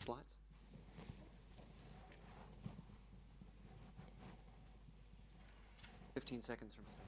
slides. Fifteen seconds from start.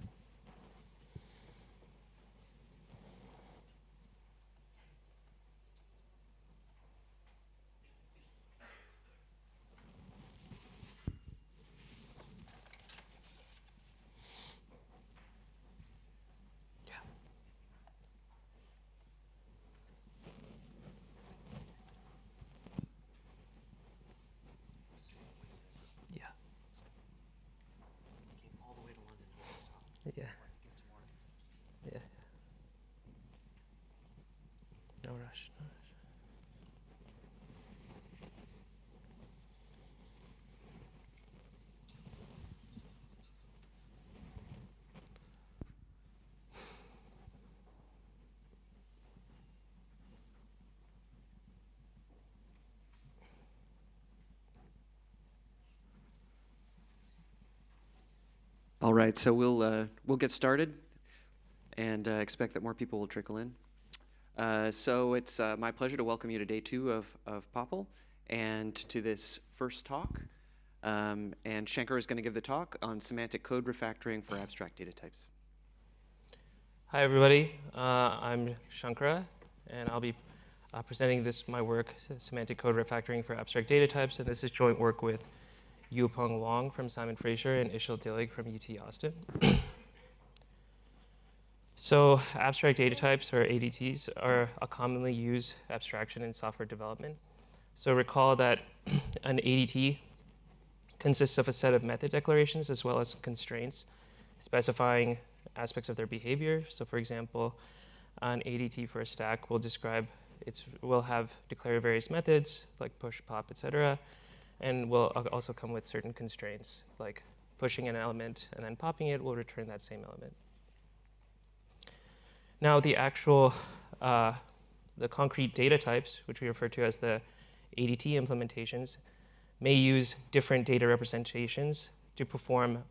Yeah. Yeah. No rush. No rush. All right, so we'll get started and expect that more people will trickle in. So it's my pleasure to welcome you to day 2 of POPL and to this first talk. And Shankar is going to give the talk on semantic code refactoring for abstract data types. Hi, everybody. I'm Shankara, and I'll be presenting my work, Semantic Code Refactoring for Abstract Data Types, and this is joint work with Yupeng Wang from Simon Fraser and Ishil Dillig from UT Austin. So abstract data types, or ADTs, are a commonly used abstraction in software development. So recall that an ADT consists of a set of method declarations as well as constraints specifying aspects of their behavior. So for example, an ADT for a stack will declare various methods like push, pop, etc., and will also come with certain constraints, like pushing an element and then popping it will return that same element. Now the concrete data types, which we refer to as the ADT implementations, may use different data representations to perform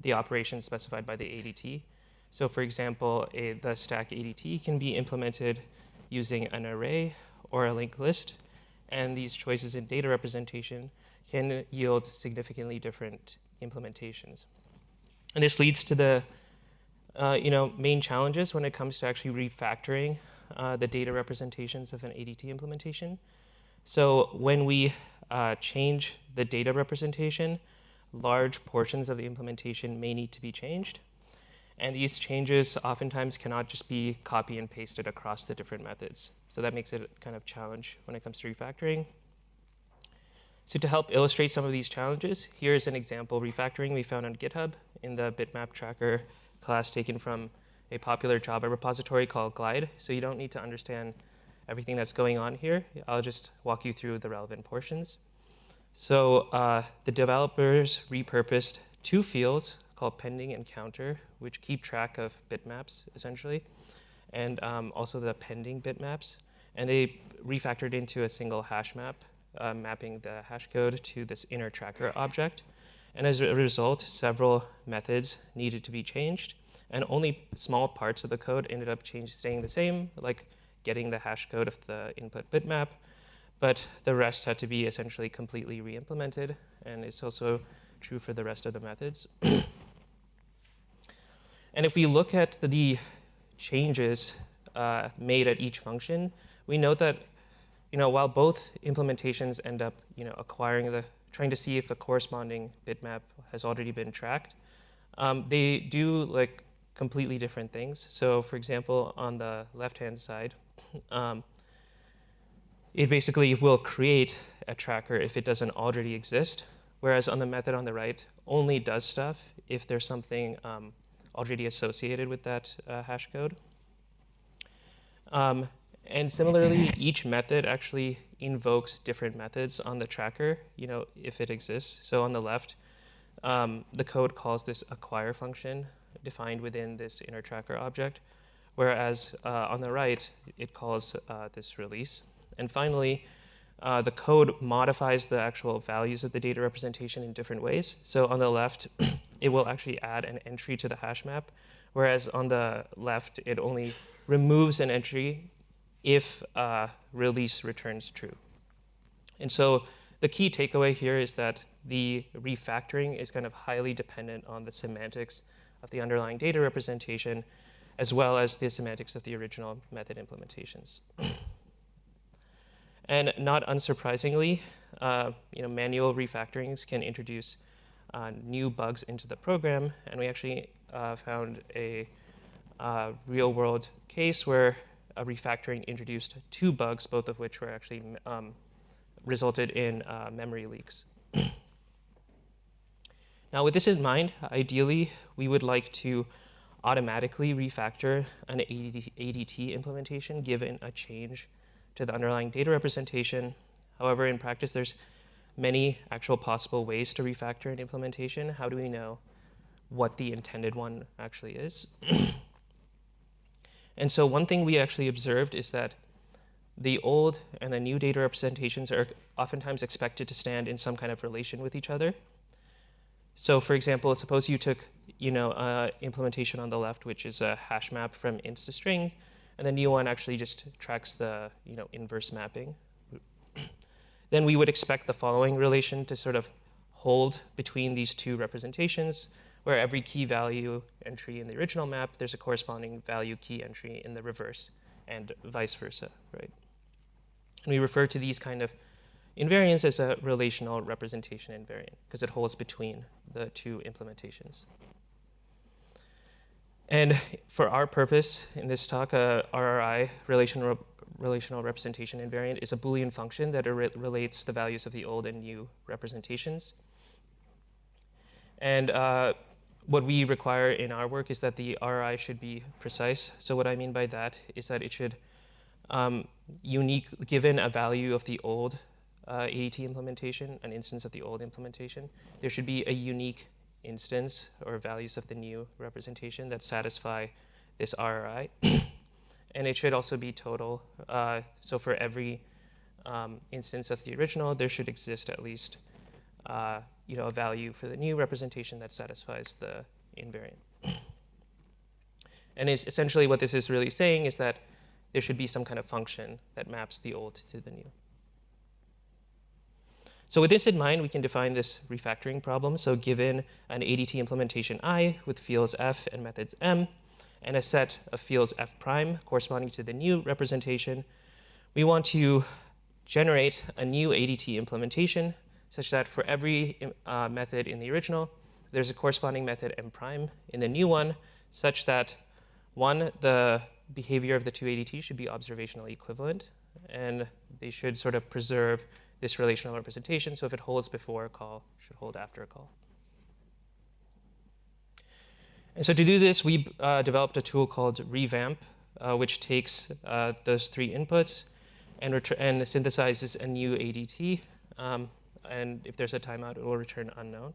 the operation specified by the ADT. So for example, the stack ADT can be implemented using an array or a linked list, and these choices in data representation can yield significantly different implementations. And this leads to the main challenges when it comes to actually refactoring the data representations of an ADT implementation. So when we change the data representation, large portions of the implementation may need to be changed. And these changes oftentimes cannot just be copy and pasted across the different methods. So that makes it a kind of challenge when it comes to refactoring. So to help illustrate some of these challenges, here's an example refactoring we found on GitHub in the bitmap tracker class taken from a popular Java repository called Glide. So you don't need to understand everything that's going on here. I'll just walk you through the relevant portions. So the developers repurposed 2 fields called pending and counter, which keep track of bitmaps, essentially, and also the pending bitmaps. And they refactored into a single hash map, mapping the hash code to this inner tracker object. And as a result, several methods needed to be changed, and only small parts of the code ended up staying the same, like getting the hash code of the input bitmap, but the rest had to be essentially completely re-implemented, and it's also true for the rest of the methods. And if we look at the changes made at each function, we note that while both implementations end up trying to see if a corresponding bitmap has already been tracked, they do completely different things. So for example, on the left-hand side, it basically will create a tracker if it doesn't already exist, whereas on the method on the right only does stuff if there's something already associated with that hash code. And similarly, each method actually invokes different methods on the tracker, if it exists. So on the left, the code calls this acquire function defined within this inner tracker object, whereas on the right, it calls this release. And finally, the code modifies the actual values of the data representation in different ways. So on the left, it will actually add an entry to the hash map, whereas on the left, it only removes an entry if release returns true. And so the key takeaway here is that the refactoring is kind of highly dependent on the semantics of the underlying data representation, as well as the semantics of the original method implementations. And not unsurprisingly, manual refactorings can introduce new bugs into the program, and we actually found a real-world case where a refactoring introduced 2 bugs, both of which were actually resulted in memory leaks. Now, with this in mind, ideally, we would like to automatically refactor an ADT implementation given a change to the underlying data representation. However, in practice, there's many actual possible ways to refactor an implementation. How do we know what the intended one actually is? And so one thing we actually observed is that the old and the new data representations are oftentimes expected to stand in some kind of relation with each other. So for example, suppose you took implementation on the left, which is a hash map from ints to strings, and the new one actually just tracks the inverse mapping. Then we would expect the following relation to sort of hold between these 2 representations, where every key value entry in the original map, there's a corresponding value key entry in the reverse, and vice versa, right? And we refer to these kind of invariants as a relational representation invariant, because it holds between the 2 implementations. And for our purpose in this talk, RRI, relational representation invariant, is a Boolean function that relates the values of the old and new representations. And what we require in our work is that the RRI should be precise. So what I mean by that is that it should given a value of the old ADT implementation, an instance of the old implementation, there should be a unique instance or values of the new representation that satisfy this RRI. And it should also be total. So for every instance of the original, there should exist at least a value for the new representation that satisfies the invariant. And essentially what this is really saying is that there should be some kind of function that maps the old to the new. So with this in mind, we can define this refactoring problem. So given an ADT implementation I with fields f and methods m, and a set of fields f prime corresponding to the new representation, we want to generate a new ADT implementation such that for every method in the original, there's a corresponding method m prime in the new one, such that 1, the behavior of the 2 ADTs should be observationally equivalent, and they should sort of preserve this relational representation. So if it holds before a call, it should hold after a call. And so to do this, we developed a tool called revamp, which takes those 3 inputs and synthesizes a new ADT. And if there's a timeout, it will return unknown.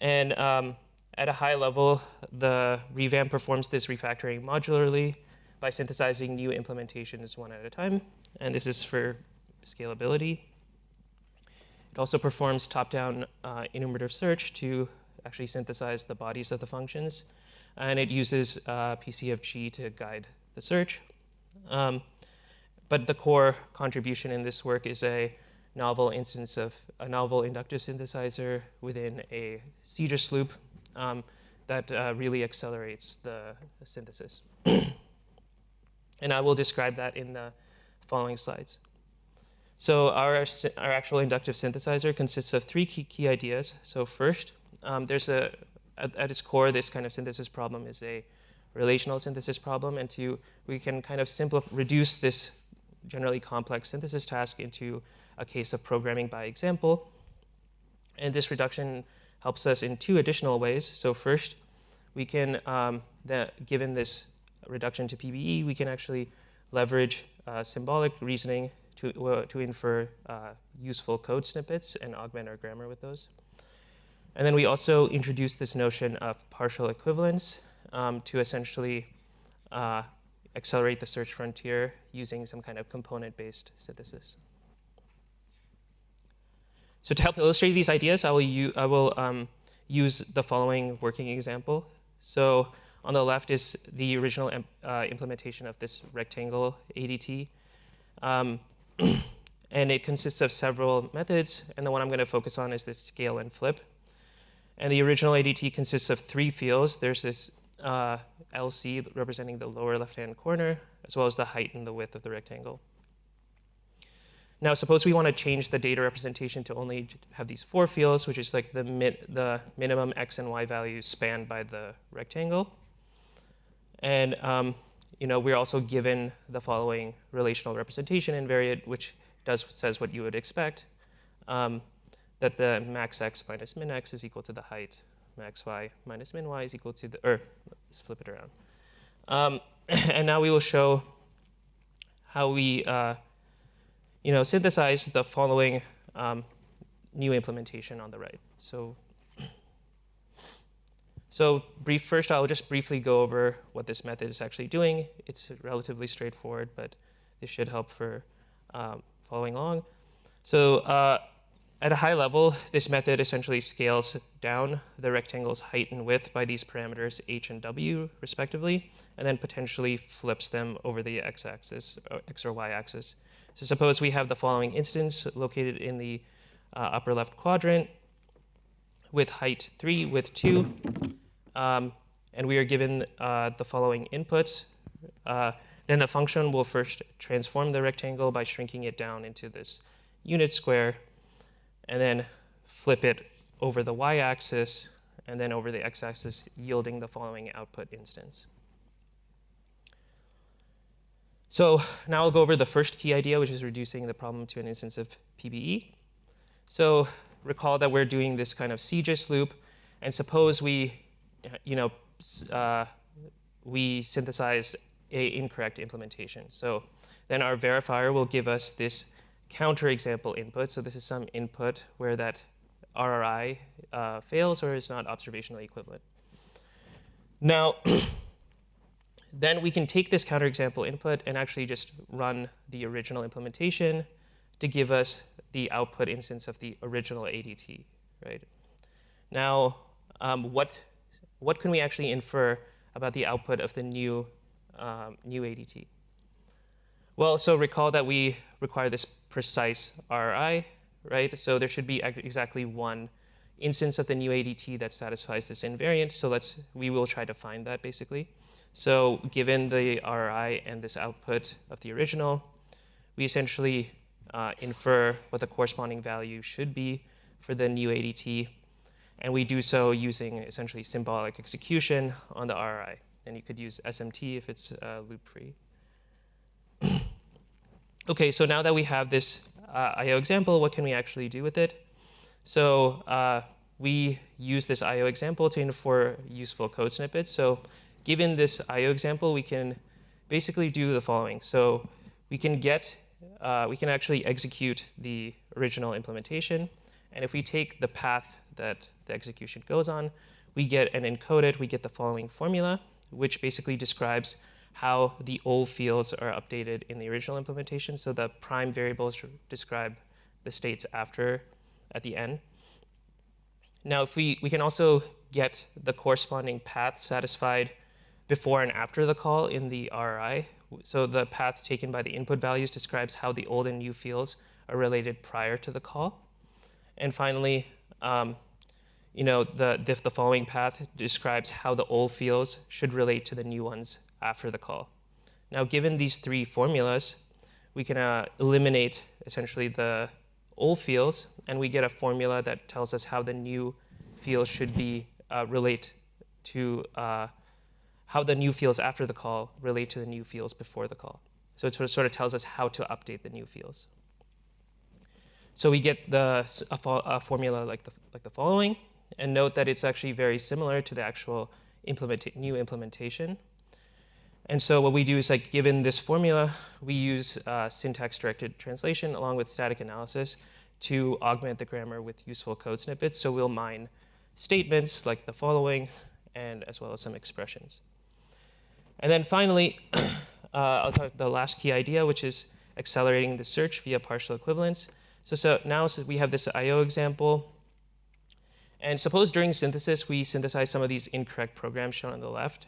And at a high level, the revamp performs this refactoring modularly by synthesizing new implementations one at a time. And this is for scalability. It also performs top-down enumerative search to actually synthesize the bodies of the functions. And it uses PCFG to guide the search. But the core contribution in this work is a novel instance of a novel inductive synthesizer within a CGIS loop that really accelerates the synthesis. And I will describe that in the following slides. So our actual inductive synthesizer consists of 3 key ideas. So first, there's at its core, this kind of synthesis problem is a relational synthesis problem, and we can kind of reduce this generally complex synthesis task into a case of programming by example. And this reduction helps us in 2 additional ways. So first, we can, given this reduction to PBE, we can actually leverage symbolic reasoning to infer useful code snippets and augment our grammar with those. And then we also introduce this notion of partial equivalence to essentially accelerate the search frontier using some kind of component-based synthesis. So to help illustrate these ideas, I will use the following working example. So on the left is the original implementation of this rectangle ADT. And it consists of several methods, and the one I'm going to focus on is this scale and flip. And the original ADT consists of 3 fields. There's this LC representing the lower left-hand corner, as well as the height and the width of the rectangle. Now, suppose we want to change the data representation to only have these 4 fields, which is like the minimum x and y values spanned by the rectangle. And we're also given the following relational representation invariant, which says what you would expect, that the max x minus min x is equal to the height, max y minus min y is equal to let's flip it around. And now we will show how we synthesize the following new implementation on the right. So first, I'll just briefly go over what this method is actually doing. It's relatively straightforward, but this should help for following along. So at a high level, this method essentially scales down the rectangle's height and width by these parameters h and w, respectively, and then potentially flips them over the x-axis, x or y-axis. So suppose we have the following instance located in the upper left quadrant with height 3, width 2, and we are given the following inputs. Then the function will first transform the rectangle by shrinking it down into this unit square, and then flip it over the y-axis and then over the x-axis, yielding the following output instance. So now I'll go over the first key idea, which is reducing the problem to an instance of PBE. So recall that we're doing this kind of CGIS loop, and suppose we synthesize a incorrect implementation. So then our verifier will give us this counterexample input. So this is some input where that RRI fails or is not observationally equivalent. Now, then we can take this counterexample input and actually just run the original implementation to give us the output instance of the original ADT, right? Now, what can we actually infer about the output of the new ADT? Well, so recall that we require this precise RRI, right? So there should be exactly one instance of the new ADT that satisfies this invariant. So we will try to find that basically. So given the RRI and this output of the original, we essentially infer what the corresponding value should be for the new ADT. And we do so using essentially symbolic execution on the RRI. And you could use SMT if it's loop-free. OK, so now that we have this IO example, what can we actually do with it? So we use this IO example to infer useful code snippets. So given this IO example, we can basically do the following. So we can actually execute the original implementation. And if we take the path that the execution goes on, we get and encode it. We get the following formula, which basically describes how the old fields are updated in the original implementation. So the prime variables describe the states at the end. Now, if we can also get the corresponding path satisfied before and after the call in the RRI. So the path taken by the input values describes how the old and new fields are related prior to the call. And finally, the following path describes how the old fields should relate to the new ones after the call. Now, given these 3 formulas, we can eliminate essentially the old fields, and we get a formula that tells us how the new fields should be relate to how the new fields after the call relate to the new fields before the call. So it sort of tells us how to update the new fields. So we get a formula like the following, and note that it's actually very similar to the actual new implementation. And so what we do is, given this formula, we use syntax-directed translation along with static analysis to augment the grammar with useful code snippets. So we'll mine statements like the following, and as well as some expressions. And then finally, I'll talk the last key idea, which is accelerating the search via partial equivalence. So now we have this IO example. And suppose during synthesis, we synthesize some of these incorrect programs shown on the left.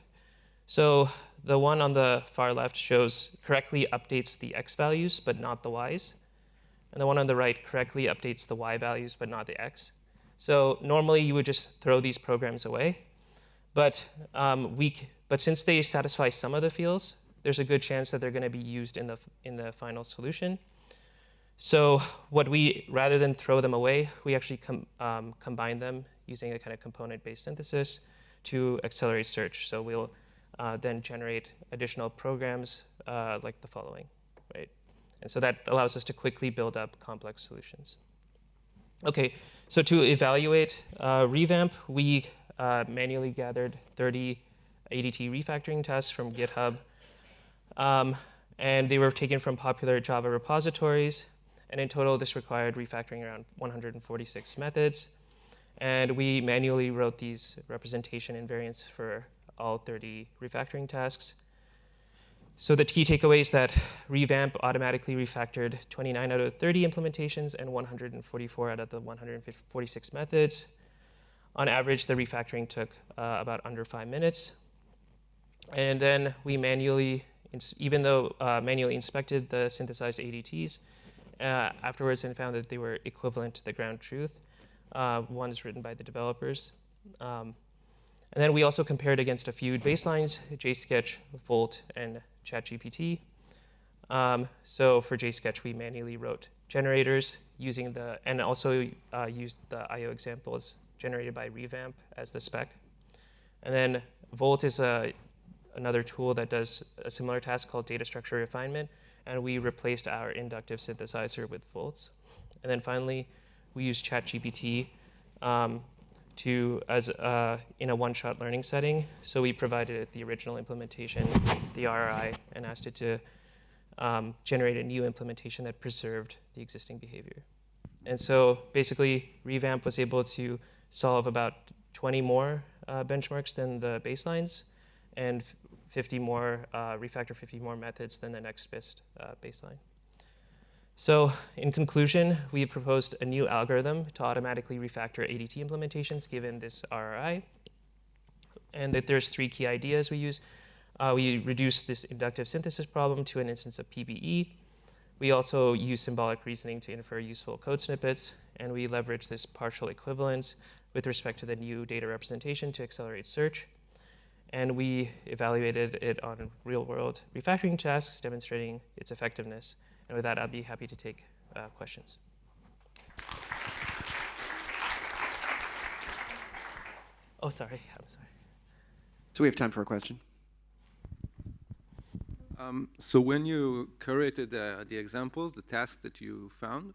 So the one on the far left correctly updates the x values, but not the y's. and the one on the right correctly updates the y values but not the x. So normally you would just throw these programs away, but since they satisfy some of the fields, there's a good chance that they're going to be used in the final solution. So rather than throw them away, we actually combine them using a kind of component-based synthesis to accelerate search. So we'll then generate additional programs like the following, right? And so that allows us to quickly build up complex solutions. Okay, so to evaluate revamp, we manually gathered 30 ADT refactoring tests from GitHub. And they were taken from popular Java repositories. And in total, this required refactoring around 146 methods. And we manually wrote these representation invariants for all 30 refactoring tasks. So the key takeaway is that revamp automatically refactored 29 out of 30 implementations and 144 out of the 146 methods. On average, the refactoring took about under 5 minutes. And then we manually, even though manually inspected the synthesized ADTs, afterwards and found that they were equivalent to the ground truth, ones written by the developers. And then we also compared against a few baselines, JSketch, Volt, and ChatGPT. So for JSketch, we manually wrote generators using and also used the IO examples generated by revamp as the spec. And then Volt is another tool that does a similar task called data structure refinement, and we replaced our inductive synthesizer with Volts. And then finally, we used ChatGPT in a one-shot learning setting. So we provided it the original implementation, the RRI, and asked it to generate a new implementation that preserved the existing behavior. And so basically, revamp was able to solve about 20 more benchmarks than the baselines, and 50 more, refactor 50 more methods than the next best baseline. So in conclusion, we proposed a new algorithm to automatically refactor ADT implementations given this RRI. And that there's 3 key ideas we use. We reduced this inductive synthesis problem to an instance of PBE. We also use symbolic reasoning to infer useful code snippets. And we leverage this partial equivalence with respect to the new data representation to accelerate search. And we evaluated it on real-world refactoring tasks, demonstrating its effectiveness. And with that, I'd be happy to take questions. Oh, sorry. I'm sorry. So we have time for a question. So when you curated the examples, the tasks that you found,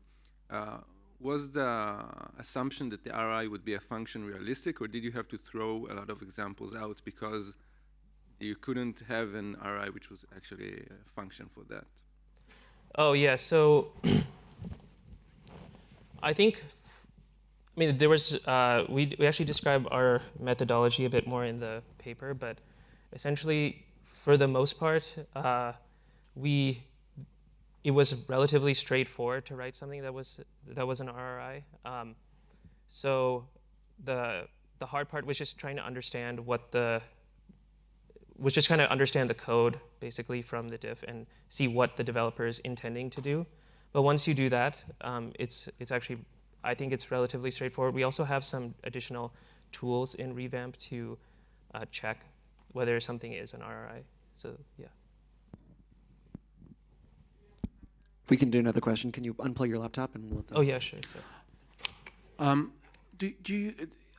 was the assumption that the RI would be a function realistic, or did you have to throw a lot of examples out because you couldn't have an RI which was actually a function for that? Oh, yeah. So I mean, there was, we actually describe our methodology a bit more in the paper, but essentially, for the most part, it was relatively straightforward to write something that was an RRI. So the hard part was just trying to understand understand the code basically from the diff and see what the developer is intending to do. But once you do that, it's actually, I think it's relatively straightforward. We also have some additional tools in Revamp to check whether something is an RRI. So yeah. We can do another question. Can you unplug your laptop and we'll? Oh yeah, sure. So.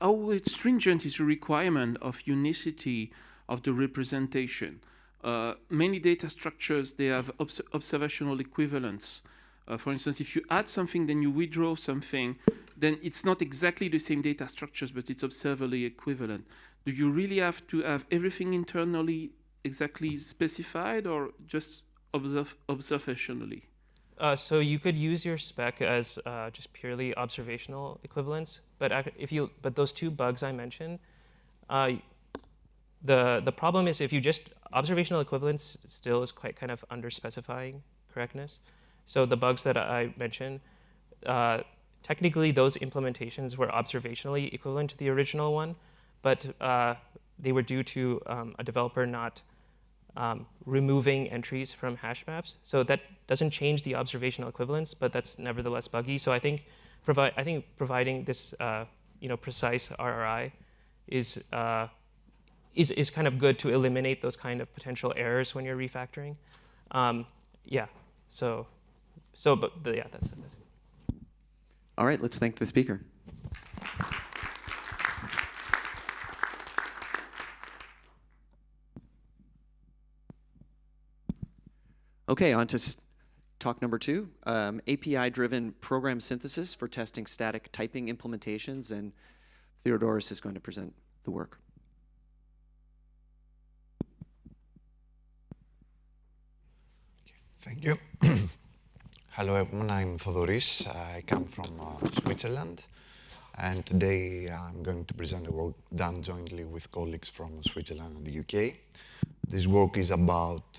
How stringent is the requirement of unicity of the representation? Many data structures, they have observational equivalence. For instance, if you add something, then you withdraw something, then it's not exactly the same data structures, but it's observably equivalent. Do you really have to have everything internally exactly specified, or just observationally? So you could use your spec as just purely observational equivalence, but those 2 bugs I mentioned, the problem is if you just observational equivalence still is quite kind of under specifying correctness. So the bugs that I mentioned, technically those implementations were observationally equivalent to the original one, but they were due to a developer not removing entries from hash maps. So that doesn't change the observational equivalence, but that's nevertheless buggy. So I think providing this precise RRI is kind of good to eliminate those kind of potential errors when you're refactoring. Yeah. That's it. All right, let's thank the speaker. Okay, on to talk number 2, API-driven program synthesis for testing static typing implementations, and Theodoros is going to present the work. Thank you. Hello everyone, I'm Theodoros. I come from Switzerland, and today I'm going to present a work done jointly with colleagues from Switzerland and the UK. This work is about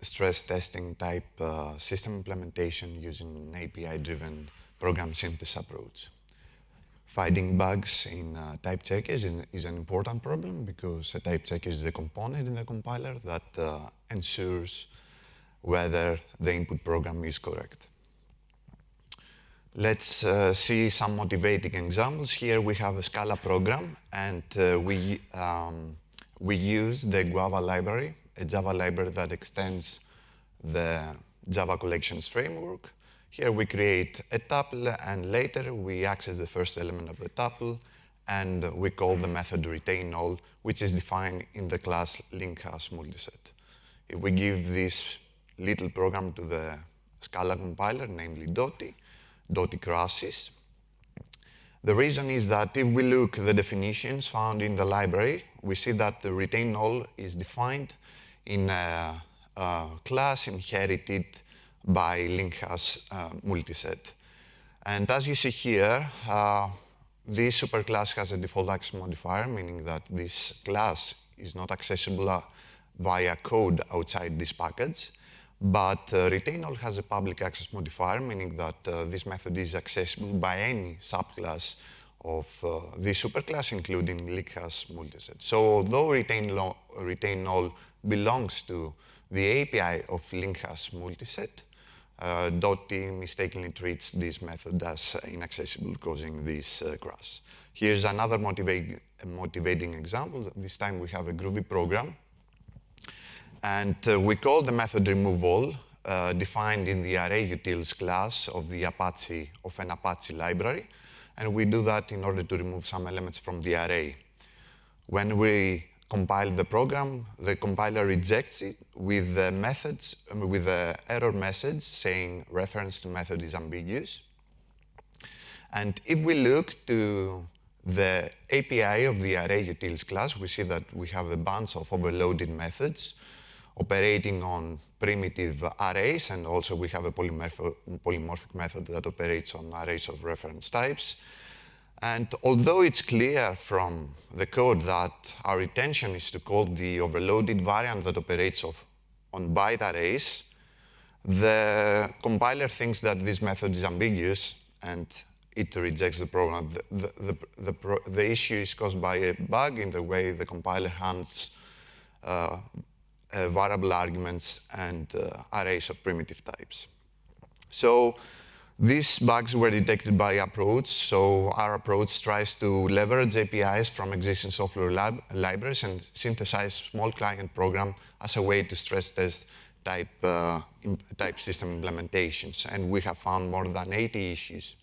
stress testing type system implementation using an API-driven program synthesis approach. Finding bugs in type checkers is an important problem because a type checker is the component in the compiler that ensures whether the input program is correct. Let's see some motivating examples. Here we have a Scala program, and we use the Guava library, a Java library that extends the Java collections framework. Here we create a tuple, and later we access the first element of the tuple, and we call the method retain all, which is defined in the class LiquidHaskell multiset. If we give this little program to the Scala compiler, namely Dotty crashes. The reason is that if we look at the definitions found in the library, we see that the retain all is defined in a class inherited by LiquidHaskell multiset. And as you see here, this superclass has a default access modifier, meaning that this class is not accessible via code outside this package. But retain all has a public access modifier, meaning that this method is accessible by any subclass of this superclass, including LiquidHaskell multiset. So although retain all belongs to the API of LiquidHaskell multiset, Dotty mistakenly treats this method as inaccessible, causing this crash. Here's another motivating example. This time we have a Groovy program. And we call the method removeAll, defined in the arrayUtils class of an Apache library. And we do that in order to remove some elements from the array. When we compile the program, the compiler rejects it with the error message saying reference to method is ambiguous. And if we look to the API of the arrayUtils class, we see that we have a bunch of overloaded methods operating on primitive arrays, and also we have a polymorphic method that operates on arrays of reference types. And although it's clear from the code that our intention is to call the overloaded variant that operates on byte arrays, the compiler thinks that this method is ambiguous, and it rejects the program. The issue is caused by a bug in the way the compiler handles variable arguments and arrays of primitive types. So these bugs were detected by approach. So our approach tries to leverage APIs from existing software libraries and synthesize small client program as a way to stress test type system implementations. And we have found more than 80 issues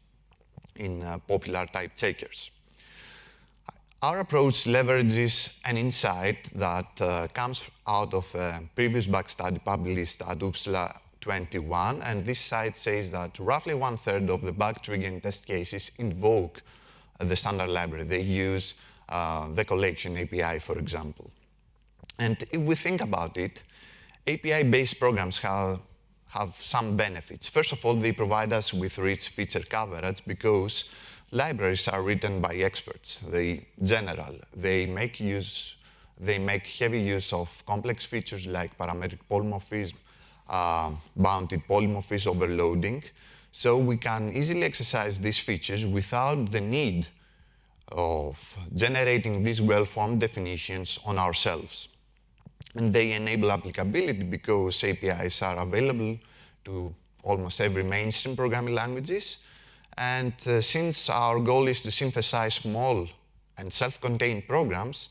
in popular type checkers. Our approach leverages an insight that comes out of a previous bug study published at POPL'24, and this site says that roughly 1/3 of the bug triggering test cases invoke the standard library. They use the collection API, for example. And if we think about it, API-based programs have some benefits. First of all, they provide us with rich feature coverage because libraries are written by experts. They make heavy use of complex features like parametric polymorphism, bounded polymorphism, overloading. So we can easily exercise these features without the need of generating these well-formed definitions on ourselves. And they enable applicability because APIs are available to almost every mainstream programming languages. And since our goal is to synthesize small and self-contained programs,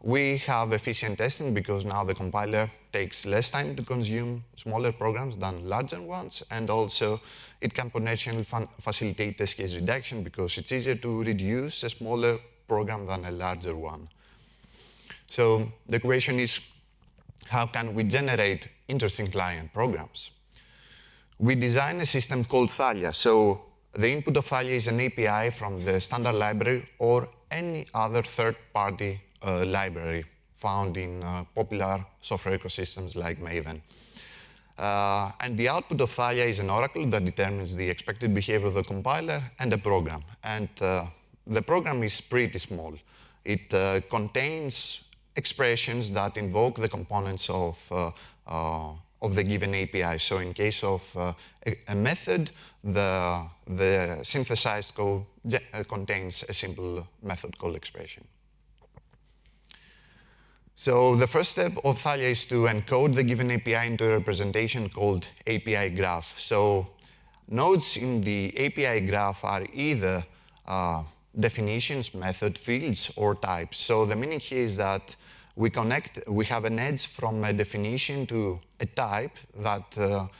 we have efficient testing because now the compiler takes less time to consume smaller programs than larger ones, and also it can potentially facilitate test case reduction because it's easier to reduce a smaller program than a larger one. So the question is, how can we generate interesting client programs? We designed a system called Thalia. So the input of Thalia is an API from the standard library or any other third-party library found in popular software ecosystems like Maven. And the output of Thalia is an oracle that determines the expected behavior of the compiler and the program. And the program is pretty small. It contains expressions that invoke the components of the given API. So in case of a method, the synthesized code contains a simple method call expression. So the first step of Thalia is to encode the given API into a representation called API graph. So nodes in the API graph are either definitions, method, fields, or types. So the meaning here is that we have an edge from a definition to a type that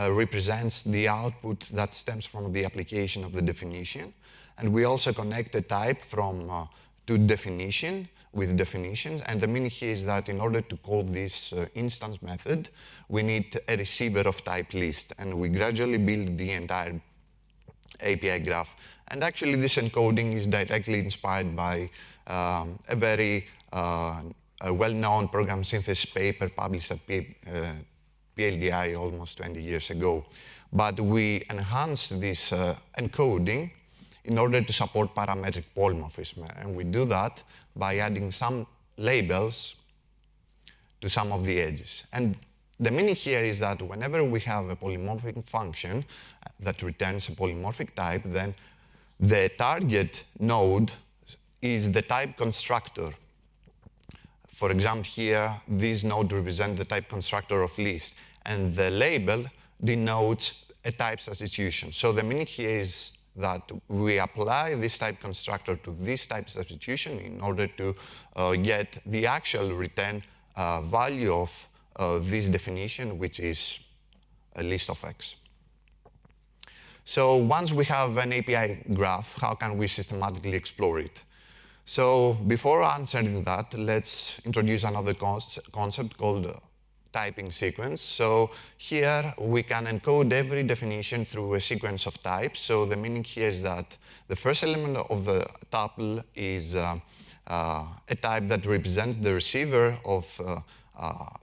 represents the output that stems from the application of the definition. And we also connect a type to definition with definitions. And the meaning here is that in order to call this instance method, we need a receiver of type list. And we gradually build the entire API graph. And actually, this encoding is directly inspired by a very well-known program synthesis paper published at PLDI almost 20 years ago. But we enhanced this encoding in order to support parametric polymorphism. And we do that by adding some labels to some of the edges. And the meaning here is that whenever we have a polymorphic function that returns a polymorphic type, then the target node is the type constructor. For example, here, this node represents the type constructor of list, and the label denotes a type substitution. So the meaning here is that we apply this type constructor to this type substitution in order to get the actual return value of this definition, which is a list of X. So once we have an API graph, how can we systematically explore it? So before answering that, let's introduce another concept called typing sequence. So here we can encode every definition through a sequence of types. So the meaning here is that the first element of the tuple is a type that represents the receiver of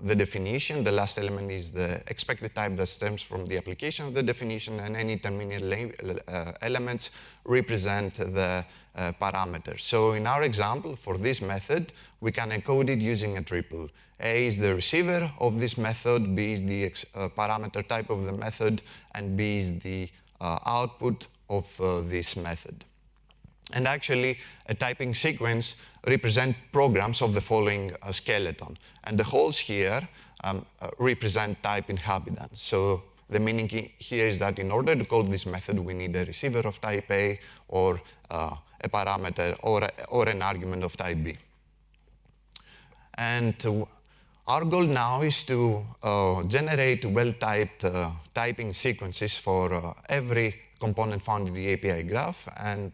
the definition. The last element is the expected type that stems from the application of the definition, and any intermediate elements represent the parameters. So in our example, for this method, we can encode it using a triple. A is the receiver of this method, B is the parameter type of the method, and B is the output of this method. And actually, a typing sequence represents programs of the following skeleton. And the holes here represent type inhabitants. So the meaning here is that in order to call this method, we need a receiver of type A, or a parameter, or an argument of type B. And our goal now is to generate well-typed typing sequences for every component found in the API graph. And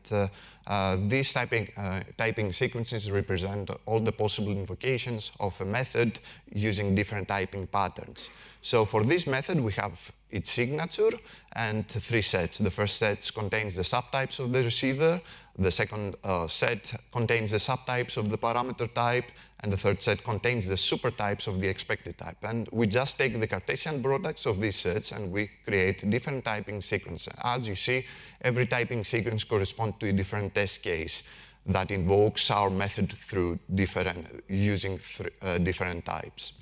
these typing sequences represent all the possible invocations of a method using different typing patterns. So for this method, we have its signature and 3 sets. The first set contains the subtypes of the receiver. The second set contains the subtypes of the parameter type. And the third set contains the supertypes of the expected type. And we just take the Cartesian products of these sets and we create different typing sequences. As you see, every typing sequence corresponds to a different test case that invokes our method through using different types.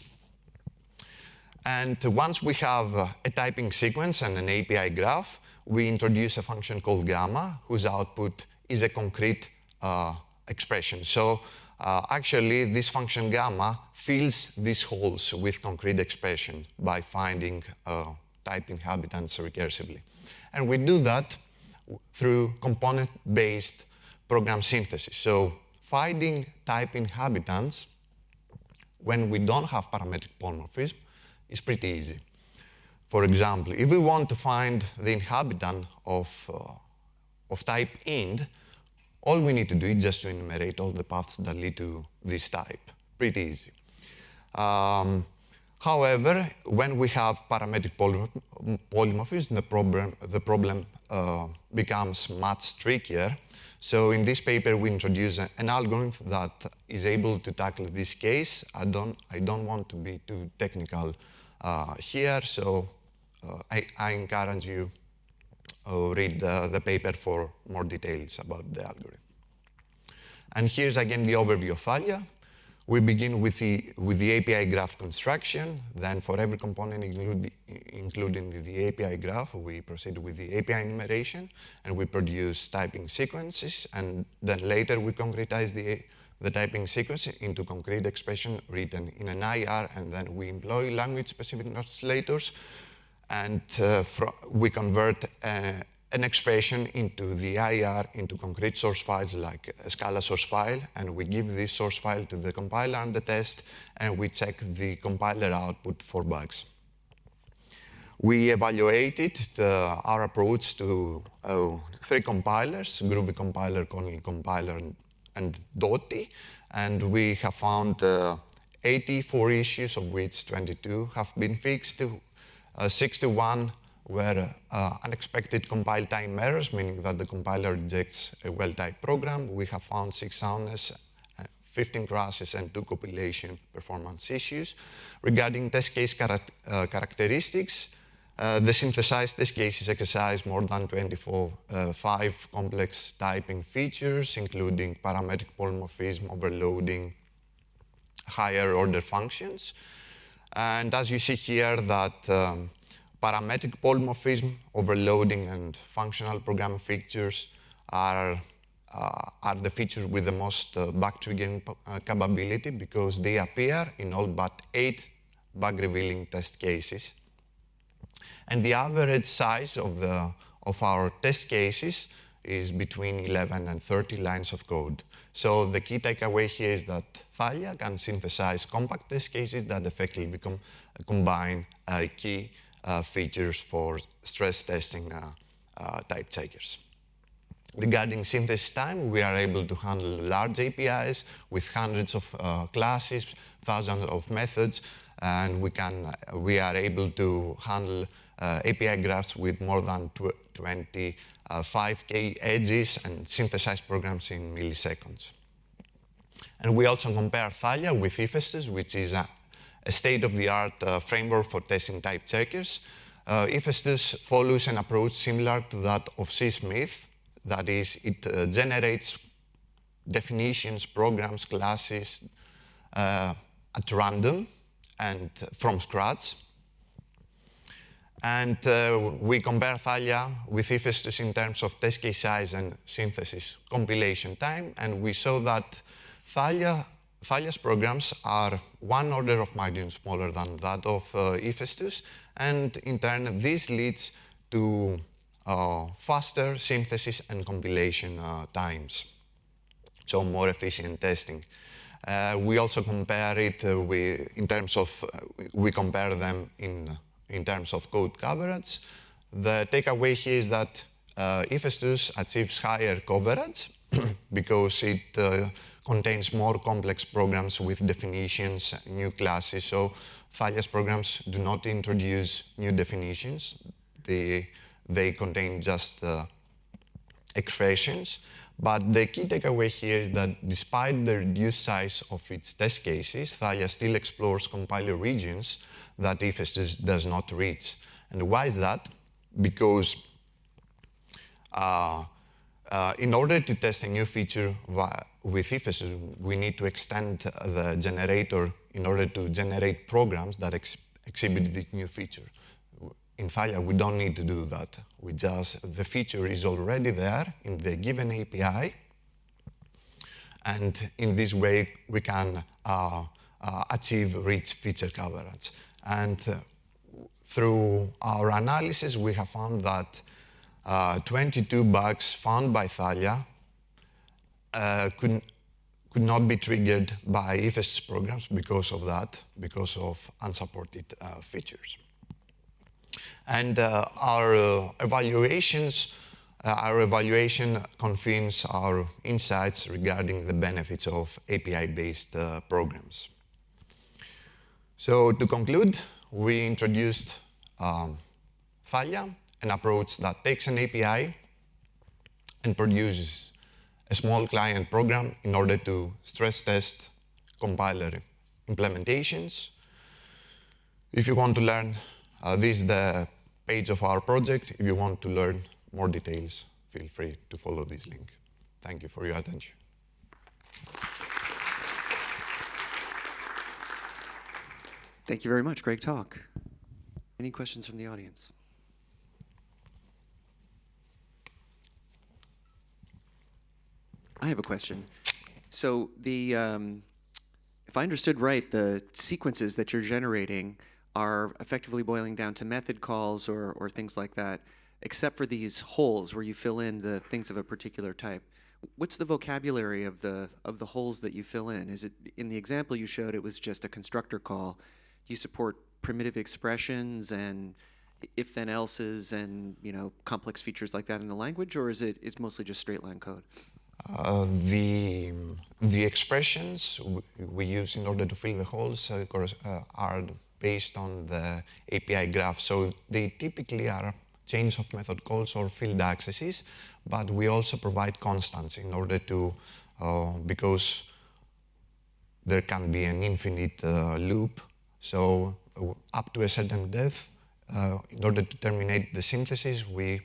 And once we have a typing sequence and an API graph, we introduce a function called gamma, whose output is a concrete expression. So actually, this function gamma fills these holes with concrete expression by finding type inhabitants recursively. And we do that through component-based program synthesis. So finding type inhabitants when we don't have parametric polymorphism is pretty easy. For example, if we want to find the inhabitant of type int, all we need to do is just to enumerate all the paths that lead to this type. Pretty easy. However, when we have parametric polymorphism, the problem becomes much trickier. So in this paper, we introduce an algorithm that is able to tackle this case. I don't want to be too technical here, so I encourage you to read the paper for more details about the algorithm. And here's again the overview of Thalia. We begin with the API graph construction. Then for every component, including the API graph, we proceed with the API enumeration, and we produce typing sequences. And then later, we concretize the typing sequence into concrete expression written in an IR, and then we employ language-specific translators, and we convert an expression into the IR into concrete source files like a Scala source file, and we give this source file to the compiler and the test, and we check the compiler output for bugs. We evaluated our approach to 3 compilers, Groovy compiler, Conil compiler, and Dotty, and we have found 84 issues, of which 22 have been fixed. 61 were unexpected compile time errors, meaning that the compiler rejects a well-typed program. We have found 6 soundness, 15 crashes, and 2 compilation performance issues. Regarding test case characteristics, the synthesized test cases exercise more than 5 complex typing features, including parametric polymorphism, overloading, higher order functions. And as you see here, that parametric polymorphism, overloading, and functional programming features are the features with the most bug triggering capability, because they appear in all but 8 bug revealing test cases. And the average size of our test cases is between 11 and 30 lines of code. So the key takeaway here is that Thalia can synthesize compact test cases that effectively combine key features for stress testing type checkers. Regarding synthesis time, we are able to handle large APIs with hundreds of classes, thousands of methods, and we are able to handle API graphs with more than 25K edges and synthesize programs in milliseconds. And we also compare Thalia with Iphesus, which is a state-of-the-art framework for testing type checkers. Iphesus follows an approach similar to that of C. Smith. That is, it generates definitions, programs, classes at random and from scratch. And we compare Thalia with Iphesus in terms of test case size and synthesis compilation time, and we saw that Thalia's programs are 1 order of magnitude smaller than that of Iphesus, and in turn, this leads to faster synthesis and compilation times, so more efficient testing. We also compare it we compare them in terms of code coverage. The takeaway here is that Iphesus achieves higher coverage because it contains more complex programs with definitions, new classes. So Thalia's programs do not introduce new definitions. They contain just expressions. But the key takeaway here is that despite the reduced size of its test cases, Thalia still explores compiler regions that Iphesus does not reach. And why is that? Because in order to test a new feature with Iphesus, we need to extend the generator in order to generate programs that exhibit this new feature. In Thalia, we don't need to do that. The feature is already there in the given API. And in this way, we can achieve rich feature coverage. And through our analysis, we have found that 22 bugs found by Thalia could not be triggered by IFSS programs because of that, because of unsupported features. And our evaluation confirms our insights regarding the benefits of API-based programs. So to conclude, we introduced Thalia, an approach that takes an API and produces a small client program in order to stress test compiler implementations. If you want to learn, this is the page of our project. If you want to learn more details, feel free to follow this link. Thank you for your attention. Thank you very much. Great talk. Any questions from the audience? I have a question. So if I understood right, the sequences that you're generating are effectively boiling down to method calls or things like that, except for these holes where you fill in the things of a particular type. What's the vocabulary of the holes that you fill in? Is it, in the example you showed, it was just a constructor call? Do you support primitive expressions and if-then-elses and complex features like that in the language, or it's mostly just straight-line code? The expressions we use in order to fill the holes are based on the API graph. So they typically are chains of method calls or field accesses, but we also provide constants in order to, because there can be an infinite loop, so up to a certain depth, in order to terminate the synthesis, we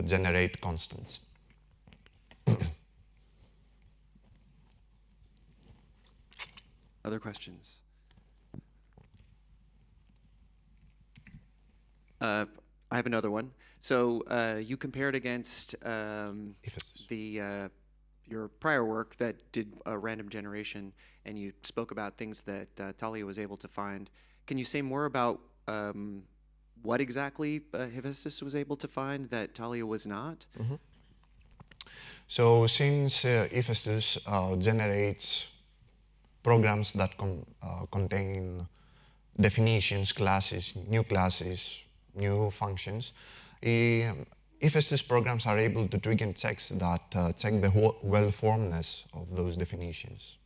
generate constants. Other questions? I have another one. So you compared against your prior work that did random generation, and you spoke about things that Thalia was able to find. Can you say more about what exactly Hephaestus was able to find that Thalia was not? Mm-hmm. So since Hephaestus generates programs that contain definitions, classes, new functions, Hephaestus programs are able to trigger checks that check the well-formedness of those definitions.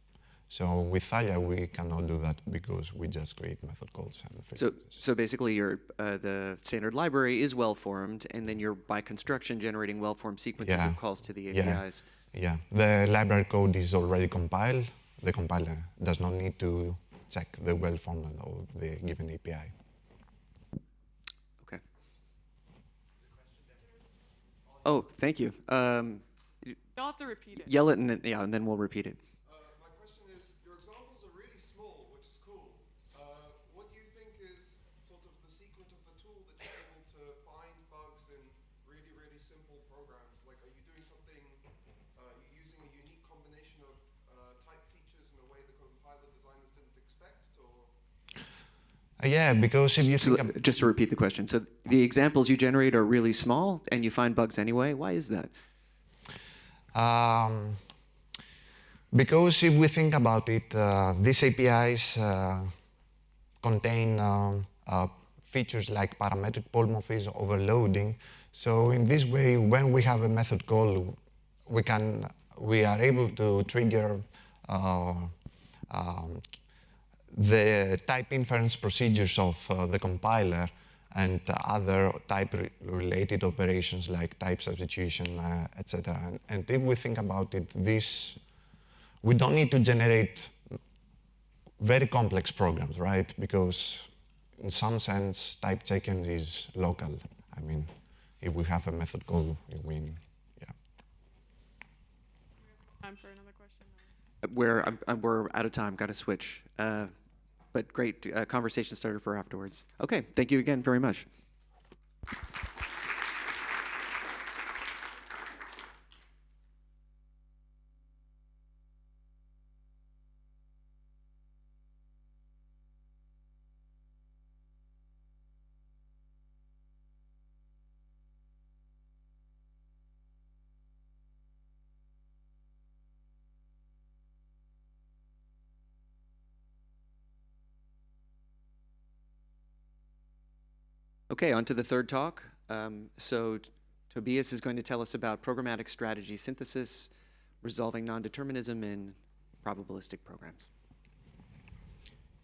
So with Thalia, we cannot do that because we just create method calls. And so basically, the standard library is well-formed, and then you're, by construction, generating well-formed sequences of calls to the APIs. Yeah, the library code is already compiled. The compiler does not need to check the well-formed of the given API. Okay. Oh, thank you. You'll have to repeat it. Yell it, and then we'll repeat it. My question is, your examples are really small, which is cool. What do you think is sort of the secret of the tool that you're able to find bugs in really, really simple programs? Like, are you doing something, you're using a unique combination of type features in a way the compiler designers didn't expect, or? Yeah, because if you think just to repeat the question, so the examples you generate are really small, and you find bugs anyway. Why is that? Because if we think about it, these APIs contain features like parametric polymorphism, overloading. So in this way, when we have a method call, we are able to trigger the type inference procedures of the compiler and other type-related operations like type substitution, etc. And if we think about it, we don't need to generate very complex programs, right? Because in some sense, type checking is local. I mean, if we have a method call, we Time for another question. We're out of time. Got to switch. but great conversation starter for afterwards. Okay, thank you again very much. Okay, on to the third talk. Tobias is going to tell us about programmatic strategy synthesis, resolving non-determinism in probabilistic programs.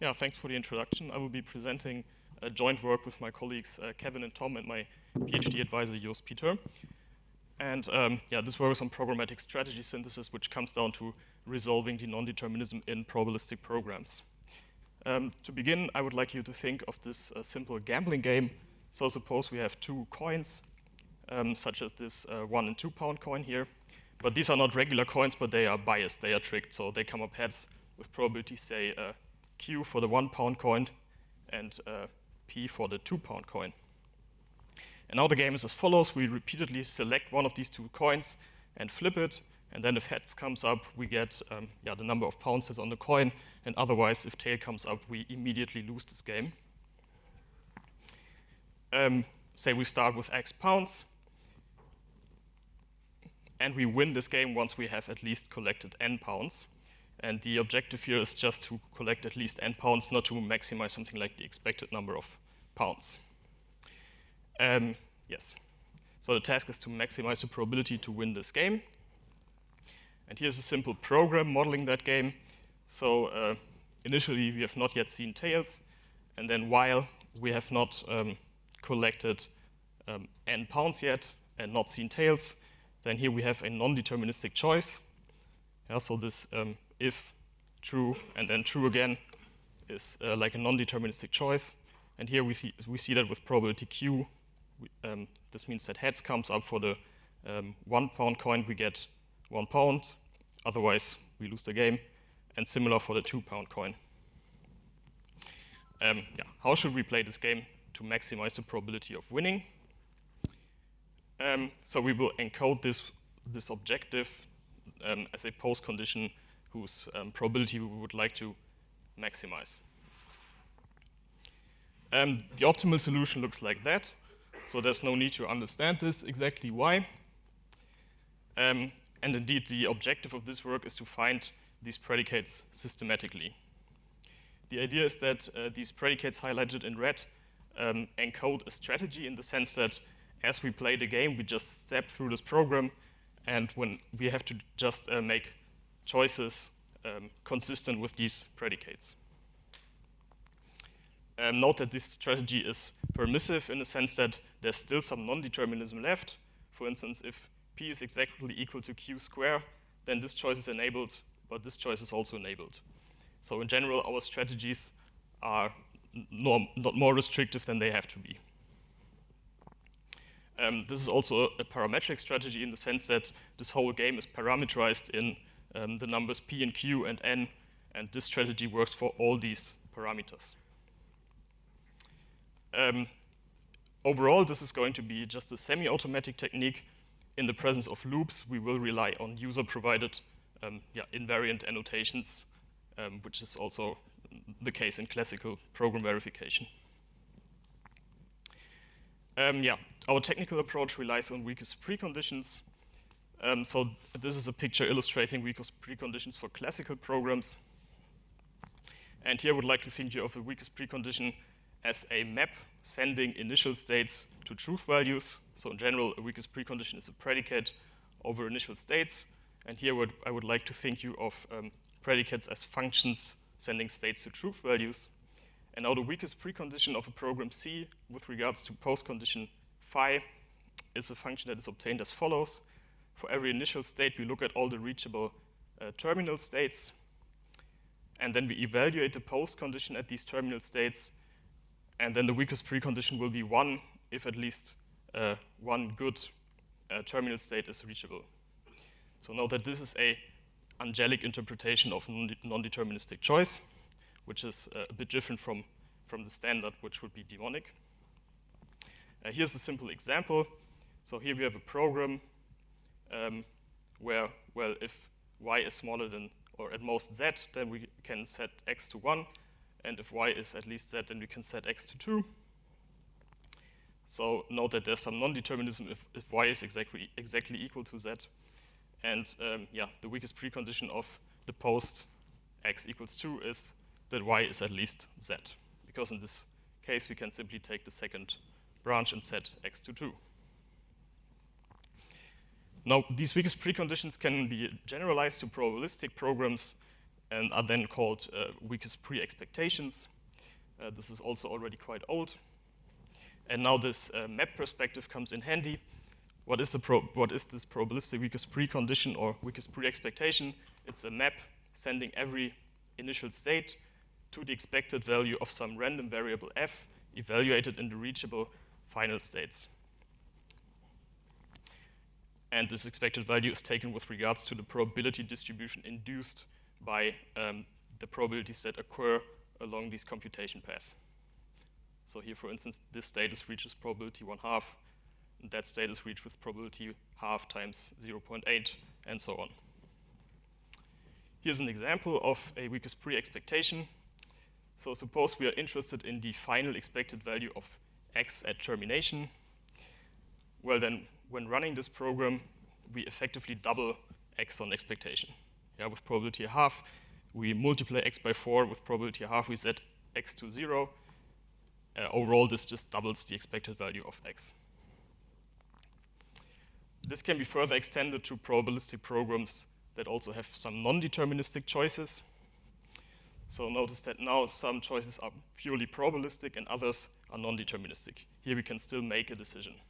Yeah, thanks for the introduction. I will be presenting a joint work with my colleagues Kevin and Tom and my PhD advisor, Joost Pieter. And yeah, this work is on programmatic strategy synthesis, which comes down to resolving the non-determinism in probabilistic programs. To begin, I would like you to think of this simple gambling game. So suppose we have two coins, such as this 1 and 2 pound coin here. But these are not regular coins, but they are biased, they are tricked. So they come up heads with probability, say, Q for the 1 pound coin and P for the 2 pound coin. And now the game is as follows. We repeatedly select one of these two coins and flip it. And then if heads comes up, we get the number of pounces on the coin. And otherwise, if tail comes up, we immediately lose this game. Say we start with X pounds. And we win this game once we have at least collected N pounds. And the objective here is just to collect at least N pounds, not to maximize something like the expected number of pounds. Yes. So the task is to maximize the probability to win this game. And here's a simple program modeling that game. So initially, we have not yet seen tails. And then while we have not collected N pounds yet and not seen tails, then here we have a non-deterministic choice. Yeah, so this if true and then true again is like a non-deterministic choice. And here we see that with probability Q. This means that heads comes up for the 1 pound coin, we get 1 pound. Otherwise, we lose the game. And similar for the 2 pound coin. How should we play this game to maximize the probability of winning? So we will encode this objective as a post condition whose probability we would like to maximize. The optimal solution looks like that. So there's no need to understand this exactly why. And indeed, the objective of this work is to find these predicates systematically. The idea is that these predicates highlighted in red encode a strategy in the sense that as we play the game, we just step through this program, and when we have to just make choices consistent with these predicates. Note that this strategy is permissive in the sense that there's still some non-determinism left. For instance, if P is exactly equal to Q square, then this choice is enabled, but this choice is also enabled. So in general, our strategies are not more restrictive than they have to be. This is also a parametric strategy in the sense that this whole game is parameterized in the numbers P and Q and N, and this strategy works for all these parameters. Overall, this is going to be just a semi-automatic technique. In the presence of loops, we will rely on user-provided invariant annotations, which is also the case in classical program verification. Our technical approach relies on weakest preconditions. So this is a picture illustrating weakest preconditions for classical programs. And here I would like to think of a weakest precondition as a map sending initial states to truth values. So in general, a weakest precondition is a predicate over initial states. And here I would like to think of predicates as functions sending states to truth values. And now the weakest precondition of a program C with regards to postcondition phi is a function that is obtained as follows. For every initial state, we look at all the reachable terminal states. And then we evaluate the postcondition at these terminal states. And then the weakest precondition will be 1 if at least one good terminal state is reachable. So note that this is a angelic interpretation of non-deterministic choice, which is a bit different from the standard, which would be demonic. Here's a simple example. So here we have a program where, well, if y is smaller than, or at most z, then we can set x to 1. And if y is at least z, then we can set x to 2. So note that there's some non-determinism if y is exactly equal to z. And yeah, the weakest precondition of the post x equals 2 is that y is at least z. Because in this case, we can simply take the second branch and set x to 2. Now, these weakest preconditions can be generalized to probabilistic programs and are then called weakest pre-expectations. This is also already quite old. And now this map perspective comes in handy. What is this probabilistic weakest precondition or weakest pre-expectation? It's a map sending every initial state to the expected value of some random variable f evaluated in the reachable final states. And this expected value is taken with regards to the probability distribution induced by the probabilities that occur along these computation paths. So here, for instance, this status reaches probability 1/2, and that status reached with probability 1/2 times 0.8, and so on. Here's an example of a weakest pre-expectation. So suppose we are interested in the final expected value of x at termination. Well, then, when running this program, we effectively double x on expectation. Yeah, with probability 1/2, we multiply x by 4. With probability 1/2, we set x to 0. Overall, this just doubles the expected value of x. This can be further extended to probabilistic programs that also have some non-deterministic choices. So notice that now some choices are purely probabilistic and others are non-deterministic. Here we can still make a decision.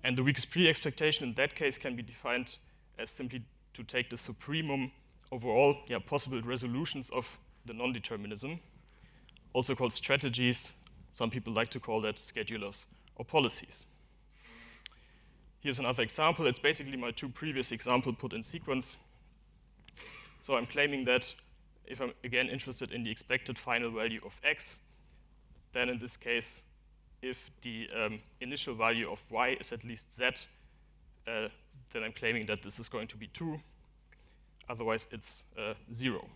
And the weakest pre-expectation in that case can be defined as simply to take the supremum over all possible resolutions of the non-determinism, also called strategies. Some people like to call that schedulers or policies. Here's another example. It's basically my two previous examples put in sequence. So I'm claiming that if I'm again interested in the expected final value of x, then in this case, if the initial value of y is at least z, then I'm claiming that this is going to be 2. Otherwise, it's 0.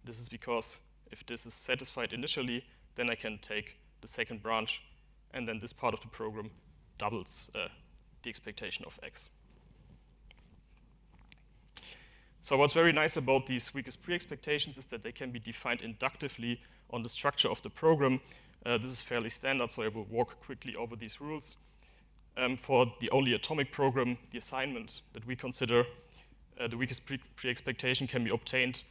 This is because if this is satisfied initially, then I can take the second branch, and then this part of the program doubles the expectation of x. So what's very nice about these weakest pre-expectations is that they can be defined inductively on the structure of the program. This is fairly standard, so I will walk quickly over these rules. For the only atomic program, the assignment that we consider, the weakest pre-expectation can be obtained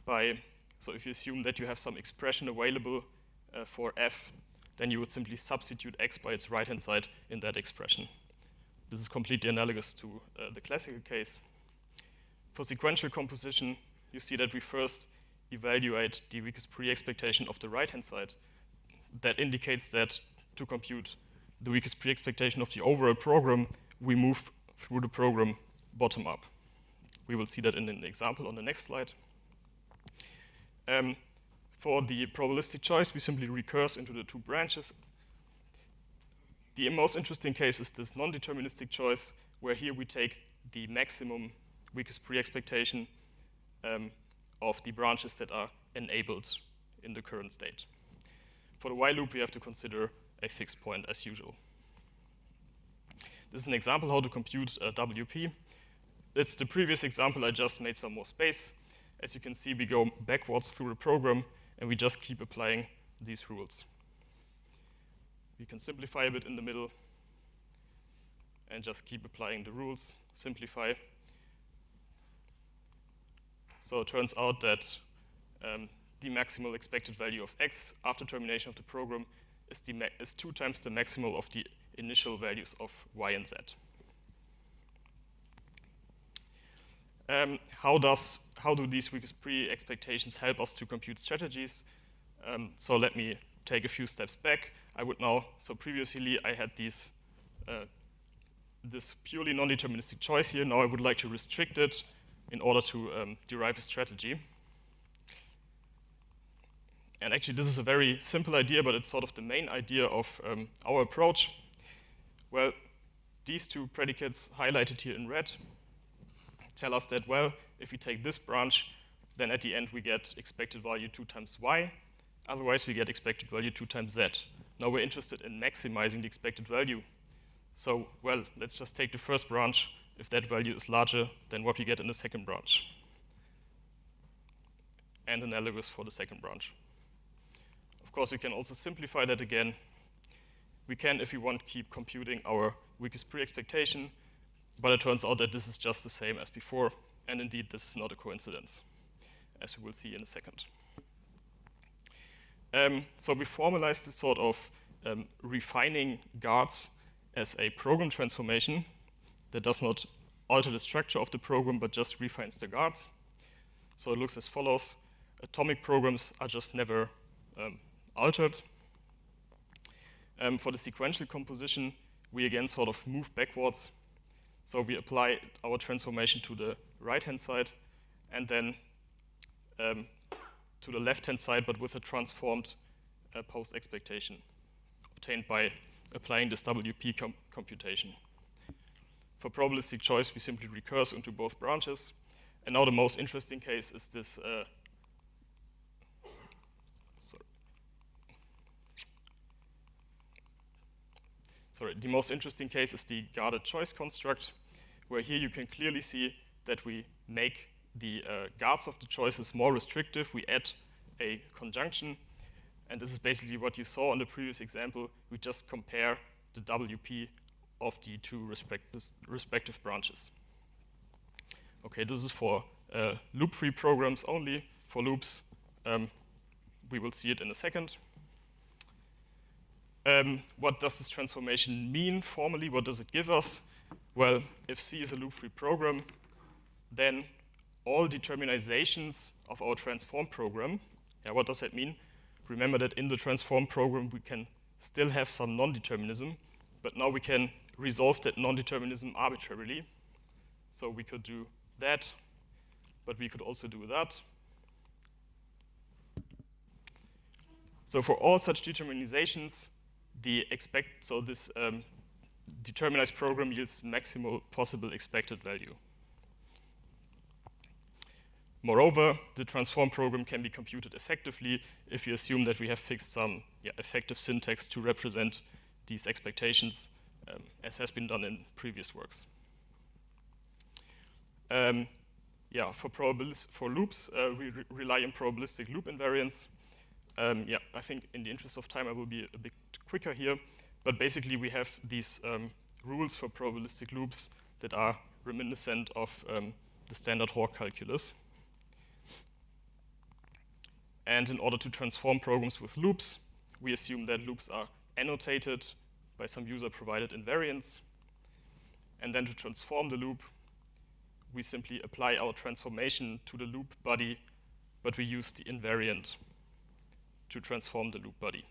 by, so if you assume that you have some expression available for f, then you would simply substitute x by its right-hand side in that expression. This is completely analogous to the classical case. For sequential composition, you see that we first evaluate the weakest pre-expectation of the right-hand side. That indicates that to compute the weakest pre-expectation of the overall program, we move through the program bottom up. We will see that in an example on the next slide. For the probabilistic choice, we simply recurse into the two branches. The most interesting case is this non-deterministic choice, where here we take the maximum weakest pre-expectation of the branches that are enabled in the current state. For the while loop, we have to consider a fixed point as usual. This is an example how to compute WP. It's the previous example, I just made some more space. As you can see, we go backwards through the program, and we just keep applying these rules. We can simplify a bit in the middle, and just keep applying the rules, simplify. So it turns out that the maximal expected value of x after termination of the program is 2 times the maximal of the initial values of y and z. How do these weakest pre-expectations help us to compute strategies? So let me take a few steps back. So previously I had this purely non-deterministic choice here. Now I would like to restrict it in order to derive a strategy. And actually, this is a very simple idea, but it's sort of the main idea of our approach. Well, these two predicates highlighted here in red tell us that, well, if we take this branch, then at the end we get expected value 2 times y. Otherwise, we get expected value 2 times z. Now we're interested in maximizing the expected value. So, well, let's just take the first branch if that value is larger than what we get in the second branch. And analogous for the second branch. Of course, we can also simplify that again. We can, if we want, keep computing our weakest pre-expectation, but it turns out that this is just the same as before, and indeed this is not a coincidence, as we will see in a second. So we formalize this sort of refining guards as a program transformation that does not alter the structure of the program, but just refines the guards. So it looks as follows. Atomic programs are just never altered. For the sequential composition, we again sort of move backwards. So we apply our transformation to the right-hand side and then to the left-hand side, but with a transformed post-expectation obtained by applying this WP computation. For probabilistic choice, we simply recurse into both branches. And now the most interesting case is this the most interesting case is the guarded choice construct, where here you can clearly see that we make the guards of the choices more restrictive. We add a conjunction, and this is basically what you saw in the previous example. We just compare the WP of the two respective branches. Okay, this is for loop-free programs only. For loops, we will see it in a second. What does this transformation mean formally? What does it give us? Well, if C is a loop-free program, then all determinizations of our transform program, what does that mean? Remember that in the transform program, we can still have some non-determinism, but now we can resolve that non-determinism arbitrarily. So we could do that, but we could also do that. So for all such determinizations, this determinized program yields maximal possible expected value. Moreover, the transform program can be computed effectively if you assume that we have fixed some effective syntax to represent these expectations, as has been done in previous works. For loops, we rely on probabilistic loop invariance. I think in the interest of time, I will be a bit quicker here. But basically, we have these rules for probabilistic loops that are reminiscent of the standard Hawk calculus. And in order to transform programs with loops, we assume that loops are annotated by some user-provided invariants. And then to transform the loop, we simply apply our transformation to the loop body, but we use the invariant to transform the loop body.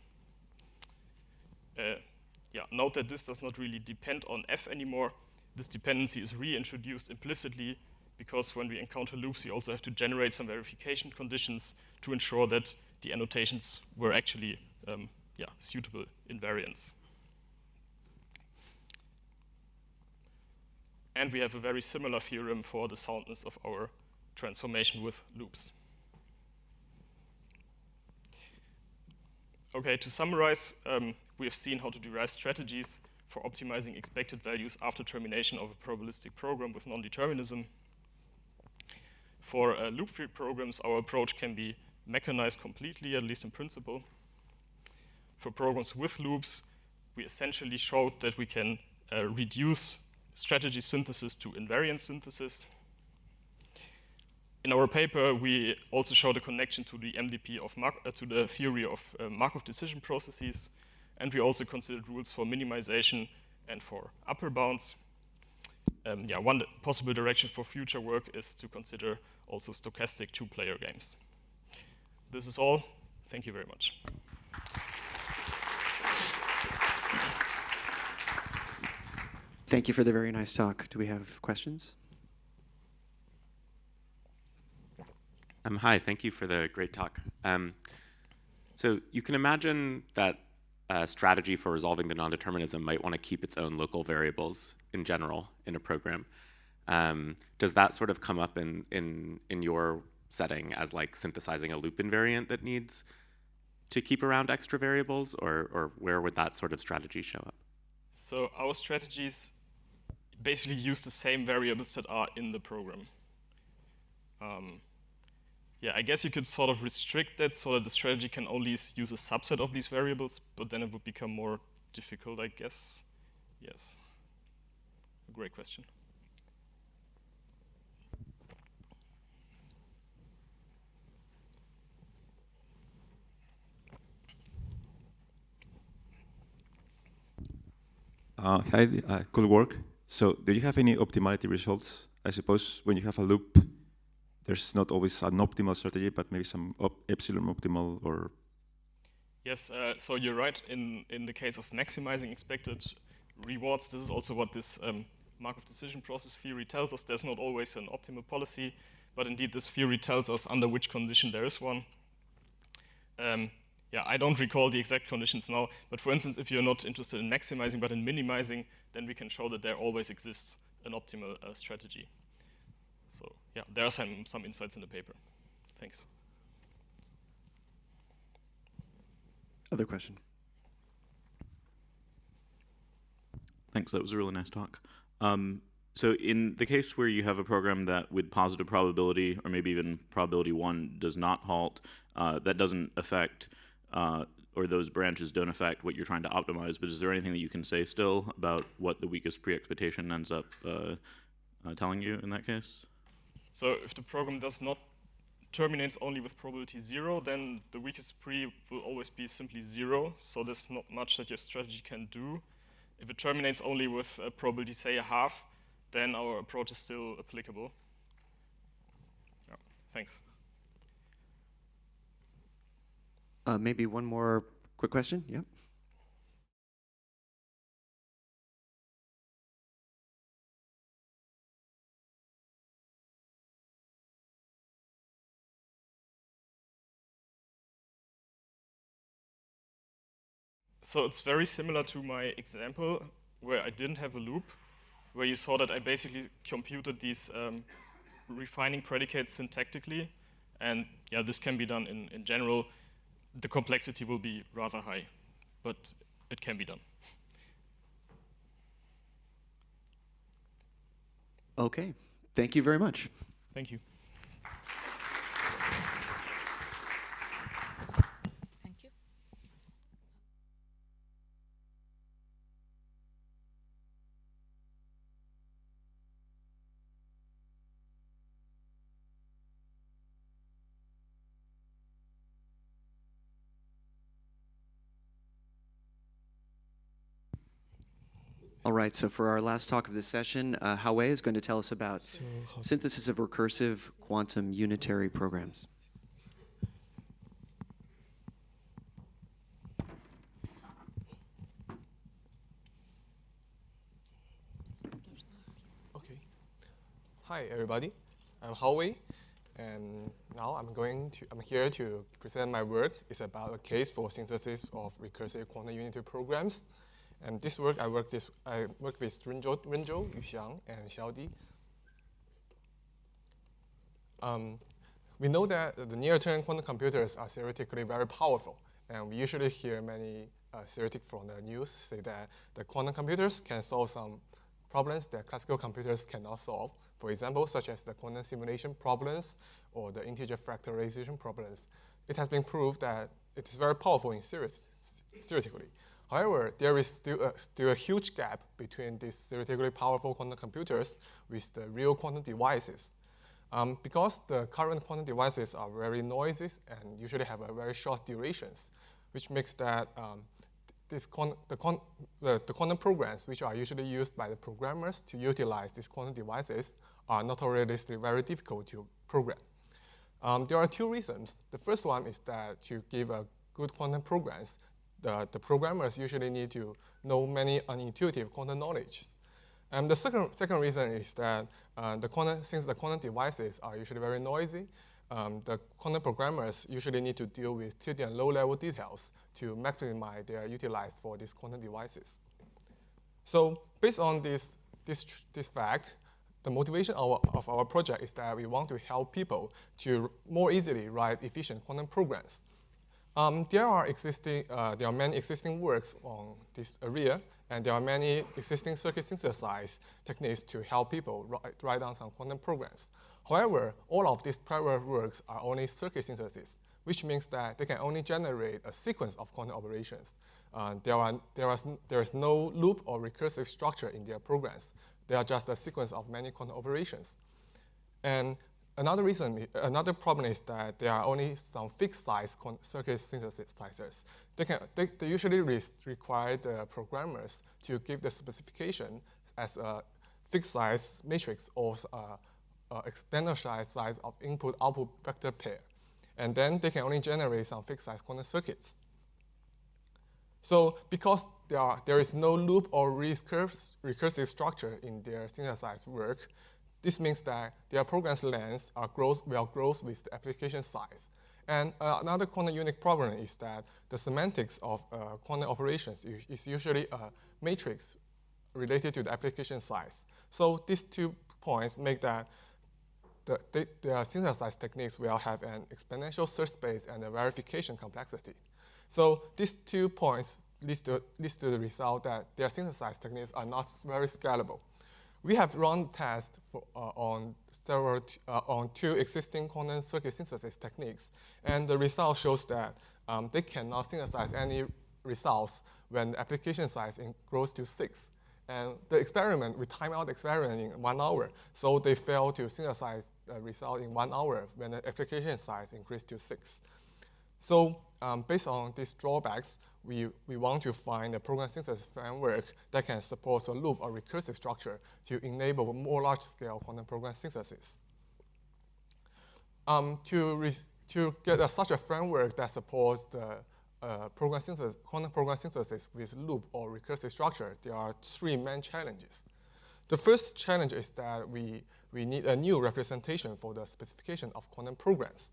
Note that this does not really depend on f anymore. This dependency is reintroduced implicitly because when we encounter loops, we also have to generate some verification conditions to ensure that the annotations were actually suitable invariants. And we have a very similar theorem for the soundness of our transformation with loops. Okay, to summarize, we have seen how to derive strategies for optimizing expected values after termination of a probabilistic program with non-determinism. For loop-free programs, our approach can be mechanized completely, at least in principle. For programs with loops, we essentially showed that we can reduce strategy synthesis to invariant synthesis. In our paper, we also showed a connection to the MDP of to the theory of Markov decision processes, and we also considered rules for minimization and for upper bounds. One possible direction for future work is to consider also stochastic two-player games. This is all. Thank you very much. Thank you for the very nice talk. Do we have questions? Hi, thank you for the great talk. So you can imagine that a strategy for resolving the non-determinism might want to keep its own local variables in general in a program. Does that sort of come up in your setting as like synthesizing a loop invariant that needs to keep around extra variables, or where would that sort of strategy show up? So our strategies basically use the same variables that are in the program. Yeah, I guess you could sort of restrict that so that the strategy can only use a subset of these variables, but then it would become more difficult, I guess. Yes. A great question. Hi, cool work. So do you have any optimality results? I suppose when you have a loop, there's not always an optimal strategy, but maybe some epsilon optimal or... Yes, so you're right. In the case of maximizing expected rewards, this is also what this Markov decision process theory tells us. There's not always an optimal policy, but indeed this theory tells us under which condition there is one. Yeah, I don't recall the exact conditions now, but for instance, if you're not interested in maximizing but in minimizing, then we can show that there always exists an optimal strategy. So yeah, there are some insights in the paper. Thanks. Other question? Thanks, that was a really nice talk. So in the case where you have a program that with positive probability, or maybe even probability 1, does not halt, that doesn't affect, or those branches don't affect what you're trying to optimize, but is there anything that you can say still about what the weakest pre-expectation ends up telling you in that case? So if the program does not terminates only with probability 0, then the weakest pre will always be simply 0, so there's not much that your strategy can do. If it terminates only with probability, say, 1/2, then our approach is still applicable. Yeah, thanks. Maybe one more quick question? Yep. So it's very similar to my example where I didn't have a loop, where you saw that I basically computed these refining predicates syntactically. And yeah, this can be done in general. The complexity will be rather high, but it can be done. Okay, thank you very much. Thank you. Thank you. All right, so for our last talk of this session, Hao is going to tell us about synthesis of recursive quantum unitary programs. Okay. Hi, everybody. I'm Hao, and now I'm here to present my work. It's about a case for synthesis of recursive quantum unitary programs. And this work, I work with Rinzhou, Yuxiang, and Xiaodi. We know that the near-term quantum computers are theoretically very powerful, and we usually hear many theoretics from the news say that the quantum computers can solve some problems that classical computers cannot solve. For example, such as the quantum simulation problems or the integer factorization problems. It has been proved that it is very powerful in theoretically. However, there is still a huge gap between these theoretically powerful quantum computers with the real quantum devices. Because the current quantum devices are very noisy and usually have a very short durations, which makes that the quantum programs, which are usually used by the programmers to utilize these quantum devices, are notoriously very difficult to program. There are two reasons. The first one is that to give a good quantum programs, the programmers usually need to know many unintuitive quantum knowledge. And the second reason is that since the quantum devices are usually very noisy, the quantum programmers usually need to deal with tilde and low-level details to maximize their utilized for these quantum devices. So based on this fact, the motivation of our project is that we want to help people to more easily write efficient quantum programs. There are many existing works on this area, and there are many existing circuit synthesize techniques to help people write down some quantum programs. However, all of these prior works are only circuit synthesis, which means that they can only generate a sequence of quantum operations. There is no loop or recursive structure in their programs. They are just a sequence of many quantum operations. And another problem is that there are only some fixed size circuit synthesizers. They usually require the programmers to give the specification as a fixed size matrix or exponential size of input-output vector pair. And then they can only generate some fixed size quantum circuits. So because there is no loop or recursive structure in their synthesized work, this means that their program's lengths will grow with the application size. And another quantum unique problem is that the semantics of quantum operations is usually a matrix related to the application size. So these 2 points make that the synthesized techniques will have an exponential search space and a verification complexity. So these 2 points leads to the result that their synthesized techniques are not very scalable. We have run tests on 2 existing quantum circuit synthesis techniques, and the result shows that they cannot synthesize any results when the application size grows to 6. And the experiment, we time out the experiment in 1 hour, so they fail to synthesize the result in 1 hour when the application size increased to 6. So based on these drawbacks, we want to find a program synthesis framework that can support a loop or recursive structure to enable more large-scale quantum program synthesis. To get such a framework that supports the quantum program synthesis with loop or recursive structure, there are 3 main challenges. The first challenge is that we need a new representation for the specification of quantum programs.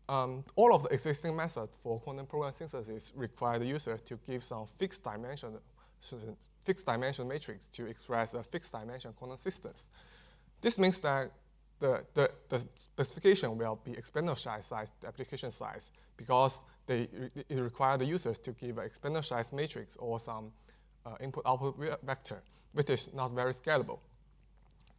All of the existing methods for quantum program synthesis require the user to give some fixed dimension matrix to express a fixed dimension quantum systems. This means that the specification will be exponential the application size, because it requires the users to give an exponential matrix or some input-output vector, which is not very scalable.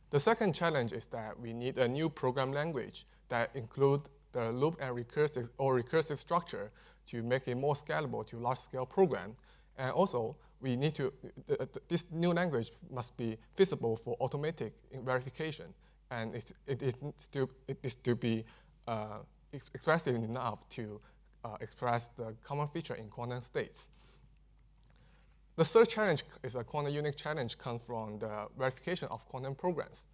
The second challenge is that we need a new program language that includes the loop and recursive structure to make it more scalable to large-scale program. And also, we need to, this new language must be feasible for automatic verification, and it is to be expressive enough to express the common feature in quantum states. The third challenge is a quantum unique challenge comes from the verification of quantum programs.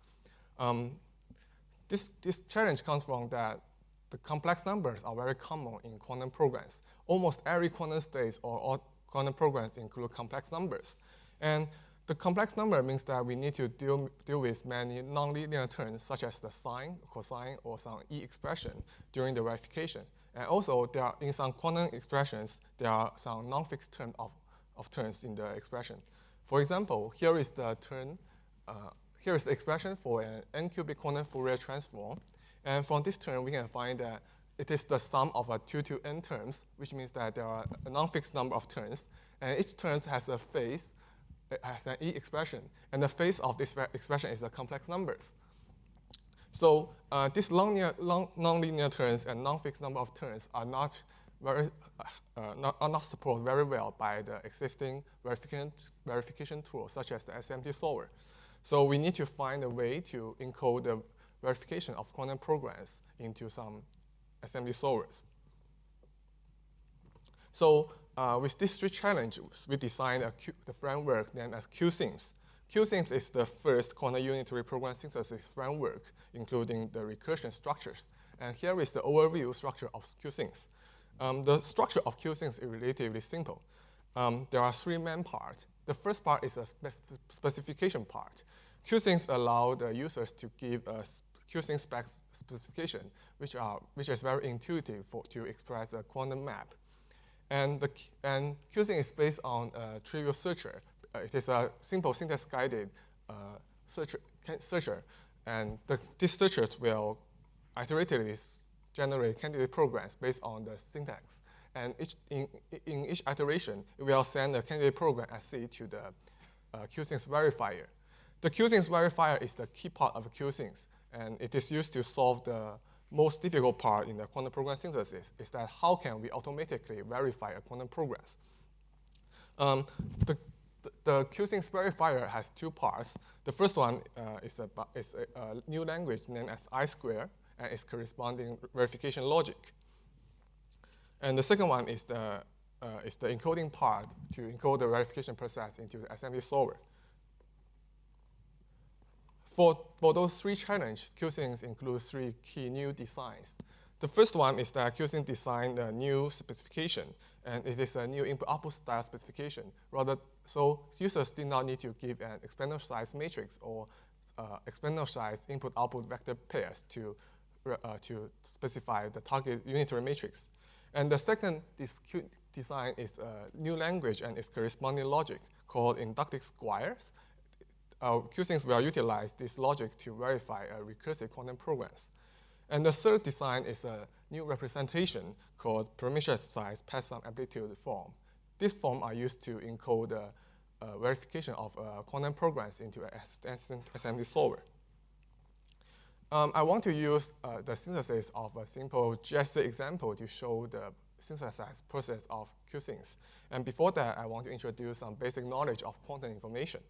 This challenge comes from that the complex numbers are very common in quantum programs. Almost every quantum state or all quantum programs include complex numbers. And the complex number means that we need to deal with many nonlinear terms, such as the sine, cosine, or some E expression during the verification. And also, in some quantum expressions, there are some non-fixed terms of terms in the expression. For example, here is the expression for an n-cubic quantum Fourier transform. And from this term, we can find that it is the sum of 2 to n terms, which means that there are a non-fixed number of terms. And each term has a phase, it has an E expression. And the phase of this expression is the complex numbers. So these nonlinear terms and non-fixed number of terms are not supported very well by the existing verification tools, such as the SMT solver. So we need to find a way to encode the verification of quantum programs into some SMT solvers. So with these 3 challenges, we designed the framework named as QSyns. QSyns is the first quantum unitary program synthesis framework, including the recursion structures. And here is the overview structure of QSyns. The structure of QSyns is relatively simple. There are 3 main parts. The first part is a specification part. QSyns allow the users to give a QSyns spec specification, which is very intuitive to express a quantum map. And QSyns is based on a trivial searcher. It is a simple syntax-guided searcher. And these searchers will iteratively generate candidate programs based on the syntax. And in each iteration, it will send a candidate program as C to the QSyns verifier. The QSyns verifier is the key part of QSyns, and it is used to solve the most difficult part in the quantum program synthesis, is that how can we automatically verify a quantum progress? The QSyns verifier has two parts. The first one is a new language named as I2, and its corresponding verification logic. And the second one is the encoding part to encode the verification process into the assembly solver. For those three challenges, QSyns includes three key new designs. The first one is that QSyns designed a new specification, and it is a new input-output style specification. So users did not need to give an exponential size matrix or exponential size input-output vector pairs to specify the target unitary matrix. And the second design is a new language and its corresponding logic called inductive squares. QSyns will utilize this logic to verify a recursive quantum progress. And the third design is a new representation called parameter size path-sum amplitude form. These forms are used to encode the verification of quantum programs into an assembly solver. I want to use the synthesis of a simple GHZ example to show the synthesized process of QSyns. And before that, I want to introduce some basic knowledge of quantum information.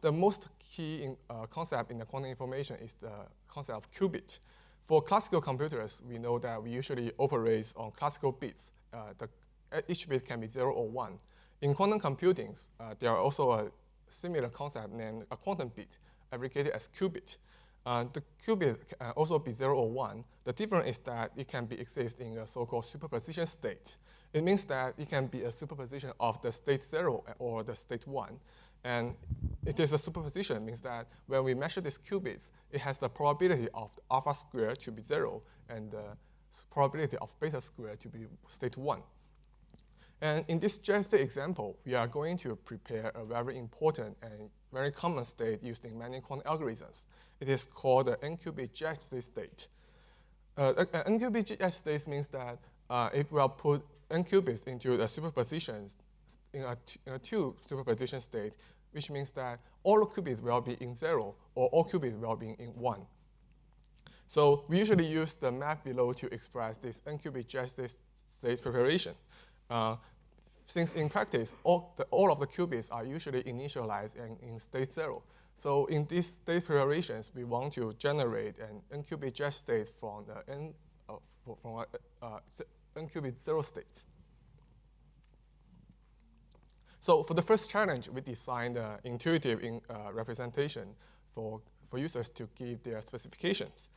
The most key concept in the quantum information is the concept of qubit. For classical computers, we know that we usually operate on classical bits. Each bit can be 0 or 1. In quantum computing, there are also a similar concept named a quantum bit, abbreviated as qubit. The qubit can also be 0 or 1. The difference is that it can exist in a so-called superposition state. It means that it can be a superposition of the state 0 or the state 1. And it is a superposition, means that when we measure these qubits, it has the probability of alpha squared to be 0 and the probability of beta squared to be state 1. And in this GHZ example, we are going to prepare a very important and very common state used in many quantum algorithms. It is called the n-qubit GHZ state. N-qubit GHZ state means that it will put n qubits into the superposition in a two superposition state, which means that all qubits will be in 0 or all qubits will be in 1. So we usually use the map below to express this n-qubit GHZ state preparation. Since in practice, all of the qubits are usually initialized in state 0. So in these state preparations, we want to generate an n-qubit GHZ state from the n-qubit 0 state. So for the first challenge, we designed an intuitive representation for users to give their specifications.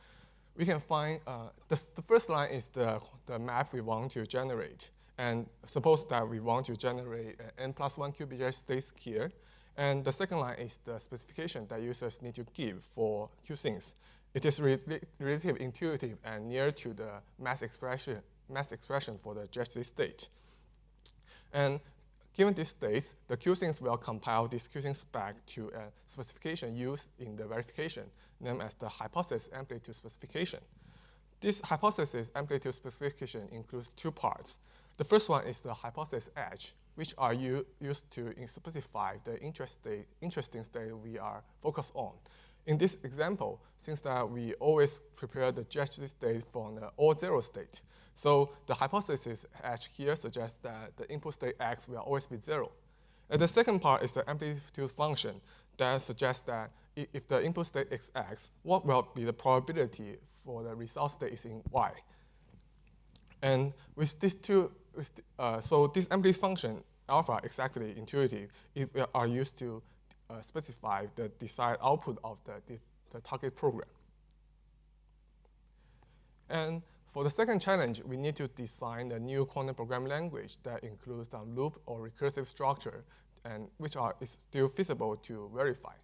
We can find, the first line is the map we want to generate. And suppose that we want to generate an n+1 qubit GHZ states here. And the second line is the specification that users need to give for QSyns. It is relatively intuitive and near to the mass expression for the GHZ state. And given these states, the QSyns will compile this QSyns spec to a specification used in the verification, named as the hypothesis amplitude specification. This hypothesis amplitude specification includes two parts. The first one is the hypothesis edge, which are used to specify the interesting state we are focused on. In this example, since that we always prepare the GHZ state from the all 0 state, so the hypothesis edge here suggests that the input state x will always be 0. And the second part is the amplitude function that suggests that if the input state is x, what will be the probability for the result state is in y. And with these two, so this amplitude function, alpha, exactly intuitive, are used to specify the desired output of the target program. And for the second challenge, we need to design a new quantum programming language that includes some loop or recursive structure, and which is still feasible to verify.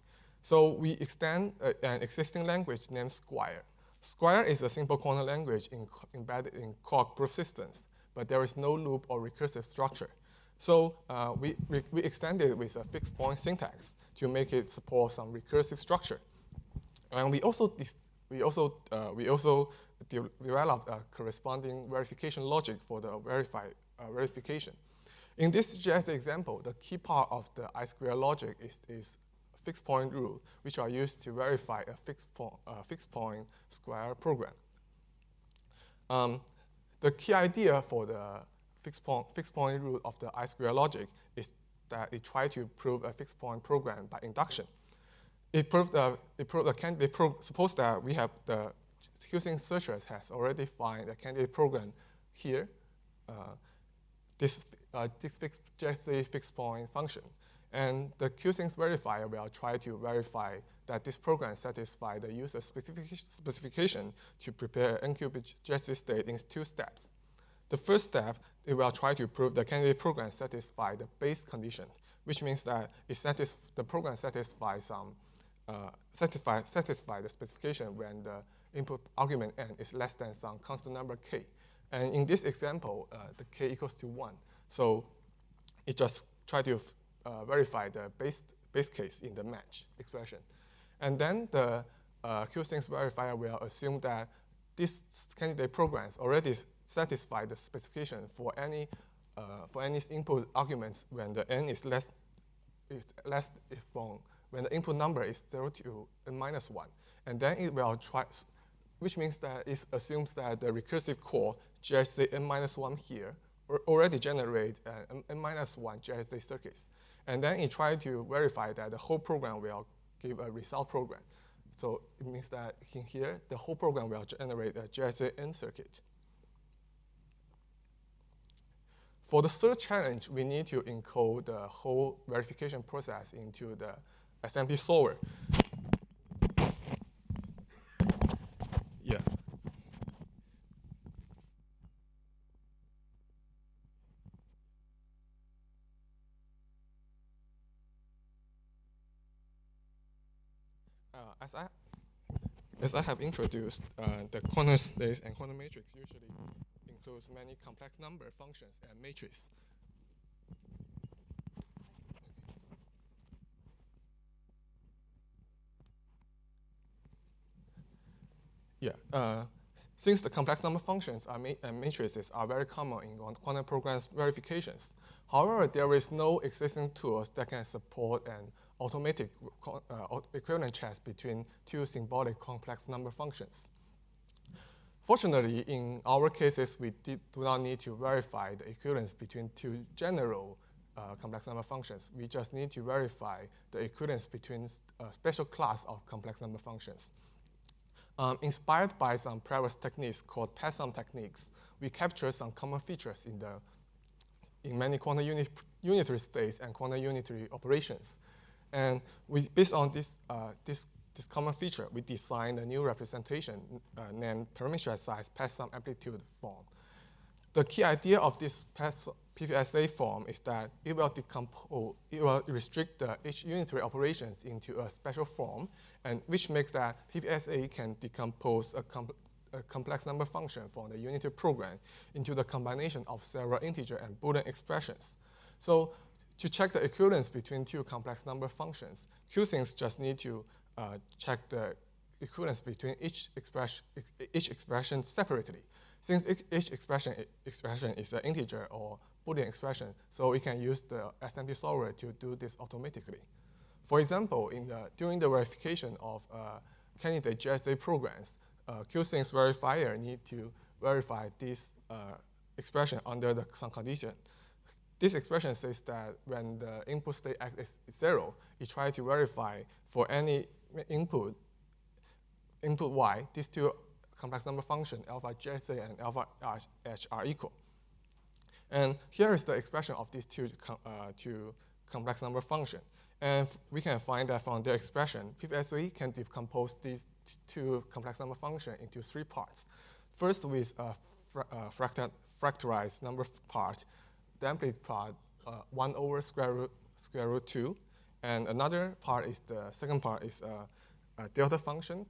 So we extend an existing language named Squire. Squire is a simple quantum language embedded in quark proof systems, but there is no loop or recursive structure. So we extended it with a fixed point syntax to make it support some recursive structure. And we also developed a corresponding verification logic for the verification. In this JS example, the key part of the I-square logic is fixed point rule, which are used to verify a fixed point square program. The key idea for the fixed point rule of the I-square logic is that it tries to prove a fixed point program by induction. Suppose that we have the QSyns searchers has already find a candidate program here, this JSA fixed point function. And the QSyns verifier will try to verify that this program satisfies the user specification to prepare n-qubit JSA state in 2 steps. The first step, it will try to prove the candidate program satisfies the base condition, which means that the program satisfies the specification when the input argument n is less than some constant number k. And in this example, the k equals to 1. So it just tries to verify the base case in the match expression. And then the QSyns verifier will assume that this candidate programs already satisfy the specification for any input arguments when the n is when the input number is 0 to n-1. And then it will try, which means that it assumes that the recursive core JSA n-1 here already generate n-1 JSA circuits. And then it tries to verify that the whole program will give a result program. So it means that in here, the whole program will generate a JSA n circuit. For the third challenge, we need to encode the whole verification process into the SMP solver. Yeah. As I have introduced, the quantum space and quantum matrix usually includes many complex number functions and matrices. Yeah. Since the complex number functions and matrices are very common in quantum programs verifications, however, there is no existing tools that can support an automatic equivalent checks between 2 symbolic complex number functions. Fortunately, in our cases, we do not need to verify the equivalence between 2 general complex number functions. We just need to verify the equivalence between a special class of complex number functions. Inspired by some previous techniques called pass-sum techniques, we capture some common features in many quantum unitary states and quantum unitary operations. And based on this common feature, we designed a new representation named parameterized pass-sum amplitude form. The key idea of this PPSA form is that it will restrict each unitary operations into a special form, and which makes that PPSA can decompose a complex number function from the unitary program into the combination of several integer and Boolean expressions. So to check the equivalence between 2 complex number functions, QSyns just need to check the equivalence between each expression separately. Since each expression is an integer or Boolean expression, so we can use the SMP solver to do this automatically. For example, during the verification of candidate JSA programs, QSyns verifier need to verify this expression under some condition. This expression says that when the input state x is 0, it tries to verify for any input y, these 2 complex number function, alpha JSA and alpha h are equal. And here is the expression of these two complex number function. And we can find that from their expression, PPSA can decompose these 2 complex number function into 3 parts. First, with a fractorized number part, the amplitude part 1 over square root 2, And another part is the second part is a delta function.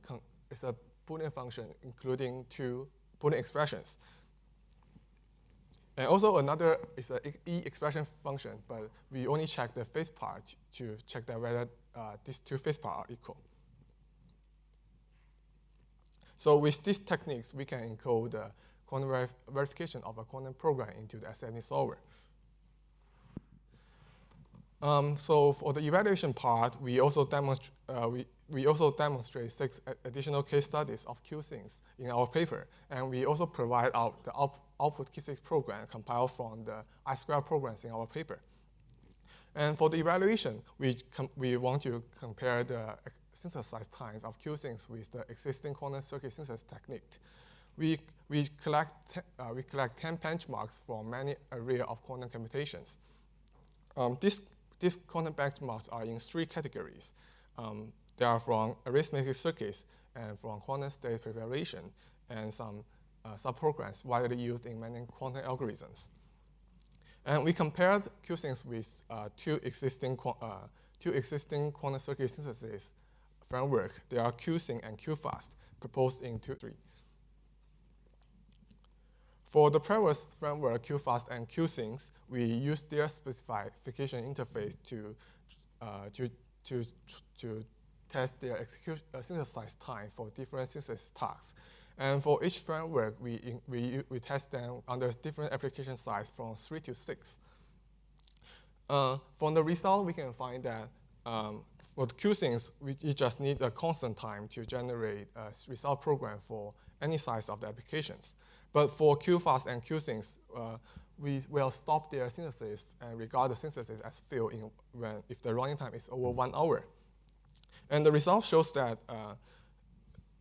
It's a Boolean function including two Boolean expressions. And also another is an E expression function, but we only check the face part to check that whether these two face parts are equal. So with these techniques, we can encode the quantum verification of a quantum program into the assembly solver. So for the evaluation part, we also demonstrate 6 additional case studies of QSyns in our paper, and we also provide out the output QSyns program compiled from the I2 programs in our paper. And for the evaluation, we want to compare the synthesize times of QSyns with the existing quantum circuit synthesis technique. We collect 10 benchmarks from many array of quantum computations. These quantum benchmarks are in 3 categories. They are from arithmetic circuits and from quantum state preparation and some subprograms widely used in many quantum algorithms. And we compared QSyns with two existing quantum circuit synthesis framework. They are QSyns and QFast, proposed in 2.3. For the previous framework, QFast and QSyns, we use their specification interface to test their synthesize time for different synthesis tasks. And for each framework, we test them under different application size from 3 to 6. From the result, we can find that for the QSyns, we just need a constant time to generate a result program for any size of the applications. But for QFast and QSyns, we will stop their synthesis and regard the synthesis as failed if the running time is over 1 hour. And the result shows that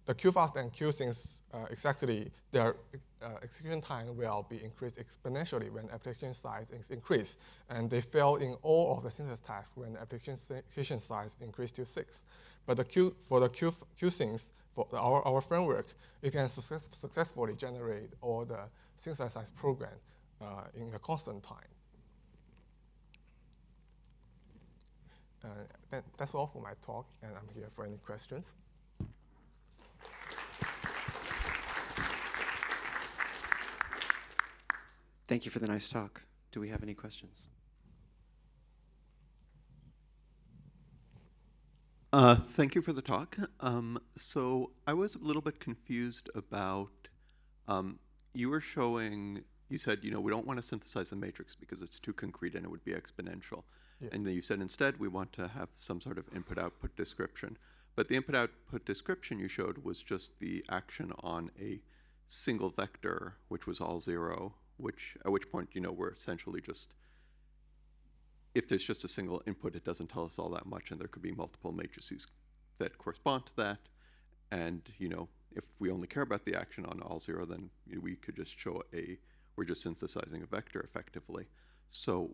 the QFast and QSyns exactly their execution time will be increased exponentially when application size is increased, and they fail in all of the synthesis tasks when the application size increased to 6. But for the QSyns, for our framework, it can successfully generate all the synthesized program in a constant time. That's all for my talk, and I'm here for any questions. Thank you for the nice talk. Do we have any questions? Thank you for the talk. So I was a little bit confused about, you were showing, you said, we don't want to synthesize a matrix because it's too concrete and it would be exponential. Yeah. And then you said instead we want to have some sort of input-output description. But the input-output description you showed was just the action on a single vector, which was all 0, at which point, we're essentially just, if there's just a single input, it doesn't tell us all that much, and there could be multiple matrices that correspond to that. And, if we only care about the action on all 0, then we could just show we're just synthesizing a vector effectively. So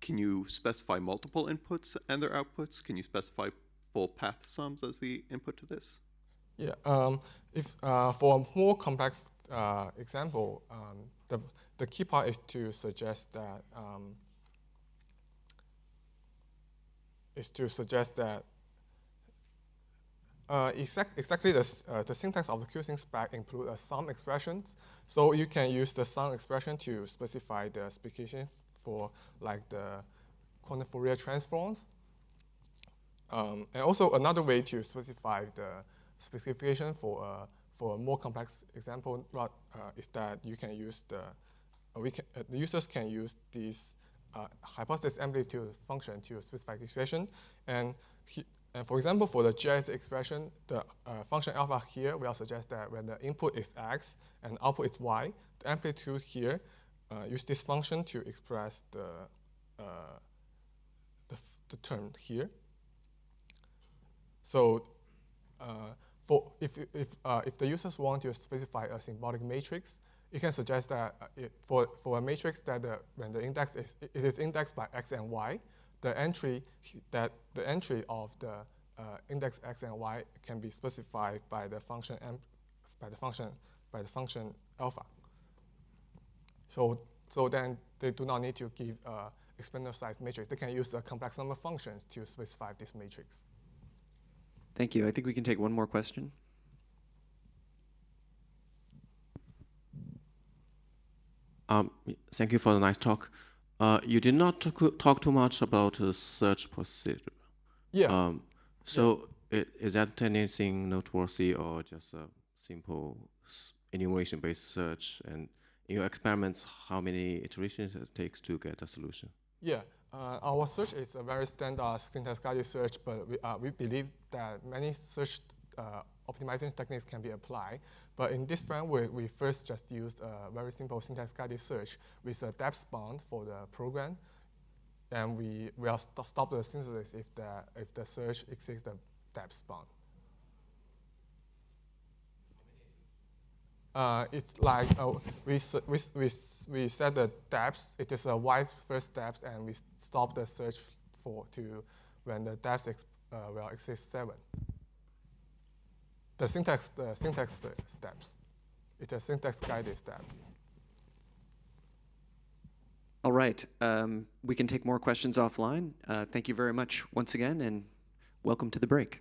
can you specify multiple inputs and their outputs? Can you specify full path sums as the input to this? Yeah, for a more complex example, the key part is to suggest that exactly the syntax of the QSyns spec include sum expressions. So you can use the sum expression to specify the specification for like the quantum Fourier transforms. And also another way to specify the specification for a more complex example is that you can use the users can use this hypothesis amplitude function to specify the expression. And for example, for the GIS expression, the function alpha here will suggest that when the input is x and output is y, the amplitude here use this function to express the term here. So if the users want to specify a symbolic matrix, you can suggest that for a matrix that when the index it is indexed by x and y, the entry of the index x and y can be specified by the function alpha. So then they do not need to give exponential size matrix. They can use the complex number functions to specify this matrix. Thank you. I think we can take one more question. Thank you for the nice talk. You did not talk too much about the search procedure. Yeah. So is that anything noteworthy or just a simple enumeration-based search? And in your experiments, how many iterations it takes to get a solution? Yeah, our search is a very standard syntax-guided search, but we believe that many search optimization techniques can be applied. But in this framework, we first just used a very simple syntax-guided search with a depth bound for the program. And we will stop the synthesis if the search exceeds the depth bound. It's like we set the depth. It is a wide first depth, and we stop the search when the depth will exceed 7. The syntax steps. It's a syntax guided step. All right. We can take more questions offline. Thank you very much once again, and welcome to the break.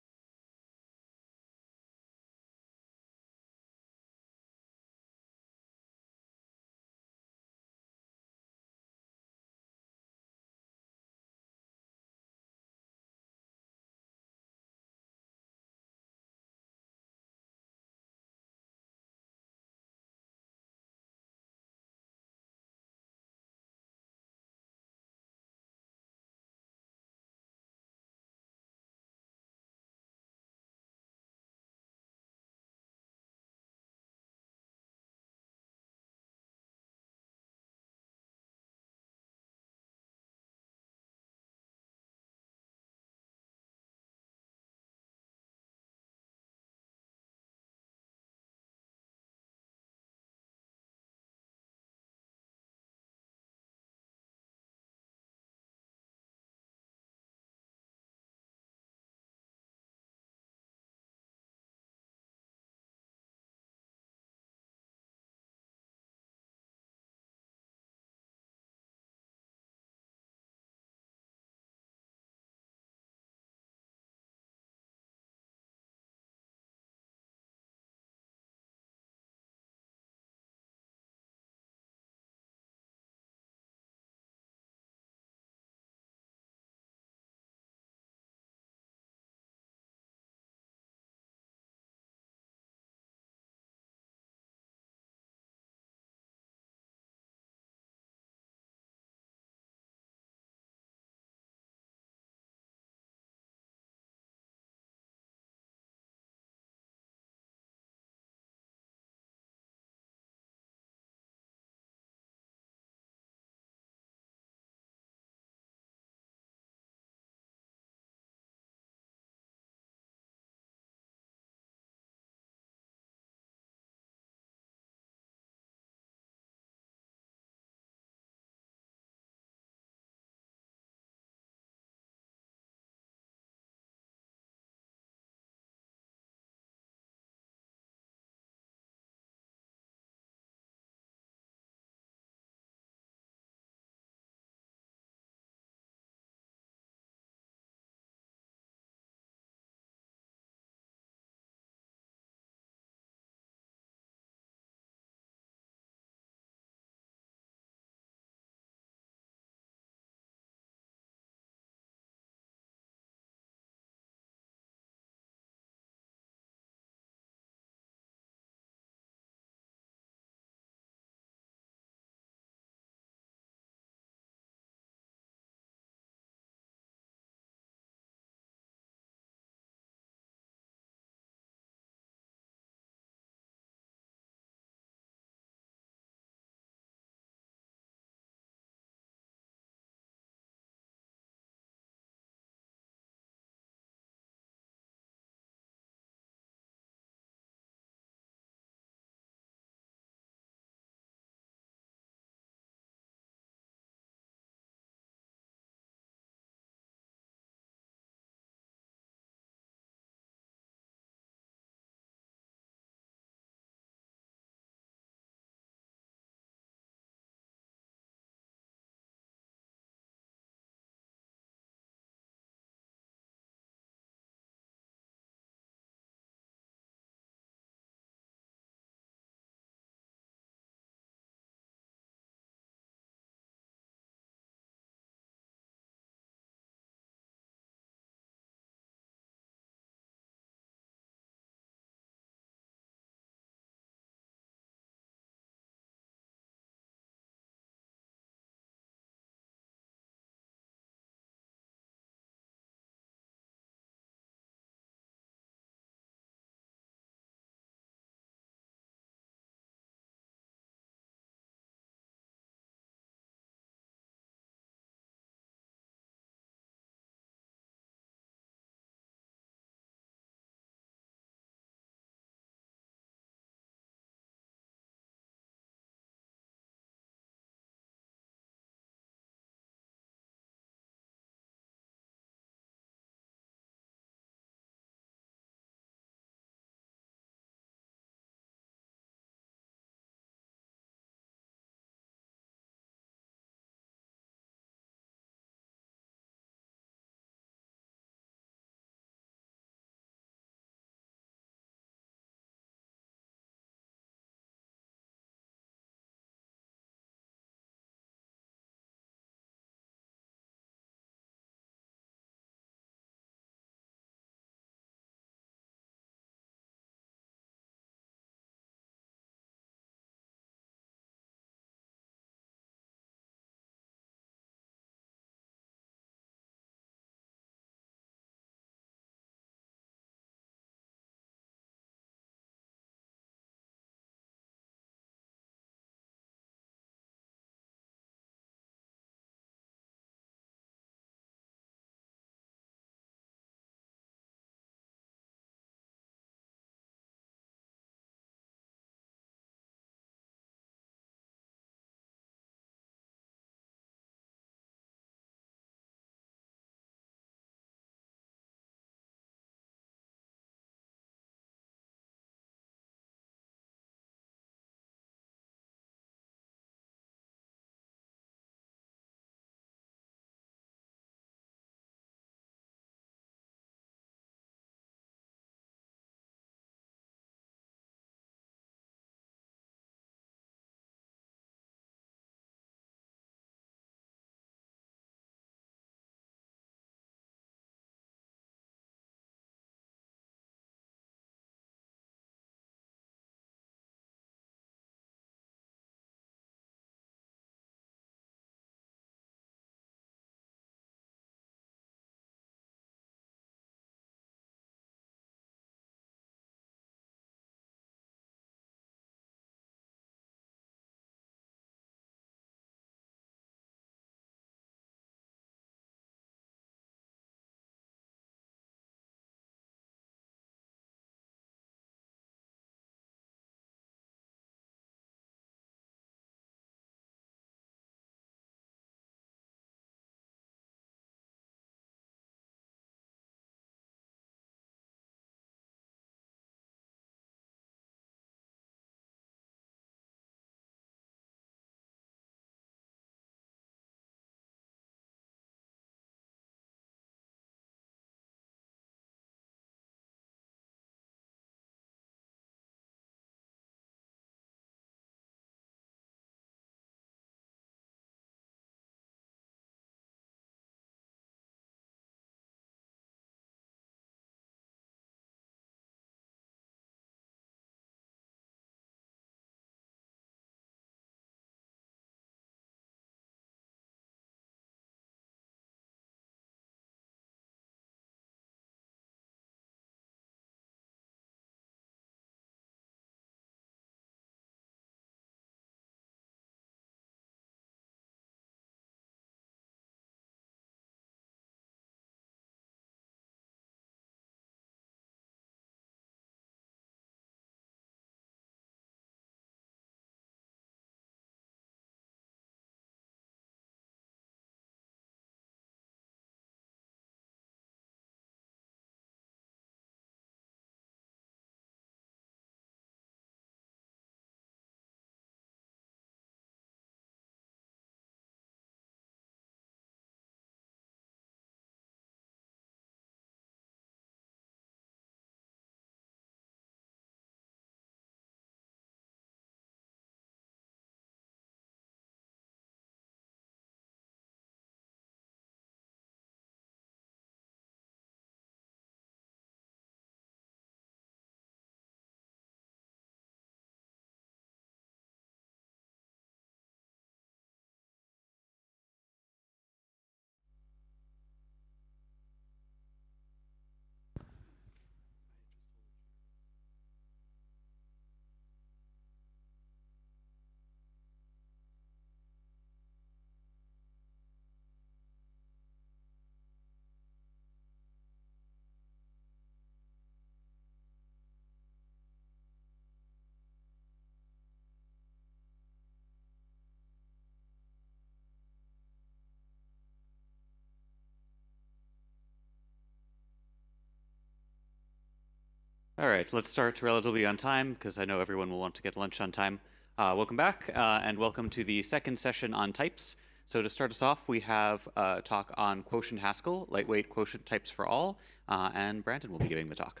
All right, let's start relatively on time because I know everyone will want to get lunch on time. Welcome back and welcome to the second session on types. So to start us off, we have a talk on QuotientHaskell, lightweight quotient types for all, and Brandon will be giving the talk.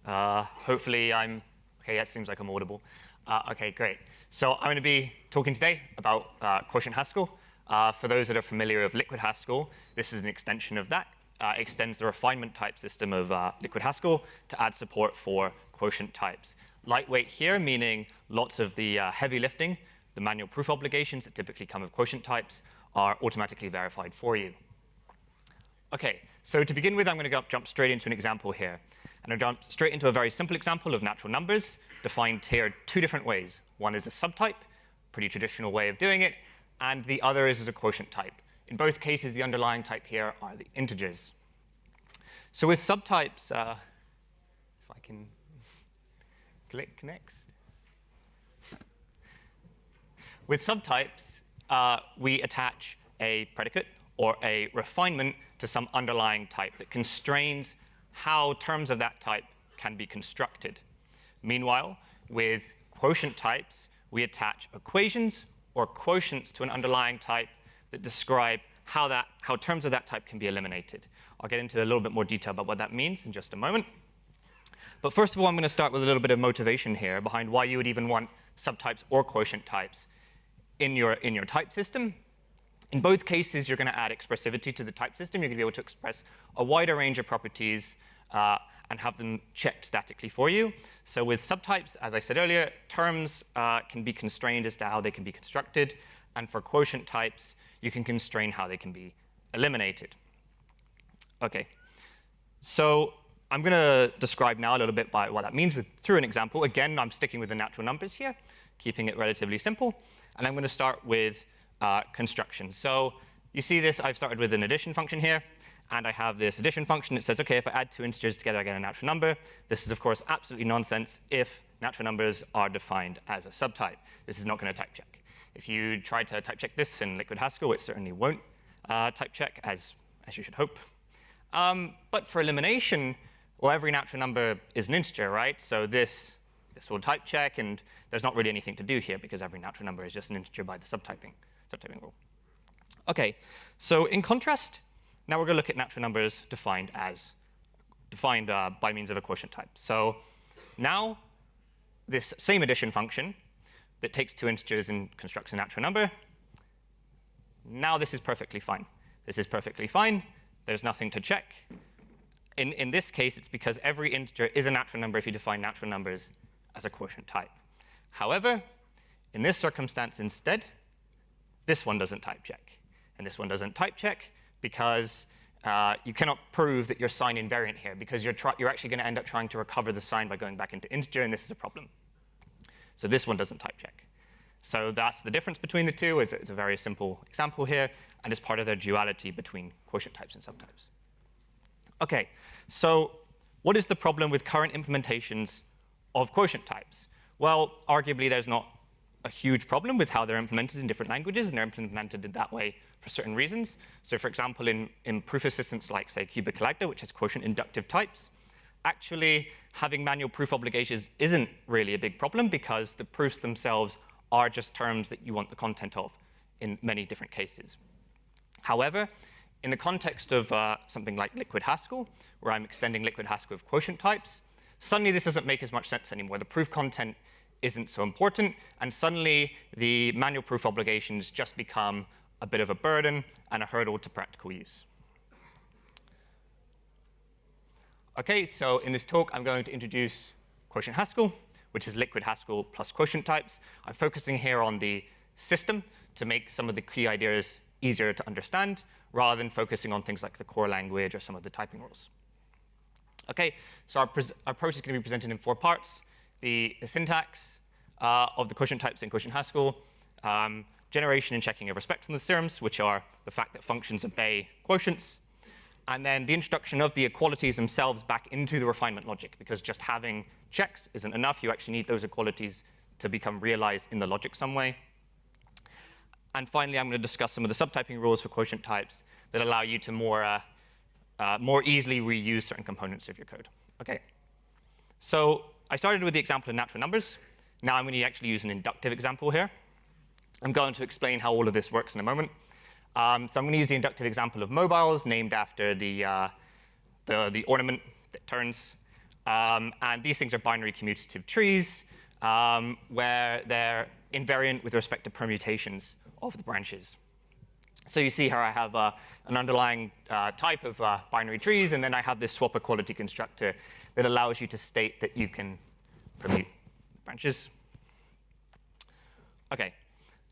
Hopefully I'm, okay, that seems like I'm audible. Okay, great. So I'm going to be talking today about QuotientHaskell. For those that are familiar with LiquidHaskell, this is an extension of that. Extends the refinement type system of LiquidHaskell to add support for quotient types. Lightweight here, meaning lots of the heavy lifting, the manual proof obligations that typically come with quotient types, are automatically verified for you. OK, so to begin with, I'm going to jump straight into an example here. And I'll jump straight into a very simple example of natural numbers, defined here two different ways. One is a subtype, pretty traditional way of doing it, and the other is as a quotient type. In both cases, the underlying type here are the integers. So with subtypes, if I can click next. With subtypes, we attach a predicate or a refinement to some underlying type that constrains how terms of that type can be constructed. Meanwhile, with quotient types, we attach equations or quotients to an underlying type that describe how terms of that type can be eliminated. I'll get into a little bit more detail about what that means in just a moment. But first of all, I'm going to start with a little bit of motivation here behind why you would even want subtypes or quotient types in your type system. In both cases, you're going to add expressivity to the type system. You're going to be able to express a wider range of properties and have them checked statically for you. So with subtypes, as I said earlier, terms can be constrained as to how they can be constructed. And for quotient types, you can constrain how they can be eliminated. OK, so I'm going to describe now a little bit by what that means through an example. Again, I'm sticking with the natural numbers here, keeping it relatively simple. And I'm going to start with construction. So you see this, I've started with an addition function here. And I have this addition function that says, OK, if I add two integers together, I get a natural number. This is, of course, absolutely nonsense if natural numbers are defined as a subtype. This is not going to type check. If you try to type check this in LiquidHaskell, it certainly won't type check, as you should hope. But for elimination, well, every natural number is an integer, right? So this will type check, and there's not really anything to do here because every natural number is just an integer by the subtyping rule. OK, so in contrast, now we're going to look at natural numbers defined by means of a quotient type. So now this same addition function that takes two integers and constructs a natural number, now this is perfectly fine. This is perfectly fine. There's nothing to check. In this case, it's because every integer is a natural number if you define natural numbers as a quotient type. However, in this circumstance instead, this one doesn't type check. And this one doesn't type check because you cannot prove that you're sign invariant here, because you're actually going to end up trying to recover the sign by going back into integer, and this is a problem. So this one doesn't type check. So that's the difference between the two. It's a very simple example here, and it's part of their duality between quotient types and subtypes. OK, so what is the problem with current implementations of quotient types? Well, arguably, there's not a huge problem with how they're implemented in different languages, and they're implemented in that way for certain reasons. So for example, in proof assistants like, say, cubic Lagda, which has quotient inductive types, actually, having manual proof obligations isn't really a big problem because the proofs themselves are just terms that you want the content of in many different cases. However, in the context of something like LiquidHaskell, where I'm extending LiquidHaskell with quotient types, suddenly this doesn't make as much sense anymore. The proof content isn't so important, and suddenly the manual proof obligations just become a bit of a burden and a hurdle to practical use. OK, so in this talk, I'm going to introduce QuotientHaskell, which is LiquidHaskell plus quotient types. I'm focusing here on the system to make some of the key ideas easier to understand, rather than focusing on things like the core language or some of the typing rules. OK, so our approach is going to be presented in 4 parts. The syntax of the quotient types in QuotientHaskell, generation and checking of respect from the theorems, which are the fact that functions obey quotients, and then the introduction of the equalities themselves back into the refinement logic, because just having checks isn't enough. You actually need those equalities to become realized in the logic some way. And finally, I'm going to discuss some of the subtyping rules for quotient types that allow you to more easily reuse certain components of your code. OK. So I started with the example of natural numbers. Now I'm going to actually use an inductive example here. I'm going to explain how all of this works in a moment. So I'm going to use the inductive example of mobiles, named after the ornament that turns. And these things are binary commutative trees, where they're invariant with respect to permutations of the branches. So you see here I have an underlying type of binary trees, and then I have this swap equality constructor that allows you to state that you can permute branches. OK,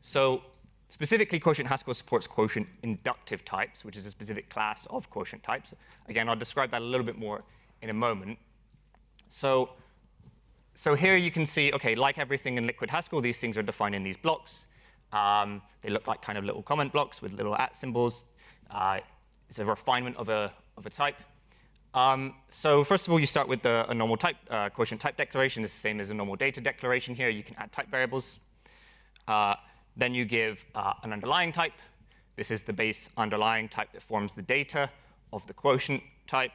so specifically, QuotientHaskell supports quotient inductive types, which is a specific class of quotient types. Again, I'll describe that a little bit more in a moment. So here you can see, OK, like everything in LiquidHaskell, these things are defined in these blocks. They look like kind of little comment blocks with little @ symbols. It's a refinement of a type. So first of all, you start with a normal type quotient type declaration. It's the same as a normal data declaration here. You can add type variables. Then you give an underlying type. This is the base underlying type that forms the data of the quotient type.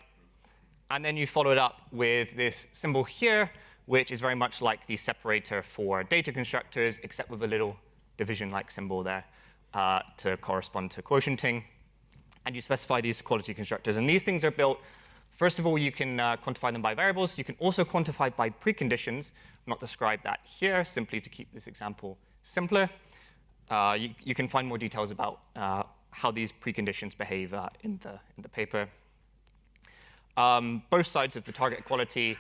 And then you follow it up with this symbol here, which is very much like the separator for data constructors, except with a little division-like symbol there to correspond to quotienting. And you specify these equality constructors. And these things are built, first of all, you can quantify them by variables. You can also quantify by preconditions. I've not described that here, simply to keep this example simpler. You can find more details about how these preconditions behave in the paper. Both sides of the target equality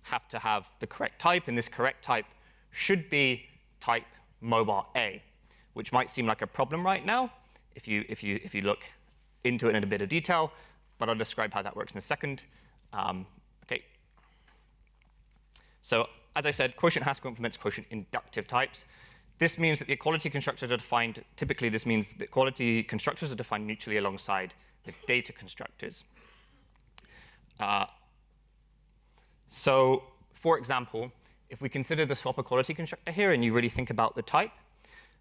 have to have the correct type, and this correct type should be type mobile A, which might seem like a problem right now if you look into it in a bit of detail, but I'll describe how that works in a second. OK. So as I said, QuotientHaskell implements quotient inductive types. This means that the equality constructors are defined. Typically, this means that equality constructors are defined mutually alongside the data constructors. So for example, if we consider the swap equality constructor here, and you really think about the type,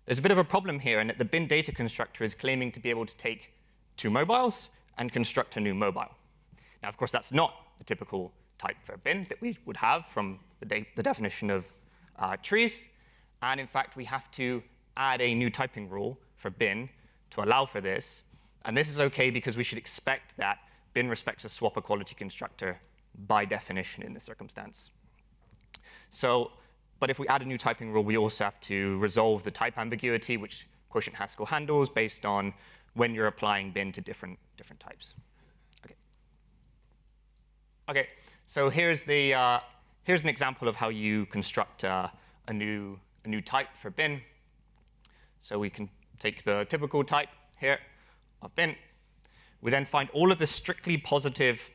there's a bit of a problem here in that the bin data constructor is claiming to be able to take two mobiles and construct a new mobile. Now, of course, that's not the typical type for a bin that we would have from the definition of trees. And in fact, we have to add a new typing rule for bin to allow for this. And this is OK because we should expect that bin respects a swap equality constructor by definition in this circumstance. So, but if we add a new typing rule, we also have to resolve the type ambiguity, which QuotientHaskell handles based on when you're applying bin to different types. OK, so here's an example of how you construct a new type for bin. So we can take the typical type here of bin. We then find all of the strictly positive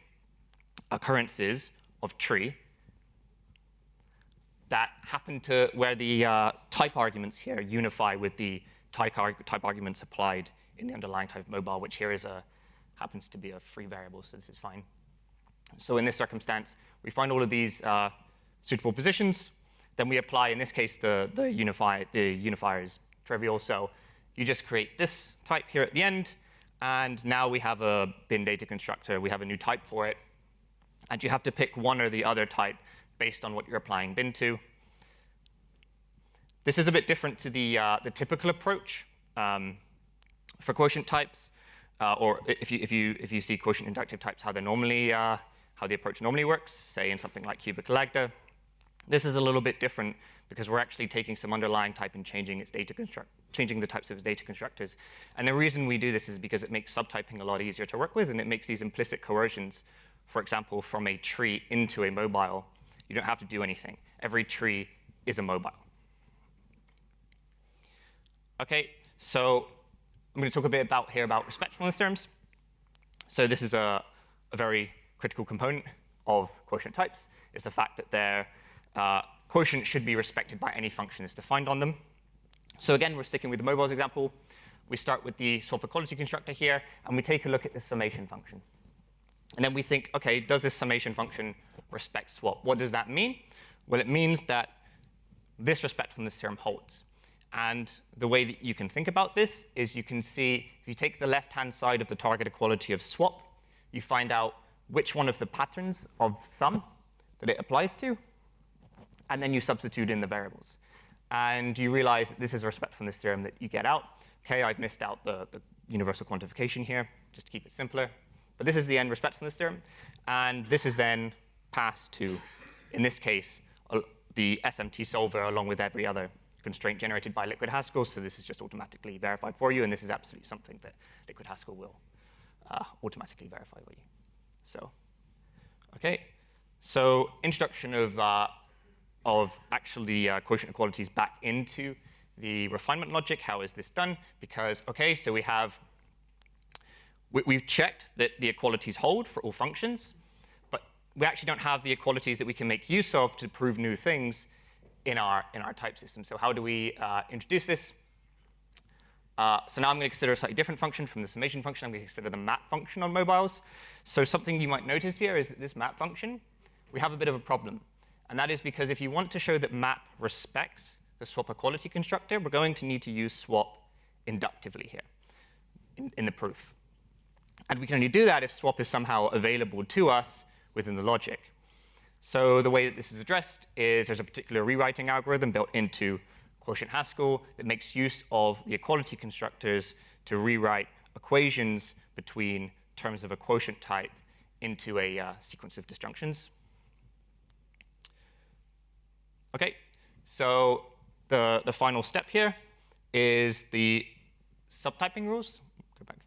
occurrences of tree that happen to where the type arguments here unify with the type arguments applied in the underlying type of mobile, which here happens to be a free variable, so this is fine. So in this circumstance, we find all of these suitable positions. Then we apply, in this case, the unifier is trivial. So you just create this type here at the end. And now we have a bin data constructor. We have a new type for it. And you have to pick one or the other type based on what you're applying bin to. This is a bit different to the typical approach for quotient types, or if you see quotient inductive types, how the approach normally works, say in something like cubical Agda. This is a little bit different because we're actually taking some underlying type and changing the types of its data constructors. And the reason we do this is because it makes subtyping a lot easier to work with, and it makes these implicit coercions, for example, from a tree into a mobile. You don't have to do anything. Every tree is a mobile. OK, so I'm going to talk a bit about respectfulness terms. So this is a very critical component of quotient types, is the fact that their quotient should be respected by any function that's defined on them. So again, we're sticking with the mobiles example. We start with the swap equality constructor here, and we take a look at the summation function. And then we think, OK, does this summation function respect swap? What does that mean? Well, it means that this respectfulness term holds. And the way that you can think about this is you can see, if you take the left-hand side of the target equality of swap, you find out which one of the patterns of sum that it applies to, and then you substitute in the variables. And you realize that this is a respectfulness theorem that you get out. Okay, I've missed out the universal quantification here, just to keep it simpler. But this is the end respectfulness theorem. And this is then passed to, in this case, the SMT solver along with every other constraint generated by LiquidHaskell. So this is just automatically verified for you. And this is absolutely something that LiquidHaskell will automatically verify for you. So, OK. So introduction of actually quotient equalities back into the refinement logic. How is this done? Because, OK, so we've checked that the equalities hold for all functions, but we actually don't have the equalities that we can make use of to prove new things in our type system. So how do we introduce this? So now I'm going to consider a slightly different function from the summation function. I'm going to consider the map function on mobiles. So something you might notice here is that this map function, we have a bit of a problem. And that is because if you want to show that map respects the swap equality constructor, we're going to need to use swap inductively here in the proof. And we can only do that if swap is somehow available to us within the logic. So the way that this is addressed is there's a particular rewriting algorithm built into QuotientHaskell that makes use of the equality constructors to rewrite equations between terms of a quotient type into a sequence of disjunctions. OK, so the final step here is the subtyping rules. Go back.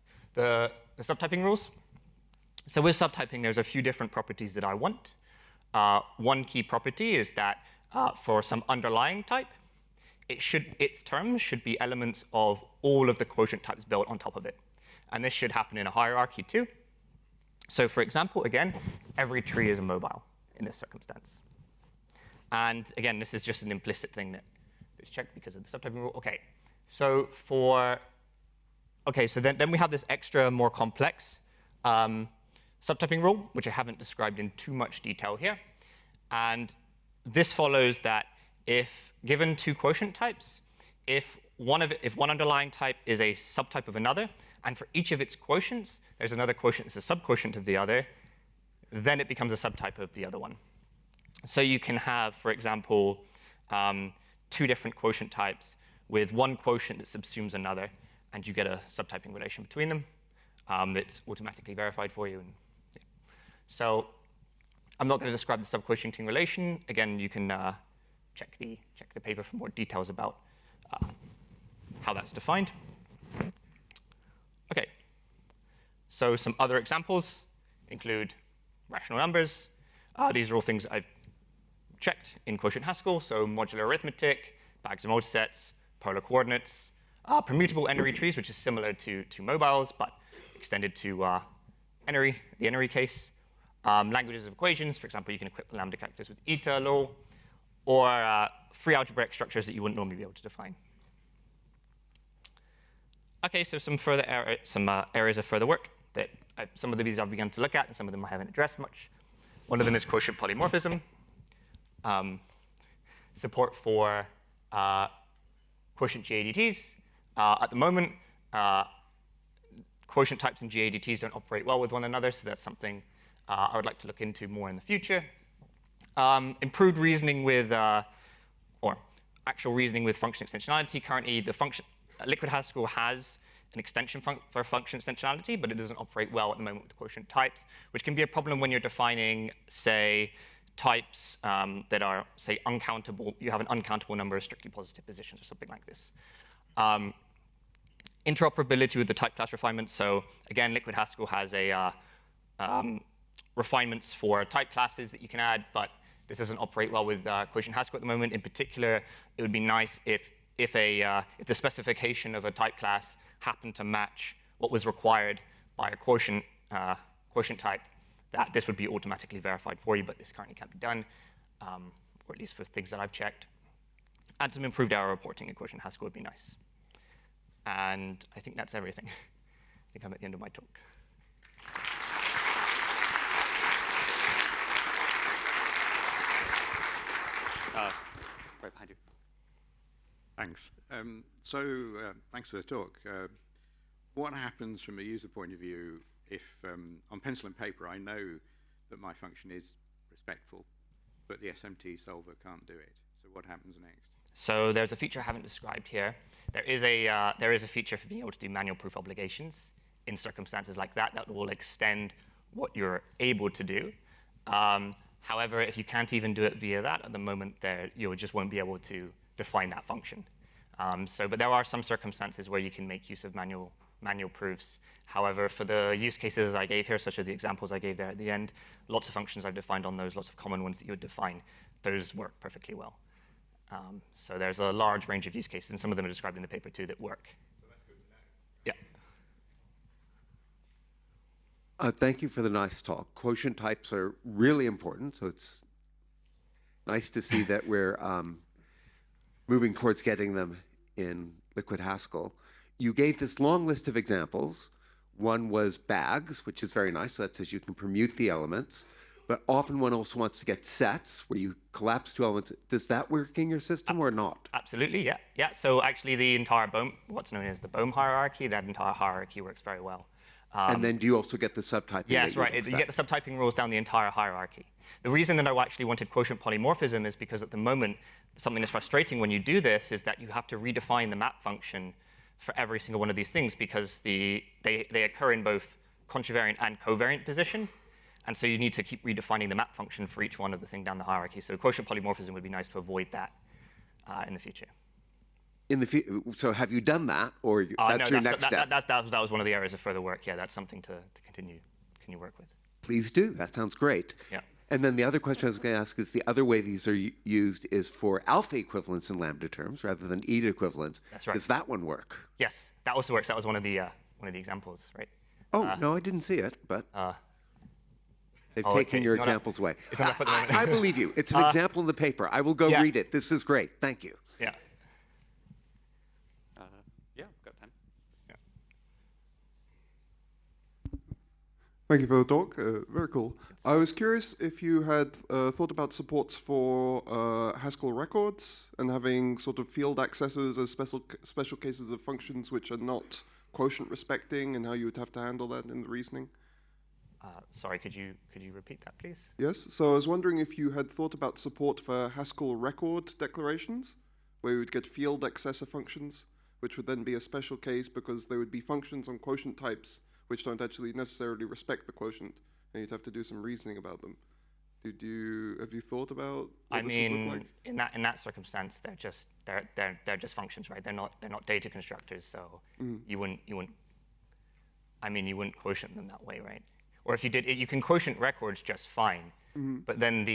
The subtyping rules. So with subtyping, there's a few different properties that I want. One key property is that for some underlying type, its terms should be elements of all of the quotient types built on top of it. And this should happen in a hierarchy too. So for example, again, every tree is a mobile in this circumstance. And again, this is just an implicit thing that is checked because of the subtyping rule. OK, so then we have this extra, more complex subtyping rule, which I haven't described in too much detail here. And this follows that if given two quotient types, if one underlying type is a subtype of another, and for each of its quotients, there's another quotient that's a subquotient of the other, then it becomes a subtype of the other one. So you can have, for example, two different quotient types with one quotient that subsumes another, and you get a subtyping relation between them that's automatically verified for you. And, yeah. So I'm not going to describe the subquotienting relation. Again, you can check the paper for more details about how that's defined. OK, so some other examples include rational numbers. These are all things I've checked in QuotientHaskell, so modular arithmetic, bags of multisets, polar coordinates, permutable n-ary trees, which is similar to mobiles, but extended to the n-ary case, languages of equations. For example, you can equip the lambda characters with eta, lol, or free algebraic structures that you wouldn't normally be able to define. OK, so some areas of further work that some of these I've begun to look at, and some of them I haven't addressed much. One of them is quotient polymorphism. Support for quotient GADTs. At the moment, quotient types and GADTs don't operate well with one another, so that's something I would like to look into more in the future. Improved reasoning with, or actual reasoning with function extensionality. Currently, the LiquidHaskell has an extension for function extensionality, but it doesn't operate well at the moment with quotient types, which can be a problem when you're defining, say, types that are, say, uncountable. You have an uncountable number of strictly positive positions or something like this. Interoperability with the type class refinements. So again, LiquidHaskell has a refinements for type classes that you can add, but this doesn't operate well with QuotientHaskell at the moment. In particular, it would be nice if the specification of a type class happened to match what was required by a quotient type, that this would be automatically verified for you, but this currently can't be done, or at least for things that I've checked. And some improved error reporting in QuotientHaskell would be nice. And I think that's everything. I think I'm at the end of my talk. Right behind you. Thanks. Thanks for the talk. What happens from a user point of view if, on pencil and paper, I know that my function is respectful, but the SMT solver can't do it. So what happens next? So there's a feature I haven't described here. There is a feature for being able to do manual proof obligations in circumstances like that that will extend what you're able to do. However, if you can't even do it via that at the moment, you just won't be able to define that function. But there are some circumstances where you can make use of manual proofs. However, for the use cases I gave here, such as the examples I gave there at the end, lots of functions I've defined on those, lots of common ones that you would define, those work perfectly well. So there's a large range of use cases, and some of them are described in the paper too that work. So that's good to know. Yeah. Thank you for the nice talk. Quotient types are really important, so it's nice to see that we're moving towards getting them in LiquidHaskell. You gave this long list of examples. One was bags, which is very nice. So that says you can permute the elements. But often one also wants to get sets where you collapse two elements. Does that work in your system or not? Absolutely, yeah. Yeah. So actually the entire Bohm, what's known as the Bohm hierarchy, that entire hierarchy works very well. And then do you also get the subtyping? Yes, right. You get the subtyping rules down the entire hierarchy. The reason that I actually wanted quotient polymorphism is because at the moment, something that's frustrating when you do this is that you have to redefine the map function for every single one of these things because they occur in both contravariant and covariant position. And so you need to keep redefining the map function for each one of the thing down the hierarchy. So quotient polymorphism would be nice to avoid that in the future. So have you done that, or that's your next step? That was one of the areas of further work. Yeah, that's something to continue work with. Please do. That sounds great. Yeah. And then the other question I was going to ask is the other way these are used is for alpha equivalents in lambda terms rather than eta equivalents. That's right. Does that one work? Yes, that also works. That was one of the examples, right? Oh no, I didn't see it, but they've taken your examples away. I believe you. It's an example in the paper. I will go read it. This is great. Thank you. Yeah. Yeah, we've got time. Yeah. Thank you for the talk. Very cool. I was curious if you had thought about supports for Haskell records and having sort of field accessors as special cases of functions which are not quotient respecting, and how you would have to handle that in the reasoning. Sorry, could you repeat that, please? Yes. So I was wondering if you had thought about support for Haskell record declarations, where you would get field accessor functions, which would then be a special case because there would be functions on quotient types which don't actually necessarily respect the quotiont, and you'd have to do some reasoning about them. Have you thought about what this would look like? in that circumstance, they're just functions, right? They're not data constructors, so you wouldn't quotient them that way, right? Or if you did, you can quotient records just fine, but then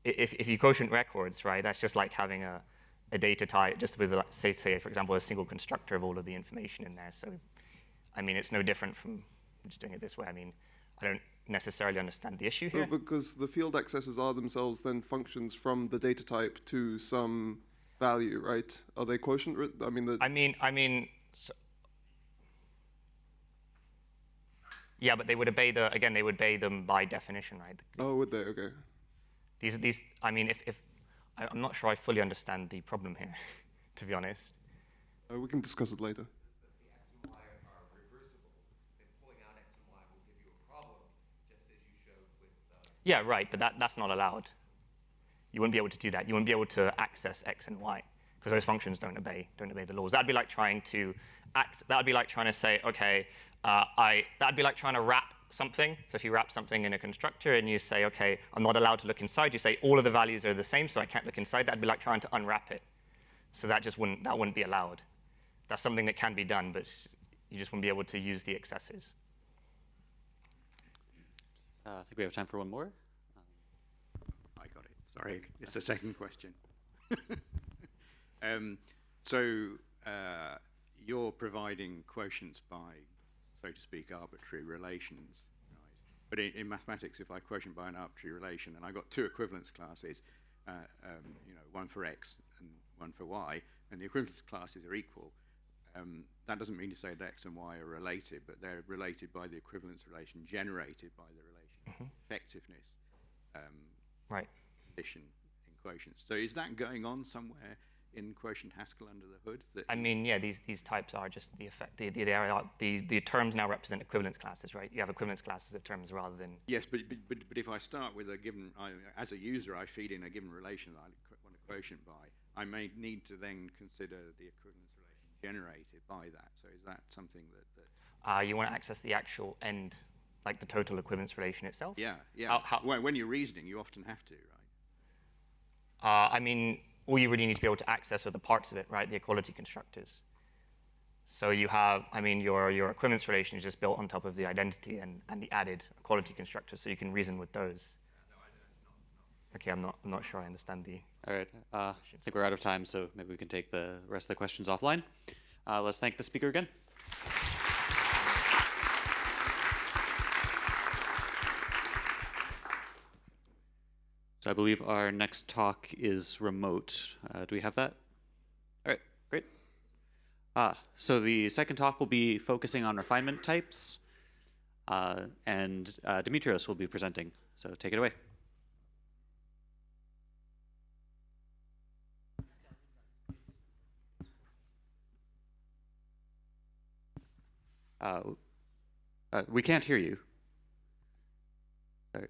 if you quotient records, right, that's just like having a data type just with say for example a single constructor of all of the information in there. So I mean it's no different from just doing it this way. I mean I don't necessarily understand the issue here. Well, because the field accessors are themselves then functions from the data type to some value, right? Are they quotient? Yeah, but they would obey they would obey them by definition, right? Oh, would they? Okay. These. I mean, if I'm not sure I fully understand the problem here, to be honest. We can discuss it later. Yeah, right, but that's not allowed. You wouldn't be able to do that. You wouldn't be able to access x and y because those functions don't obey the laws. That'd be like trying to say, okay, that'd be like trying to wrap something. So if you wrap something in a constructor and you say, okay, I'm not allowed to look inside, you say all of the values are the same, so I can't look inside. That'd be like trying to unwrap it. So that wouldn't be allowed. That's something that can be done, but you just wouldn't be able to use the accessors. I think we have time for one more. I got it. Sorry, it's a second question. You're providing quotients by, so to speak, arbitrary relations, right? But in mathematics, if I quotient by an arbitrary relation, and I've got two equivalence classes, one for x and one for y, and the equivalence classes are equal, that doesn't mean to say that x and y are related, but they're related by the equivalence relation generated by the relation effectiveness right. condition in quotients. So is that going on somewhere in QuotientHaskell under the hood? That I mean, yeah, these types are just the effect. The terms now represent equivalence classes, right? You have equivalence classes of terms rather than. Yes, but if I start with a given, as a user, I feed in a given relation that I want a quotient by. I may need to then consider the equivalence relation generated by that. So is that something that you want to access the actual end, like the total equivalence relation itself? Yeah, yeah. When you're reasoning, you often have to, right? I mean, all you really need to be able to access are the parts of it, right? The equality constructors. So you have, I mean, your equivalence relation is just built on top of the identity and the added equality constructors, so you can reason with those. Okay, I'm not sure I understand the. All right, I think we're out of time, so maybe we can take the rest of the questions offline. Let's thank the speaker again. So I believe our next talk is remote. Do we have that? All right, great. So the second talk will be focusing on refinement types, and Dimitrios will be presenting. So take it away. We can't hear you. Sorry.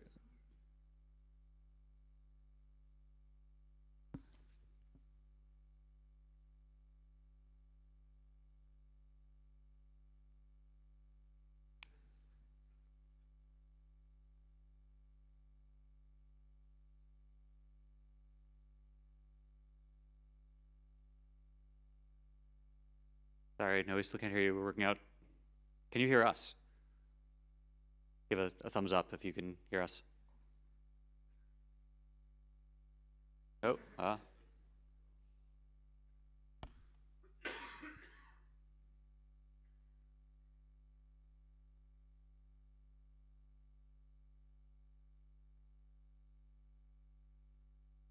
Sorry, no, we still can't hear you. We're working out. Can you hear us? Give a thumbs up if you can hear us. Oh,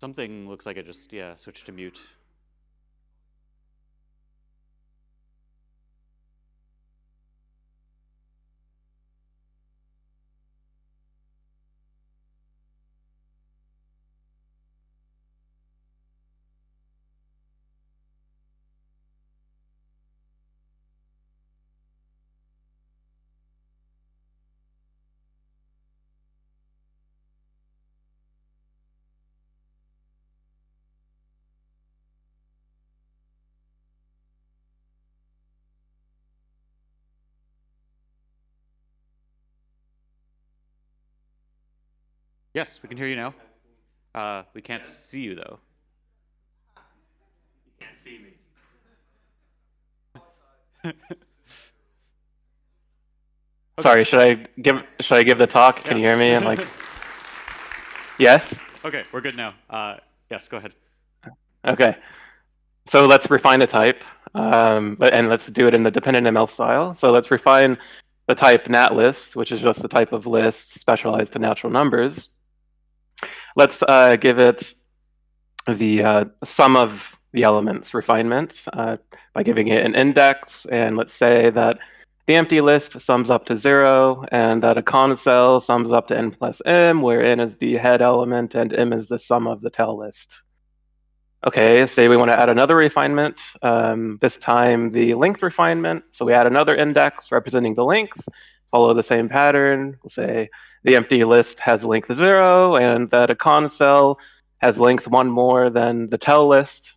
something looks like it just, switched to mute. Yes, we can hear you now. We can't see you though. You can't see me. Sorry, should I give the talk? Can you hear me? I'm like, yes. Okay, we're good now. Yes, go ahead. Okay, so let's refine the type, and let's do it in the dependent ML style. So let's refine the type natlist, which is just the type of list specialized to natural numbers. Let's give it the sum of the elements refinement by giving it an index, and let's say that the empty list sums up to 0, and that a con cell sums up to n plus m, where n is the head element and m is the sum of the tail list. Okay, say we want to add another refinement, this time the length refinement. So we add another index representing the length, follow the same pattern. We'll say the empty list has length 0, and that a con cell has length 1 more than the tail list.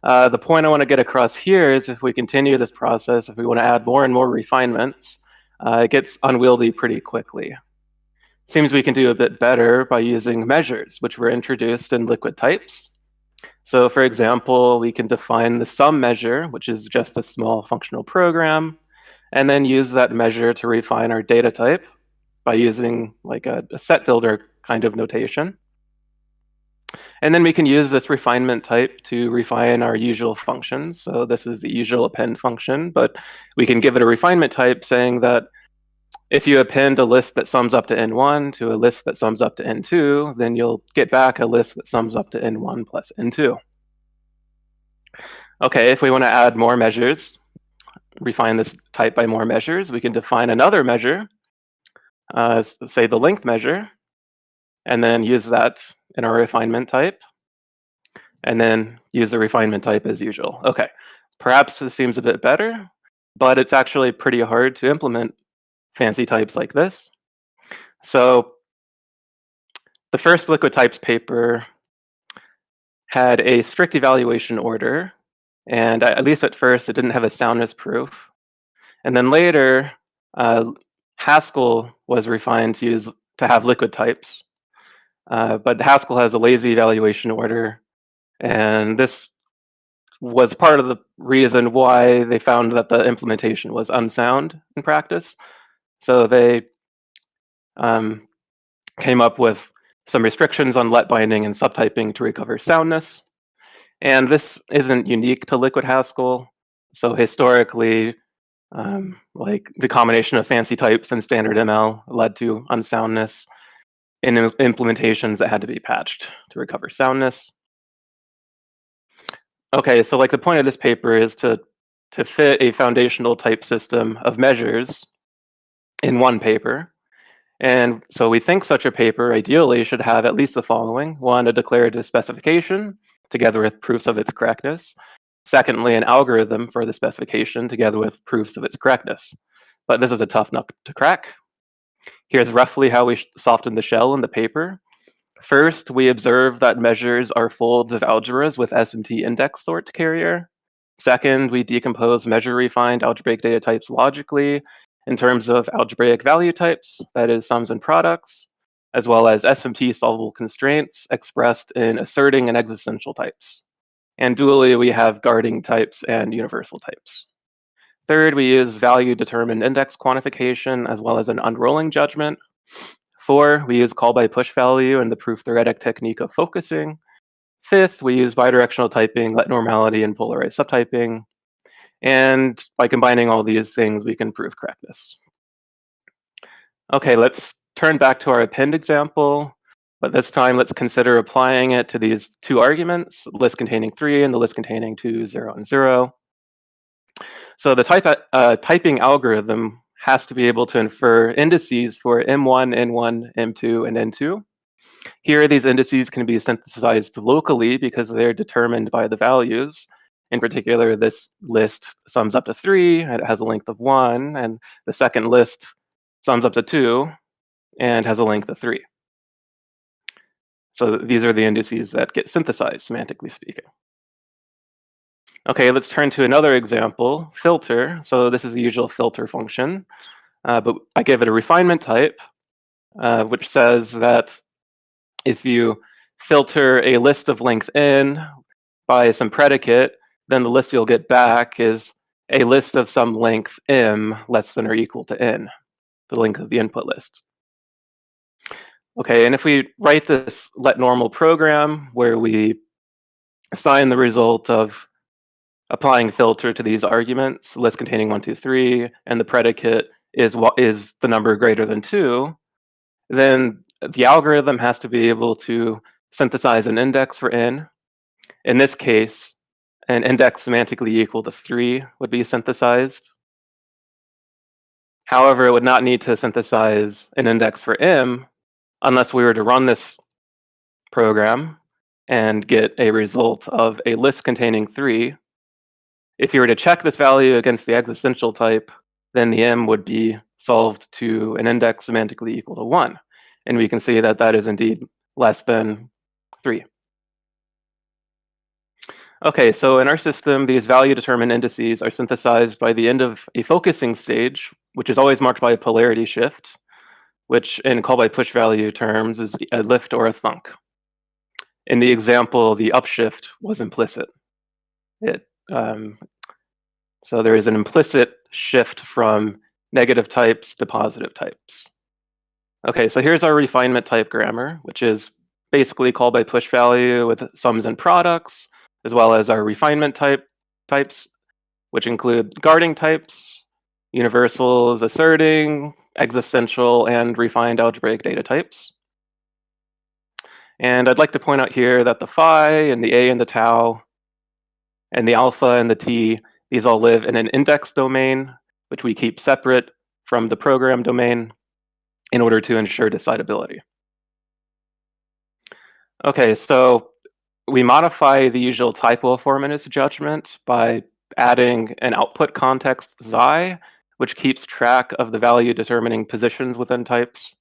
The point I want to get across here is if we continue this process, if we want to add more and more refinements, it gets unwieldy pretty quickly. Seems we can do a bit better by using measures, which were introduced in liquid types. So for example, we can define the sum measure, which is just a small functional program, and then use that measure to refine our data type by using like a set builder kind of notation. And then we can use this refinement type to refine our usual functions. So this is the usual append function, but we can give it a refinement type saying that if you append a list that sums up to n1 to a list that sums up to n2, then you'll get back a list that sums up to n1 plus n2. Okay, if we want to add more measures, refine this type by more measures, we can define another measure, say the length measure, and then use that in our refinement type. and then use the refinement type as usual. Okay, perhaps this seems a bit better, but it's actually pretty hard to implement fancy types like this. So the first liquid types paper had a strict evaluation order, and at least at first it didn't have a soundness proof. And then later, Haskell was refined to have liquid types, but Haskell has a lazy evaluation order, and this was part of the reason why they found that the implementation was unsound in practice. So they came up with some restrictions on let binding and subtyping to recover soundness. And this isn't unique to LiquidHaskell. So historically, like the combination of fancy types and standard ML led to unsoundness in implementations that had to be patched to recover soundness. Okay, so like the point of this paper is to fit a foundational type system of measures in one paper. And so we think such a paper ideally should have at least the following. One, a declarative specification together with proofs of its correctness. Secondly, an algorithm for the specification together with proofs of its correctness. But this is a tough nut to crack. Here's roughly how we soften the shell in the paper. First, we observe that measures are folds of algebras with SMT index sort carrier. Second, we decompose measure-refined algebraic data types logically in terms of algebraic value types, that is, sums and products, as well as SMT solvable constraints expressed in asserting and existential types. And dually, we have guarding types and universal types. Third, we use value-determined index quantification as well as an unrolling judgment. 4, we use call by push value and the proof theoretic technique of focusing. 5th, we use bidirectional typing, let normality, and polarized subtyping. And by combining all these things, we can prove correctness. Okay, let's turn back to our append example. But this time, let's consider applying it to these two arguments, the list containing 3 and the list containing 2, 0, and 0. So the typing algorithm has to be able to infer indices for M1, N1, M2, and N2. Here, these indices can be synthesized locally because they're determined by the values. In particular, this list sums up to 3, and it has a length of 1, and the second list sums up to 2, and has a length of 3. So these are the indices that get synthesized, semantically speaking. Okay, let's turn to another example, filter. So this is the usual filter function, but I give it a refinement type, which says that if you filter a list of length n by some predicate, then the list you'll get back is a list of some length m less than or equal to n, the length of the input list. Okay, and if we write this let normal program where we assign the result of applying filter to these arguments, list containing 1, 2, 3, and the predicate is the number greater than 2, then the algorithm has to be able to synthesize an index for n. In this case, an index semantically equal to 3 would be synthesized. However, it would not need to synthesize an index for m unless we were to run this program and get a result of a list containing 3. If you were to check this value against the existential type, then the m would be solved to an index semantically equal to 1. And we can see that that is indeed less than 3. Okay, so in our system, these value-determined indices are synthesized by the end of a focusing stage, which is always marked by a polarity shift, which in call-by-push value terms is a lift or a thunk. In the example, the upshift was implicit. So there is an implicit shift from negative types to positive types. Okay, so here's our refinement type grammar, which is basically call-by-push value with sums and products, as well as our refinement types, which include guarding types, universals, asserting, existential, and refined algebraic data types. And I'd like to point out here that the phi and the a and the tau and the alpha and the t, these all live in an index domain, which we keep separate from the program domain in order to ensure decidability. Okay, so we modify the usual typo formatness judgment by adding an output context xi, which keeps track of the value determining positions within types.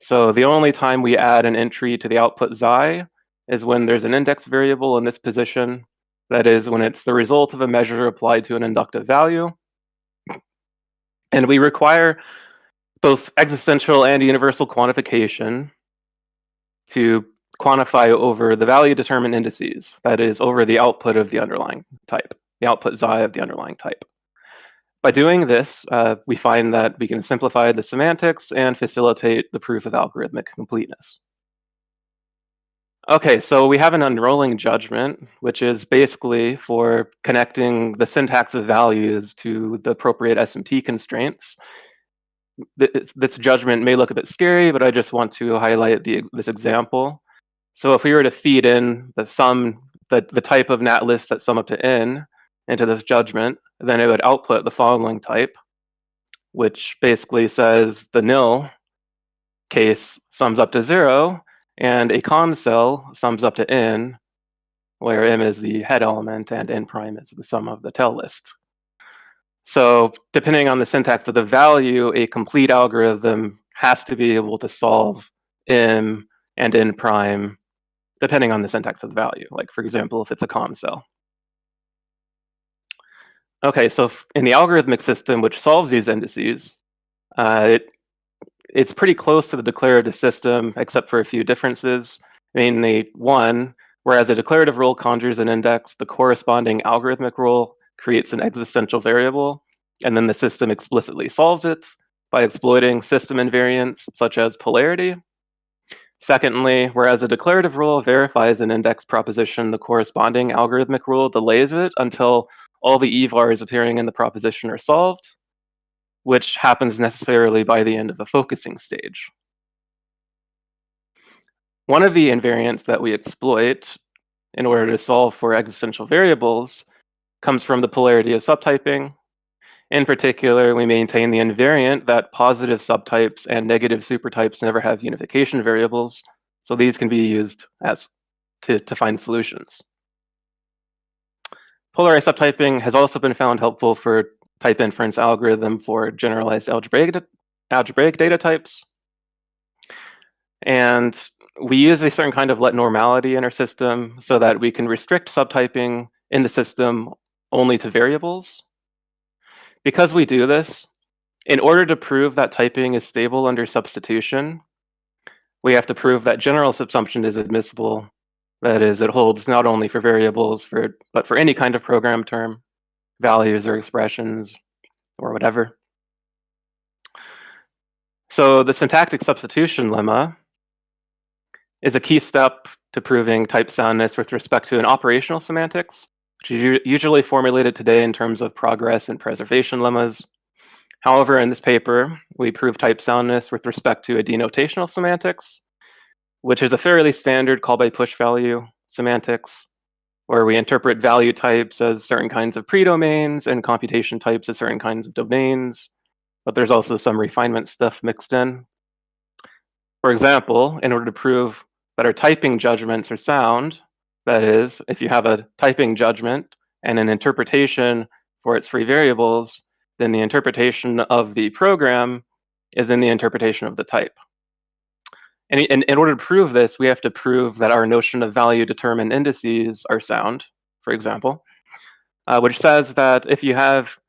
So the only time we add an entry to the output xi is when there's an index variable in this position. That is, when it's the result of a measure applied to an inductive value. And we require both existential and universal quantification to quantify over the value determined indices, that is, over the output of the underlying type, the output xi of the underlying type. By doing this, we find that we can simplify the semantics and facilitate the proof of algorithmic completeness. Okay, so we have an unrolling judgment, which is basically for connecting the syntax of values to the appropriate SMT constraints. This judgment may look a bit scary, but I just want to highlight this example. So if we were to feed in the type of NAT list that sum up to n into this judgment, then it would output the following type, which basically says the nil case sums up to 0, and a con cell sums up to n, where m is the head element and n prime is the sum of the tail list. So depending on the syntax of the value, a complete algorithm has to be able to solve m and n prime, depending on the syntax of the value. Like, for example, if it's a con cell. Okay, so in the algorithmic system which solves these indices, it's pretty close to the declarative system, except for a few differences. Mainly, one, whereas a declarative rule conjures an index, the corresponding algorithmic rule creates an existential variable, and then the system explicitly solves it by exploiting system invariants such as polarity. Secondly, whereas a declarative rule verifies an index proposition, the corresponding algorithmic rule delays it until all the evars appearing in the proposition are solved, which happens necessarily by the end of the focusing stage. One of the invariants that we exploit in order to solve for existential variables comes from the polarity of subtyping. In particular, we maintain the invariant that positive subtypes and negative supertypes never have unification variables, so these can be used to find solutions. Polarized subtyping has also been found helpful for type inference algorithm for generalized algebraic data types. And we use a certain kind of let normality in our system so that we can restrict subtyping in the system only to variables. Because we do this, in order to prove that typing is stable under substitution, we have to prove that general subsumption is admissible. That is, it holds not only for variables, but for any kind of program term, values or expressions, or whatever. So the syntactic substitution lemma is a key step to proving type soundness with respect to an operational semantics, which is usually formulated today in terms of progress and preservation lemmas. However, in this paper, we prove type soundness with respect to a denotational semantics, which is a fairly standard call by push value semantics, where we interpret value types as certain kinds of predomains and computation types as certain kinds of domains, but there's also some refinement stuff mixed in. For example, in order to prove that our typing judgments are sound, that is, if you have a typing judgment and an interpretation for its free variables, then the interpretation of the program is in the interpretation of the type. And in order to prove this, we have to prove that our notion of value determined indices are sound, for example, which says that if you have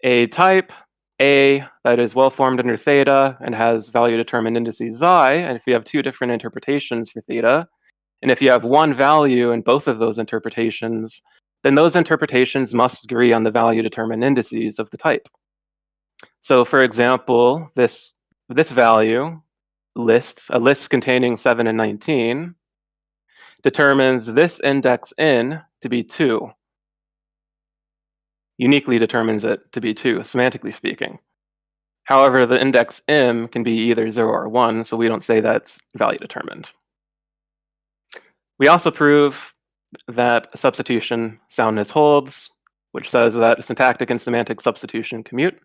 a type A that is well formed under theta and has value determined indices xi, and if you have two different interpretations for theta, and if you have one value in both of those interpretations, then those interpretations must agree on the value determined indices of the type. So for example, this value, a list containing 7 and 19, determines this index n to be 2. Uniquely determines it to be 2, semantically speaking. However, the index m can be either 0 or 1, so we don't say that's value determined. We also prove that substitution soundness holds, which says that syntactic and semantic substitution commute.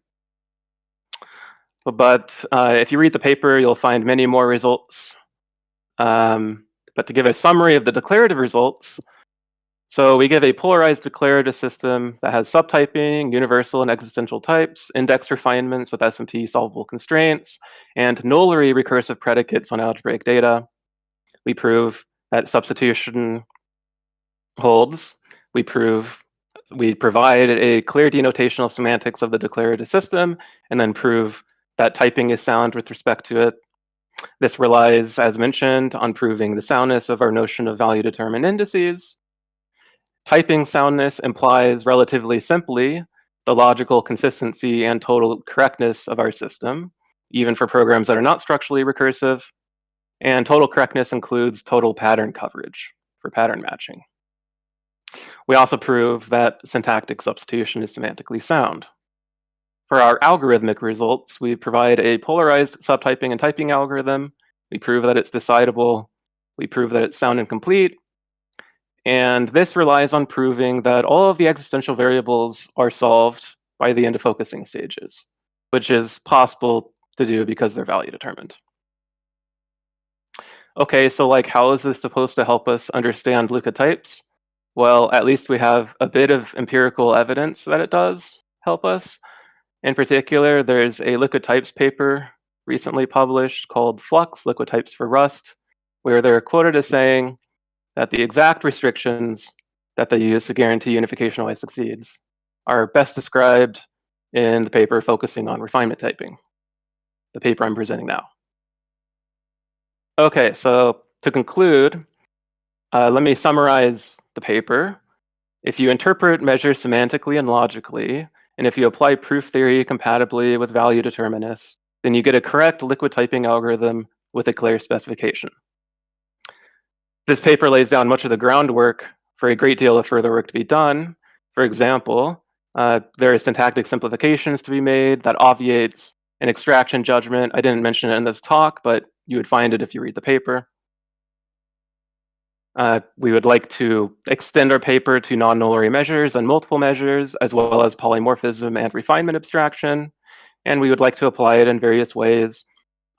But if you read the paper, you'll find many more results. But to give a summary of the declarative results, so we give a polarized declarative system that has subtyping, universal and existential types, index refinements with SMT solvable constraints, and nullary recursive predicates on algebraic data. We prove that substitution holds. We provide a clear denotational semantics of the declarative system, and then prove that typing is sound with respect to it. This relies, as mentioned, on proving the soundness of our notion of value-determined indices. Typing soundness implies, relatively simply, the logical consistency and total correctness of our system, even for programs that are not structurally recursive. And total correctness includes total pattern coverage for pattern matching. We also prove that syntactic substitution is semantically sound. For our algorithmic results, we provide a polarized subtyping and typing algorithm. We prove that it's decidable. We prove that it's sound and complete. And this relies on proving that all of the existential variables are solved by the end of focusing stages, which is possible to do because they're value determined. Okay, so like, how is this supposed to help us understand Luca types? Well, at least we have a bit of empirical evidence that it does help us. In particular, there's a liquid types paper recently published called Flux, Liquid Types for Rust, where they're quoted as saying that the exact restrictions that they use to guarantee unification always succeeds are best described in the paper focusing on refinement typing, the paper I'm presenting now. Okay, so to conclude, let me summarize the paper. If you interpret measures semantically and logically, and if you apply proof theory compatibly with value determinists, then you get a correct liquid typing algorithm with a clear specification. This paper lays down much of the groundwork for a great deal of further work to be done. For example, there are syntactic simplifications to be made that obviates an extraction judgment. I didn't mention it in this talk, but you would find it if you read the paper. We would like to extend our paper to non-nullary measures and multiple measures, as well as polymorphism and refinement abstraction. And we would like to apply it in various ways.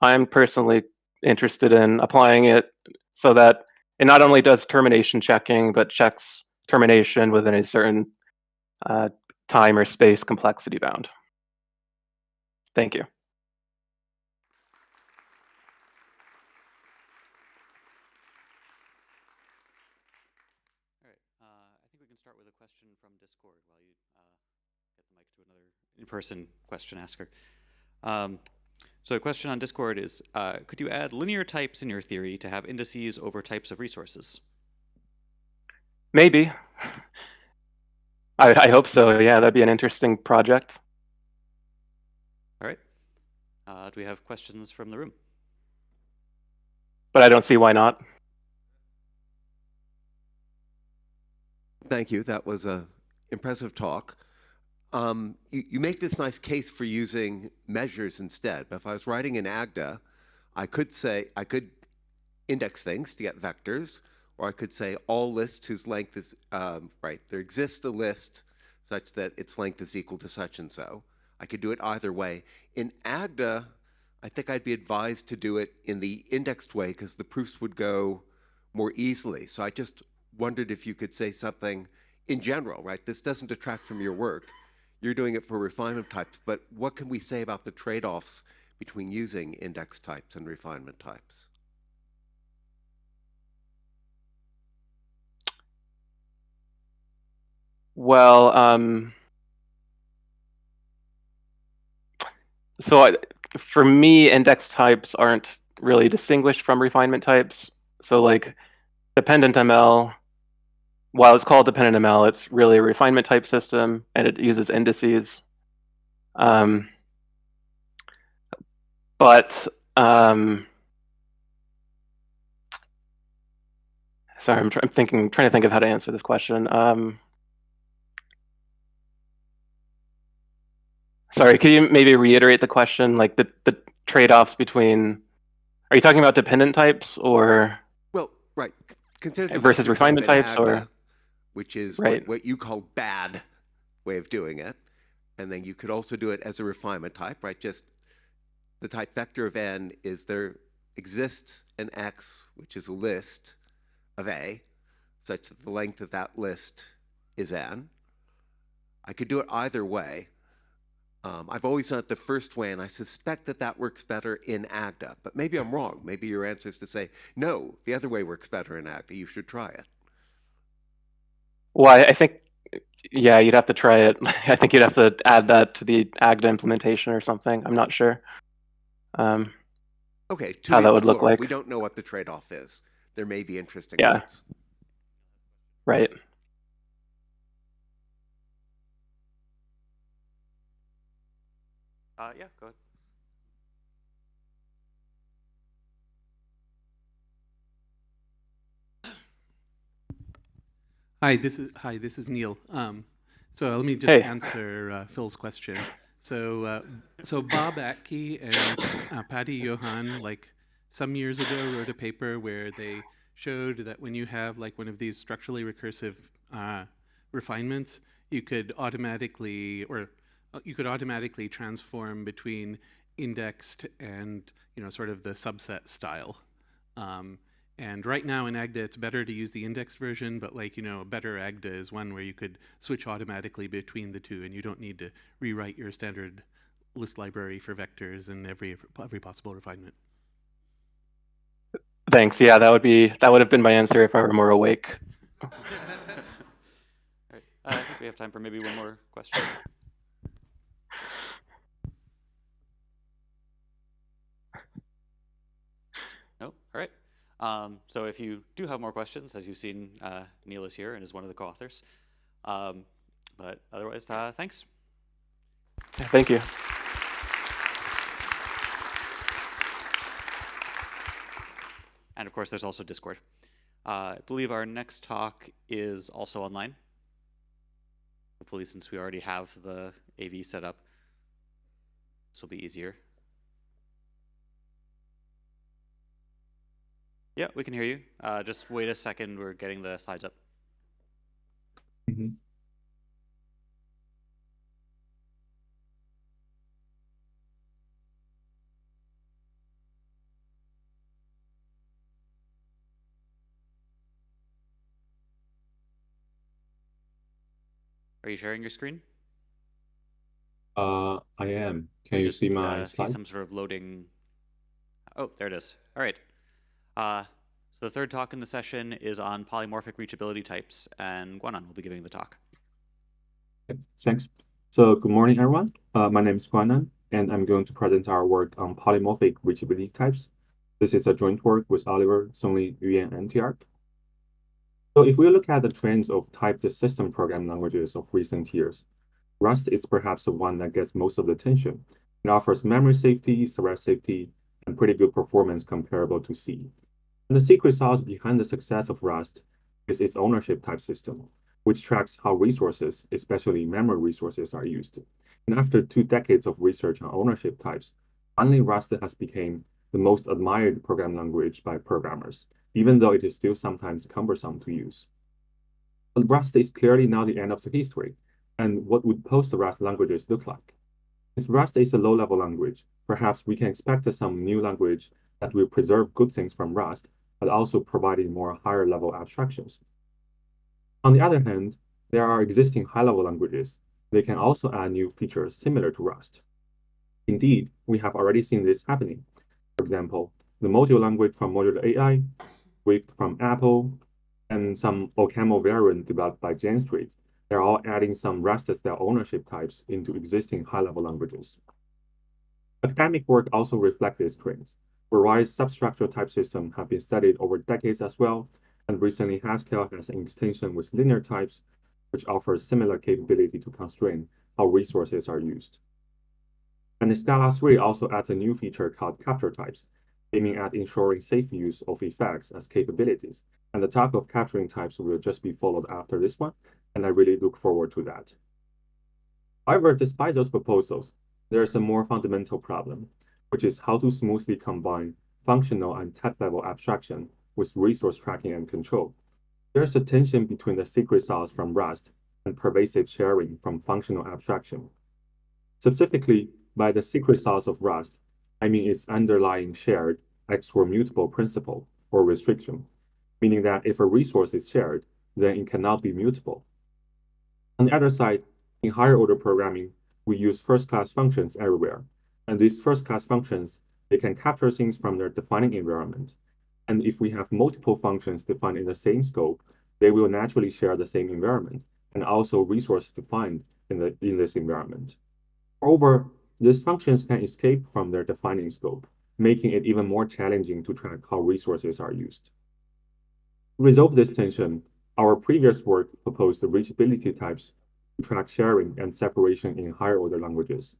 I'm personally interested in applying it so that it not only does termination checking, but checks termination within a certain time or space complexity bound. Thank you. Start with a question from Discord while you get the mic to another in-person question asker. So the question on Discord is, could you add linear types in your theory to have indices over types of resources? Maybe. I hope so. Yeah, that'd be an interesting project. All right. Do we have questions from the room? But I don't see why not. Thank you. That was an impressive talk. You make this nice case for using measures instead. But if I was writing in Agda, I could index things to get vectors, or I could say all lists whose length is, right, there exists a list such that its length is equal to such and so. I could do it either way. In Agda, I think I'd be advised to do it in the indexed way because the proofs would go more easily. So I just wondered if you could say something in general, right? This doesn't detract from your work. You're doing it for refinement types, but what can we say about the trade-offs between using index types and refinement types? Well, for me, index types aren't really distinguished from refinement types. So like dependent ML, while it's called dependent ML, it's really a refinement type system, and it uses indices. Sorry, I'm trying to think of how to answer this question. Sorry, could you maybe reiterate the question? Like the trade-offs between, are you talking about dependent types or? Well, right. Consider versus refinement types, or? Which is right. what you call bad way of doing it. And then you could also do it as a refinement type, right? Just the type vector of n is there exists an x, which is a list of A, such that the length of that list is n. I could do it either way. I've always done it the first way, and I suspect that that works better in AGDA. But maybe I'm wrong. Maybe your answer is to say, no, the other way works better in AGDA. You should try it. Well, I think, yeah, you'd have to try it. I think you'd have to add that to the AGDA implementation or something. I'm not sure. Okay, how that would look explore. like. We don't know what the trade-off is. There may be interesting Yeah. ones. Right. Yeah, go ahead. Hi, this is Neil. So let me just Hey. answer Phil's question. So Bob Atke and Patty Johan, like some years ago, wrote a paper where they showed that when you have like one of these structurally recursive refinements, you could automatically transform between indexed and sort of the subset style. And right now in AGDA, it's better to use the indexed version, but like, a better AGDA is one where you could switch automatically between the two, and you don't need to rewrite your standard list library for vectors and every possible refinement. Thanks. Yeah, that would have been my answer if I were more awake. All right. I think we have time for maybe one more question. No? All right. So if you do have more questions, as you've seen, Neil is here and is one of the co-authors. But otherwise, thanks. Thank you. And of course, there's also Discord. I believe our next talk is also online. Hopefully, since we already have the AV set up, this will be easier. Yeah, we can hear you. Just wait a second. We're getting the slides up. Are you sharing your screen? I am. Can you see my See slide? some sort of loading. Oh, there it is. All right. So the third talk in the session is on polymorphic reachability types, and Guanan will be giving the talk. Thanks. So good morning, everyone. My name is Guanan, and I'm going to present our work on polymorphic reachability types. This is a joint work with Oliver, Songli, Yuan, and Tiart. So if we look at the trends of typed system programming languages of recent years, Rust is perhaps the one that gets most of the attention. It offers memory safety, thread safety, and pretty good performance comparable to C. And the secret sauce behind the success of Rust is its ownership type system, which tracks how resources, especially memory resources, are used. And after 2 decades of research on ownership types, finally Rust has become the most admired programming language by programmers, even though it is still sometimes cumbersome to use. But Rust is clearly not the end of the history, and what would post-Rust languages look like? Since Rust is a low-level language, perhaps we can expect some new language that will preserve good things from Rust, but also providing more higher-level abstractions. On the other hand, there are existing high-level languages. They can also add new features similar to Rust. Indeed, we have already seen this happening. For example, the module language from Modular AI, Swift from Apple, and some OCaml variant developed by Jane Street. They're all adding some Rust-style ownership types into existing high-level languages. Academic work also reflects these trends. Various substructural type systems have been studied over decades as well, and recently Haskell has an extension with linear types, which offers similar capability to constrain how resources are used. And Scala 3 also adds a new feature called capture types, aiming at ensuring safe use of effects as capabilities. And the talk of capturing types will just be followed after this one, and I really look forward to that. However, despite those proposals, there is a more fundamental problem, which is how to smoothly combine functional and type-level abstraction with resource tracking and control. There's a tension between the secret sauce from Rust and pervasive sharing from functional abstraction. Specifically, by the secret sauce of Rust, I mean its underlying shared extra-mutable principle or restriction. meaning that if a resource is shared, then it cannot be mutable. On the other side, in higher order programming, we use first-class functions everywhere. And these first-class functions, they can capture things from their defining environment. And if we have multiple functions defined in the same scope, they will naturally share the same environment and also resource defined in this environment. Moreover, these functions can escape from their defining scope, making it even more challenging to track how resources are used. To resolve this tension, our previous work proposed the reachability types to track sharing and separation in higher order languages.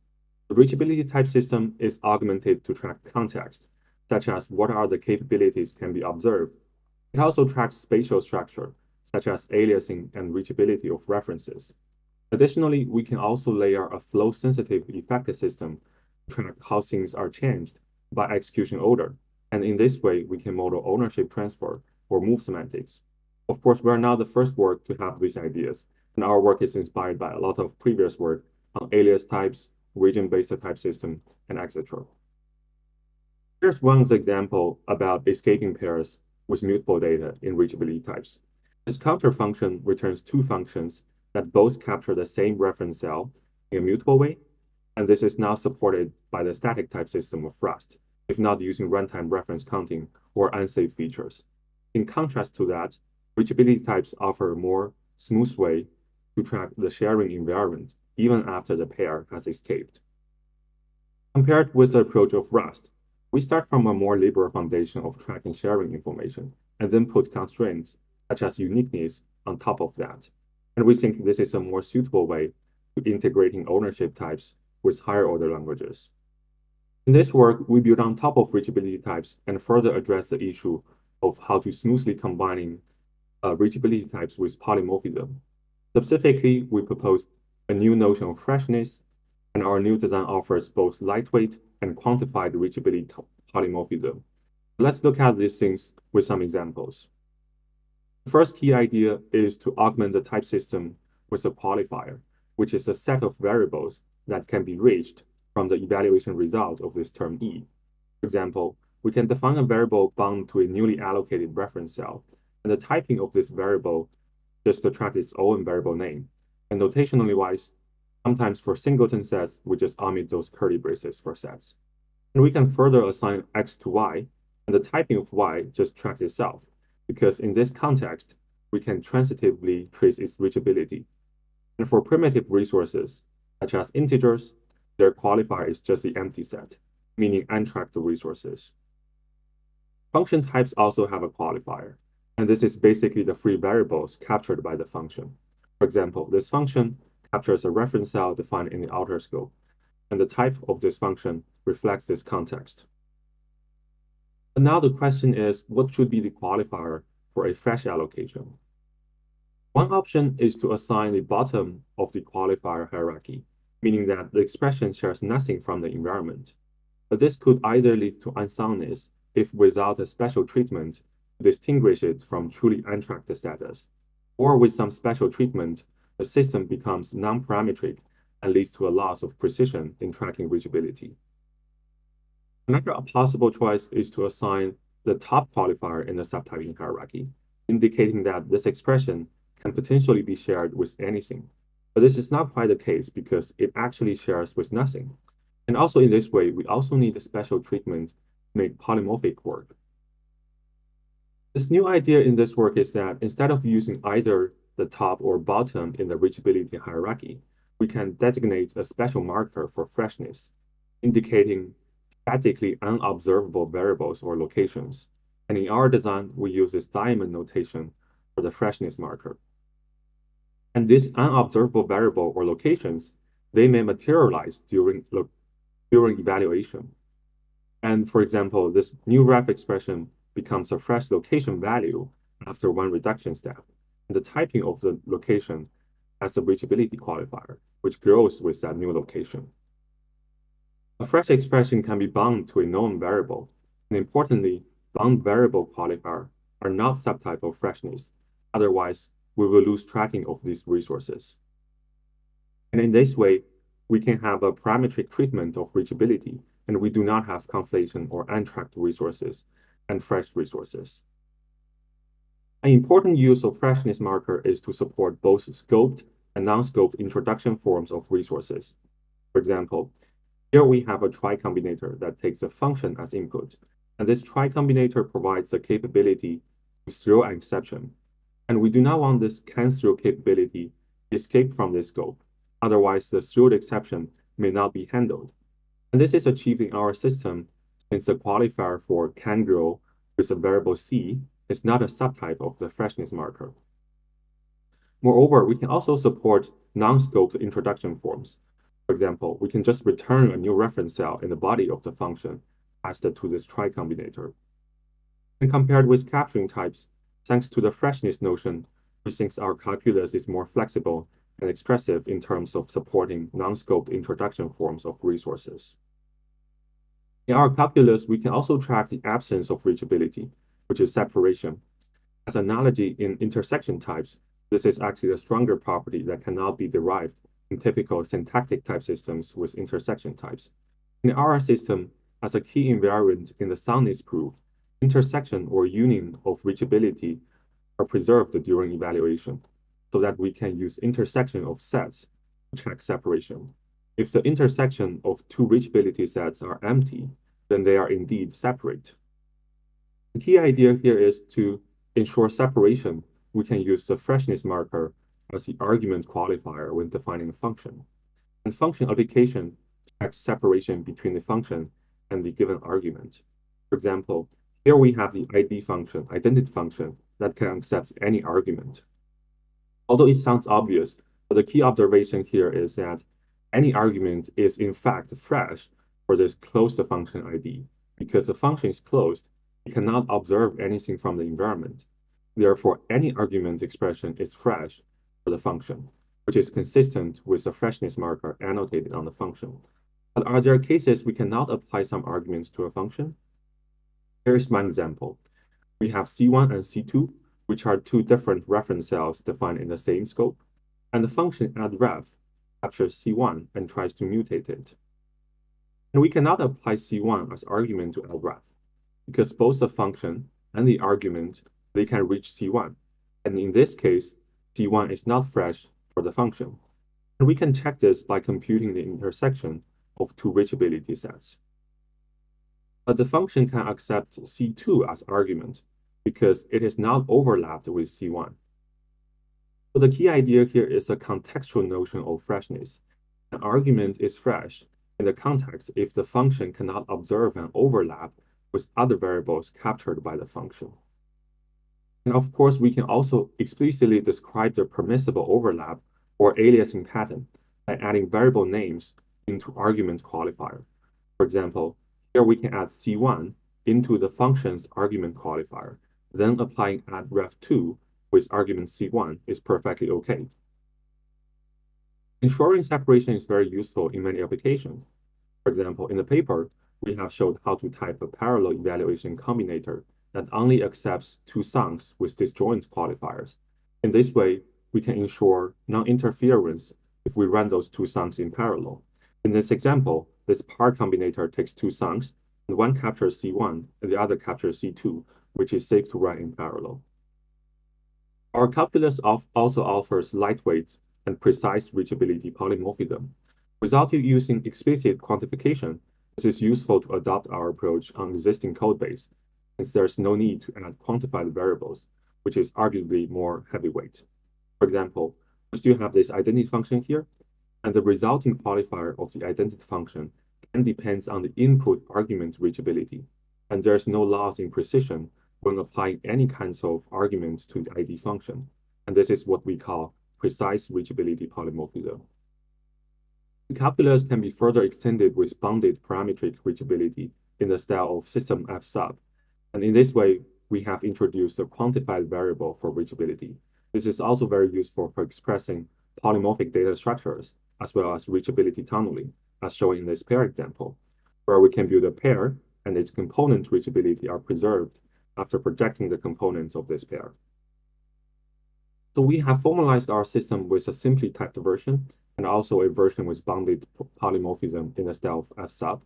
The reachability type system is augmented to track context, such as what are the capabilities can be observed. It also tracks spatial structure, such as aliasing and reachability of references. Additionally, we can also layer a flow-sensitive effector system to track how things are changed by execution order. And in this way, we can model ownership transfer or move semantics. Of course, we are not the first work to have these ideas, and our work is inspired by a lot of previous work on alias types, region-based type system, and etc. Here's one example about escaping pairs with mutable data in reachability types. This counter function returns two functions that both capture the same reference cell in a mutable way, and this is now supported by the static type system of Rust, if not using runtime reference counting or unsafe features. In contrast to that, reachability types offer a more smooth way to track the sharing environment even after the pair has escaped. Compared with the approach of Rust, we start from a more liberal foundation of tracking sharing information and then put constraints such as uniqueness on top of that. And we think this is a more suitable way to integrating ownership types with higher order languages. In this work, we build on top of reachability types and further address the issue of how to smoothly combining reachability types with polymorphism. Specifically, we proposed a new notion of freshness, and our new design offers both lightweight and quantified reachability polymorphism. Let's look at these things with some examples. The first key idea is to augment the type system with a qualifier, which is a set of variables that can be reached from the evaluation result of this term E. For example, we can define a variable bound to a newly allocated reference cell, and the typing of this variable just attracts its own variable name. And notationally wise, sometimes for singleton sets, we just omit those curly braces for sets. And we can further assign X to Y, and the typing of Y just tracks itself, because in this context, we can transitively trace its reachability. And for primitive resources, such as integers, their qualifier is just the empty set, meaning untracked resources. Function types also have a qualifier, and this is basically the free variables captured by the function. For example, this function captures a reference cell defined in the outer scope, and the type of this function reflects this context. And now the question is, what should be the qualifier for a fresh allocation? One option is to assign the bottom of the qualifier hierarchy, meaning that the expression shares nothing from the environment. But this could either lead to unsoundness if without a special treatment to distinguish it from truly untracked status, or with some special treatment, the system becomes non-parametric and leads to a loss of precision in tracking reachability. Another possible choice is to assign the top qualifier in the subtyping hierarchy, indicating that this expression can potentially be shared with anything. But this is not quite the case because it actually shares with nothing. And also in this way, we also need a special treatment to make polymorphic work. This new idea in this work is that instead of using either the top or bottom in the reachability hierarchy, we can designate a special marker for freshness, indicating statically unobservable variables or locations. And in our design, we use this diamond notation for the freshness marker. And these unobservable variable or locations, they may materialize during evaluation. And for example, this new ref expression becomes a fresh location value after one reduction step. And the typing of the location has a reachability qualifier, which grows with that new location. A fresh expression can be bound to a known variable, and importantly, bound variable qualifiers are not subtype of freshness. Otherwise, we will lose tracking of these resources. And in this way, we can have a parametric treatment of reachability, and we do not have conflation or untracked resources and fresh resources. An important use of freshness marker is to support both scoped and non-scoped introduction forms of resources. For example, here we have a try combinator that takes a function as input, and this try combinator provides the capability to throw an exception. And we do not want this can throw capability to escape from this scope. Otherwise, the throwed exception may not be handled. And this is achieved in our system since the qualifier for can grow with a variable c is not a subtype of the freshness marker. Moreover, we can also support non-scoped introduction forms. For example, we can just return a new reference cell in the body of the function passed to this try combinator. And compared with capturing types, thanks to the freshness notion, we think our calculus is more flexible and expressive in terms of supporting non-scoped introduction forms of resources. In our calculus, we can also track the absence of reachability, which is separation. As analogy in intersection types, this is actually a stronger property that cannot be derived in typical syntactic type systems with intersection types. In our system, as a key invariant in the soundness proof, intersection or union of reachability are preserved during evaluation, so that we can use intersection of sets to check separation. If the intersection of two reachability sets are empty, then they are indeed separate. The key idea here is to ensure separation, we can use the freshness marker as the argument qualifier when defining a function. And function application checks separation between the function and the given argument. For example, here we have the ID function, identity function, that can accept any argument. Although it sounds obvious, but the key observation here is that any argument is in fact fresh for this closed function ID. Because the function is closed, it cannot observe anything from the environment. Therefore, any argument expression is fresh for the function, which is consistent with the freshness marker annotated on the function. But are there cases we cannot apply some arguments to a function? Here is one example. We have C1 and C2, which are two different reference cells defined in the same scope, and the function addRef captures C1 and tries to mutate it. And we cannot apply C1 as argument to addRef, because both the function and the argument, they can reach C1. And in this case, C1 is not fresh for the function. And we can check this by computing the intersection of two reachability sets. But the function can accept C2 as argument because it is not overlapped with C1. So the key idea here is a contextual notion of freshness. An argument is fresh in the context if the function cannot observe an overlap with other variables captured by the function. And of course, we can also explicitly describe the permissible overlap or aliasing pattern by adding variable names into argument qualifier. For example, here we can add C1 into the function's argument qualifier, then applying addRef2 with argument C1 is perfectly okay. Ensuring separation is very useful in many applications. For example, in the paper, we have showed how to type a parallel evaluation combinator that only accepts two songs with disjoint qualifiers. In this way, we can ensure non-interference if we run those two songs in parallel. In this example, this par combinator takes two songs, and one captures C1 and the other captures C2, which is safe to run in parallel. Our calculus also offers lightweight and precise reachability polymorphism. Without using explicit quantification, this is useful to adopt our approach on existing code base, since there's no need to add quantified variables, which is arguably more heavyweight. For example, we still have this identity function here, and the resulting qualifier of the identity function can depend on the input argument reachability, and there's no loss in precision when applying any kinds of argument to the ID function, and this is what we call precise reachability polymorphism. The calculus can be further extended with bounded parametric reachability in the style of system F sub, and in this way, we have introduced a quantified variable for reachability. This is also very useful for expressing polymorphic data structures, as well as reachability tunneling, as shown in this pair example, where we can build a pair and its component reachability are preserved after projecting the components of this pair. So we have formalized our system with a simply typed version and also a version with bounded polymorphism in the style of F sub.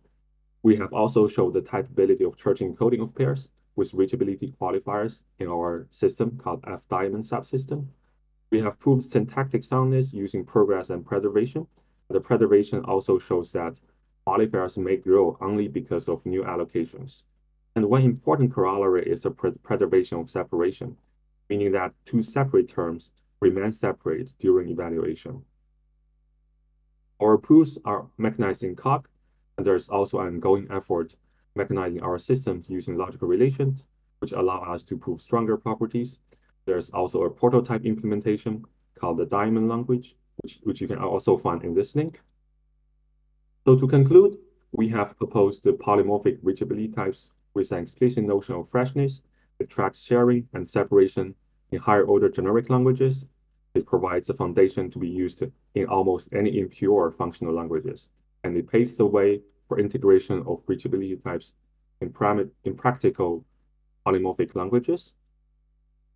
We have also showed the typability of church encoding of pairs with reachability qualifiers in our system called F-diamond subsystem. We have proved syntactic soundness using progress and preservation. The preservation also shows that qualifiers may grow only because of new allocations. And one important corollary is the preservation of separation, meaning that two separate terms remain separate during evaluation. Our proofs are mechanized in COG, and there's also an ongoing effort mechanizing our systems using logical relations, which allow us to prove stronger properties. There's also a prototype implementation called the Diamond language, which you can also find in this link. So to conclude, we have proposed the polymorphic reachability types with an explicit notion of freshness. It tracks sharing and separation in higher order generic languages. It provides a foundation to be used in almost any impure functional languages. And it paves the way for integration of reachability types in practical polymorphic languages.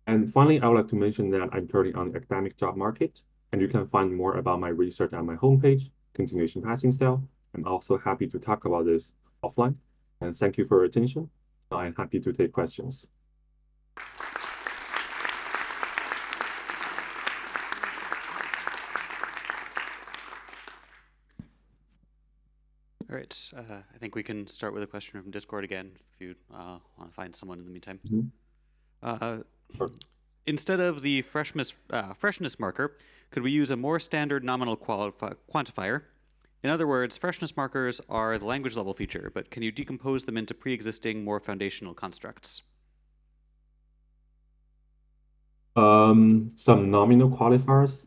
And finally, I would like to mention that I'm currently on the academic job market, and you can find more about my research on my homepage, Continuation Passing Style. I'm also happy to talk about this offline. And thank you for your attention. I'm happy to take questions. All right, I think we can start with a question from Discord again, if you want to find someone in the meantime. Sure. Instead of the freshness marker, could we use a more standard nominal quantifier? In other words, freshness markers are the language level feature, but can you decompose them into pre-existing, more foundational constructs? Some nominal qualifiers.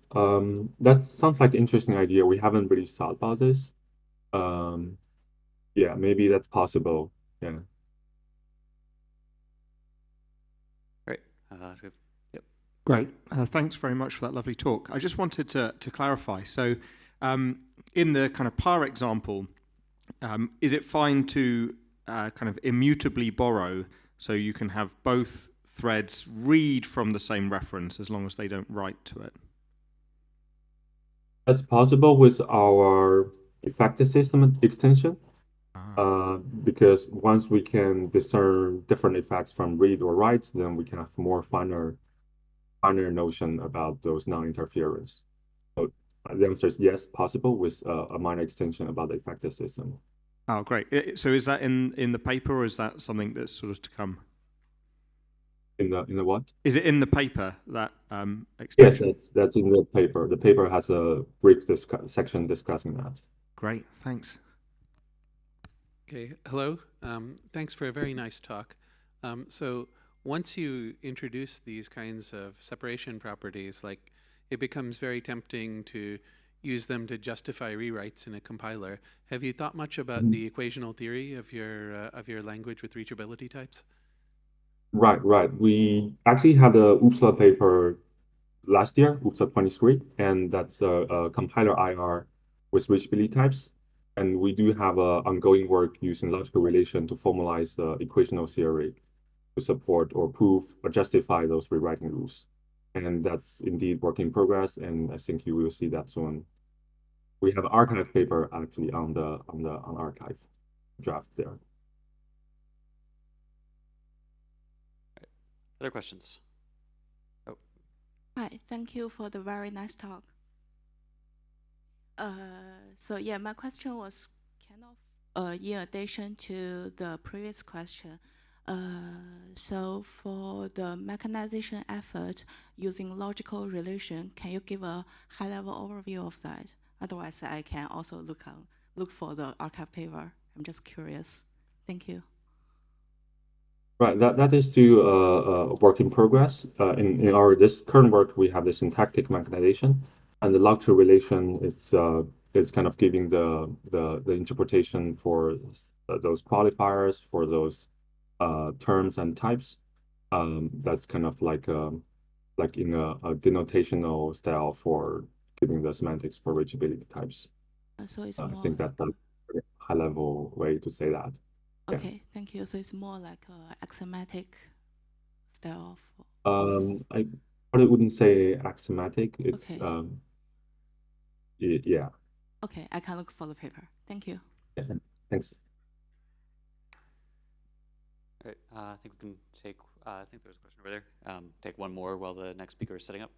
That sounds like an interesting idea. We haven't really thought about this. Yeah, maybe that's possible. Yeah. Great. Yep. Great. Thanks very much for that lovely talk. I just wanted to clarify. So in the kind of par example, is it fine to kind of immutably borrow so you can have both threads read from the same reference as long as they don't write to it? That's possible with our effective system extension, because once we can discern different effects from read or write, then we can have more finer notion about those non-interference. So the answer is yes, possible with a minor extension about the effective system. Oh, great. So is that in the paper, or is that something that's sort of to come? In the what? Is it in the paper, that extension? Yes, that's in the paper. The paper has a brief section discussing that. Great, thanks. Okay, hello. Thanks for a very nice talk. So once you introduce these kinds of separation properties, like it becomes very tempting to use them to justify rewrites in a compiler. Have you thought much about the equational theory of your language with reachability types? Right. We actually had a UPSLA paper last year, POPL'23, and that's a compiler IR with reachability types. And we do have ongoing work using logical relation to formalize the equational theory to support or prove or justify those rewriting rules. And that's indeed work in progress, and I think you will see that soon. We have an archive paper actually on archive draft there. Other questions? Oh. Hi, thank you for the very nice talk. So yeah, my question was kind of in addition to the previous question. So for the mechanization effort using logical relation, can you give a high-level overview of that? Otherwise, I can also look for the archive paper. I'm just curious. Thank you. Right, that is still a work in progress. In our this current work, we have the syntactic mechanization, and the logical relation is kind of giving the interpretation for those qualifiers, for those terms and types. That's kind of like in a denotational style for giving the semantics for reachability types. So it's I more think that's a high-level way to say that. Okay, yeah. Thank you. So it's more like axiomatic style. I probably wouldn't say axiomatic. It's okay. Yeah. Okay, I can look for the paper. Thank you. Yeah, thanks. Great. I think we can take, I think there's a question over there. Take one more while the next speaker is setting up.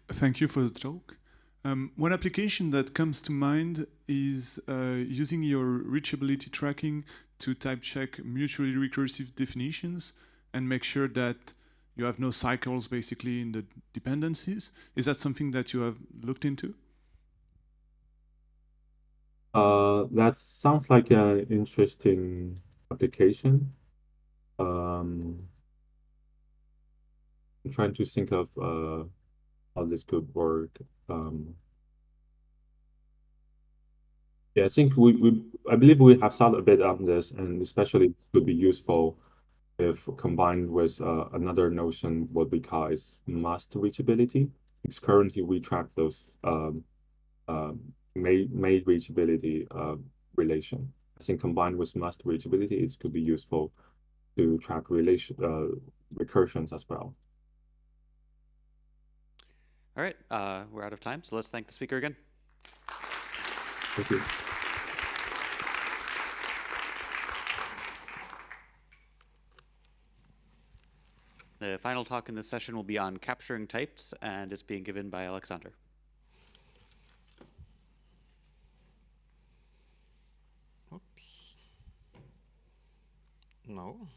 Thank you for the talk. One application that comes to mind is using your reachability tracking to type check mutually recursive definitions and make sure that you have no cycles basically in the dependencies. Is that something that you have looked into? That sounds like an interesting application. I'm trying to think of how this could work. Yeah, I think I believe we have thought a bit on this, and especially it could be useful if combined with another notion what we call is must reachability. Because currently we track those may reachability relation. I think combined with must reachability, it could be useful to track recursions as well. All right, we're out of time, so let's thank the speaker again. Thank you. The final talk in this session will be on capturing types, and it's being given by Alexander. Oops. No.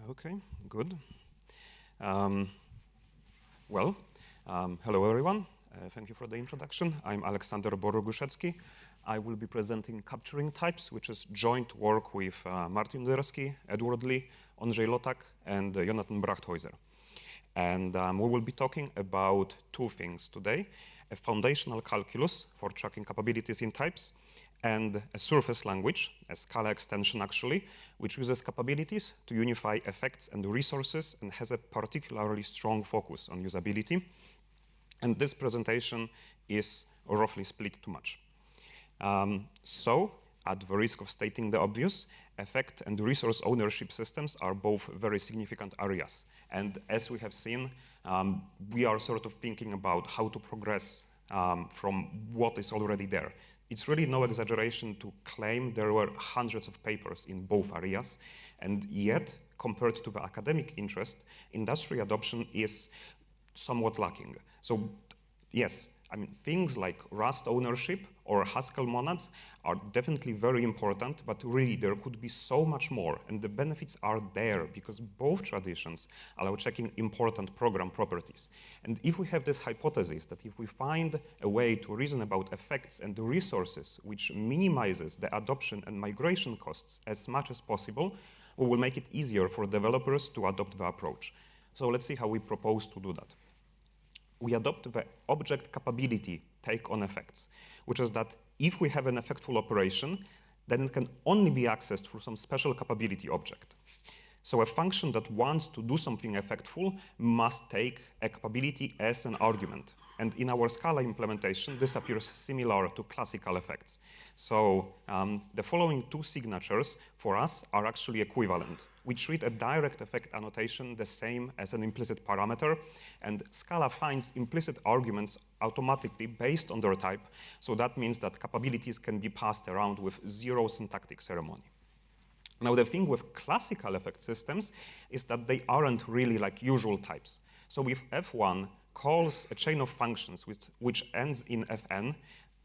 Okay, good. Hello everyone. Thank you for the introduction. I'm Aleksander Boroguszewski. I will be presenting capturing types, which is joint work with Martin Uderski, Edward Lee, Andrzej Lotak, and Jonathan Brachthäuser. And we will be talking about two things today: a foundational calculus for tracking capabilities in types, and a surface language, a Scala extension actually, which uses capabilities to unify effects and resources and has a particularly strong focus on usability. And this presentation is roughly split too much. So, at the risk of stating the obvious, effect and resource ownership systems are both very significant areas. And as we have seen, we are sort of thinking about how to progress from what is already there. It's really no exaggeration to claim there were hundreds of papers in both areas, and yet, compared to the academic interest, industry adoption is somewhat lacking. So, yes, I mean, things like Rust ownership or Haskell monads are definitely very important, but really there could be so much more, and the benefits are there because both traditions allow checking important program properties. And if we have this hypothesis that if we find a way to reason about effects and the resources which minimizes the adoption and migration costs as much as possible, we will make it easier for developers to adopt the approach. So let's see how we propose to do that. We adopt the object capability take on effects, which is that if we have an effectful operation, then it can only be accessed through some special capability object. So a function that wants to do something effectful must take a capability as an argument. And in our Scala implementation, this appears similar to classical effects. So the following two signatures for us are actually equivalent. We treat a direct effect annotation the same as an implicit parameter, and Scala finds implicit arguments automatically based on their type. So that means that capabilities can be passed around with zero syntactic ceremony. Now, the thing with classical effect systems is that they aren't really like usual types. So if f1 calls a chain of functions which ends in fn,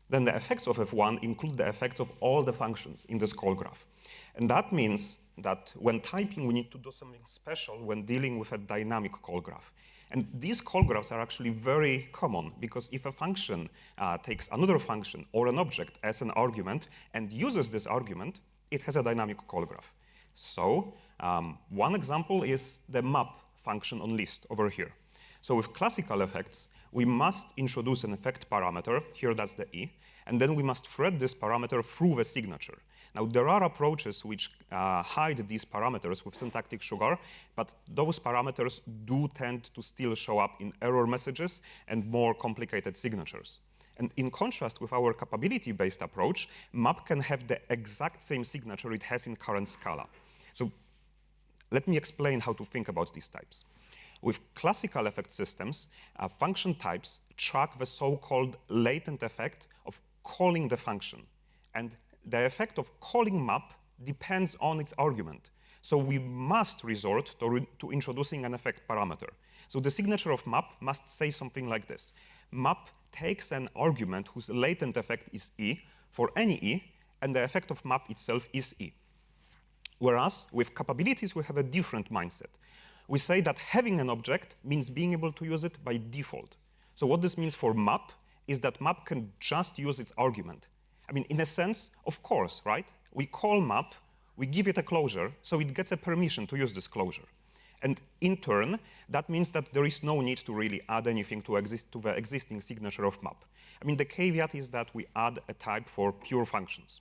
then the effects of f1 include the effects of all the functions in this call graph. And that means that when typing, we need to do something special when dealing with a dynamic call graph. And these call graphs are actually very common, because if a function takes another function or an object as an argument and uses this argument, it has a dynamic call graph. So one example is the map function on list over here. So with classical effects, we must introduce an effect parameter, here that's the E, and then we must thread this parameter through the signature. Now, there are approaches which hide these parameters with syntactic sugar, but those parameters do tend to still show up in error messages and more complicated signatures. And in contrast with our capability-based approach, map can have the exact same signature it has in current Scala. So let me explain how to think about these types. With classical effect systems, function types track the so-called latent effect of calling the function. And the effect of calling map depends on its argument. So we must resort to introducing an effect parameter. So the signature of map must say something like this. Map takes an argument whose latent effect is E for any E, and the effect of map itself is E. Whereas with capabilities, we have a different mindset. We say that having an object means being able to use it by default. So what this means for map is that map can just use its argument. I mean, in a sense, of course, right? We call map, we give it a closure, so it gets a permission to use this closure. And in turn, that means that there is no need to really add anything to the existing signature of map. I mean, the caveat is that we add a type for pure functions.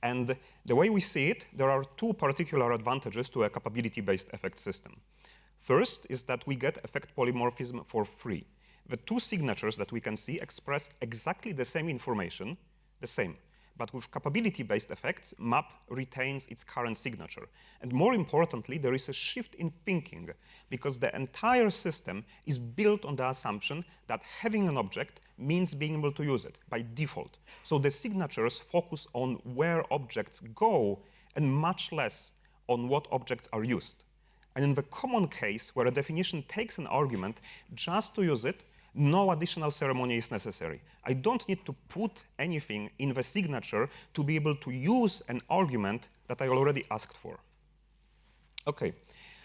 And the way we see it, there are two particular advantages to a capability-based effect system. First is that we get effect polymorphism for free. The two signatures that we can see express exactly the same information, the same. But with capability-based effects, map retains its current signature. And more importantly, there is a shift in thinking, because the entire system is built on the assumption that having an object means being able to use it by default. So the signatures focus on where objects go and much less on what objects are used. And in the common case where a definition takes an argument just to use it, no additional ceremony is necessary. I don't need to put anything in the signature to be able to use an argument that I already asked for. OK,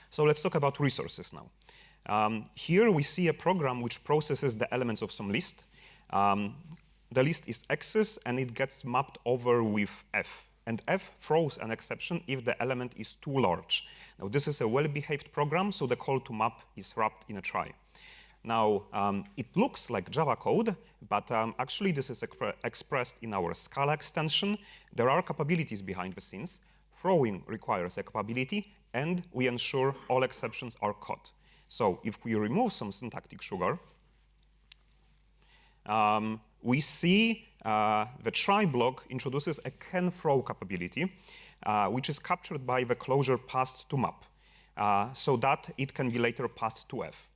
so let's talk about resources now. Here we see a program which processes the elements of some list. The list is X's, and it gets mapped over with F. And F throws an exception if the element is too large. Now, this is a well-behaved program, so the call to map is wrapped in a try. Now, it looks like Java code, but actually this is expressed in our Scala extension. There are capabilities behind the scenes. Throwing requires a capability, and we ensure all exceptions are caught. So if we remove some syntactic sugar, we see the try block introduces a can throw capability, which is captured by the closure passed to map, so that it can be later passed to F.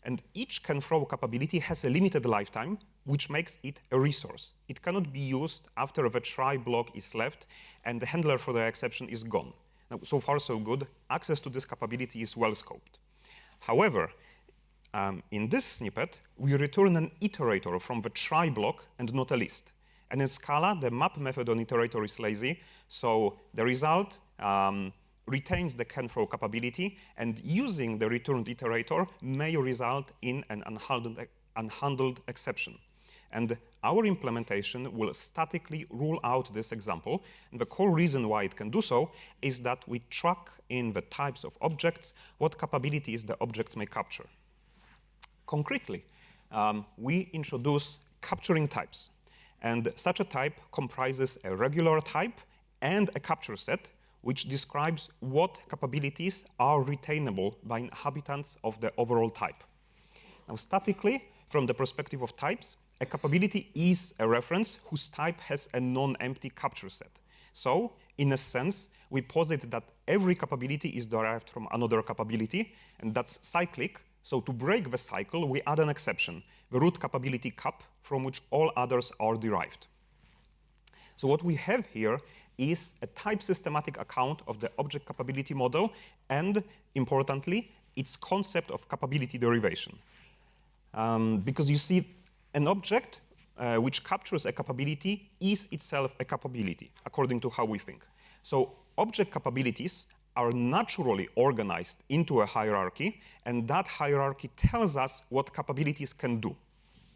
And each can throw capability has a limited lifetime, which makes it a resource. It cannot be used after the try block is left and the handler for the exception is gone. Now, so far, so good. Access to this capability is well scoped. However, in this snippet, we return an iterator from the try block and not a list. And in Scala, the map method on iterator is lazy, so the result retains the can throw capability, and using the returned iterator may result in an unhandled exception. And our implementation will statically rule out this example. And the core reason why it can do so is that we track in the types of objects what capabilities the objects may capture. Concretely, we introduce capturing types. And such a type comprises a regular type and a capture set, which describes what capabilities are retainable by inhabitants of the overall type. Now, statically, from the perspective of types, a capability is a reference whose type has a non-empty capture set. So, in a sense, we posit that every capability is derived from another capability, and that's cyclic. So to break the cycle, we add an exception, the root capability cap, from which all others are derived. So what we have here is a type systematic account of the object capability model and, importantly, its concept of capability derivation. Because you see, an object which captures a capability is itself a capability, according to how we think. So object capabilities are naturally organized into a hierarchy, and that hierarchy tells us what capabilities can do.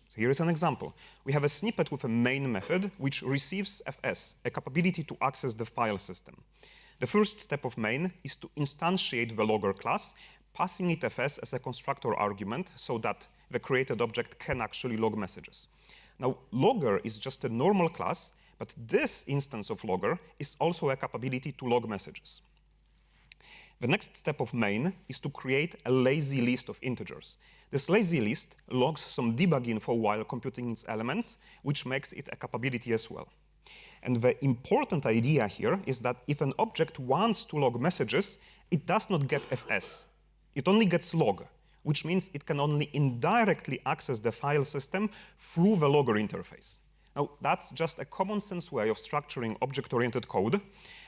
So here is an example. We have a snippet with a main method which receives fs, a capability to access the file system. The first step of main is to instantiate the logger class, passing it fs as a constructor argument so that the created object can actually log messages. Now, logger is just a normal class, but this instance of logger is also a capability to log messages. The next step of main is to create a lazy list of integers. This lazy list logs some debug info while computing its elements, which makes it a capability as well. And the important idea here is that if an object wants to log messages, it does not get fs. It only gets log, which means it can only indirectly access the file system through the logger interface. Now, that's just a common sense way of structuring object-oriented code,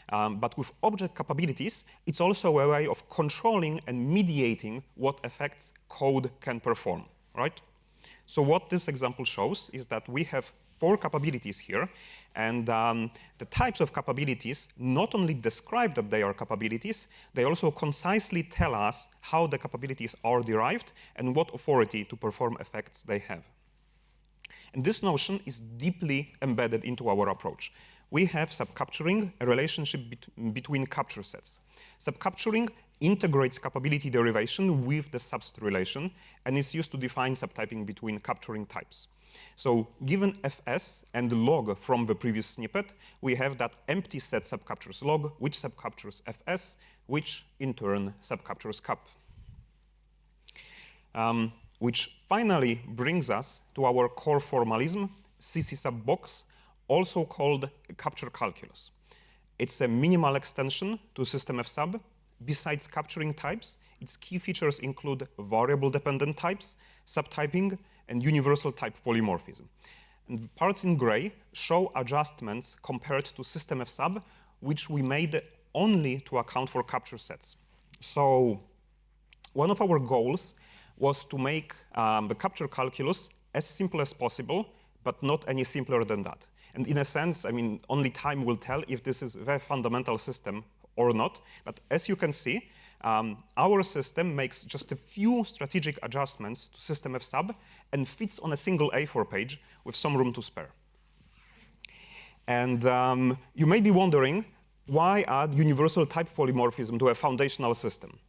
but with object capabilities, it's also a way of controlling and mediating what effects code can perform, right? So what this example shows is that we have 4 capabilities here, and the types of capabilities not only describe that they are capabilities, they also concisely tell us how the capabilities are derived and what authority to perform effects they have. And this notion is deeply embedded into our approach. We have subcapturing, a relationship between capture sets. Subcapturing integrates capability derivation with the subset relation and is used to define subtyping between capturing types. So given fs and log from the previous snippet, we have that empty set subcaptures log, which subcaptures fs, which in turn subcaptures cap. Which finally brings us to our core formalism, CC sub box, also called capture calculus. It's a minimal extension to systemf sub. Besides capturing types, its key features include variable-dependent types, subtyping, and universal type polymorphism. And the parts in gray show adjustments compared to systemf sub, which we made only to account for capture sets. So one of our goals was to make the capture calculus as simple as possible, but not any simpler than that. And in a sense, I mean, only time will tell if this is a very fundamental system or not. But as you can see, our system makes just a few strategic adjustments to systemf sub and fits on a single A4 page with some room to spare. And you may be wondering, why add universal type polymorphism to a foundational system?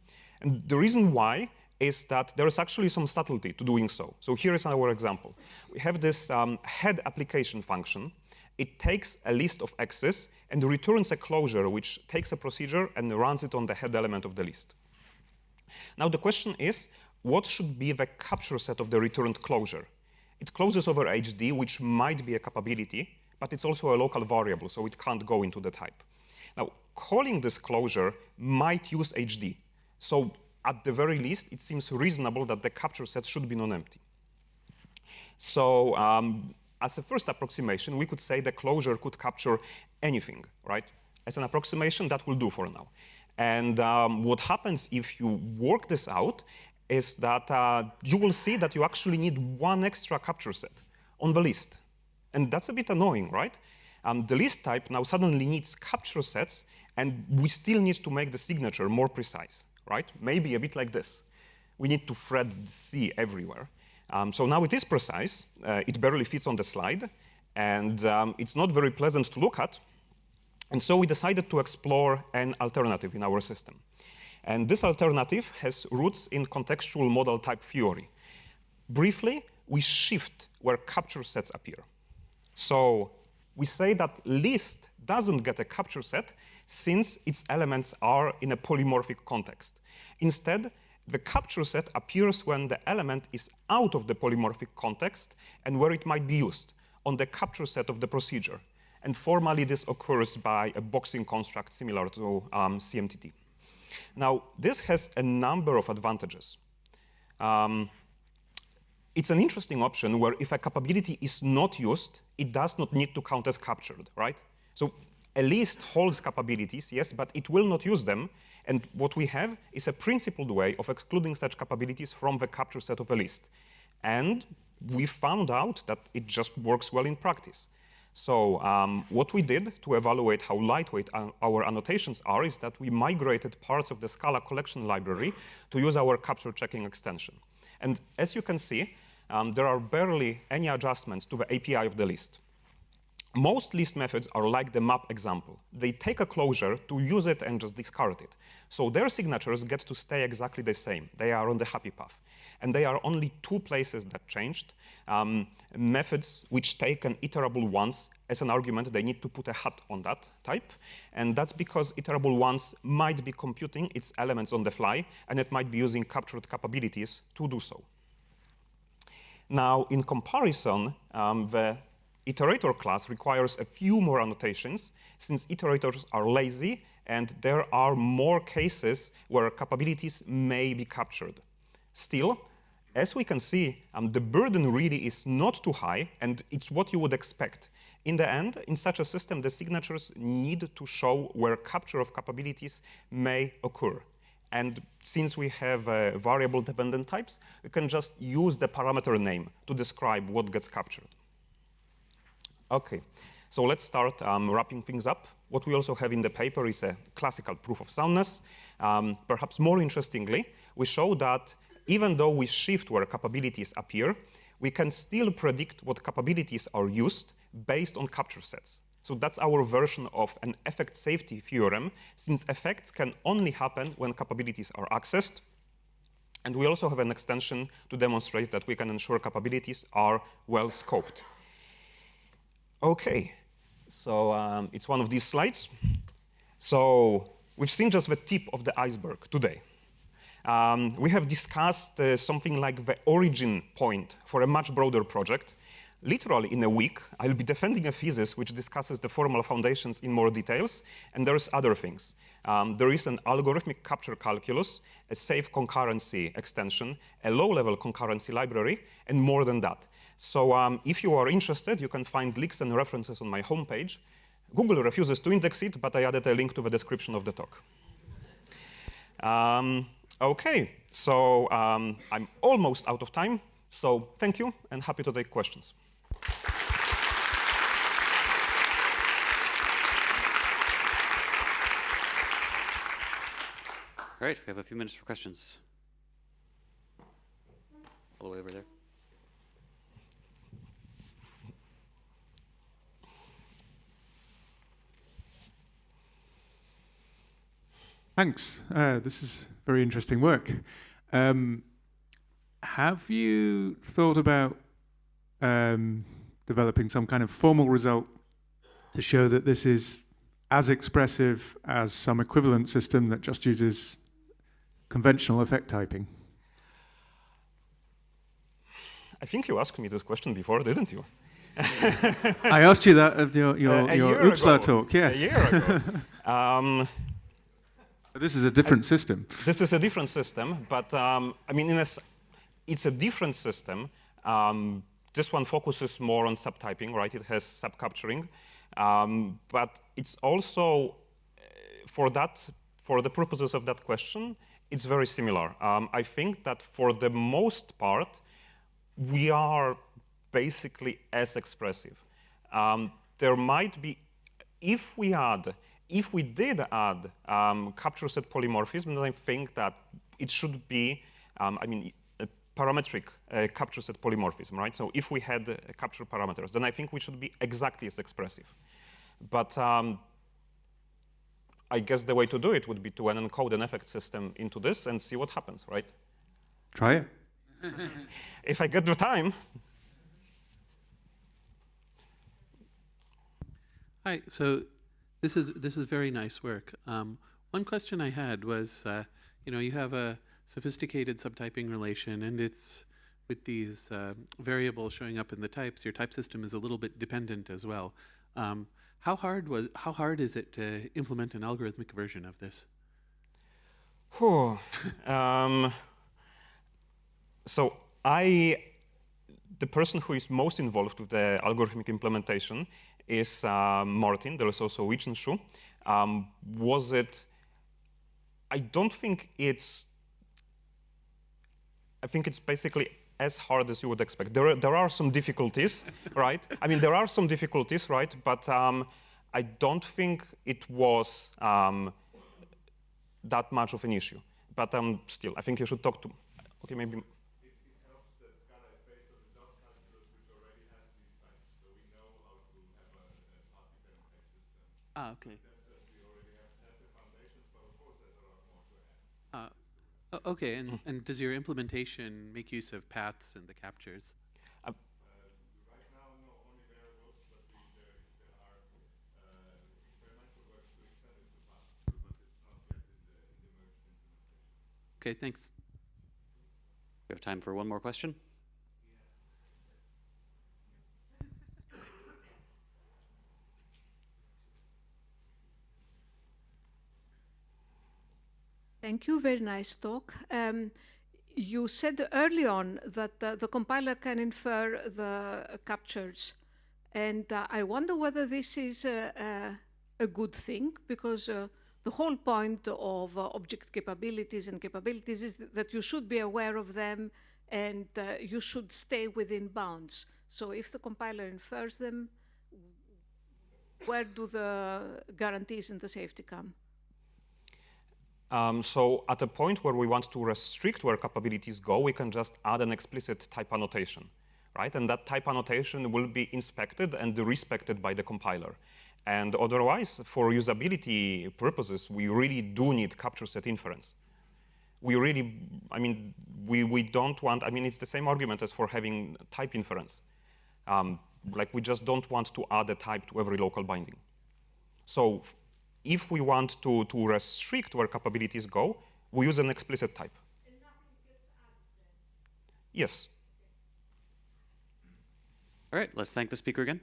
And the reason why is that there is actually some subtlety to doing so. So here is our example. We have this head application function. It takes a list of x's and returns a closure which takes a procedure and runs it on the head element of the list. Now the question is, what should be the capture set of the returned closure? It closes over HD, which might be a capability, but it's also a local variable, so it can't go into the type. Now, calling this closure might use HD. So at the very least, it seems reasonable that the capture set should be non-empty. So as a first approximation, we could say the closure could capture anything, right? As an approximation, that will do for now. And what happens if you work this out is that you will see that you actually need 1 extra capture set on the list. And that's a bit annoying, right? The list type now suddenly needs capture sets, and we still need to make the signature more precise, right? Maybe a bit like this. We need to thread C everywhere. So now it is precise. It barely fits on the slide, and it's not very pleasant to look at. And so we decided to explore an alternative in our system. And this alternative has roots in contextual model type theory. Briefly, we shift where capture sets appear. So we say that list doesn't get a capture set since its elements are in a polymorphic context. Instead, the capture set appears when the element is out of the polymorphic context and where it might be used, on the capture set of the procedure. And formally, this occurs by a boxing construct similar to CMTT. Now, this has a number of advantages. It's an interesting option where if a capability is not used, it does not need to count as captured, right? So a list holds capabilities, yes, but it will not use them. And what we have is a principled way of excluding such capabilities from the capture set of a list. And we found out that it just works well in practice. So what we did to evaluate how lightweight our annotations are is that we migrated parts of the Scala collection library to use our capture checking extension. And as you can see, there are barely any adjustments to the API of the list. Most list methods are like the map example. They take a closure to use it and just discard it. So their signatures get to stay exactly the same. They are on the happy path. And there are only two places that changed. Methods which take an iterable once as an argument, they need to put a hat on that type. And that's because iterable once might be computing its elements on the fly, and it might be using captured capabilities to do so. Now, in comparison, the iterator class requires a few more annotations, since iterators are lazy, and there are more cases where capabilities may be captured. Still, as we can see, the burden really is not too high, and it's what you would expect. In the end, in such a system, the signatures need to show where capture of capabilities may occur. And since we have variable-dependent types, we can just use the parameter name to describe what gets captured. OK, so let's start wrapping things up. What we also have in the paper is a classical proof of soundness. Perhaps more interestingly, we show that even though we shift where capabilities appear, we can still predict what capabilities are used based on capture sets. So that's our version of an effect safety theorem, since effects can only happen when capabilities are accessed. And we also have an extension to demonstrate that we can ensure capabilities are well scoped. OK, so it's one of these slides. So we've seen just the tip of the iceberg today. We have discussed something like the origin point for a much broader project. Literally, in a week, I'll be defending a thesis which discusses the formal foundations in more details, and there's other things. There is an algorithmic capture calculus, a safe concurrency extension, a low-level concurrency library, and more than that. So if you are interested, you can find links and references on my homepage. Google refuses to index it, but I added a link to the description of the talk. OK, so I'm almost out of time. So thank you, and happy to take questions. All right, we have a few minutes for questions. All the way over there. Thanks. This is very interesting work. Have you thought about developing some kind of formal result to show that this is as expressive as some equivalent system that just uses conventional effect typing? I think you asked me this question before, didn't you? I asked you that at your Uppsala talk, yes. A year ago. This is a different system. This is a different system, but I mean, it's a different system. This one focuses more on subtyping, right? It has subcapturing. But it's also, for the purposes of that question, it's very similar. I think that for the most part, we are basically as expressive. There might be, if we did add capture set polymorphism, then I think that it should be, I mean, a parametric capture set polymorphism, right? So if we had capture parameters, then I think we should be exactly as expressive. But I guess the way to do it would be to encode an effect system into this and see what happens, right? Try it. If I get the time. Hi, so this is very nice work. One question I had was, you have a sophisticated subtyping relation, and it's with these variables showing up in the types. Your type system is a little bit dependent as well. How hard is it to implement an algorithmic version of this? So the person who is most involved with the algorithmic implementation is Martin. There is also Wichenshu. Was it? I don't think it's. I think it's basically as hard as you would expect. There are some difficulties, right? I mean, there are some difficulties, right? But I don't think it was that much of an issue. But still, I think you should talk to. Okay, maybe. Ah, okay. Okay, and does your implementation make use of paths and the captures? Okay, thanks. We have time for one more question. Thank you. Very nice talk. You said early on that the compiler can infer the captures. And I wonder whether this is a good thing, because the whole point of object capabilities and capabilities is that you should be aware of them and you should stay within bounds. So if the compiler infers them, where do the guarantees and the safety come? So at a point where we want to restrict where capabilities go, we can just add an explicit type annotation, right? And that type annotation will be inspected and respected by the compiler. And otherwise, for usability purposes, we really do need capture set inference. We really, I mean, we don't want, I mean, it's the same argument as for having type inference. Like, we just don't want to add a type to every local binding. So if we want to restrict where capabilities go, we use an explicit type. And nothing gets added then? Yes. All right, let's thank the speaker again.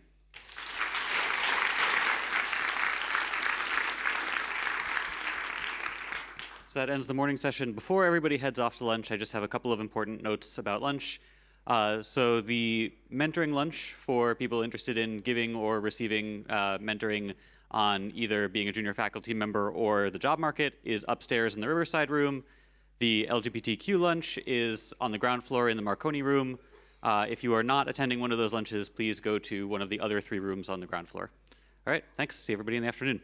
So that ends the morning session. Before everybody heads off to lunch, I just have a couple of important notes about lunch. So the mentoring lunch for people interested in giving or receiving mentoring on either being a junior faculty member or the job market is upstairs in the Riverside room. The LGBTQ lunch is on the ground floor in the Marconi room. If you are not attending one of those lunches, please go to one of the other 3 rooms on the ground floor. All right, thanks. See everybody in the afternoon.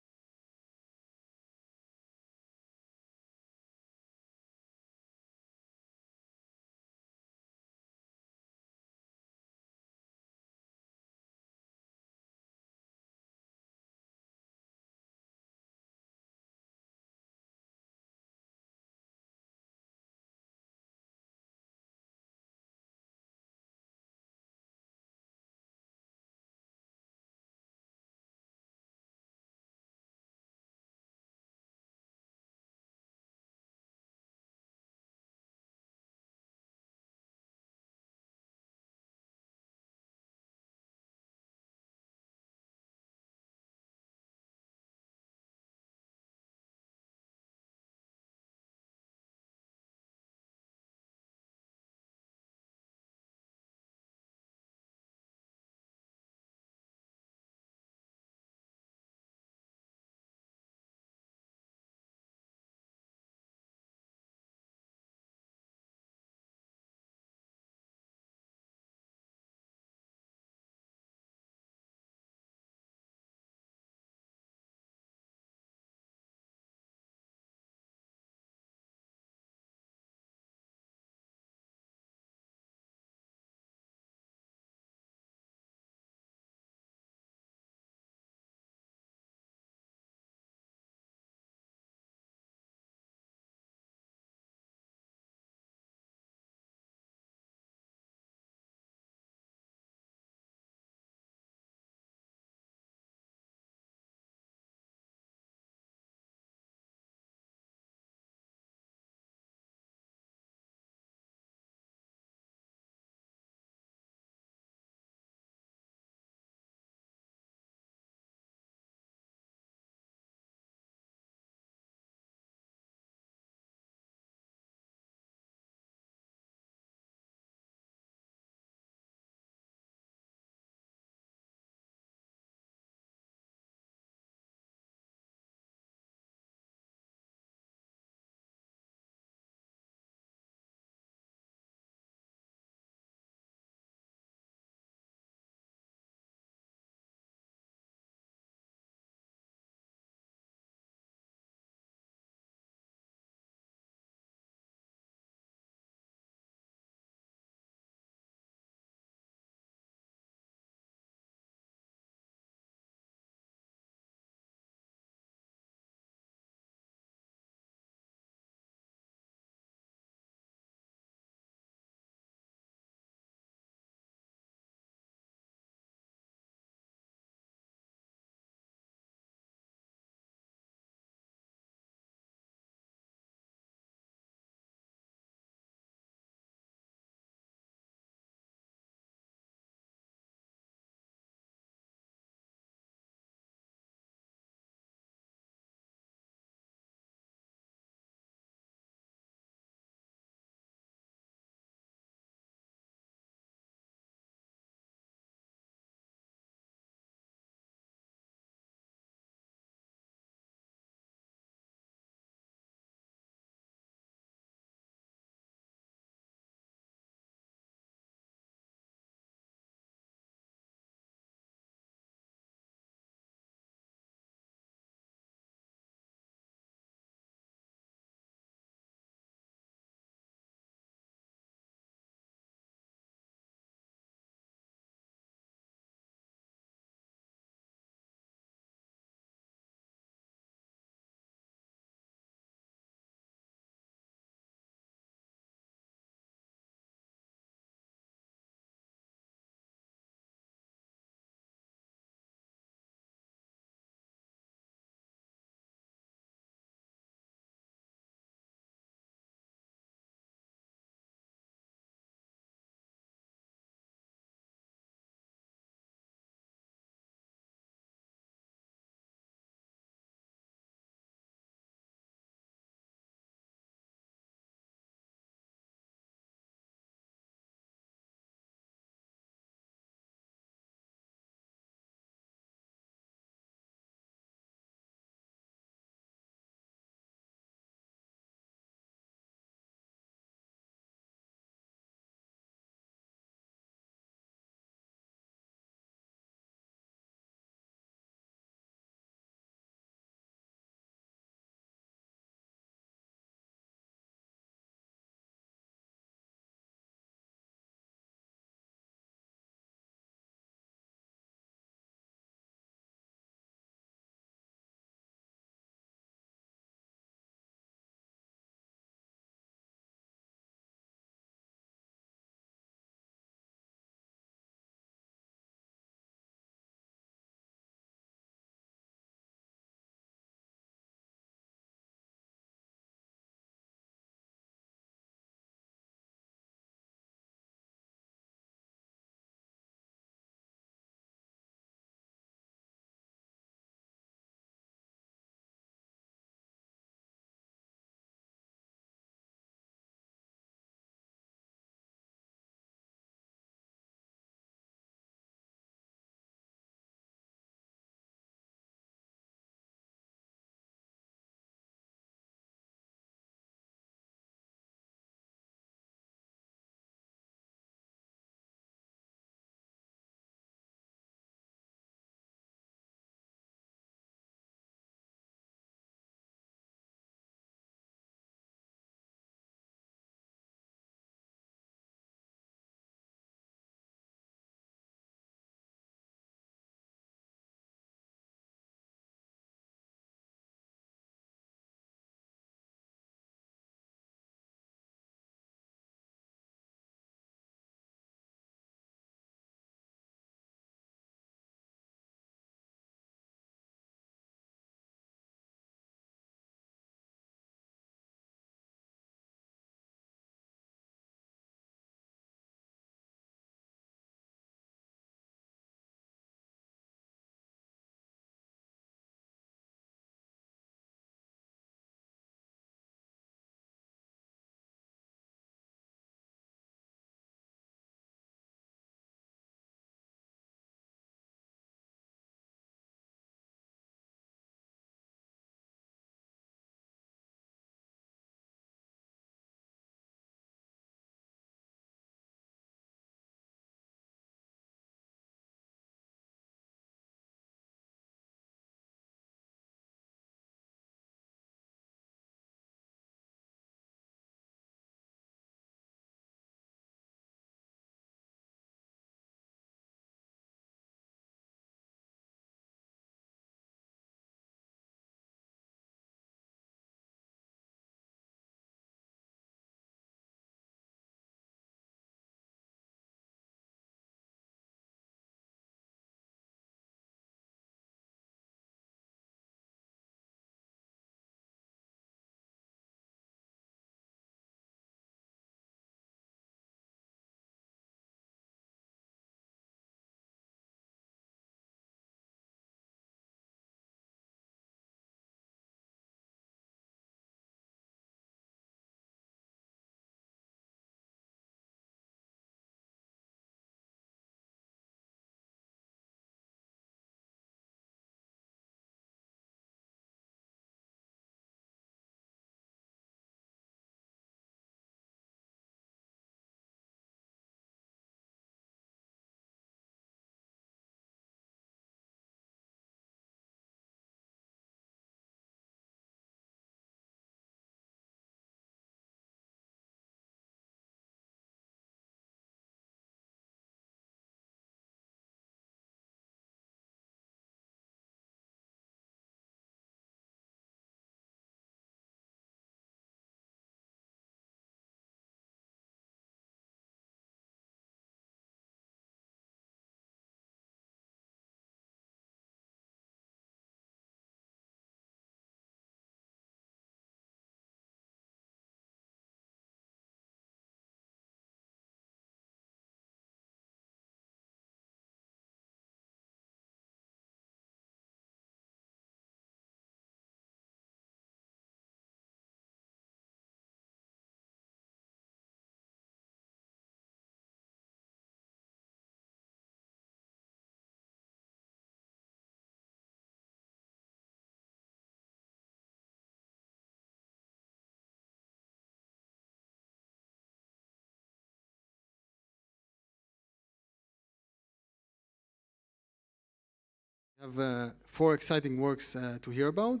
We have 4 exciting works to hear about.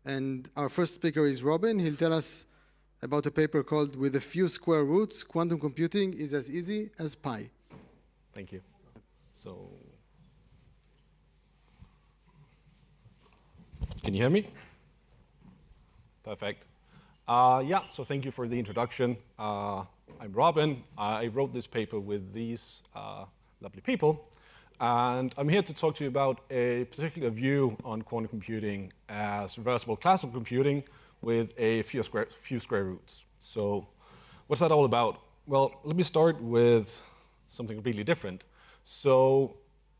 And our first speaker is Robin. He'll tell us about a paper called With a Few Square Roots, Quantum Computing is as Easy as Pi. Thank you. So, can you hear me? Perfect. Yeah, so thank you for the introduction. I'm Robin. I wrote this paper with these lovely people. And I'm here to talk to you about a particular view on quantum computing as reversible classical computing with a few square roots. So what's that all about? Well, let me start with something completely different. So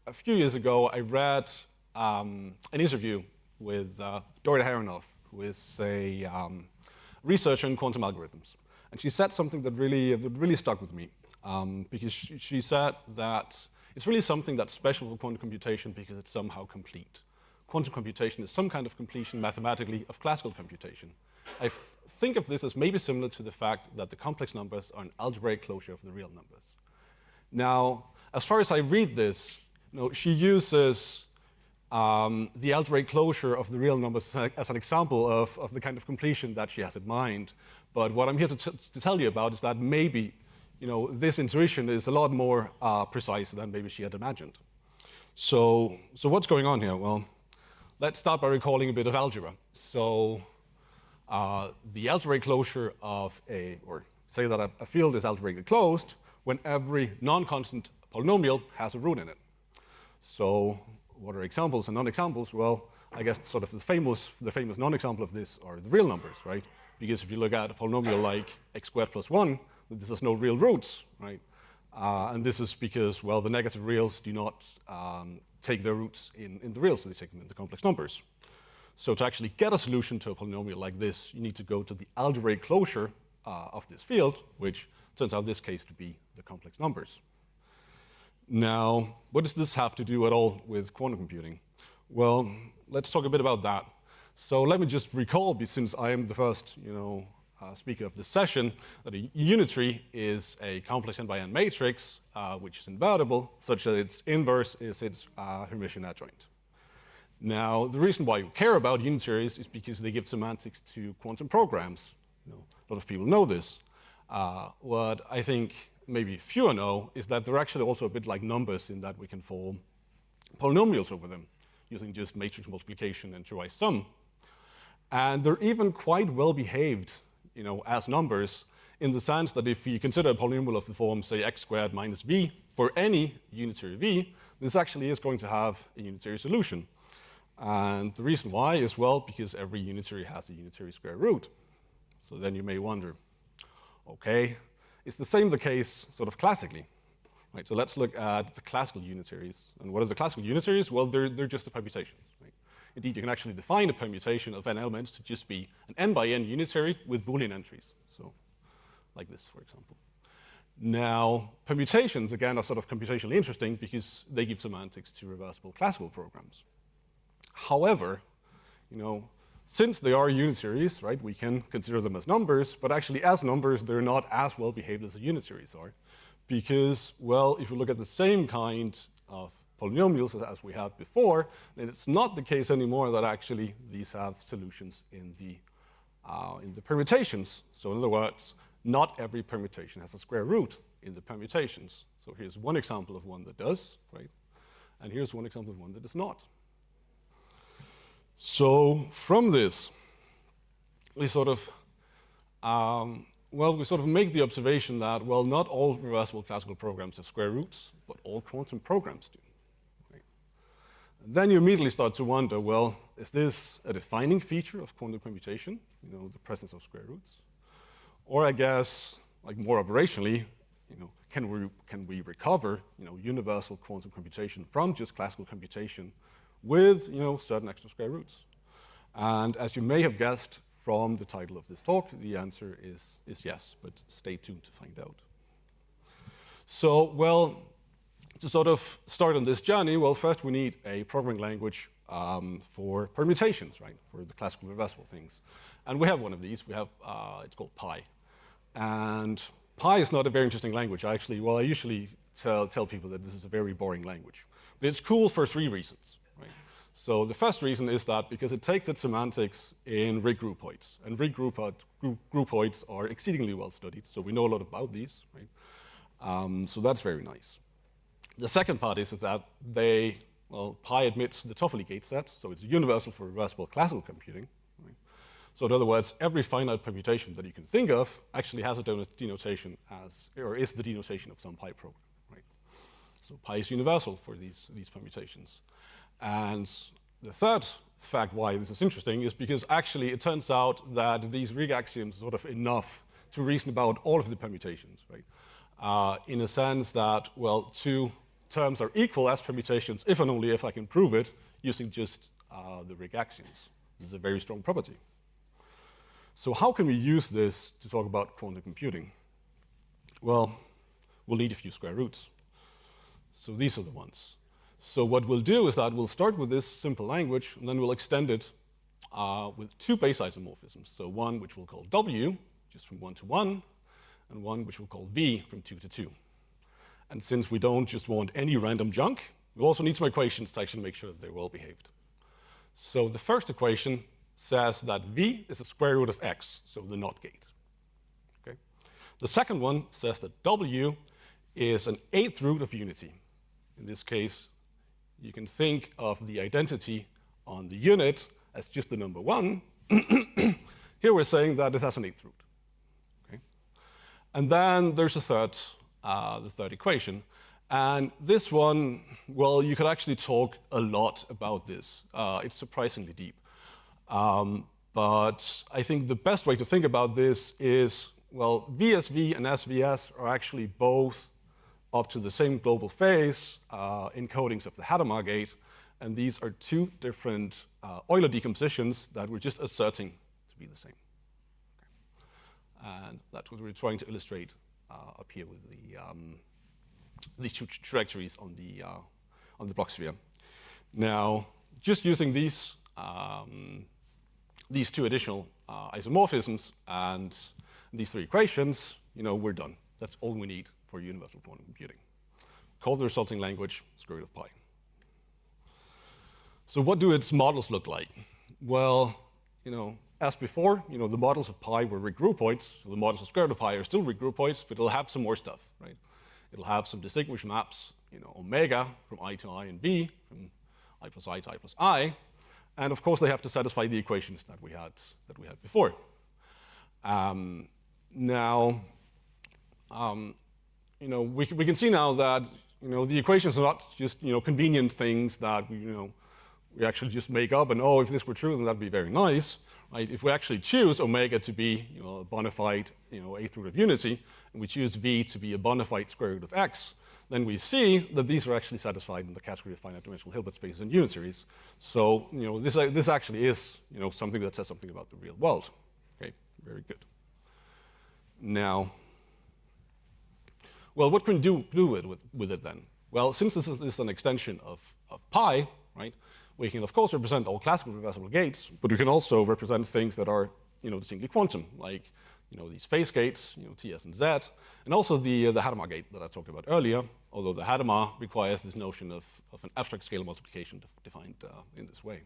a few years ago, I read an interview with Dorita Haronoff, who is a researcher in quantum algorithms. And she said something that really stuck with me, because she said that it's really something that's special for quantum computation because it's somehow complete. Quantum computation is some kind of completion mathematically of classical computation. I think of this as maybe similar to the fact that the complex numbers are an algebraic closure of the real numbers. Now, as far as I read this, she uses the algebraic closure of the real numbers as an example of the kind of completion that she has in mind. But what I'm here to tell you about is that maybe this intuition is a lot more precise than maybe she had imagined. So what's going on here? Well, let's start by recalling a bit of algebra. So the algebraic closure of or say that a field is algebraically closed when every non-constant polynomial has a root in it. So what are examples and non-examples? Well, I guess sort of the famous non-example of this are the real numbers, right? Because if you look at a polynomial like x squared plus 1, this has no real roots, right? And this is because, well, the negative reals do not take their roots in the reals, so they take them in the complex numbers. So to actually get a solution to a polynomial like this, you need to go to the algebraic closure of this field, which turns out in this case to be the complex numbers. Now, what does this have to do at all with quantum computing? Well, let's talk a bit about that. So let me just recall, since I am the first, speaker of this session, that a unitary is a complex n-by-n matrix, which is invertible, such that its inverse is its Hermitian adjoint. Now, the reason why you care about unitaries is because they give semantics to quantum programs. A lot of people know this. What I think maybe fewer know is that they're actually also a bit like numbers in that we can form polynomials over them using just matrix multiplication and choice sum. And they're even quite well behaved as numbers, in the sense that if you consider a polynomial of the form, say, x squared minus v for any unitary v, this actually is going to have a unitary solution. And the reason why is, well, because every unitary has a unitary square root. So then you may wonder, okay, is the same the case sort of classically? Right, so let's look at the classical unitaries. And what are the classical unitaries? Well, they're just a permutation. Right? Indeed, you can actually define a permutation of n elements to just be an n-by-n unitary with Boolean entries. So like this, for example. Now, permutations, again, are sort of computationally interesting because they give semantics to reversible classical programs. However, since they are unitaries, right, we can consider them as numbers, but actually as numbers, they're not as well behaved as the unitaries are. Because, well, if you look at the same kind of polynomials as we had before, then it's not the case anymore that actually these have solutions in the permutations. So in other words, not every permutation has a square root in the permutations. So here's one example of one that does, right? And here's one example of one that does not. So from this, we sort of make the observation that, well, not all reversible classical programs have square roots, but all quantum programs do. Right? Then you immediately start to wonder, well, is this a defining feature of quantum computation, the presence of square roots? Or I guess, like more operationally, can we recover, universal quantum computation from just classical computation with, certain extra square roots? And as you may have guessed from the title of this talk, the answer is yes, but stay tuned to find out. So, well, to sort of start on this journey, well, first we need a programming language for permutations, right, for the classical reversible things. And we have one of these. We have, it's called Pi. And Pi is not a very interesting language. I usually tell people that this is a very boring language. But it's cool for 3 reasons, right? So the first reason is that because it takes its semantics in Rig groupoids, and Rig groupoids are exceedingly well studied, so we know a lot about these, right? So that's very nice. The second part is that pi admits the Toffoli gate set, so it's universal for reversible classical computing. Right? So in other words, every finite permutation that you can think of actually has a denotation or is the denotation of some pi program. Right? So pi is universal for these permutations. And the third fact why this is interesting is because actually it turns out that these Rig axioms are sort of enough to reason about all of the permutations, right? In a sense that, well, two terms are equal as permutations if and only if I can prove it using just the Rig axioms. This is a very strong property. So how can we use this to talk about quantum computing? Well, we'll need a few square roots. So these are the ones. So what we'll do is that we'll start with this simple language, and then we'll extend it with two base isomorphisms. So one which we'll call W, just from 1 to 1, and one which we'll call V, from 2 to 2. And since we don't just want any random junk, we also need some equations to actually make sure that they're well behaved. So the first equation says that V is the square root of X, so the NOT gate. Okay? The second one says that W is an 8th root of unity. In this case, you can think of the identity on the unit as just the number 1. Here we're saying that it has an 8th root. Okay? And then there's the third equation. And this one, well, you could actually talk a lot about this. It's surprisingly deep. But I think the best way to think about this is, well, VSV and SVS are actually both up to the same global phase encodings of the Hadamard gate. And these are two different Euler decompositions that we're just asserting to be the same. Okay. And that's what we're trying to illustrate up here with the two trajectories on the block sphere. Now, just using these two additional isomorphisms and these three equations, we're done. That's all we need for universal quantum computing. Call the resulting language square root of pi. So what do its models look like? Well, as before, the models of pi were Rig groupoids, so the models of square root of pi are still Rig groupoids, but it'll have some more stuff, right? It'll have some distinguished maps, omega from I to I and B, from I plus I to I plus I, and of course they have to satisfy the equations that we had before. Now, we can see now that the equations are not just convenient things that we actually just make up and if this were true then that'd be very nice. Right? If we actually choose omega to be a bona fide 8th root of unity, and we choose V to be a bona fide square root of X, then we see that these are actually satisfied in the category of finite dimensional Hilbert spaces and unit series. So this actually is something that says something about the real world. Okay, very good. Now, well, what can we do with it then? Well, since this is an extension of pi, right? We can, of course, represent all classical reversible gates, but we can also represent things that are, distinctly quantum, like, these phase gates, Ts and Z, and also the Hadamard gate that I talked about earlier, although the Hadamard requires this notion of an abstract scalar multiplication defined in this way.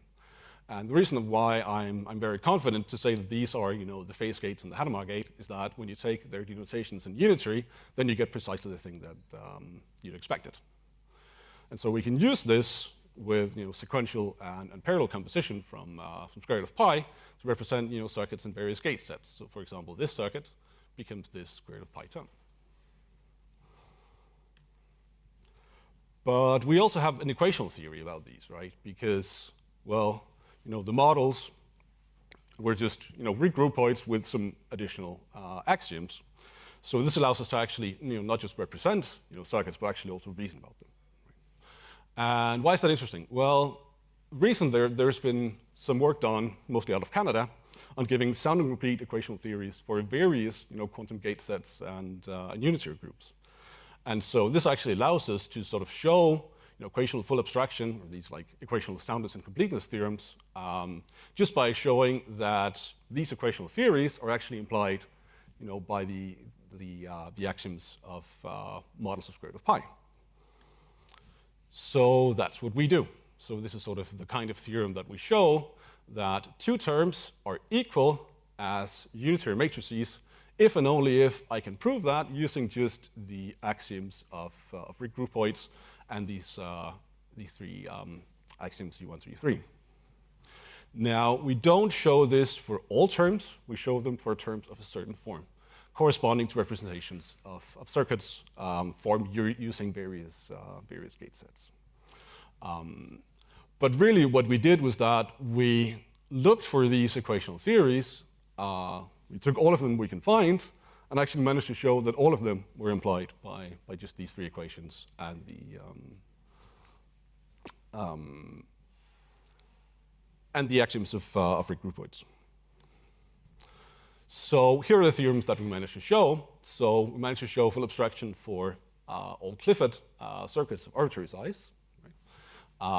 And the reason why I'm very confident to say that these are, the phase gates and the Hadamard gate is that when you take their denotations in unitary, then you get precisely the thing that you'd expected. And so we can use this with sequential and parallel composition from square root of pi to represent circuits in various gate sets. So for example, this circuit becomes this square root of pi term. But we also have an equational theory about these, right? Because, well, the models were just Rig groupoids with some additional axioms. So this allows us to actually not just represent circuits, but actually also reason about them. And why is that interesting? Well, recently there's been some work done, mostly out of Canada, on giving sound and complete equational theories for various quantum gate sets and unitary groups. And so this actually allows us to sort of show equational full abstraction, or these like equational soundness and completeness theorems, just by showing that these equational theories are actually implied by the axioms of models of square root of pi. So that's what we do. So this is sort of the kind of theorem that we show, that two terms are equal as unitary matrices if and only if I can prove that using just the axioms of regroupoids and these three axioms U1 through U3. Now, we don't show this for all terms. We show them for terms of a certain form, corresponding to representations of circuits formed using various gate sets. But really, what we did was that we looked for these equational theories. We took all of them we can find, and actually managed to show that all of them were implied by just these three equations and the axioms of regroupoids. So here are the theorems that we managed to show. So we managed to show full abstraction for all Clifford circuits of arbitrary size, right?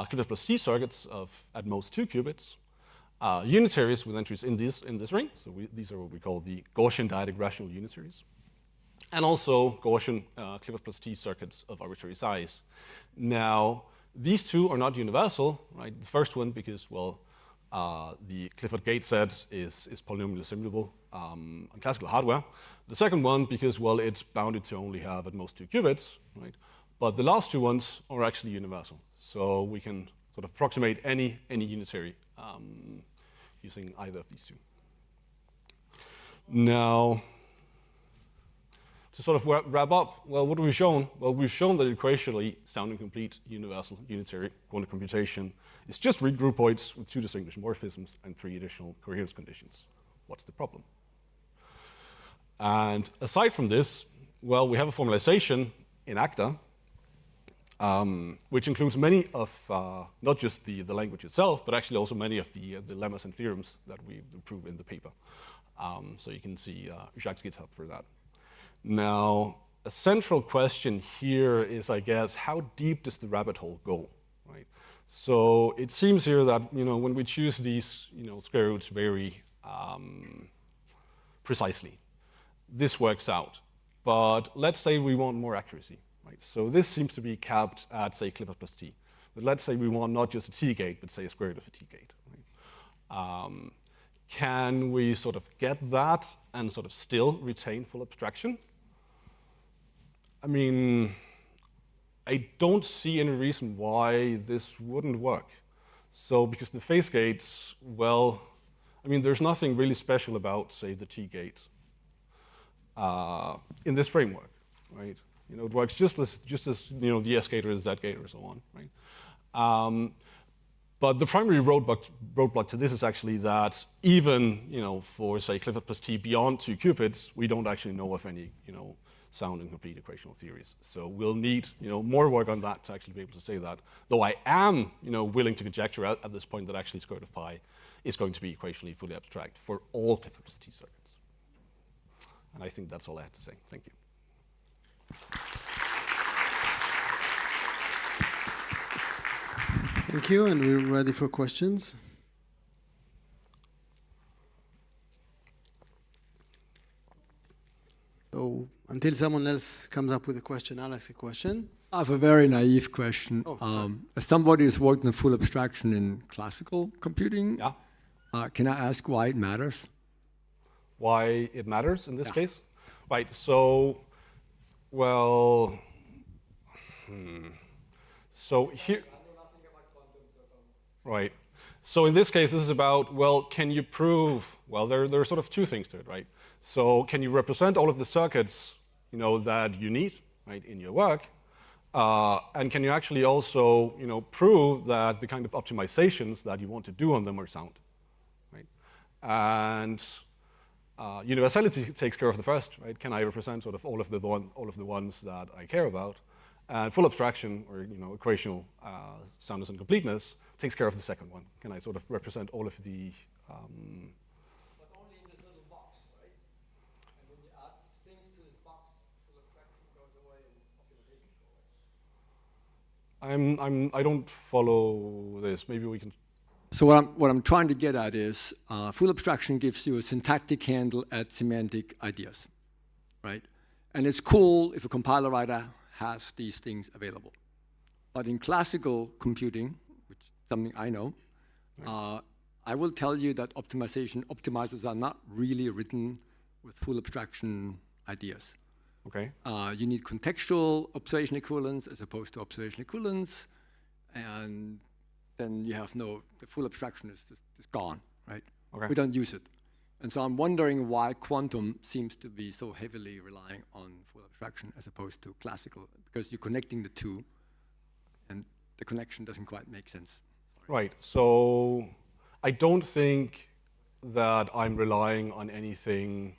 Clifford plus C circuits of at most 2 qubits, unitaries with entries in this ring. So these are what we call the Gaussian dyadic rational unitaries. And also Gaussian Clifford plus T circuits of arbitrary size. Now, these two are not universal, right? The first one because, well, the Clifford gate set is polynomially simulable on classical hardware. The second one because, well, it's bounded to only have at most 2 qubits, right? But the last two ones are actually universal. So we can sort of approximate any unitary using either of these two. Now, to sort of wrap up, well, what have we shown? Well, we've shown that equationally sounding complete universal unitary quantum computation is just regroupoids with 2 distinguished morphisms and 3 additional coherence conditions. What's the problem? And aside from this, well, we have a formalization in ACTA, which includes many of, not just the language itself, but actually also many of the lemmas and theorems that we've proved in the paper. So you can see Jacques' GitHub for that. Now, a central question here is, I guess, how deep does the rabbit hole go, right? So it seems here that, when we choose these, square roots very precisely, this works out. But let's say we want more accuracy, right? So this seems to be capped at, say, Clifford plus T. But let's say we want not just a T gate, but say a square root of a T gate, right? Can we sort of get that and sort of still retain full abstraction? I mean, I don't see any reason why this wouldn't work. So because the phase gates, well, I mean, there's nothing really special about, say, the T gate in this framework, right? It works just as the S gate or the Z gate or so on, right? But the primary roadblock to this is actually that even, for, say, Clifford plus T beyond 2 qubits, we don't actually know of any, sound and complete equational theories. So we'll need, more work on that to actually be able to say that. Though I am, willing to conjecture at this point that actually square root of pi is going to be equationally fully abstract for all Clifford plus T circuits. And I think that's all I have to say. Thank you. Thank you, and we're ready for questions. So until someone else comes up with a question, I'll ask a question. I have a very naive question. Oh, as somebody who's worked in full abstraction in classical computing, can I ask why it matters? Why it matters in this case? Right, so, well, so here, right. So in this case, this is about, well, can you prove, well, there are sort of two things to it, right? So can you represent all of the circuits, that you need, right, in your work? And can you actually also, prove that the kind of optimizations that you want to do on them are sound, right? And universality takes care of the first, right? Can I represent sort of all of the ones that I care about? And full abstraction, or equational soundness and completeness, takes care of the second one. Can I sort of represent all of the? But only in this little box, right? And when you add things to this box, full abstraction goes away and optimization goes away. I don't follow this. Maybe we can. So what I'm trying to get at is full abstraction gives you a syntactic handle at semantic ideas, right? And it's cool if a compiler writer has these things available. But in classical computing, which something I know. I will tell you that optimizers are not really written with full abstraction ideas. Okay. You need contextual observation equivalence as opposed to observation equivalence, and then you have the full abstraction is just gone, right? Okay. We don't use it. And so I'm wondering why quantum seems to be so heavily relying on full abstraction as opposed to classical, because you're connecting the two, and the connection doesn't quite make sense. Sorry. Right. So I don't think that I'm relying on anything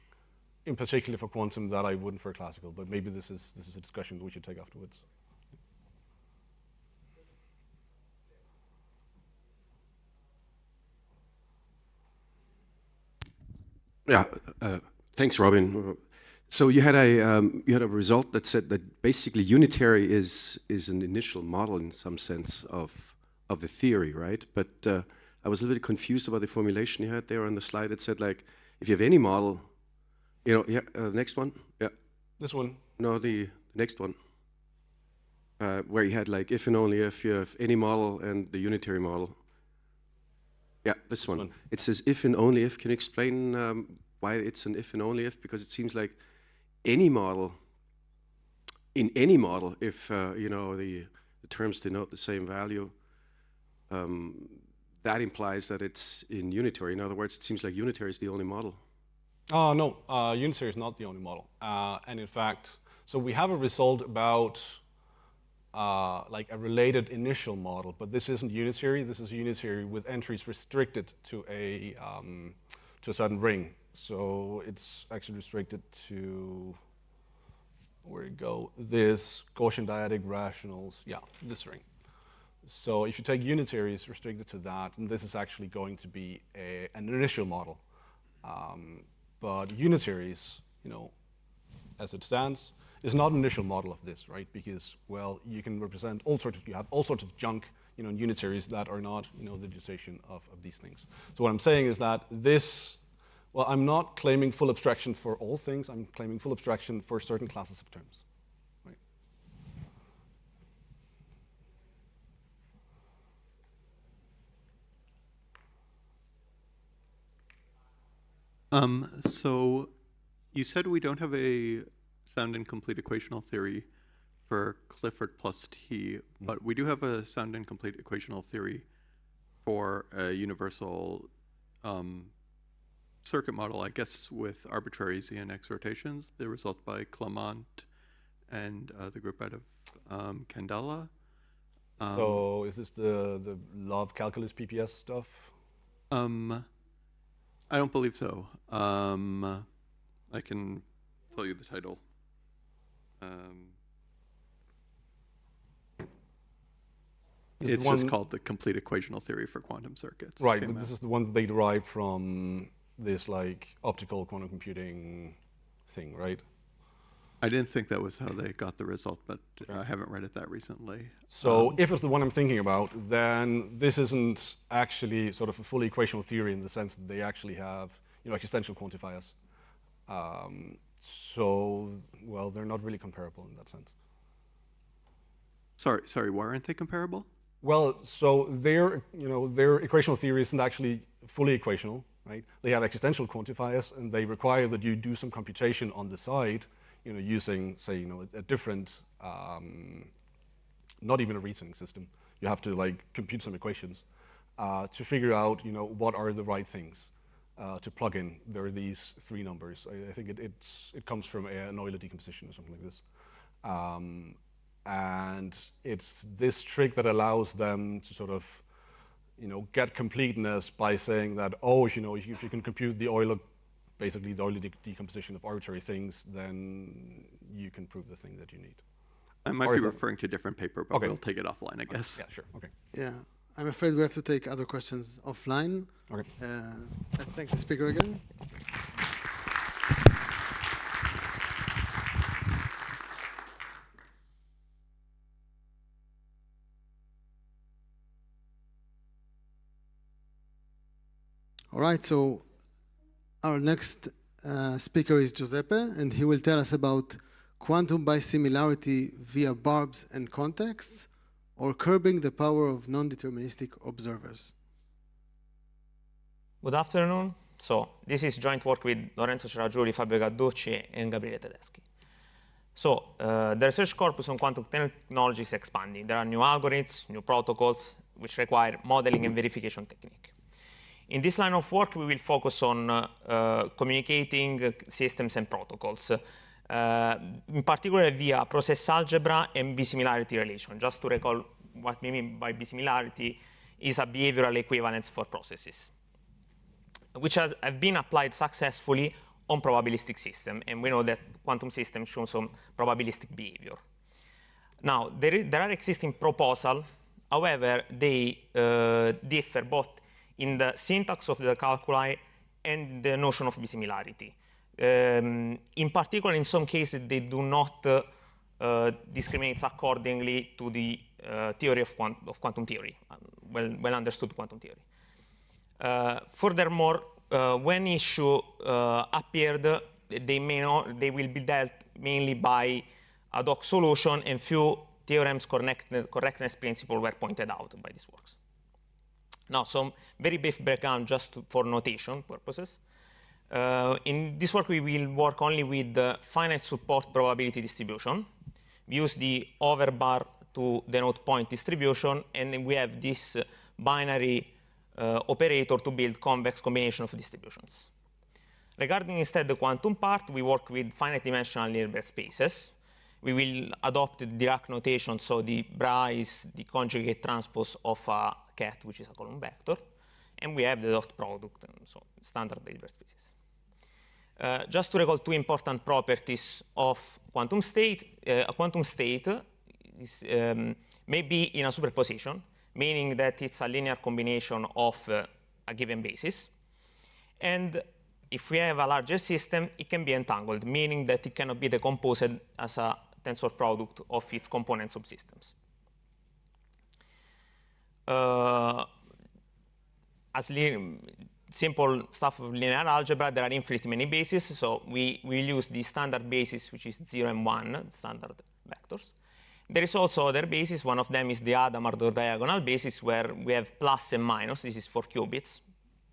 in particular for quantum that I wouldn't for classical, but maybe this is a discussion that we should take afterwards. Yeah, thanks, Robin. So you had a result that said that basically unitary is an initial model in some sense of the theory, right? But I was a little bit confused about the formulation you had there on the slide. It said like if you have any model, the next one, yeah. This one. No, the next one, where you had like if and only if you have any model and the unitary model. Yeah, this one. It says if and only if. Can you explain why it's an if and only if? Because it seems like any model, in any model, if the terms denote the same value, that implies that it's in unitary. In other words, it seems like unitary is the only model. No, unitary is not the only model. And in fact, so we have a result about like a related initial model, but this isn't unitary. This is unitary with entries restricted to a certain ring. So it's actually restricted to, where you go, this Gaussian dyadic rationals, yeah, this ring. So if you take unitary, it's restricted to that, and this is actually going to be an initial model. But unitaries, as it stands, is not an initial model of this, right? Because, well, you can represent you have all sorts of junk, in unitaries that are not, the digitization of these things. So what I'm saying is that well, I'm not claiming full abstraction for all things. I'm claiming full abstraction for certain classes of terms, right? So you said we don't have a sound incomplete equational theory for Clifford plus T, but we do have a sound incomplete equational theory for a universal circuit model, I guess, with arbitrary ZNX rotations, the result by Clement and the group out of Candela. So is this the love calculus PPS stuff? I don't believe so. I can tell you the title. It's just called the complete equational theory for quantum circuits. Right, but this is the one that they derived from this like optical quantum computing thing, right? I didn't think that was how they got the result, but I haven't read it that recently. So if it's the one I'm thinking about, then this isn't actually sort of a fully equational theory in the sense that they actually have, existential quantifiers. So, well, they're not really comparable in that sense. Sorry, why aren't they comparable? Well, so their equational theory isn't actually fully equational, right? They have existential quantifiers, and they require that you do some computation on the side, using, say, a different, not even a reasoning system. You have to compute some equations to figure out, what are the right things to plug in. There are these three numbers. I think it comes from an Euler decomposition or something like this. And it's this trick that allows them to sort of, get completeness by saying that, if you can compute the Euler, basically the Euler decomposition of arbitrary things, then you can prove the thing that you need. I might be referring to a different paper, but we'll take it offline, I guess. Yeah, sure. Okay. Yeah, I'm afraid we have to take other questions offline. Okay. Let's thank the speaker again. All right, so our next speaker is Giuseppe, and he will tell us about quantum bisimilarity via barbs and contexts, or curbing the power of non-deterministic observers? Good afternoon. So this is joint work with Lorenzo Ceraggiuli, Fabio Gadducci, and Gabriele Tedeschi. So the research corpus on quantum technology is expanding. There are new algorithms, new protocols, which require modeling and verification technique. In this line of work, we will focus on communicating systems and protocols, in particular via process algebra and bisimilarity relation. Just to recall what we mean by bisimilarity is a behavioral equivalence for processes, which have been applied successfully on probabilistic systems, and we know that quantum systems show some probabilistic behavior. Now, there are existing proposals, however, they differ both in the syntax of the calculi and the notion of bisimilarity. In particular, in some cases, they do not discriminate accordingly to the theory of quantum theory, well understood quantum theory. Furthermore, when issue appeared, they will be dealt mainly by ad hoc solution, and few theorems correctness principle were pointed out by these works. Now, some very brief background just for notation purposes. In this work, we will work only with the finite support probability distribution. We use the overbar to denote point distribution, and then we have this binary operator to build convex combination of distributions. Regarding instead the quantum part, we work with finite dimensional linear spaces. We will adopt the Dirac notation, so the bra is the conjugate transpose of a ket, which is a column vector, and we have the dot product, so standard Hilbert spaces. Just to recall two important properties of quantum state. A quantum state is, may be in a superposition, meaning that it's a linear combination of a given basis. And if we have a larger system, it can be entangled, meaning that it cannot be decomposed as a tensor product of its component subsystems. As simple stuff of linear algebra, there are infinitely many bases, so we will use the standard basis, which is 0 and 1, standard vectors. There is also other basis. One of them is the Hadamard or diagonal basis, where we have plus and minus. This is for qubits,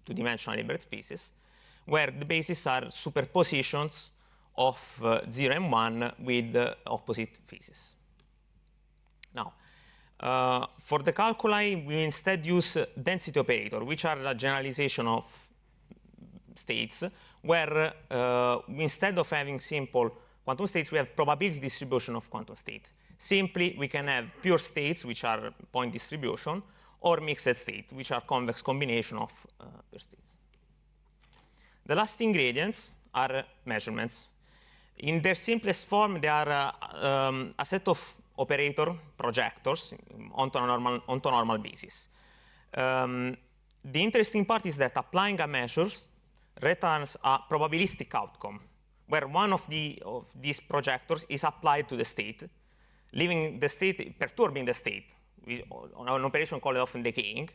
two-dimensional Hilbert spaces, where the bases are superpositions of 0 and 1 with opposite phases. Now, for the calculi, we instead use density operator, which are a generalization of states, where instead of having simple quantum states, we have probability distribution of quantum state. Simply, we can have pure states, which are point distribution, or mixed states, which are convex combination of pure states. The last ingredients are measurements. In their simplest form, they are a set of operator projectors onto a normal basis. The interesting part is that applying a measure returns a probabilistic outcome, where one of these projectors is applied to the state, leaving the state, perturbing the state, on an operation called often decaying.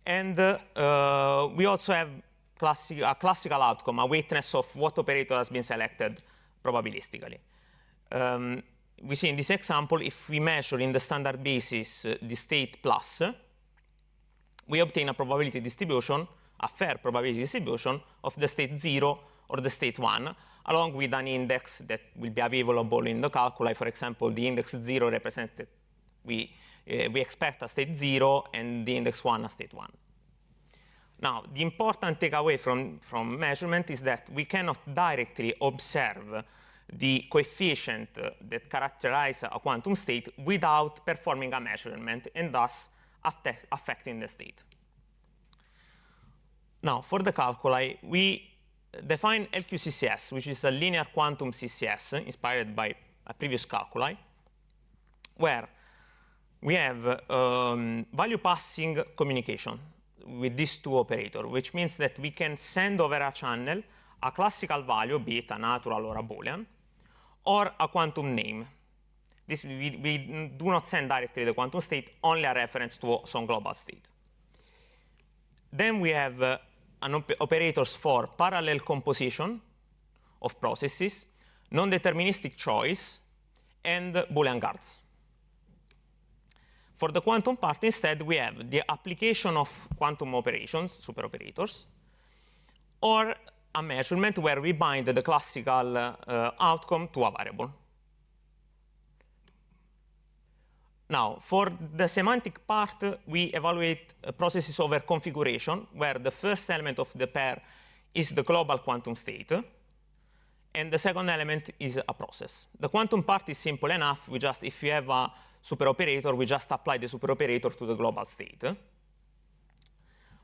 And we also have a classical outcome, a weightness of what operator has been selected probabilistically. We see in this example, if we measure in the standard basis the state plus, we obtain a probability distribution, a fair probability distribution of the state 0 or the state 1, along with an index that will be available in the calculi. For example, the index 0 represented, we expect a state 0, and the index 1 a state 1. Now, the important takeaway from measurement is that we cannot directly observe the coefficient that characterize a quantum state without performing a measurement, and thus affecting the state. Now, for the calculi, we define LQCCS, which is a linear quantum CCS inspired by a previous calculi, where we have value passing communication with these two operators, which means that we can send over a channel a classical value, be it a natural or a Boolean, or a quantum name. This, we do not send directly the quantum state, only a reference to some global state. Then we have operators for parallel composition of processes, non-deterministic choice, and Boolean guards. For the quantum part, instead, we have the application of quantum operations, superoperators, or a measurement where we bind the classical outcome to a variable. Now, for the semantic part, we evaluate processes over configuration, where the first element of the pair is the global quantum state, and the second element is a process. The quantum part is simple enough. If you have a superoperator, we just apply the superoperator to the global state.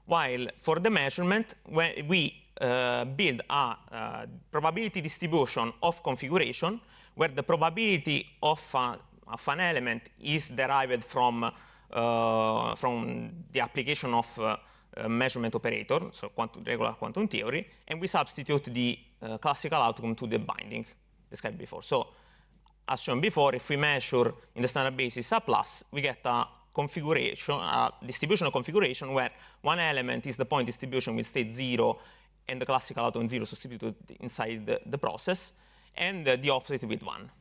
While for the measurement, when we build a probability distribution of configuration, where the probability of an element is derived from the application of measurement operator, so regular quantum theory, and we substitute the classical outcome to the binding described before. So, as shown before, if we measure in the standard basis a plus, we get a configuration, a distribution of configuration where one element is the point distribution with state 0 and the classical outcome 0 substituted inside the process, and the opposite with 1.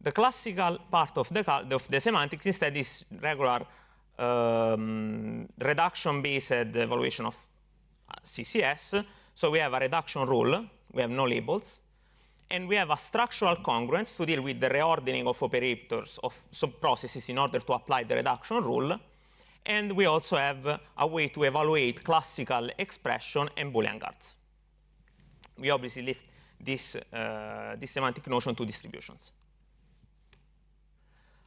The classical part of the semantics instead is regular reduction-based evaluation of CCS. So we have a reduction rule, we have no labels, and we have a structural congruence to deal with the reordering of operators of subprocesses in order to apply the reduction rule. And we also have a way to evaluate classical expression and Boolean guards. We obviously lift this semantic notion to distributions.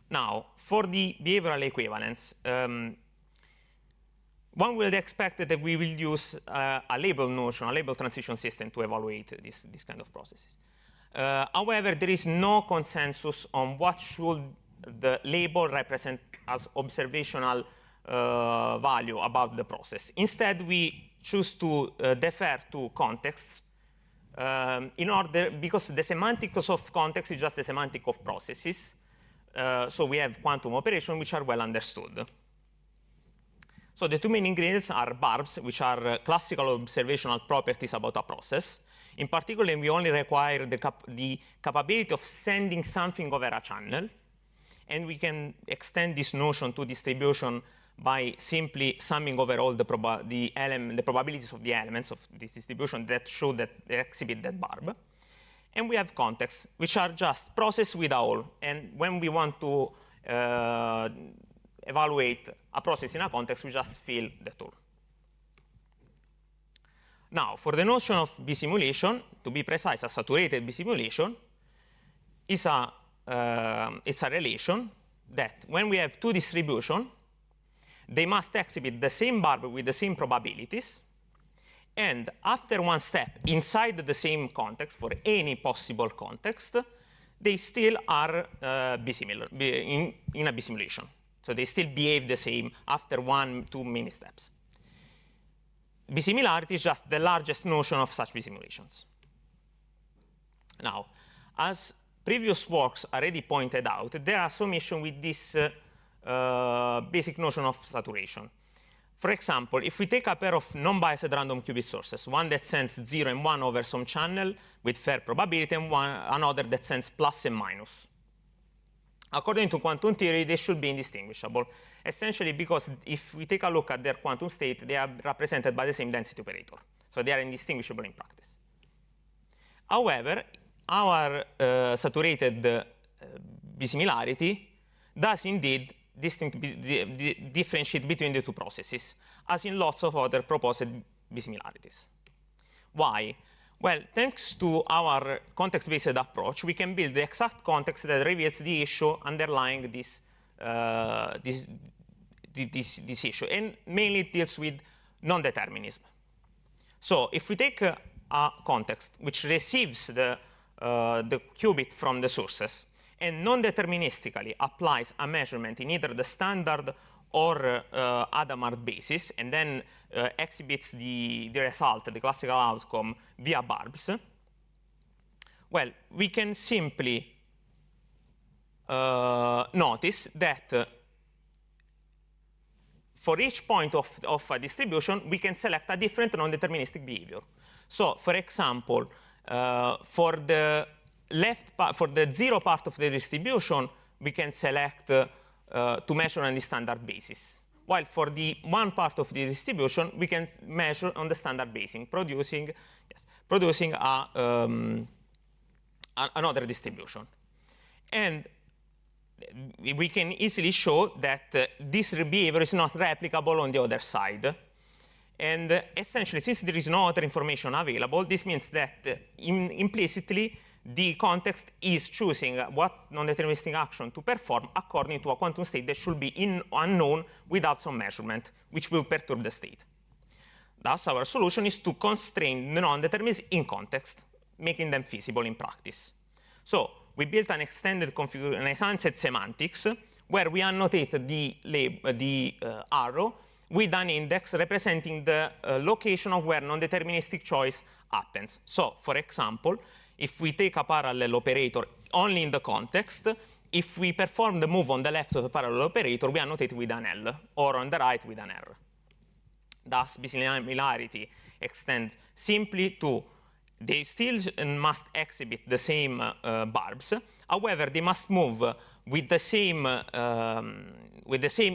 Now, for the behavioral equivalence, one would expect that we will use a label notion, a label transition system to evaluate this kind of processes. However, there is no consensus on what should the label represent as observational value about the process. Instead, we choose to defer to context because the semantics of context is just the semantic of processes. So we have quantum operations which are well understood. So the two main ingredients are barbs, which are classical observational properties about a process. In particular, we only require the capability of sending something over a channel. And we can extend this notion to distribution by simply summing over all the probabilities of the elements of this distribution that show that they exhibit that barb. And we have contexts, which are just process with a hole. And when we want to evaluate a process in a context, we just fill the tool. Now, for the notion of bisimulation, to be precise, a saturated bisimulation is it's a relation that when we have two distributions, they must exhibit the same barb with the same probabilities. And after one step inside the same context, for any possible context, they still are bisimilar in a bisimulation. So they still behave the same after 1-2 many steps. Bisimilarity is just the largest notion of such bisimulations. Now, as previous works already pointed out, there are some issues with this basic notion of saturation. For example, if we take a pair of non-biased random qubit sources, one that sends 0 and 1 over some channel with fair probability, and another that sends plus and minus. According to quantum theory, they should be indistinguishable, essentially because if we take a look at their quantum state, they are represented by the same density operator. So they are indistinguishable in practice. However, our saturated bisimilarity does indeed differentiate between the two processes, as in lots of other proposed bisimilarities. Why? Well, thanks to our context-based approach, we can build the exact context that reveals the issue underlying this issue, and mainly it deals with non-determinism. So if we take a context which receives the qubit from the sources, and non-deterministically applies a measurement in either the standard or Hadamard basis, and then exhibits the result, the classical outcome, via barbs, well, we can simply notice that for each point of a distribution, we can select a different non-deterministic behavior. So, for example, for the 0 part of the distribution, we can select to measure on the standard basis. While for the one part of the distribution, we can measure on the standard basis, producing another distribution. And we can easily show that this behavior is not replicable on the other side. And essentially, since there is no other information available, this means that implicitly, the context is choosing what non-deterministic action to perform according to a quantum state that should be unknown without some measurement, which will perturb the state. Thus, our solution is to constrain the non-determinisms in context, making them feasible in practice. So we built an extended configuration, an enhanced semantics, where we annotate the arrow with an index representing the location of where non-deterministic choice happens. So, for example, if we take a parallel operator only in the context, if we perform the move on the left of the parallel operator, we annotate with an L, or on the right with an R. Thus, bisimilarity extends simply to, they still must exhibit the same barbs. However, they must move with the same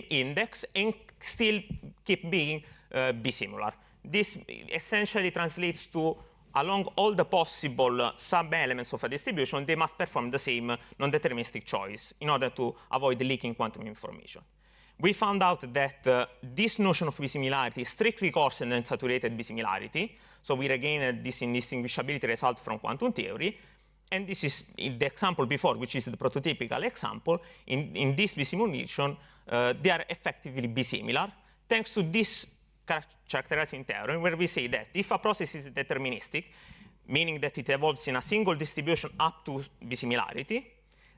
index and still keep being bisimilar. This essentially translates to, along all the possible sub-elements of a distribution, they must perform the same non-deterministic choice in order to avoid leaking quantum information. We found out that this notion of bisimilarity is strictly Quotient and saturated bisimilarity. So we regained this indistinguishability result from quantum theory. And this is the example before, which is the prototypical example. In this bisimulation, they are effectively bisimilar, thanks to this characterizing theorem, where we say that if a process is deterministic, meaning that it evolves in a single distribution up to bisimilarity,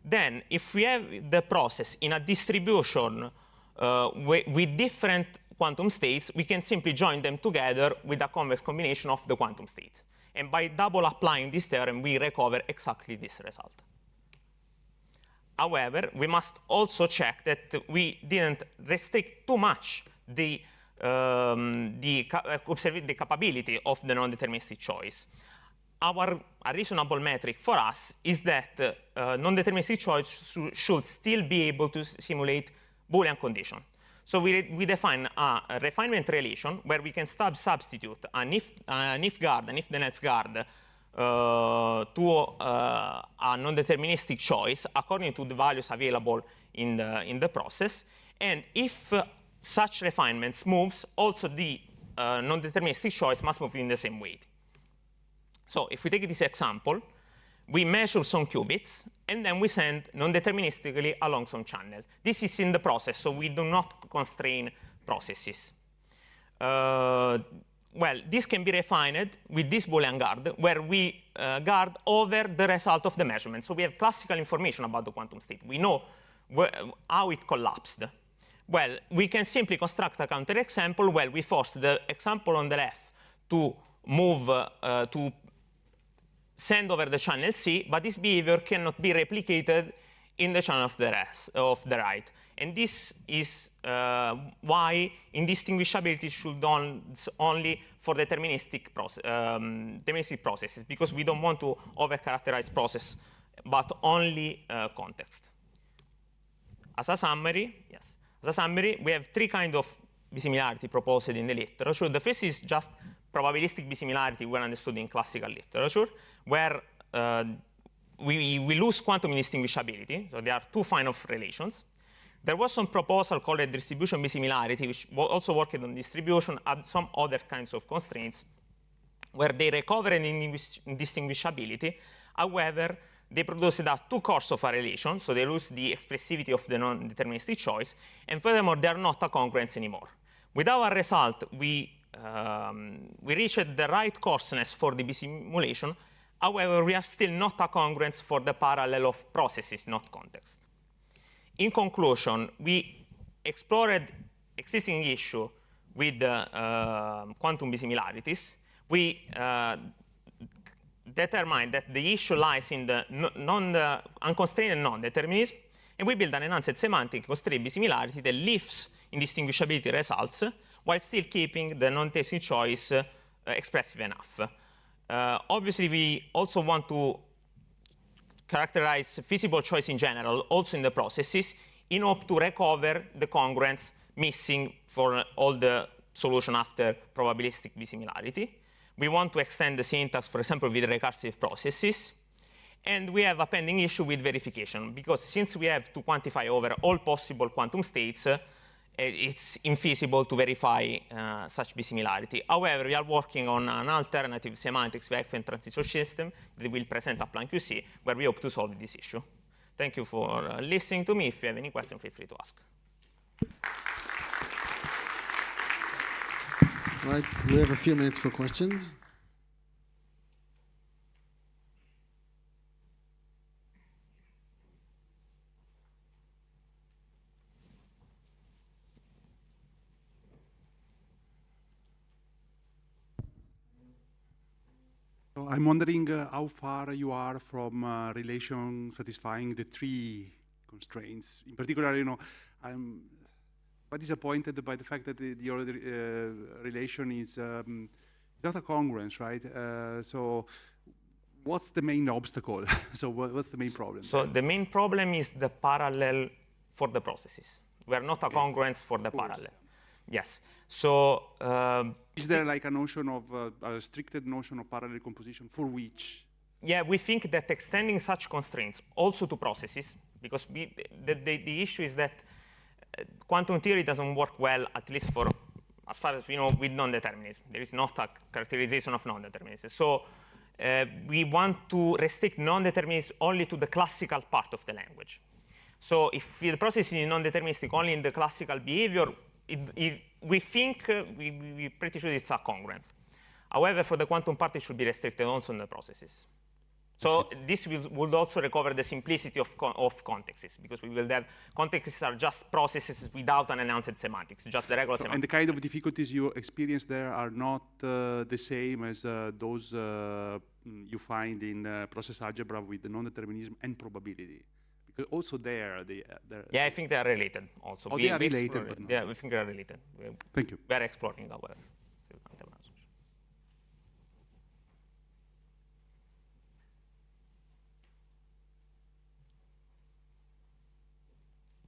then if we have the process in a distribution with different quantum states, we can simply join them together with a convex combination of the quantum states. And by double applying this theorem, we recover exactly this result. However, we must also check that we didn't restrict too much the capability of the non-deterministic choice. A reasonable metric for us is that non-deterministic choice should still be able to simulate Boolean condition. So we define a refinement relation where we can substitute an if guard, an if-then-else guard to a non-deterministic choice according to the values available in the process. And if such refinements moves, also the non-deterministic choice must move in the same way. So if we take this example, we measure some qubits, and then we send non-deterministically along some channel. This is in the process, so we do not constrain processes. Well, this can be refined with this Boolean guard, where we guard over the result of the measurement. So we have classical information about the quantum state. We know how it collapsed. Well, we can simply construct a counterexample where we force the example on the left to move, to send over the channel C, but this behavior cannot be replicated in the channel of the right. And this is why indistinguishability should only for deterministic processes, because we don't want to over-characterize process, but only context. As a summary, we have three kinds of bisimilarity proposed in the literature. The first is just probabilistic bisimilarity, well understood in classical literature, where we lose quantum indistinguishability. So there are two kinds of relations. There was some proposal called a distribution bisimilarity, which also worked on distribution and some other kinds of constraints, where they recovered indistinguishability. However, they produced a two-course of a relation, so they lose the expressivity of the non-deterministic choice, and furthermore, they are not a congruence anymore. With our result, we reached the right coarseness for the bisimulation. However, we are still not a congruence for the parallel of processes, not context. In conclusion, we explored existing issue with quantum bisimilarities. We determined that the issue lies in the unconstrained non-determinism, and we build an enhanced semantic constrained bisimilarity that lifts indistinguishability results while still keeping the non-deterministic choice expressive enough. Obviously, we also want to characterize feasible choice in general, also in the processes, in hope to recover the congruence missing for all the solution after probabilistic bisimilarity. We want to extend the syntax, for example, with recursive processes. And we have a pending issue with verification, because since we have to quantify over all possible quantum states, it's infeasible to verify such bisimilarity. However, we are working on an alternative semantics VF and transition system that we'll present at POPL'24, where we hope to solve this issue. Thank you for listening to me. If you have any questions, feel free to ask. Right, we have a few minutes for questions. So I'm wondering how far you are from relation satisfying the three constraints. In particular, I'm quite disappointed by the fact that your relation is not a congruence, right? So what's the main obstacle? So what's the main problem? So the main problem is the parallel for the processes. We are not a congruence for the parallel. Yes. So is there like a notion of a restricted notion of parallel composition for which? Yeah, we think that extending such constraints also to processes, because the issue is that quantum theory doesn't work well, at least for, as far as we know, with non-determinism. There is not a characterization of non-determinism. So we want to restrict non-determinism only to the classical part of the language. So if the process is non-deterministic only in the classical behavior, we think, we're pretty sure it's a congruence. However, for the quantum part, it should be restricted also in the processes. So this would also recover the simplicity of contexts, because we will have contexts are just processes without an announced semantics, just the regular semantics. And the kind of difficulties you experience there are not the same as those you find in process algebra with the non-determinism and probability. Because also there, yeah, I think they are related also. Oh, they are related, but yeah, we think they are related. Thank you. We are exploring, however. Still don't have an answer.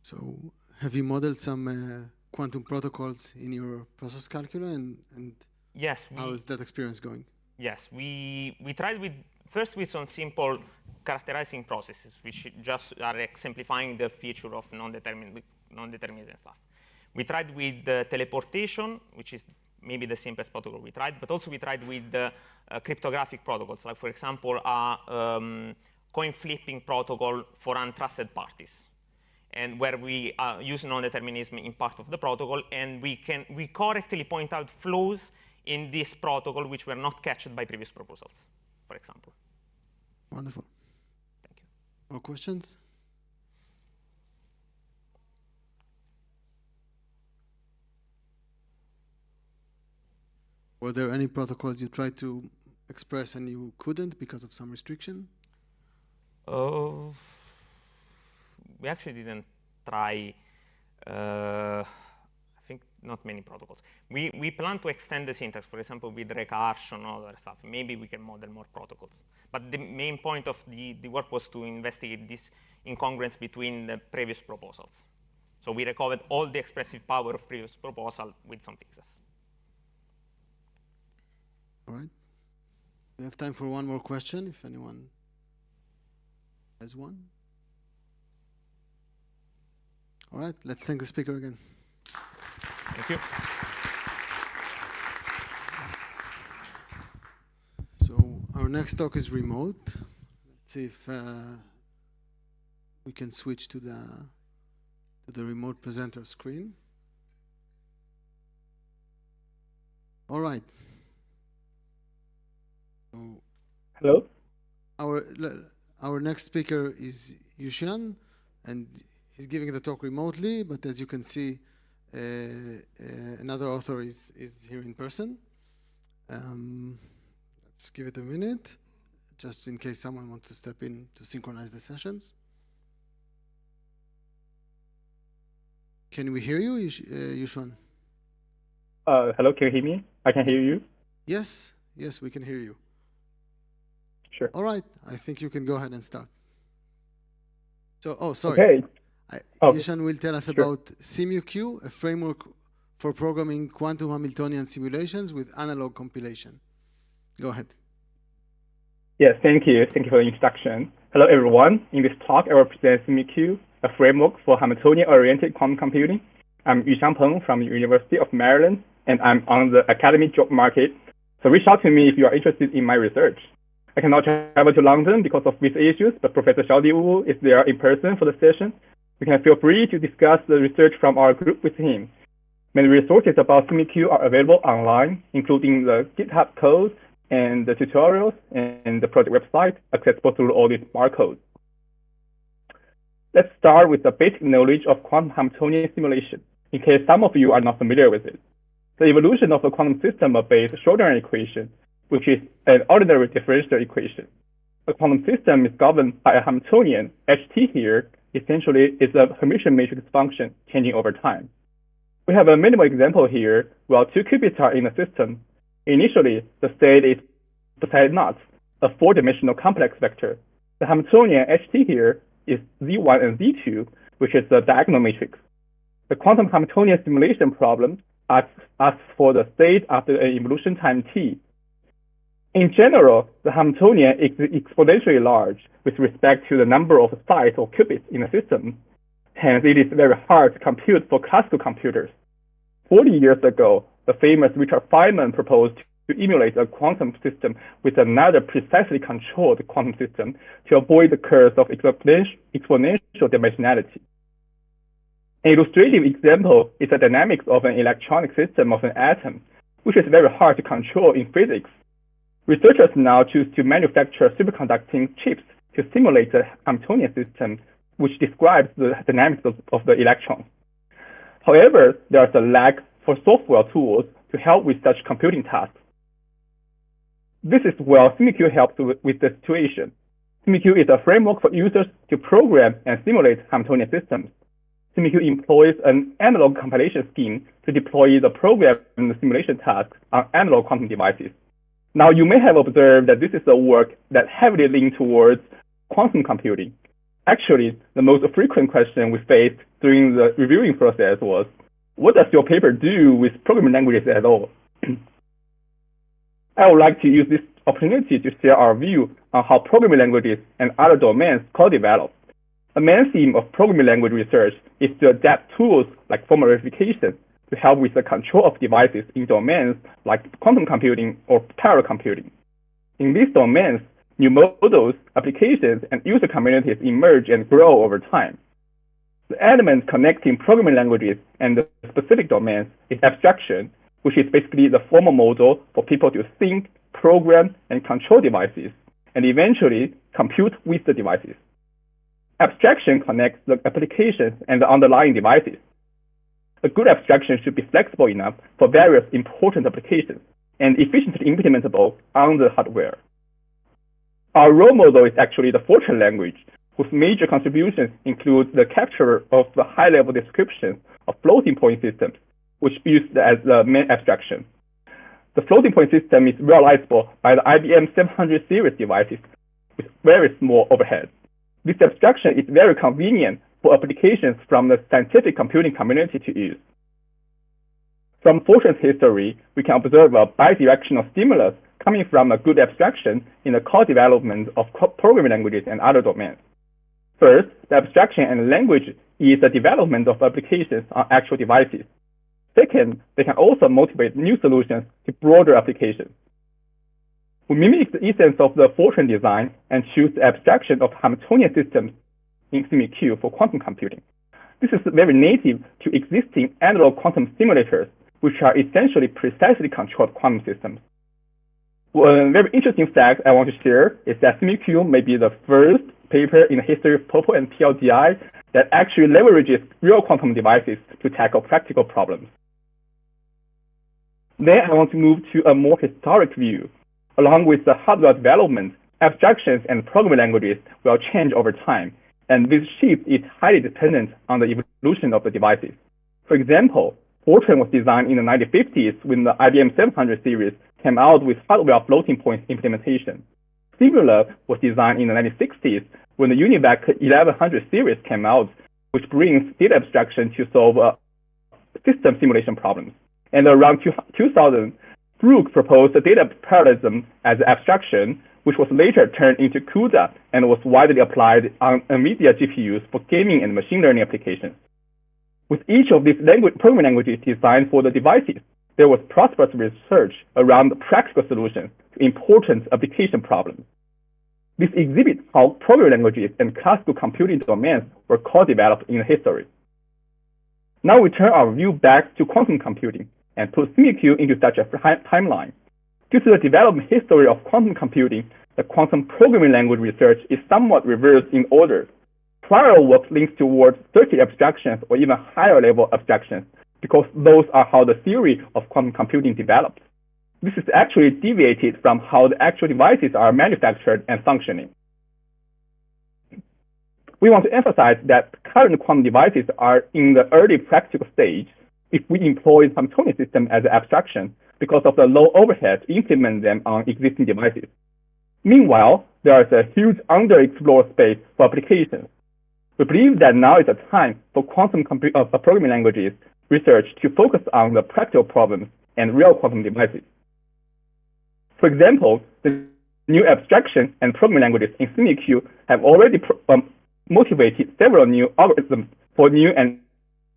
So have you modeled some quantum protocols in your process calculus, and yes, how is that experience going? Yes, we tried first with some simple characterizing processes, which just are exemplifying the feature of non-determinism stuff. We tried with teleportation, which is maybe the simplest protocol we tried, but also we tried with cryptographic protocols, like, for example, a coin flipping protocol for untrusted parties, and where we use non-determinism in part of the protocol, and we correctly point out flaws in this protocol which were not catched by previous proposals, for example. Wonderful. Thank you. More questions? Were there any protocols you tried to express and you couldn't because of some restriction? We actually didn't try, I think not many protocols. We plan to extend the syntax, for example, with recursion and other stuff. Maybe we can model more protocols. But the main point of the work was to investigate this incongruence between the previous proposals. So we recovered all the expressive power of previous proposal with some fixes. All right. We have time for one more question, if anyone has one. All right, let's thank the speaker again. Thank you. So our next talk is remote. Let's see if we can switch to the remote presenter screen. All right. So hello. Our next speaker is Yushan, and he's giving the talk remotely, but as you can see, another author is here in person. Let's give it a minute, just in case someone wants to step in to synchronize the sessions. Can we hear you, Yushan? Hello, can you hear me? I can hear you. Yes, we can hear you. Sure. All right, I think you can go ahead and start. So, oh, sorry. Okay. Yushan will tell us about SimuQ, a framework for programming quantum Hamiltonian simulations with analog compilation. Go ahead. Yes, thank you. Thank you for the introduction. Hello, everyone. In this talk, I will present SimuQ, a framework for Hamiltonian-oriented quantum computing. I'm Yushan Peng from the University of Maryland, and I'm on the academic job market. So reach out to me if you are interested in my research. I cannot travel to London because of visa issues, but Professor Xiaodi Wu is there in person for the session. You can feel free to discuss the research from our group with him. Many resources about SimuQ are available online, including the GitHub code and the tutorials and the project website, accessible through all these barcodes. Let's start with the basic knowledge of quantum Hamiltonian simulation, in case some of you are not familiar with it. The evolution of a quantum system obeys Schrödinger equation, which is an ordinary differential equation. A quantum system is governed by a Hamiltonian. HT here essentially is a Hermitian matrix function changing over time. We have a minimal example here. While two qubits are in a system, initially the state is psi naught, a four-dimensional complex vector. The Hamiltonian HT here is Z1 and Z2, which is the diagonal matrix. The quantum Hamiltonian simulation problem asks for the state after an evolution time t. In general, the Hamiltonian is exponentially large with respect to the number of sites or qubits in a system. Hence, it is very hard to compute for classical computers. 40 years ago, the famous Richard Feynman proposed to emulate a quantum system with another precisely controlled quantum system to avoid the curse of exponential dimensionality. An illustrative example is the dynamics of an electronic system of an atom, which is very hard to control in physics. Researchers now choose to manufacture superconducting chips to simulate the Hamiltonian system, which describes the dynamics of the electrons. However, there is a lack for software tools to help with such computing tasks. This is where SimuQ helps with the situation. SimuQ is a framework for users to program and simulate Hamiltonian systems. SimuQ employs an analog compilation scheme to deploy the program and the simulation tasks on analog quantum devices. Now, you may have observed that this is a work that heavily leans towards quantum computing. Actually, the most frequent question we faced during the reviewing process was, what does your paper do with programming languages at all? I would like to use this opportunity to share our view on how programming languages and other domains co-develop. The main theme of programming language research is to adapt tools like formal verification to help with the control of devices in domains like quantum computing or parallel computing. In these domains, new models, applications, and user communities emerge and grow over time. The element connecting programming languages and the specific domains is abstraction, which is basically the formal model for people to think, program, and control devices, and eventually compute with the devices. Abstraction connects the applications and the underlying devices. A good abstraction should be flexible enough for various important applications and efficiently implementable on the hardware. Our role model is actually the Fortran language, whose major contributions include the capture of the high-level descriptions of floating point systems, which used as the main abstraction. The floating point system is realizable by the IBM 700 series devices with very small overhead. This abstraction is very convenient for applications from the scientific computing community to use. From Fortran's history, we can observe a bidirectional stimulus coming from a good abstraction in the co-development of programming languages and other domains. First, the abstraction and language is the development of applications on actual devices. Second, they can also motivate new solutions to broader applications. We mimic the essence of the Fortran design and choose the abstraction of Hamiltonian systems in SimuQ for quantum computing. This is very native to existing analog quantum simulators, which are essentially precisely controlled quantum systems. One very interesting fact I want to share is that SimuQ may be the first paper in the history of POPL and PLDI that actually leverages real quantum devices to tackle practical problems. Then I want to move to a more historic view. Along with the hardware development, abstractions and programming languages will change over time, and this shift is highly dependent on the evolution of the devices. For example, Fortran was designed in the 1950s when the IBM 700 series came out with hardware floating point implementation. Singular was designed in the 1960s when the UNIVAC 1100 series came out, which brings data abstraction to solve system simulation problems. And around 2000, Brook proposed the data parallelism as abstraction, which was later turned into CUDA and was widely applied on NVIDIA GPUs for gaming and machine learning applications. With each of these programming languages designed for the devices, there was prosperous research around practical solutions to important application problems. This exhibits how programming languages and classical computing domains were co-developed in history. Now we turn our view back to quantum computing and put SimuQ into such a timeline. Due to the development history of quantum computing, the quantum programming language research is somewhat reversed in order. Prior work links towards circuit abstractions or even higher level abstractions, because those are how the theory of quantum computing developed. This is actually deviated from how the actual devices are manufactured and functioning. We want to emphasize that current quantum devices are in the early practical stage if we employ the Hamiltonian system as an abstraction because of the low overhead to implement them on existing devices. Meanwhile, there is a huge underexplored space for applications. We believe that now is a time for quantum programming languages research to focus on the practical problems and real quantum devices. For example, the new abstraction and programming languages in SimuQ have already motivated several new algorithms for new and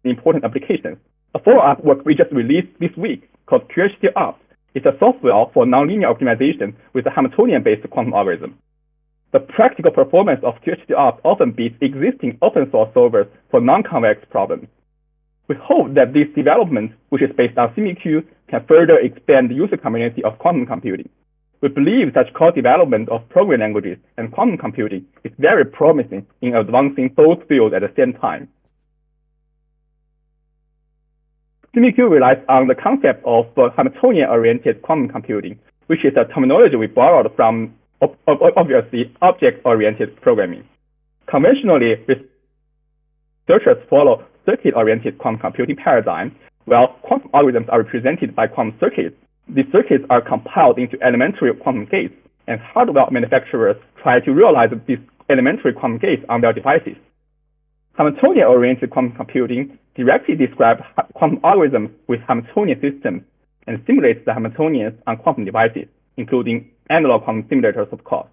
important applications. A follow-up work we just released this week called QSyns is a software for nonlinear optimization with a Hamiltonian-based quantum algorithm. The practical performance of QSyns often beats existing open-source solvers for non-convex problems. We hope that this development, which is based on SimuQ, can further expand the user community of quantum computing. We believe such co-development of programming languages and quantum computing is very promising in advancing both fields at the same time. SimuQ relies on the concept of Hamiltonian-oriented quantum computing, which is a terminology we borrowed from, obviously, object-oriented programming. Conventionally, researchers follow circuit-oriented quantum computing paradigm, while quantum algorithms are represented by quantum circuits. These circuits are compiled into elementary quantum gates, and hardware manufacturers try to realize these elementary quantum gates on their devices. Hamiltonian-oriented quantum computing directly describes quantum algorithms with Hamiltonian systems and simulates the Hamiltonians on quantum devices, including analog quantum simulators, of course.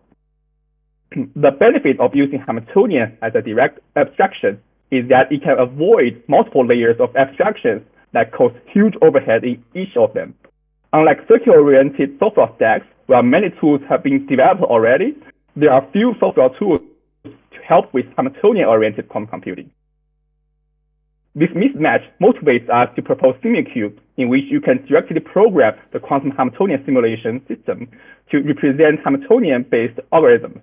The benefit of using Hamiltonian as a direct abstraction is that it can avoid multiple layers of abstractions that cause huge overhead in each of them. Unlike circuit-oriented software stacks, where many tools have been developed already, there are few software tools to help with Hamiltonian-oriented quantum computing. This mismatch motivates us to propose SimuQ, in which you can directly program the quantum Hamiltonian simulation system to represent Hamiltonian-based algorithms.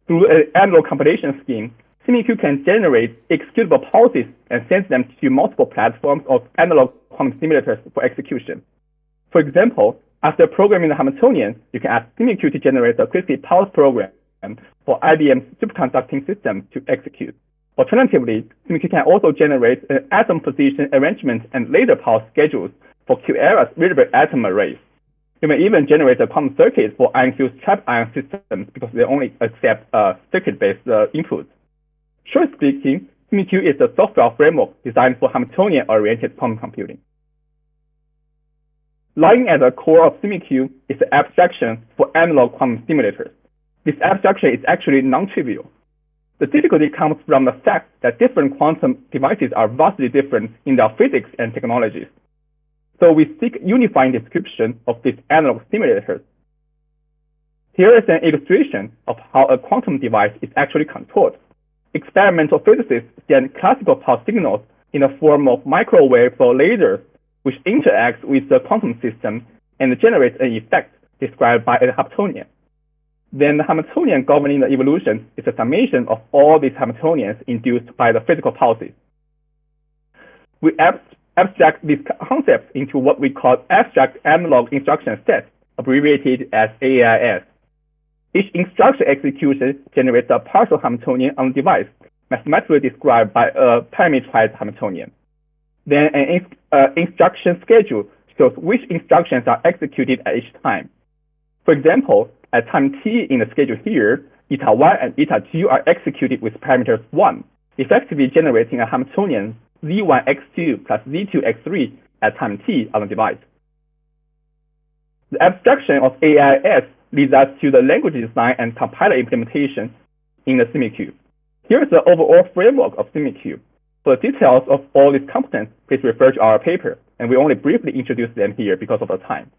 Through an analog compilation scheme, SimuQ can generate executable pulses and send them to multiple platforms of analog quantum simulators for execution. For example, after programming the Hamiltonian, you can ask SimuQ to generate a quickly pulse program for IBM's superconducting system to execute. Alternatively, SimuQ can also generate an atom position arrangement and laser pulse schedules for Q-era's readable atom arrays. You may even generate a quantum circuit for IonQ's trapped ion systems because they only accept circuit-based inputs. Short speaking, SimuQ is a software framework designed for Hamiltonian-oriented quantum computing. Lying at the core of SimuQ is the abstraction for analog quantum simulators. This abstraction is actually non-trivial. The difficulty comes from the fact that different quantum devices are vastly different in their physics and technologies. So we seek unifying description of these analog simulators. Here is an illustration of how a quantum device is actually controlled. Experimental physicists send classical pulse signals in the form of microwaves or lasers, which interacts with the quantum system and generates an effect described by a Hamiltonian. Then the Hamiltonian governing the evolution is a summation of all these Hamiltonians induced by the physical pulses. We abstract these concepts into what we call abstract analog instruction sets, abbreviated as AIS. Each instruction execution generates a partial Hamiltonian on the device, mathematically described by a parameterized Hamiltonian. Then an instruction schedule shows which instructions are executed at each time. For example, at time t in the schedule here, eta1 and eta2 are executed with parameters 1, effectively generating a Hamiltonian z1x2 plus z2x3 at time t on the device. The abstraction of AIS leads us to the language design and compiler implementation in the SimuQ. Here is the overall framework of SimuQ. For the details of all these components, please refer to our paper, and we only briefly introduce them here because of the time.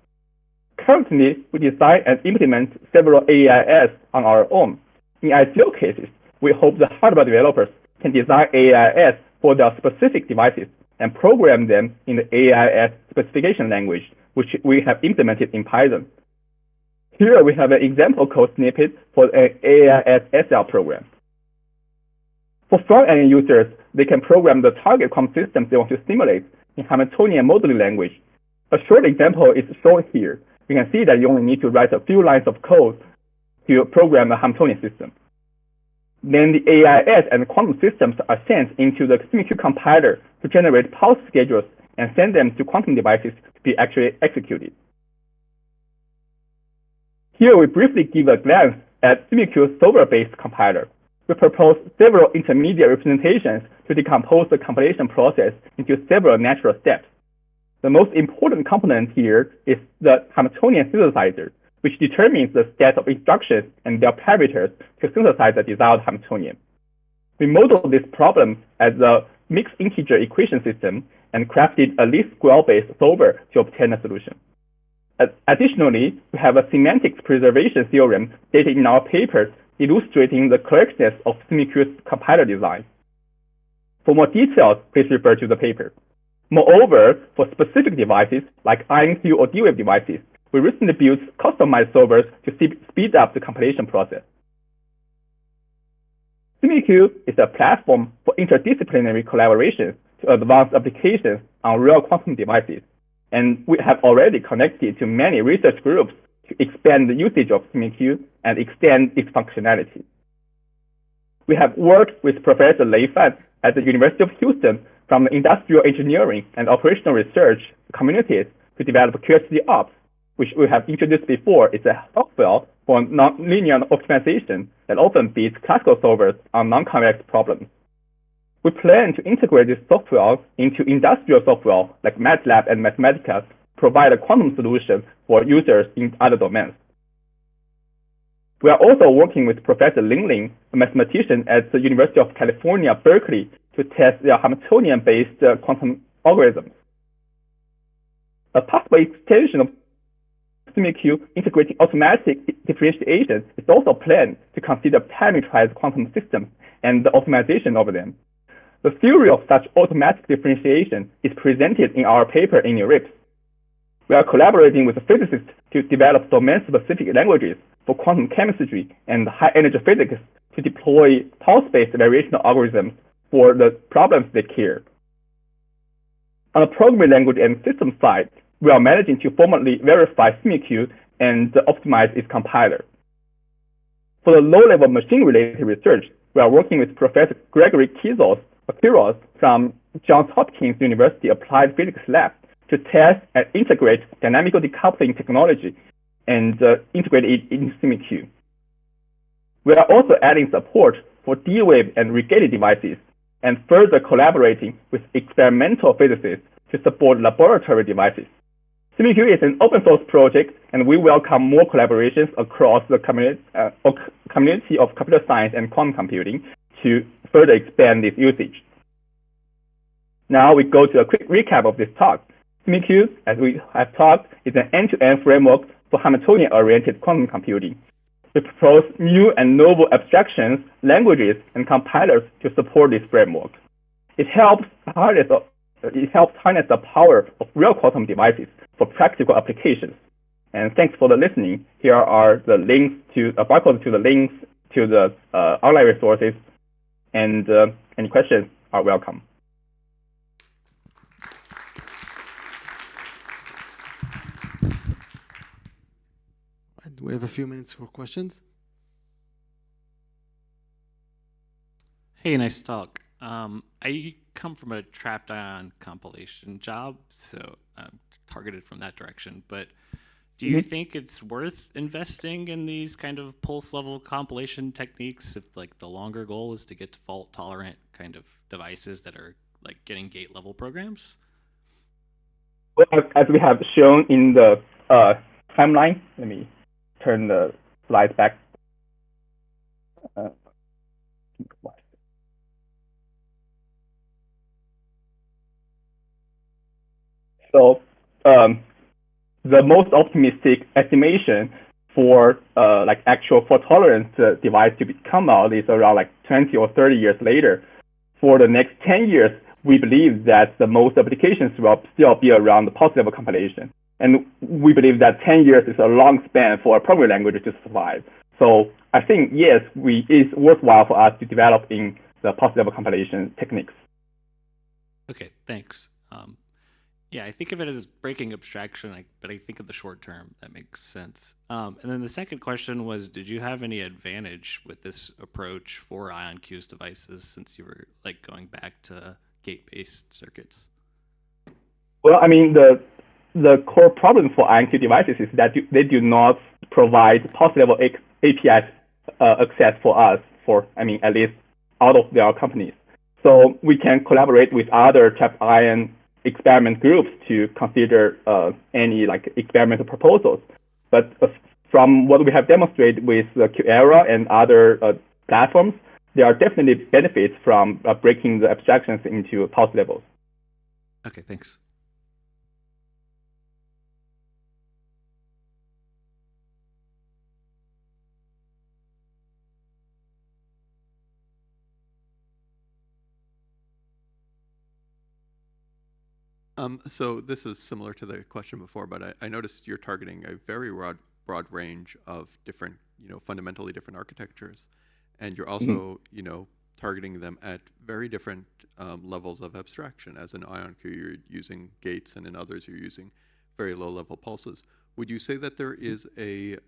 Currently, we design and implement several AIS on our own. In ideal cases, we hope the hardware developers can design AIS for their specific devices and program them in the AIS specification language, which we have implemented in Python. Here we have an example code snippet for an AIS SL program. For front-end users, they can program the target quantum systems they want to simulate in Hamiltonian modeling language. A short example is shown here. You can see that you only need to write a few lines of code to program a Hamiltonian system. Then the AIS and quantum systems are sent into the SimuQ compiler to generate pulse schedules and send them to quantum devices to be actually executed. Here we briefly give a glance at SimuQ's solver-based compiler. We propose several intermediate representations to decompose the compilation process into several natural steps. The most important component here is the Hamiltonian synthesizer, which determines the set of instructions and their parameters to synthesize the desired Hamiltonian. We modeled this problem as a mixed integer equation system and crafted a least square-based solver to obtain a solution. Additionally, we have a semantics preservation theorem stated in our paper illustrating the correctness of SimuQ's compiler design. For more details, please refer to the paper. Moreover, for specific devices like INQ or D-Wave devices, we recently built customized solvers to speed up the compilation process. SimuQ is a platform for interdisciplinary collaboration to advance applications on real quantum devices, and we have already connected to many research groups to expand the usage of SimuQ and extend its functionality. We have worked with Professor Lei Fan at the University of Houston from the industrial engineering and operational research communities to develop QSDOps, which we have introduced before. It's a software for nonlinear optimization that often beats classical solvers on non-convex problems. We plan to integrate this software into industrial software like MATLAB and Mathematica to provide a quantum solution for users in other domains. We are also working with Professor Ling Ling, a mathematician at the University of California, Berkeley, to test their Hamiltonian-based quantum algorithms. A possible extension of SimuQ integrating automatic differentiation is also planned to consider parameterized quantum systems and the optimization of them. The theory of such automatic differentiation is presented in our paper in Enriched. We are collaborating with physicists to develop domain-specific languages for quantum chemistry and high-energy physics to deploy pulse-based variational algorithms for the problems they care. On the programming language and system side, we are managing to formally verify SimuQ and optimize its compiler. For the low-level machine-related research, we are working with Professor Gregory Quiros from Johns Hopkins University Applied Physics Lab to test and integrate dynamical decoupling technology and integrate it in SimuQ. We are also adding support for D-Wave and regated devices and further collaborating with experimental physicists to support laboratory devices. SimuQ is an open source project, and we welcome more collaborations across the community of computer science and quantum computing to further expand this usage. Now we go to a quick recap of this talk. SimuQ, as we have talked, is an end-to-end framework for Hamiltonian-oriented quantum computing. We propose new and novel abstractions, languages, and compilers to support this framework. It helps harness the power of real quantum devices for practical applications. And thanks for the listening. Here are the links to barcodes to the links to the online resources, and any questions are welcome. We have a few minutes for questions. Hey, nice talk. I come from a trapped ion compilation job, so I'm targeted from that direction. But do you think it's worth investing in these kind of pulse level compilation techniques if like the longer goal is to get to fault tolerant kind of devices that are like getting gate level programs? Well, as we have shown in the timeline, let me turn the slides back. So the most optimistic estimation for like actual fault tolerant device to come out is around like 20 or 30 years later. For the next 10 years, we believe that the most applications will still be around the pulse level compilation. And we believe that 10 years is a long span for a programming language to survive. So I think, yes, it's worthwhile for us to develop in the pulse level compilation techniques. Okay, thanks. Yeah, I think of it as breaking abstraction, but I think of the short term, that makes sense. And then the second question was, did you have any advantage with this approach for IonQ's devices since you were like going back to gate-based circuits? Well, I mean, the core problem for IonQ devices is that they do not provide pulse level API access for us, at least out of their companies. So we can collaborate with other trapped ion experiment groups to consider any like experimental proposals. But from what we have demonstrated with the QEra and other platforms, there are definitely benefits from breaking the abstractions into pulse levels. Okay, thanks. So this is similar to the question before, but I noticed you're targeting a very broad range of different, fundamentally different architectures, and you're also, targeting them at very different levels of abstraction. As in IonQ, you're using gates, and in others, you're using very low-level pulses. Would you say that there is an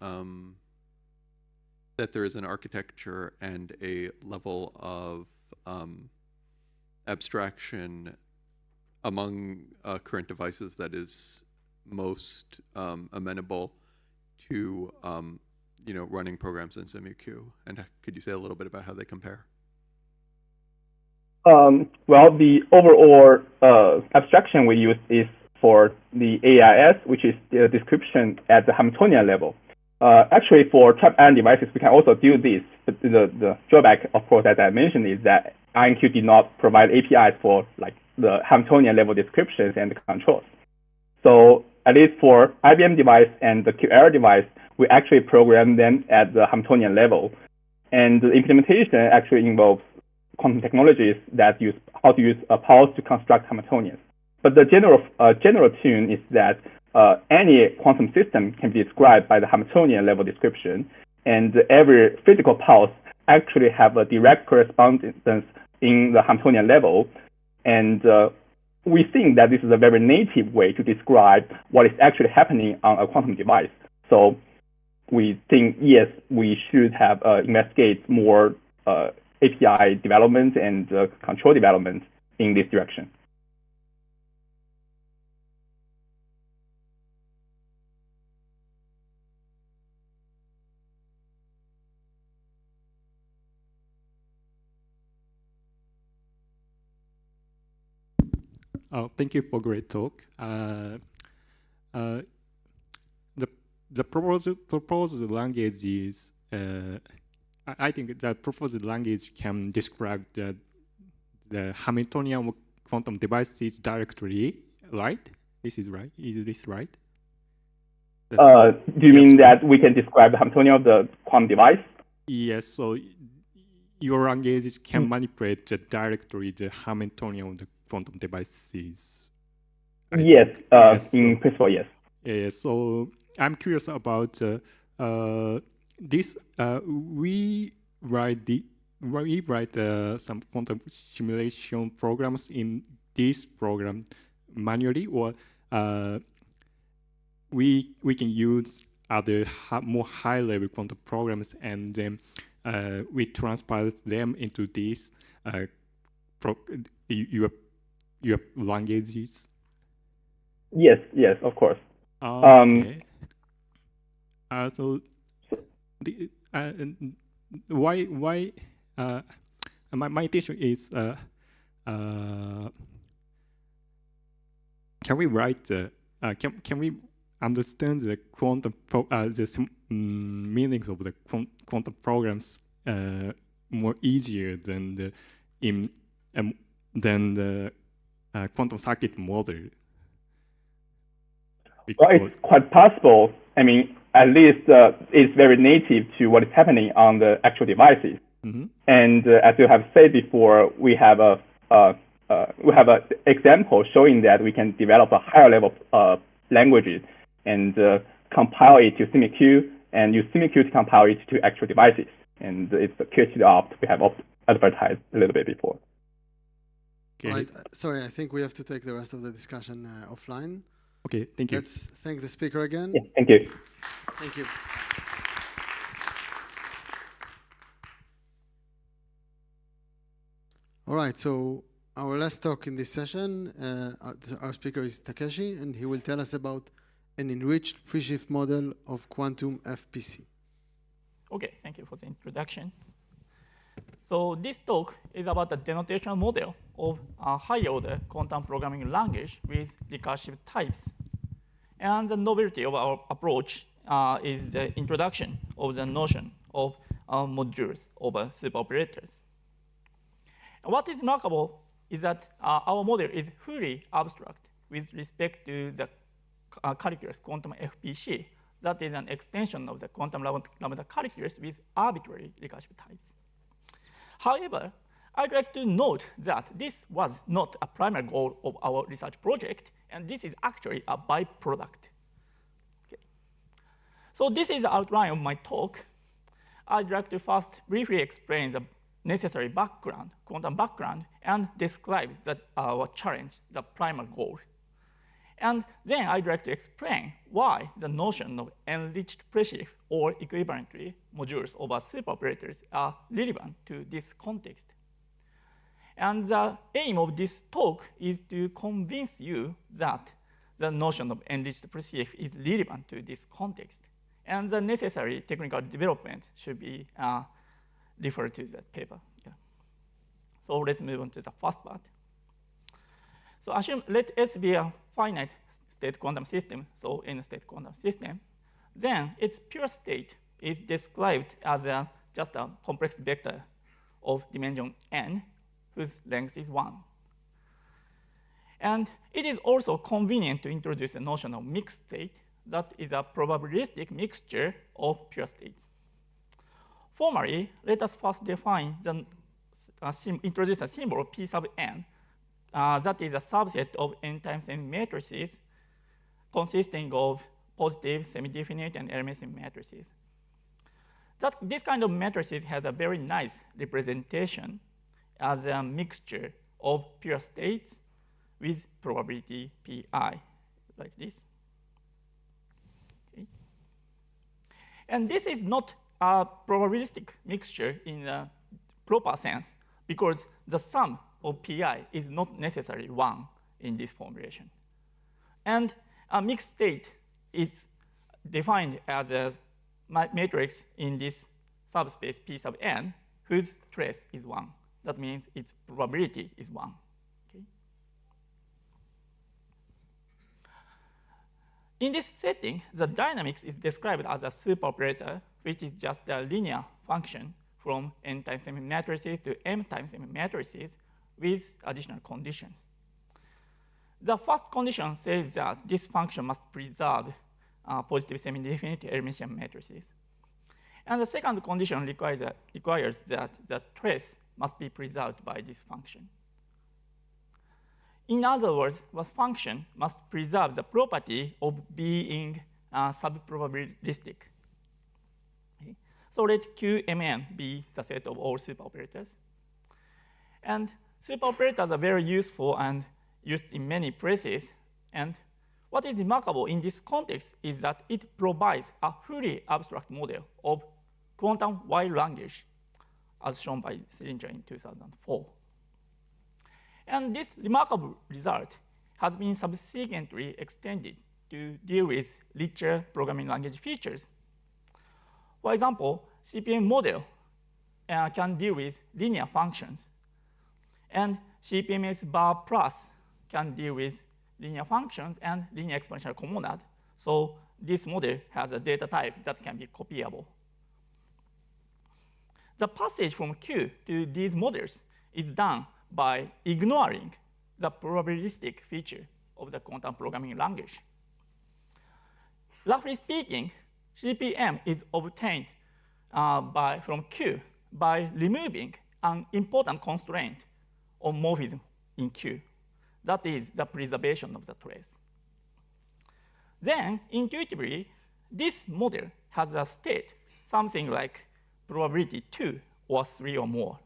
architecture and a level of abstraction among current devices that is most amenable to running programs in SimuQ? And could you say a little bit about how they compare? Well, the overall abstraction we use is for the AIS, which is the description at the Hamiltonian level. Actually, for trapped ion devices, we can also do this. But the drawback, of course, as I mentioned, is that IonQ did not provide APIs for like the Hamiltonian level descriptions and controls. So at least for IBM device and the QEra device, we actually program them at the Hamiltonian level. And the implementation actually involves quantum technologies that use how to use a pulse to construct Hamiltonians. But the general tune is that any quantum system can be described by the Hamiltonian level description, and every physical pulse actually have a direct correspondence in the Hamiltonian level. And we think that this is a very native way to describe what is actually happening on a quantum device. So we think, yes, we should have investigate more API development and control development in this direction. Thank you for great talk. The proposed language is, I think the proposed language can describe the Hamiltonian quantum devices directly, right? This is right. Is this right? Do you mean that we can describe the Hamiltonian of the quantum device? Yes. So your languages can manipulate directly the Hamiltonian of the quantum devices. Yes, in principle, yes. Yeah, so I'm curious about this. We write some quantum simulation programs in this program manually, or we can use other more high-level quantum programs, and then we transpose them into these your languages. Yes, of course. Okay. So the why my intention is can we write can we understand the meanings of the quantum programs more easier than the quantum circuit model? Well, it's quite possible. I mean, at least it's very native to what is happening on the actual devices. Mm-hmm. And as you have said before, we have an example showing that we can develop a higher level languages and compile it to SimuQ and use SimuQ to compile it to actual devices. And it's the QSyns we have advertised a little bit before. Okay. Right. Sorry, I think we have to take the rest of the discussion offline. Okay, thank you. Let's thank the speaker again. Yeah, thank you. Thank you. All right, so our last talk in this session, our speaker is Takeshi, and he will tell us about an enriched presheaf model of quantum FPC. Okay, thank you for the introduction. So this talk is about the denotation model of a high-order quantum programming language with recursive types. And the novelty of our approach is the introduction of the notion of modules over superoperators. What is remarkable is that our model is fully abstract with respect to the calculus quantum FPC. That is an extension of the quantum lambda calculus with arbitrary recursive types. However, I'd like to note that this was not a primary goal of our research project, and this is actually a byproduct. Okay. So this is the outline of my talk. I'd like to first briefly explain the necessary background, quantum background, and describe our challenge, the primary goal. And then I'd like to explain why the notion of enriched presheaf or equivalently modules over superoperators are relevant to this context. And the aim of this talk is to convince you that the notion of enriched presheaf is relevant to this context. And the necessary technical development should be referred to that paper. Yeah. So let's move on to the first part. So assume let S be a finite state quantum system, so n-state quantum system. Then its pure state is described as just a complex vector of dimension n, whose length is 1. And it is also convenient to introduce the notion of mixed state that is a probabilistic mixture of pure states. Formally, let us first define introduce a symbol P sub n that is a subset of n times n matrices consisting of positive, semi-definite, and Hermitian matrices. This kind of matrices has a very nice representation as a mixture of pure states with probability pi, like this. Okay. And this is not a probabilistic mixture in a proper sense, because the sum of pi is not necessarily 1 in this formulation. And a mixed state is defined as a matrix in this subspace P sub n, whose trace is 1. That means its probability is 1. Okay? In this setting, the dynamics is described as a superoperator, which is just a linear function from n times m matrices to m times m matrices with additional conditions. The first condition says that this function must preserve positive semi-definite Hermitian matrices. And the second condition requires that the trace must be preserved by this function. In other words, the function must preserve the property of being subprobabilistic. Okay. So let Qmn be the set of all superoperators. And superoperators are very useful and used in many places. And what is remarkable in this context is that it provides a fully abstract model of quantum wide language, as shown by Silinger in 2004. And this remarkable result has been subsequently extended to deal with richer programming language features. For example, CPM model can deal with linear functions. And CPMS bar plus can deal with linear functions and linear exponential comonad. So this model has a data type that can be copyable. The passage from Q to these models is done by ignoring the probabilistic feature of the quantum programming language. Roughly speaking, CPM is obtained from Q by removing an important constraint on morphism in Q. That is the preservation of the trace. Then, intuitively, this model has a state, something like probability 2 or 3 or more.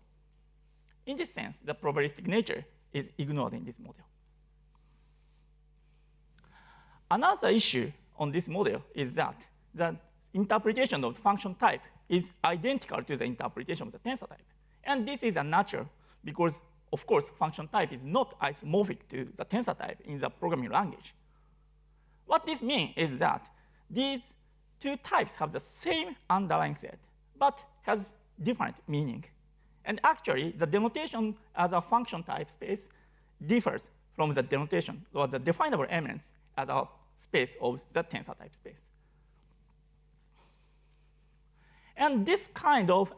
In this sense, the probabilistic nature is ignored in this model. Another issue on this model is that the interpretation of the function type is identical to the interpretation of the tensor type. And this is unnatural because, of course, function type is not isomorphic to the tensor type in the programming language. What this means is that these two types have the same underlying set, but has different meaning. And actually, the denotation as a function type space differs from the denotation or the definable elements as a space of the tensor type space. And this kind of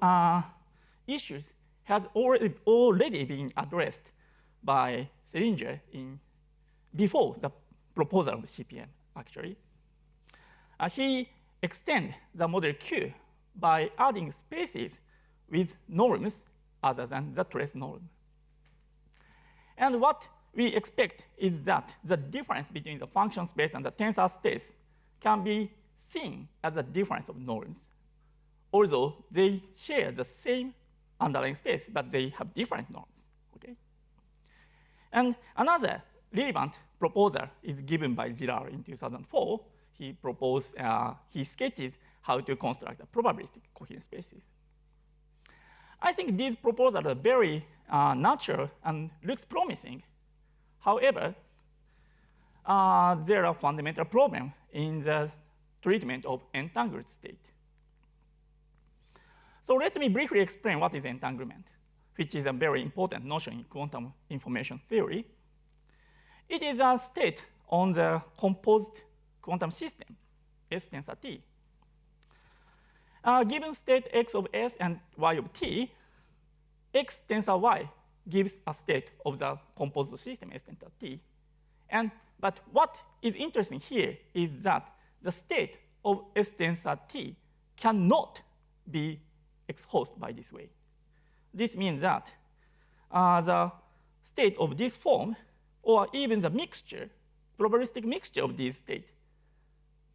issues has already been addressed by Selinger before the proposal of CPM, actually. He extends the model Q by adding spaces with norms other than the trace norm. And what we expect is that the difference between the function space and the tensor space can be seen as a difference of norms, although they share the same underlying space, but they have different norms. Okay? And another relevant proposal is given by Girard in 2004. He sketches how to construct a probabilistic coherent spaces. I think these proposals are very natural and looks promising. However, there are fundamental problems in the treatment of entangled state. So let me briefly explain what is entanglement, which is a very important notion in quantum information theory. It is a state on the composed quantum system, S tensor T. Given state x of S and y of T, x tensor y gives a state of the composed system, S tensor T. But what is interesting here is that the state of S tensor T cannot be exhausted by this way. This means that the state of this form, or even the mixture, probabilistic mixture of these states,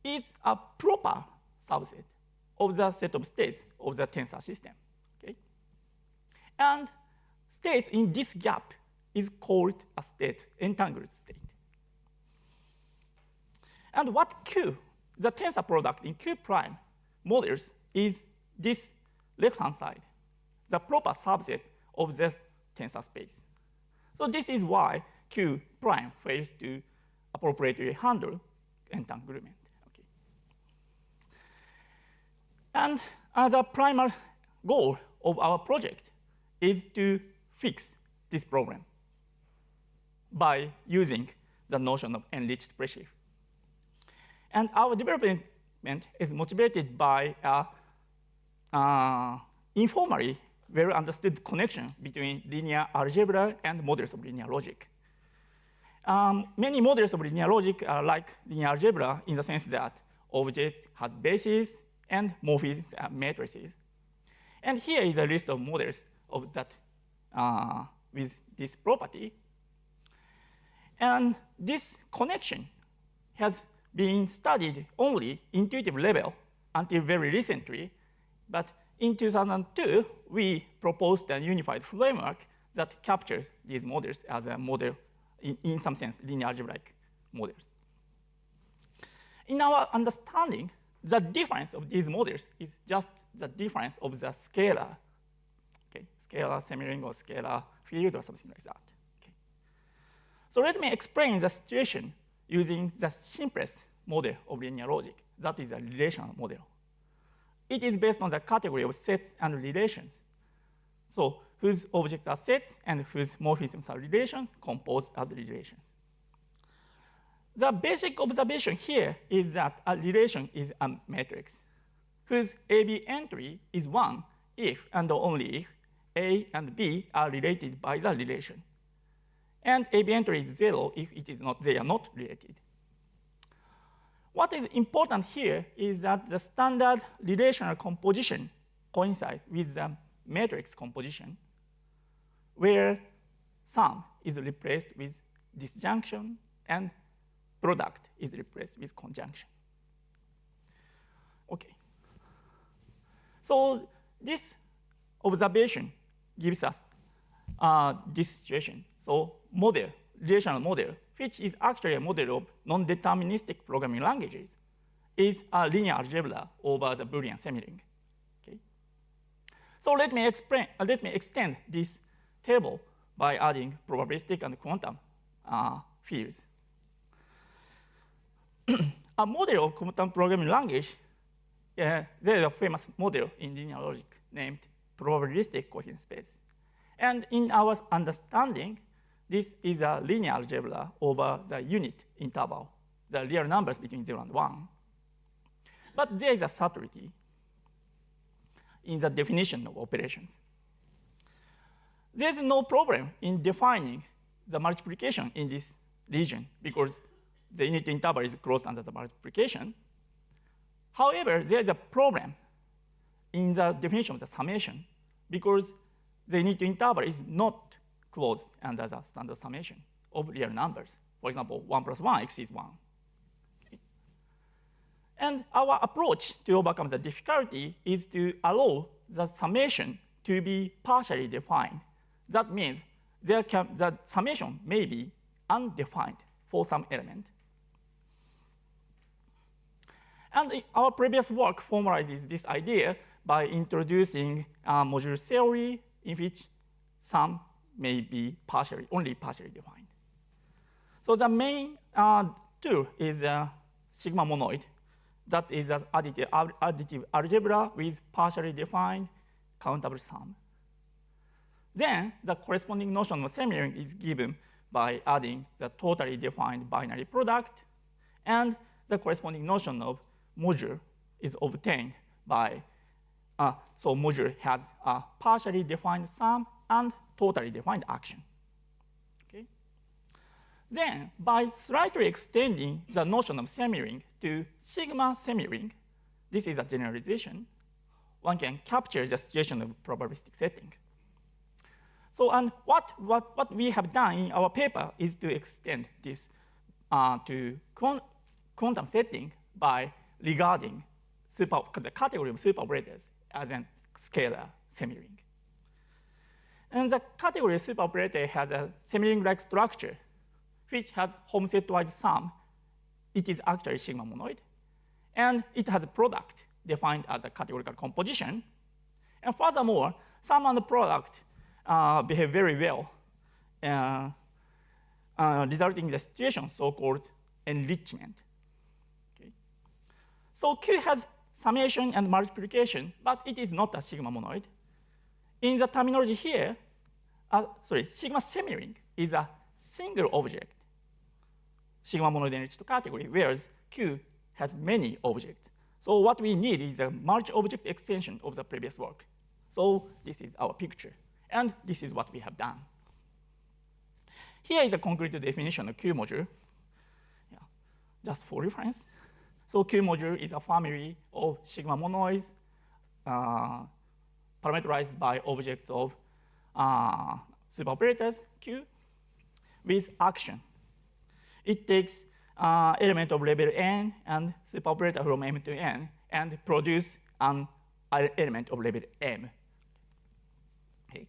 is a proper subset of the set of states of the tensor system. Okay? And states in this gap is called a state, entangled state. And what Q, the tensor product in Q prime models, is this left-hand side, the proper subset of the tensor space. So this is why Q prime fails to appropriately handle entanglement. Okay. And the primary goal of our project is to fix this problem by using the notion of enriched presheaf. And our development is motivated by informally very understood connection between linear algebra and models of linear logic. Many models of linear logic are like linear algebra in the sense that object has bases and morphisms are matrices. And here is a list of models of that with this property. And this connection has been studied only intuitive level until very recently. But in 2002, we proposed a unified framework that captures these models as a model, in some sense, linear algebraic models. In our understanding, the difference of these models is just the difference of the scalar, okay? Scalar semiring or scalar field or something like that. Okay? So let me explain the situation using the simplest model of linear logic. That is a relational model. it is based on the category of sets and relations. So whose objects are sets and whose morphisms are relations composed as relations. The basic observation here is that a relation is a matrix whose AB entry is 1 if and only if A and B are related by the relation. And AB entry is 0 if they are not related. What is important here is that the standard relational composition coincides with the matrix composition, where sum is replaced with disjunction and product is replaced with conjunction. Okay. So this observation gives us this situation. So model, relational model, which is actually a model of non-deterministic programming languages, is a linear algebra over the Boolean semiring. Okay. So let me extend this table by adding probabilistic and quantum fields. A model of quantum programming language, there is a famous model in linear logic named probabilistic coherent space. And in our understanding, this is a linear algebra over the unit interval, the real numbers between 0 and 1. But there is a subtlety in the definition of operations. There is no problem in defining the multiplication in this region because the unit interval is closed under the multiplication. However, there is a problem in the definition of the summation because the unit interval is not closed under the standard summation of real numbers. For example, 1 plus 1 exceeds 1. Okay. And our approach to overcome the difficulty is to allow the summation to be partially defined. That means the summation may be undefined for some element. And our previous work formalizes this idea by introducing module theory in which sum may be only partially defined. So the main tool is sigma monoid. That is an additive algebra with partially defined countable sum. Then the corresponding notion of semiring is given by adding the totally defined binary product, and the corresponding notion of module is obtained by, so module has a partially defined sum and totally defined action. Okay? Then, by slightly extending the notion of semiring to sigma semiring, this is a generalization, one can capture the situation of probabilistic setting. So, and what we have done in our paper is to extend this to quantum setting by regarding the category of superoperators as a scalar semiring. And the category of superoperator has a semiring-like structure, which has Hom-set-wise sum. It is actually sigma monoid. And it has a product defined as a categorical composition. And furthermore, sum and product behave very well, resulting in the situation so-called enrichment. Okay. So Q has summation and multiplication, but it is not a sigma monoid. In the terminology here, sigma semiring is a single object, sigma monoid enriched category, whereas Q has many objects. So what we need is a multi-object extension of the previous work. So this is our picture, and this is what we have done. Here is a concrete definition of Q module, just for reference. So Q module is a family of sigma monoids parameterized by objects of superoperators Q with action. It takes element of level n and superoperator from m to n and produce an element of level m. Okay.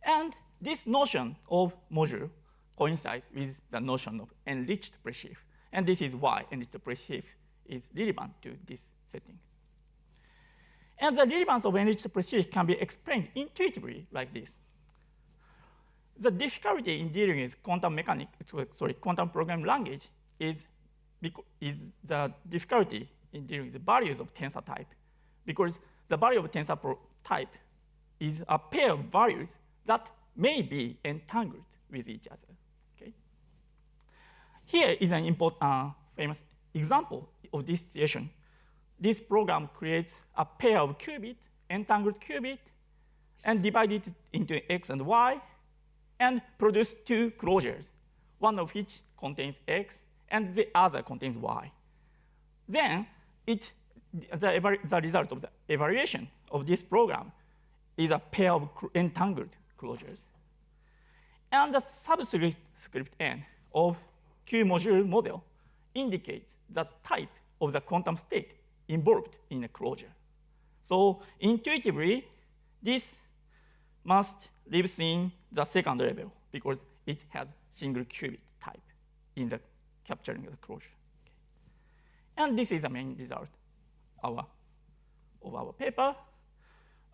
And this notion of module coincides with the notion of enriched presheaf. And this is why enriched presheaf is relevant to this setting. And the relevance of enriched presheaf can be explained intuitively like this. The difficulty in dealing with quantum programming language is the difficulty in dealing with the values of tensor type, because the value of tensor type is a pair of values that may be entangled with each other. Okay? Here is an famous example of this situation. This program creates a pair of qubit, entangled qubit, and divides it into x and y, and produce two closures, one of which contains x, and the other contains y. Then the result of the evaluation of this program is a pair of entangled closures. And the subscript n of Q-module model indicates the type of the quantum state involved in a closure. So intuitively, this must live in the second level because it has single qubit type in the capturing the closure. Okay. And this is the main result of our paper.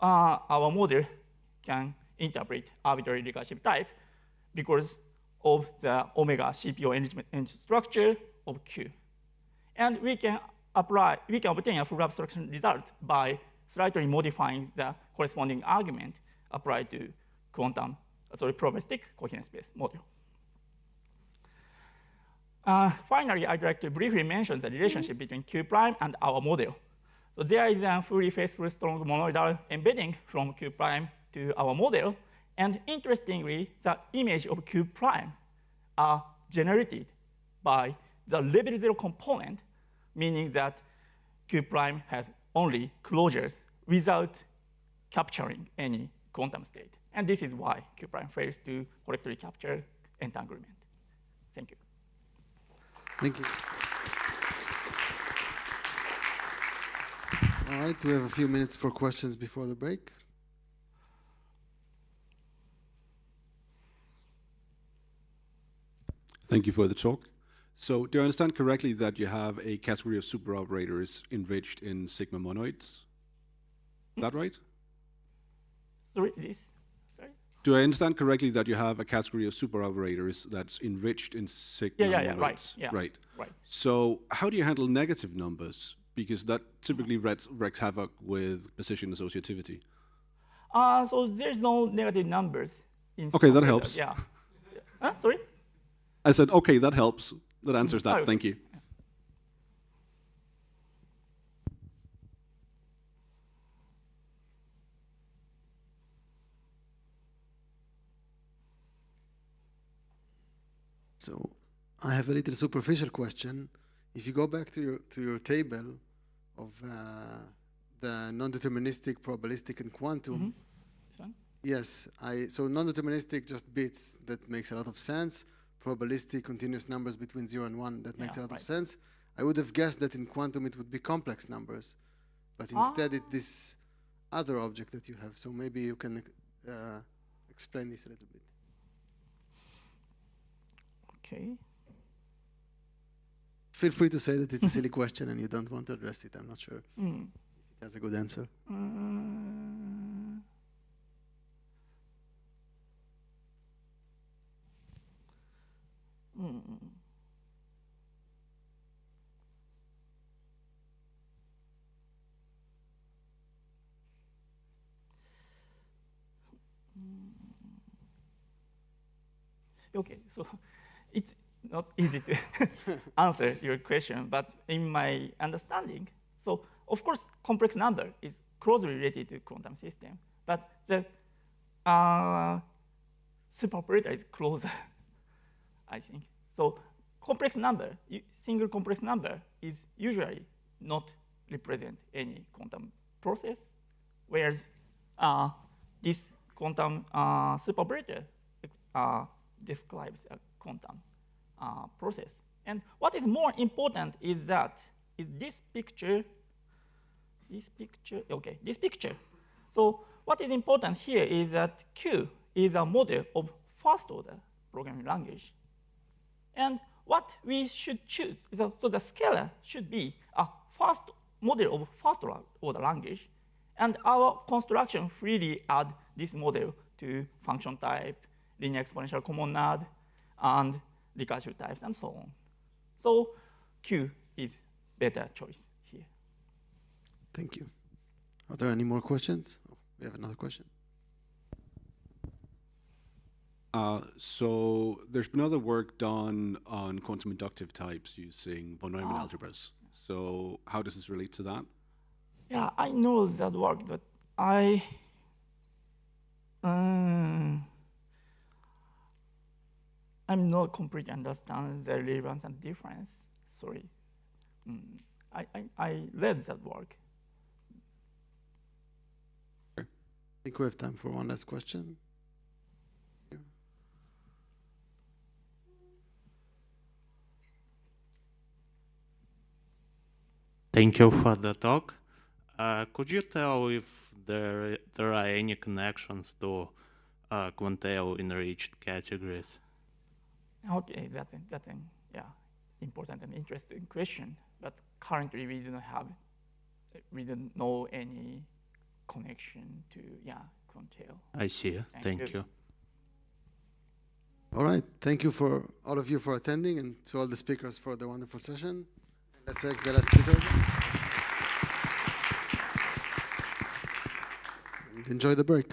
Our model can interpret arbitrary recursive type because of the omega CPO enrichment structure of Q. And we can obtain a full abstraction result by slightly modifying the corresponding argument applied to probabilistic coherent space model. Finally, I'd like to briefly mention the relationship between Q prime and our model. So there is a fully faithful strong monoidal embedding from Q prime to our model. And interestingly, the image of Q prime are generated by the level 0 component, meaning that Q prime has only closures without capturing any quantum state. And this is why Q prime fails to correctly capture entanglement. Thank you. Thank you. All right, we have a few minutes for questions before the break. Thank you for the talk. So do I understand correctly that you have a category of superoperators enriched in sigma monoids? Is that right? Sorry, this? Sorry? Do I understand correctly that you have a category of superoperators that's enriched in sigma monoids? Right. Yeah, right. Right. So how do you handle negative numbers? Because that typically wreaks havoc with position associativity. So there's no negative numbers in Okay, that helps. Yeah. Sorry? I said, okay, that helps. That answers that. Okay. Thank you. So I have a little superficial question. If you go back to your table of the non-deterministic, probabilistic, and quantum, This one? yes, so non-deterministic just bits, that makes a lot of sense. Probabilistic, continuous numbers between 0 and 1, that makes a lot of sense. I would have guessed that in quantum it would be complex numbers, but instead it's this other object that you have. So maybe you can explain this a little bit. Okay. Feel free to say that it's a silly question and you don't want to address it. I'm not sure if it has a good answer. Okay, so it's not easy to answer your question, but in my understanding, so of course, complex number is closely related to quantum system, but the superoperator is closer, I think. So complex number, single complex number is usually not represent any quantum process, whereas this quantum superoperator describes a quantum process. And what is more important is this picture. So what is important here is that Q is a model of first order programming language. And what we should choose is so the scalar should be a first model of first order language. And our construction freely add this model to function type, linear exponential common node, and recursive types, and so on. So Q is better choice here. Thank you. Are there any more questions? Oh, we have another question. So there's been other work done on quantum inductive types using von Neumann algebras. So how does this relate to that? Yeah, I know that work, but I'm not completely understand the relevance and difference. Sorry. I read that work. I think we have time for one last question. Thank you for the talk. Could you tell if there are any connections to quantile enriched categories? Okay, that's an important and interesting question. But currently, we don't know any connection to quantile. I see. Thank you. All right. Thank you for all of you for attending, and to all the speakers for the wonderful session. Let's take the last speaker. And enjoy the break.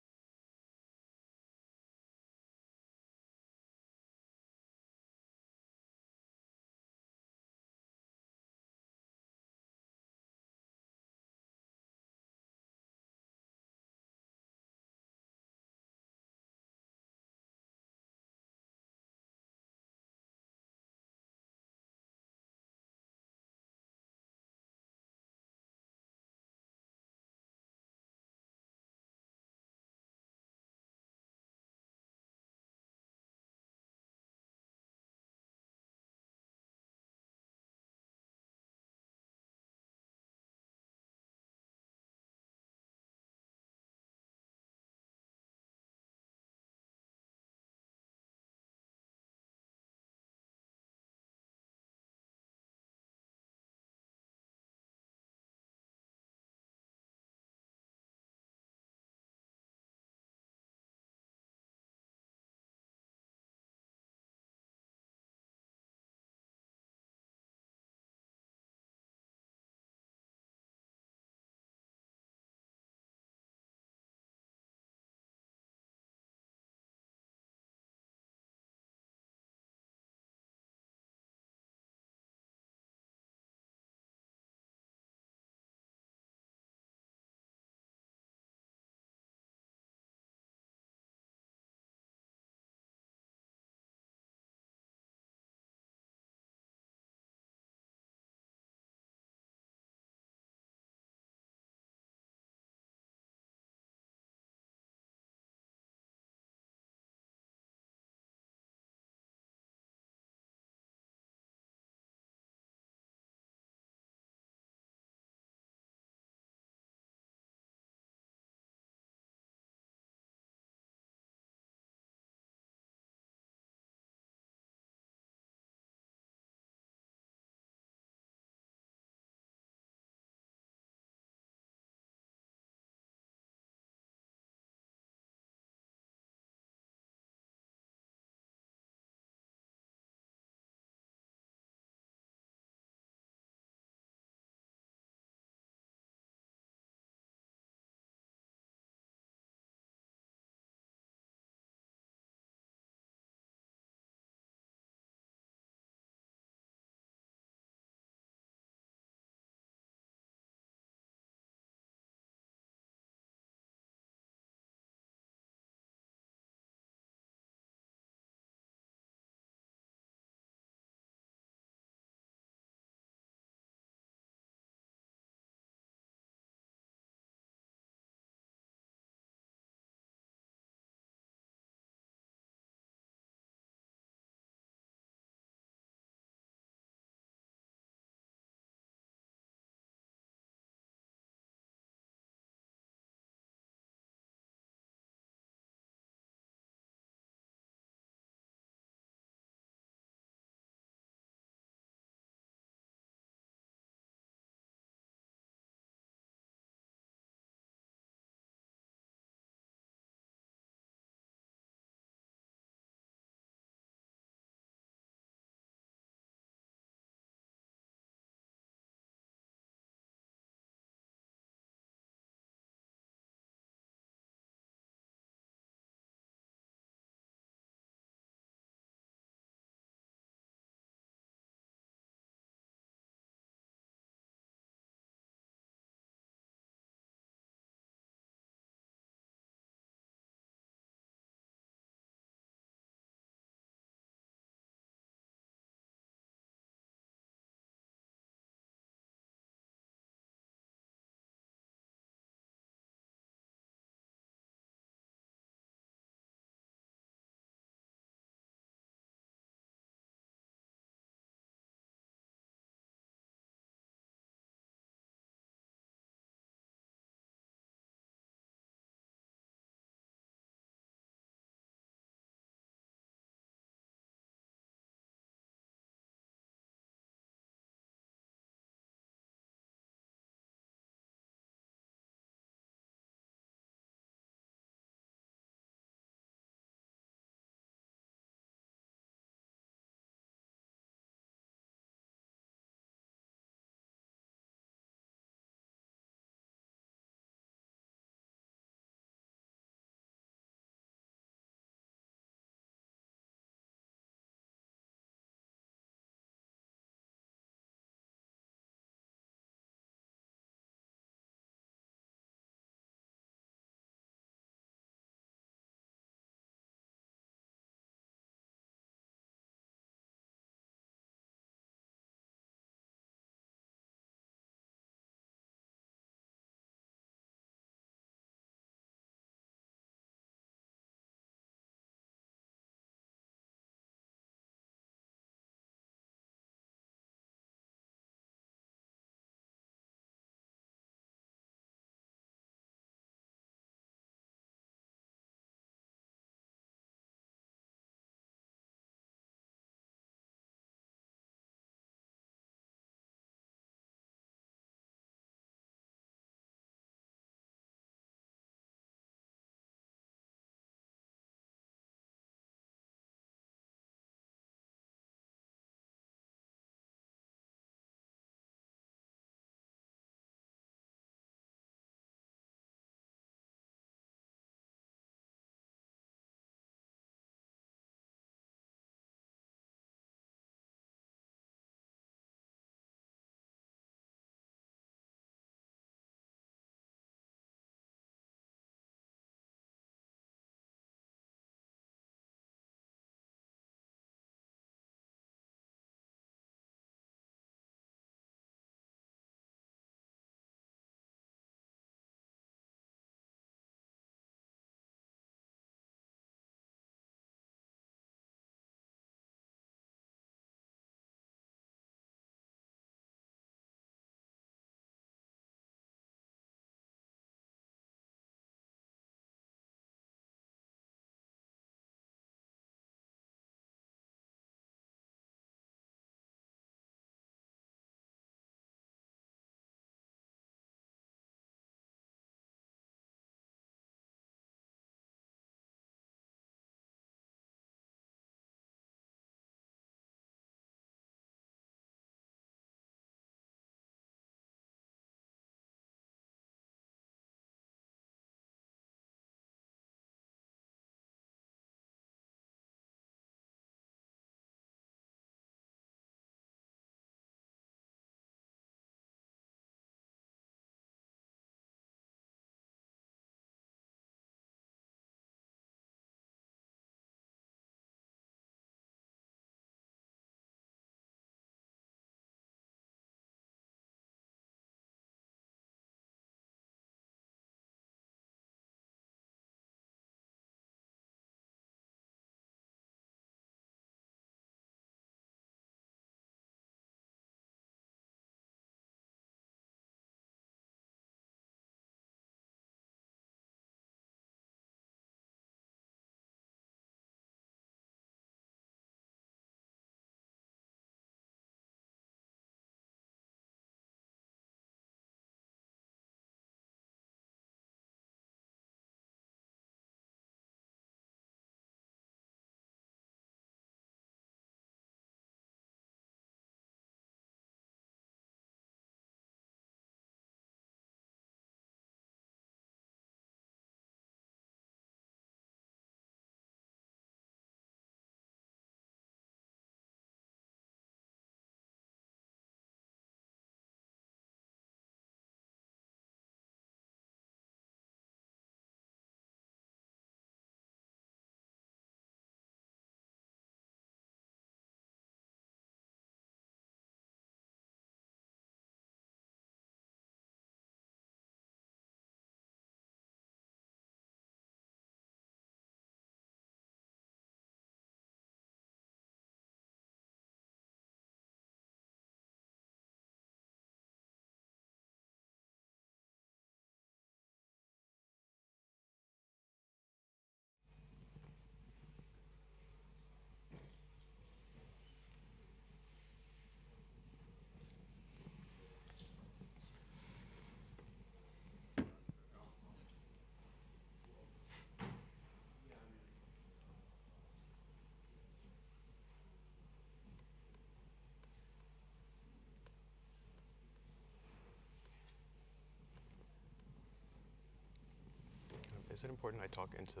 is it important I talk into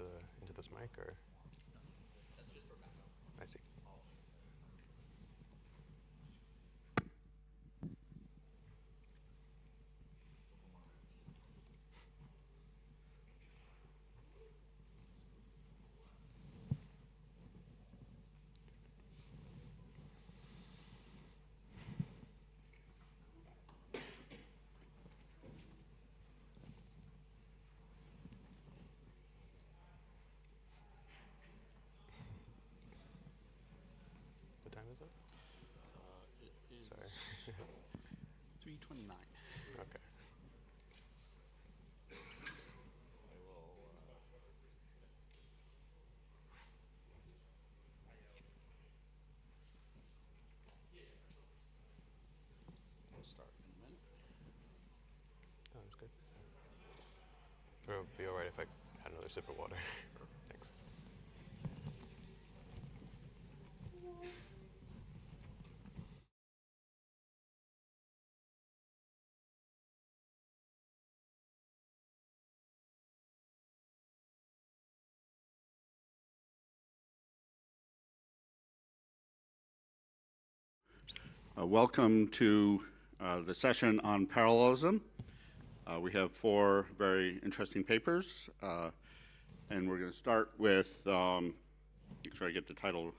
this mic, or? That's just for backup. I see. What time is it? It is Sorry. 3:29. Okay. We'll start in a minute. Sounds good. It'll be all right if I had another sip of water. Thanks. Welcome to the session on parallelism. We have 4 very interesting papers, and we're going to start with, make sure I get the title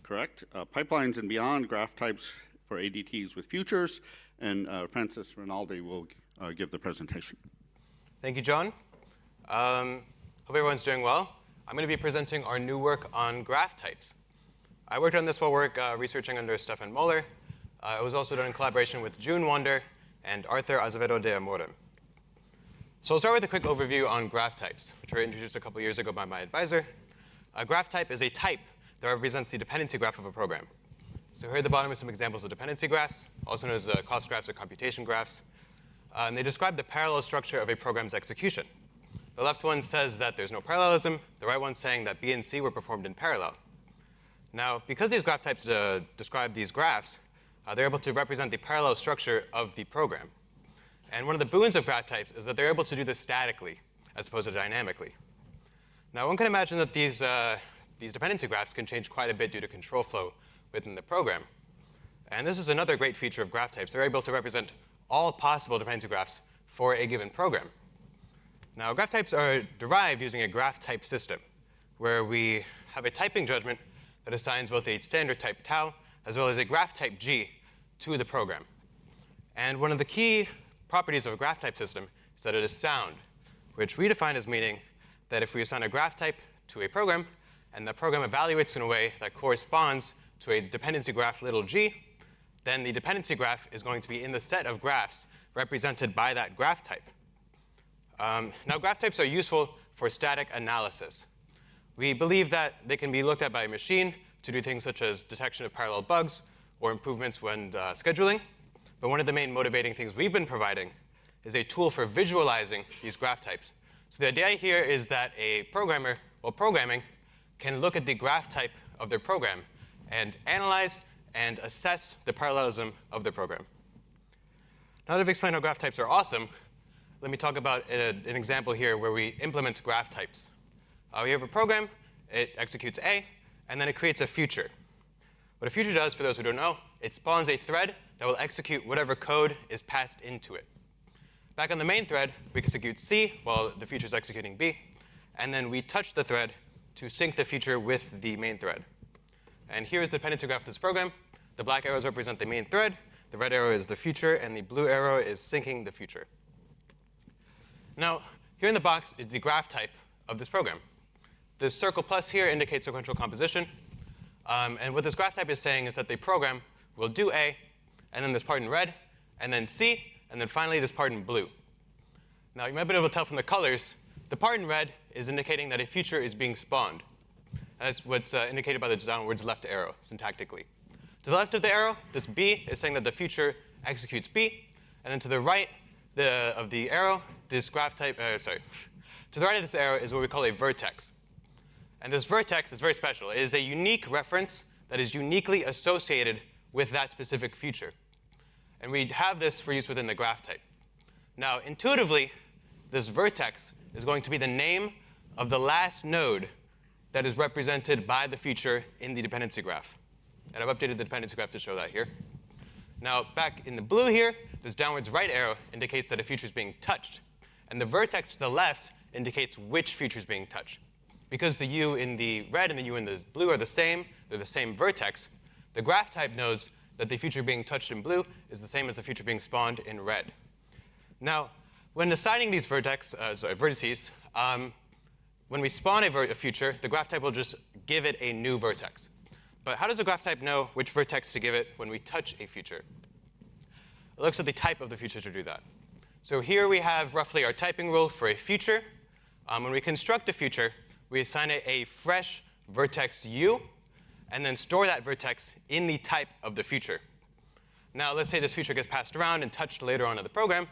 correct, Pipelines and Beyond, Graph Types for ADTs with Futures, and Francis Rinaldi will give the presentation. Thank you, John. Hope everyone's doing well. I'm going to be presenting our new work on graph types. I worked on this while researching under Stefan Moller. It was also done in collaboration with June Wander and Arthur Azevedo de Amore. So I'll start with a quick overview on graph types, which were introduced a couple years ago by my advisor. A graph type is a type that represents the dependency graph of a program. So here at the bottom are some examples of dependency graphs, also known as cost graphs or computation graphs. And they describe the parallel structure of a program's execution. The left one says that there's no parallelism. The right one's saying that B and C were performed in parallel. Now, because these graph types describe these graphs, they're able to represent the parallel structure of the program. And one of the boons of graph types is that they're able to do this statically as opposed to dynamically. Now, one can imagine that these dependency graphs can change quite a bit due to control flow within the program. And this is another great feature of graph types. They're able to represent all possible dependency graphs for a given program. Now, graph types are derived using a graph type system, where we have a typing judgment that assigns both a standard type tau as well as a graph type G to the program. And one of the key properties of a graph type system is that it is sound, which we define as meaning that if we assign a graph type to a program, and the program evaluates in a way that corresponds to a dependency graph little g, then the dependency graph is going to be in the set of graphs represented by that graph type. Now, graph types are useful for static analysis. We believe that they can be looked at by a machine to do things such as detection of parallel bugs or improvements when scheduling. But one of the main motivating things we've been providing is a tool for visualizing these graph types. So the idea here is that a programmer, while programming, can look at the graph type of their program and analyze and assess the parallelism of the program. Now that I've explained how graph types are awesome, let me talk about an example here where we implement graph types. We have a program, it executes A, and then it creates a future. What a future does, for those who don't know, it spawns a thread that will execute whatever code is passed into it. Back on the main thread, we execute C while the future is executing B, and then we touch the thread to sync the future with the main thread. And here's the dependency graph of this program. The black arrows represent the main thread, the red arrow is the future, and the blue arrow is syncing the future. Now, here in the box is the graph type of this program. This circle plus here indicates sequential composition. And what this graph type is saying is that the program will do A, and then this part in red, and then C, and then finally this part in blue. Now, you might be able to tell from the colors, the part in red is indicating that a future is being spawned. That's what's indicated by the downwards left arrow, syntactically. To the left of the arrow, this B is saying that the future executes B. And then to the right of the arrow, this graph type, to the right of this arrow is what we call a vertex. And this vertex is very special. It is a unique reference that is uniquely associated with that specific feature. And we have this for use within the graph type. Now, intuitively, this vertex is going to be the name of the last node that is represented by the feature in the dependency graph. And I've updated the dependency graph to show that here. Now, back in the blue here, this downwards right arrow indicates that a feature is being touched. And the vertex to the left indicates which feature is being touched. Because the U in the red and the U in the blue are the same, they're the same vertex, the graph type knows that the feature being touched in blue is the same as the feature being spawned in red. Now, when assigning these vertices, when we spawn a feature, the graph type will just give it a new vertex. But how does the graph type know which vertex to give it when we touch a feature? It looks at the type of the feature to do that. So here we have roughly our typing rule for a feature. When we construct a feature, we assign it a fresh vertex u, and then store that vertex in the type of the feature. Now, let's say this feature gets passed around and touched later on in the program.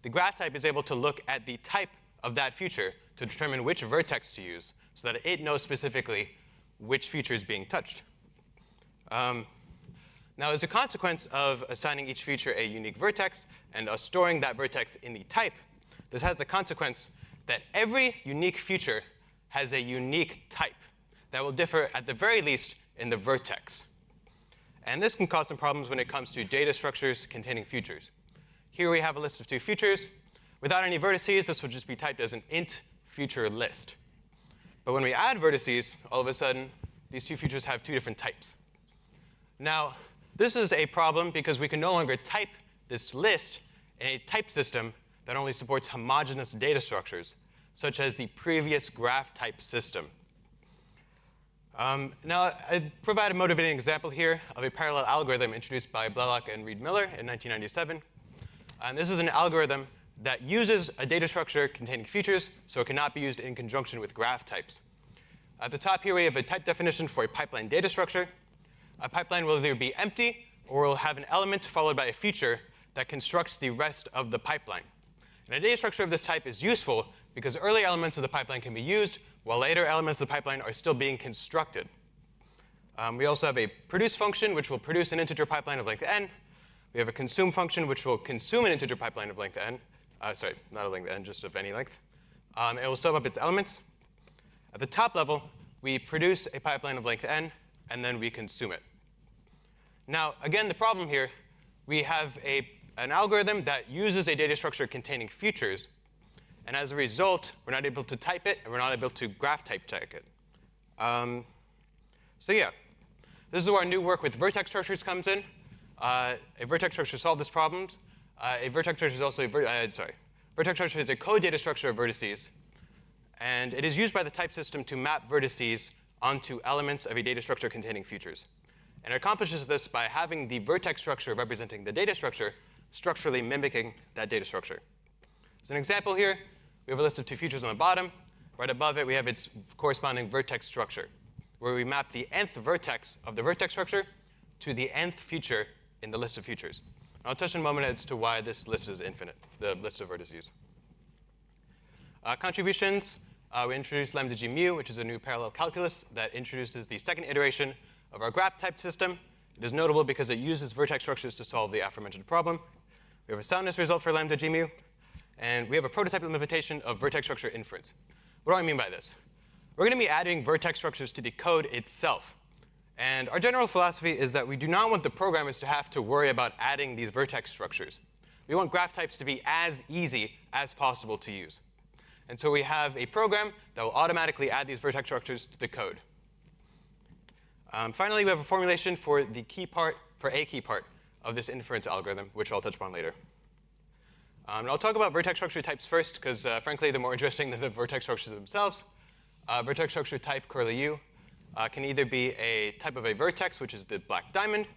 The graph type is able to look at the type of that feature to determine which vertex to use so that it knows specifically which feature is being touched. Now, as a consequence of assigning each feature a unique vertex and us storing that vertex in the type, this has the consequence that every unique feature has a unique type that will differ, at the very least, in the vertex. And this can cause some problems when it comes to data structures containing features. Here we have a list of 2 features. Without any vertices, this would just be typed as an int feature list. But when we add vertices, all of a sudden, these 2 features have 2 different types. Now, this is a problem because we can no longer type this list in a type system that only supports homogeneous data structures, such as the previous graph type system. Now, I provide a motivating example here of a parallel algorithm introduced by Blalock and Reed-Miller in 1997. And this is an algorithm that uses a data structure containing features, so it cannot be used in conjunction with graph types. At the top here, we have a type definition for a pipeline data structure. A pipeline will either be empty or will have an element followed by a feature that constructs the rest of the pipeline. And a data structure of this type is useful because early elements of the pipeline can be used while later elements of the pipeline are still being constructed. We also have a produce function, which will produce an integer pipeline of length n. We have a consume function, which will consume an integer pipeline of length n. Sorry, not of length n, just of any length. It will sum up its elements. At the top level, we produce a pipeline of length n, and then we consume it. Now, again, the problem here, we have an algorithm that uses a data structure containing features. And as a result, we're not able to type it, and we're not able to graph type check it. So yeah, this is where our new work with vertex structures comes in. A vertex structure solves this problem. A vertex structure is also vertex structure is a code data structure of vertices. And it is used by the type system to map vertices onto elements of a data structure containing features. And it accomplishes this by having the vertex structure representing the data structure structurally mimicking that data structure. As an example here, we have a list of 2 features on the bottom. Right above it, we have its corresponding vertex structure, where we map the nth vertex of the vertex structure to the nth feature in the list of features. And I'll touch in a moment as to why this list is infinite, the list of vertices. Contributions, we introduced lambda-gmu, which is a new parallel calculus that introduces the second iteration of our graph type system. It is notable because it uses vertex structures to solve the aforementioned problem. We have a soundness result for lambda-gmu. And we have a prototype implementation of vertex structure inference. What do I mean by this? We're going to be adding vertex structures to the code itself. And our general philosophy is that we do not want the programmers to have to worry about adding these vertex structures. We want graph types to be as easy as possible to use. And so we have a program that will automatically add these vertex structures to the code. Finally, we have a formulation for the key part, for a key part of this inference algorithm, which I'll touch upon later. And I'll talk about vertex structure types first, because frankly, they're more interesting than the vertex structures themselves. Vertex structure type curly u can either be a type of a vertex, which is the black diamond,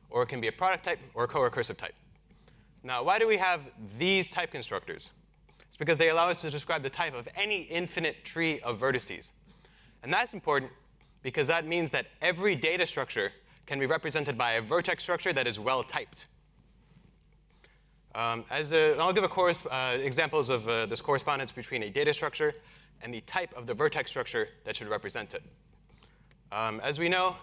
or it can be a product type or a co-recursive type. Now, why do we have these type constructors? It's because they allow us to describe the type of any infinite tree of vertices. And that's important because that means that every data structure can be represented by a vertex structure that is well typed. I'll give examples of this correspondence between a data structure and the type of the vertex structure that should represent it. As we know,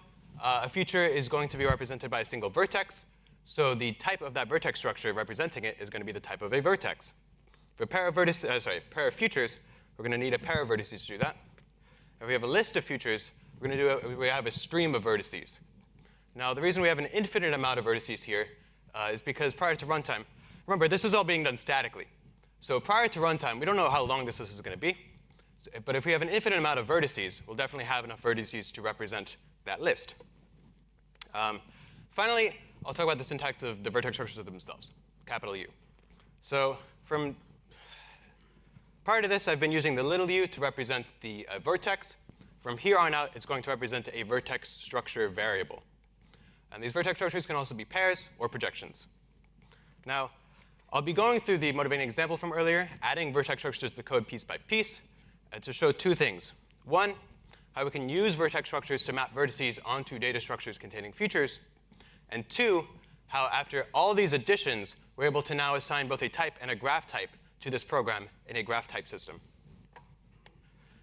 a feature is going to be represented by a single vertex. So the type of that vertex structure representing it is going to be the type of a vertex. For a pair of features, we're going to need a pair of vertices to do that. If we have a list of futures, we have a stream of vertices. Now, the reason we have an infinite amount of vertices here is because prior to runtime, remember, this is all being done statically. So prior to runtime, we don't know how long this list is going to be. But if we have an infinite amount of vertices, we'll definitely have enough vertices to represent that list. Finally, I'll talk about the syntax of the vertex structures themselves, capital U. So prior to this, I've been using the little u to represent the vertex. From here on out, it's going to represent a vertex structure variable. And these vertex structures can also be pairs or projections. Now, I'll be going through the motivating example from earlier, adding vertex structures to the code piece by piece, to show two things. One, how we can use vertex structures to map vertices onto data structures containing futures. And two, how after all these additions, we're able to now assign both a type and a graph type to this program in a graph type system.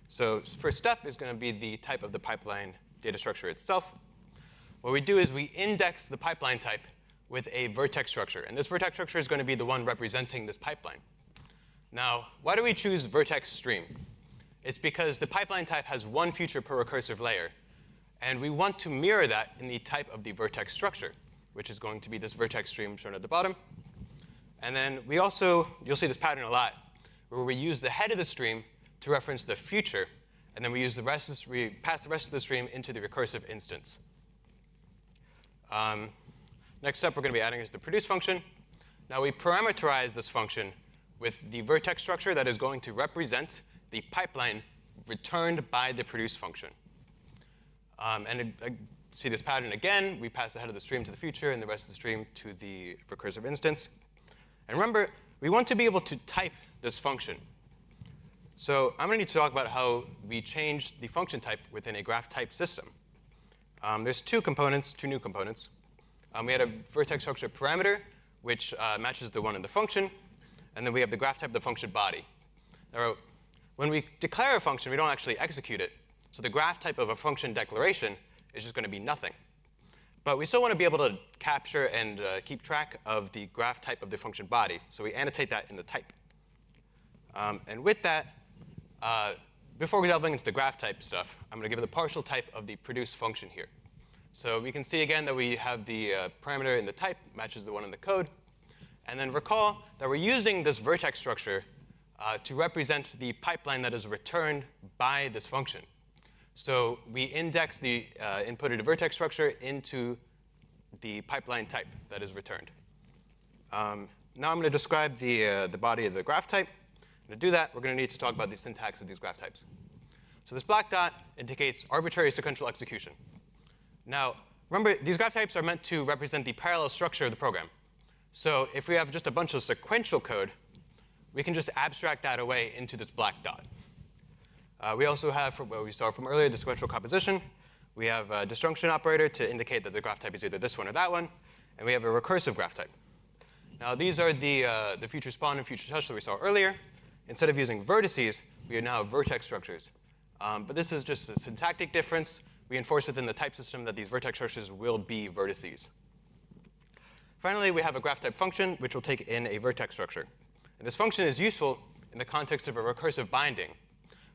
So first step is going to be the type of the pipeline data structure itself. What we do is we index the pipeline type with a vertex structure. And this vertex structure is going to be the one representing this pipeline. Now, why do we choose vertex stream? It's because the pipeline type has one future per recursive layer. And we want to mirror that in the type of the vertex structure, which is going to be this vertex stream shown at the bottom. And then we also, you'll see this pattern a lot, where we use the head of the stream to reference the future. And then we pass the rest of the stream into the recursive instance. Next step we're going to be adding is the produce function. Now we parameterize this function with the vertex structure that is going to represent the pipeline returned by the produce function. See this pattern again. We pass the head of the stream to the future and the rest of the stream to the recursive instance. And remember, we want to be able to type this function. So I'm going to need to talk about how we change the function type within a graph type system. There's two new components. We had a vertex structure parameter, which matches the one in the function. And then we have the graph type of the function body. Now, when we declare a function, we don't actually execute it. So the graph type of a function declaration is just going to be nothing. But we still want to be able to capture and keep track of the graph type of the function body. So we annotate that in the type. And with that, before we delve into the graph type stuff, I'm going to give it the partial type of the produce function here. So we can see again that we have the parameter in the type matches the one in the code. And then recall that we're using this vertex structure to represent the pipeline that is returned by this function. So we index the inputted vertex structure into the pipeline type that is returned. Now I'm going to describe the body of the graph type. To do that, we're going to need to talk about the syntax of these graph types. So this black dot indicates arbitrary sequential execution. Now, remember, these graph types are meant to represent the parallel structure of the program. So if we have just a bunch of sequential code, we can just abstract that away into this black dot. We also have, what we saw from earlier, the sequential composition. We have a disjunction operator to indicate that the graph type is either this one or that one. And we have a recursive graph type. Now, these are the future spawn and future touch that we saw earlier. Instead of using vertices, we now have vertex structures. But this is just a syntactic difference. We enforce within the type system that these vertex structures will be vertices. Finally, we have a graph type function, which will take in a vertex structure. And this function is useful in the context of a recursive binding,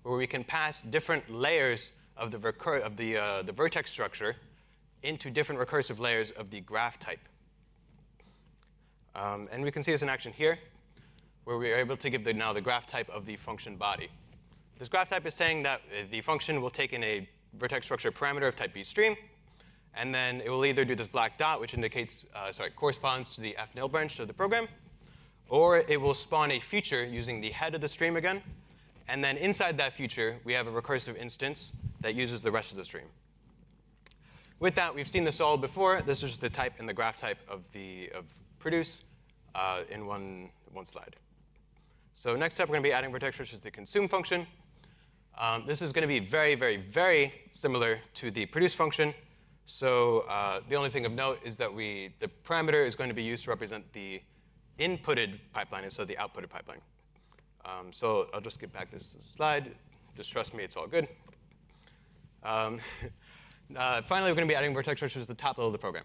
where we can pass different layers of the vertex structure into different recursive layers of the graph type. And we can see this in action here, where we are able to give now the graph type of the function body. This graph type is saying that the function will take in a vertex structure parameter of type bstream, and then it will either do this black dot, which indicates, corresponds to the fnil branch of the program, or it will spawn a feature using the head of the stream again, and then inside that feature, we have a recursive instance that uses the rest of the stream. With that, we've seen this all before. This is just the type and the graph type of produce in one slide. So next up, we're going to be adding vertex structures to the consume function. This is going to be very, very, very similar to the produce function. So the only thing of note is that the parameter is going to be used to represent the inputted pipeline instead of the outputted pipeline. So I'll just get back this slide. Just trust me, it's all good. Finally, we're going to be adding vertex structures to the top level of the program.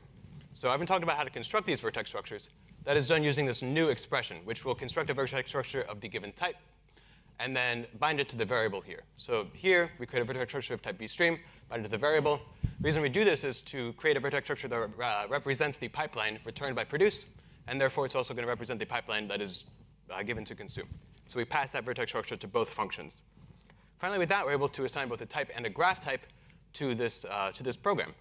So I've been talking about how to construct these vertex structures. That is done using this new expression, which will construct a vertex structure of the given type. and then bind it to the variable here. So here, we create a vertex structure of type vStream, bind it to the variable. The reason we do this is to create a vertex structure that represents the pipeline returned by produce, and therefore it's also going to represent the pipeline that is given to consume. So we pass that vertex structure to both functions. Finally, with that, we're able to assign both a type and a graph type to this program.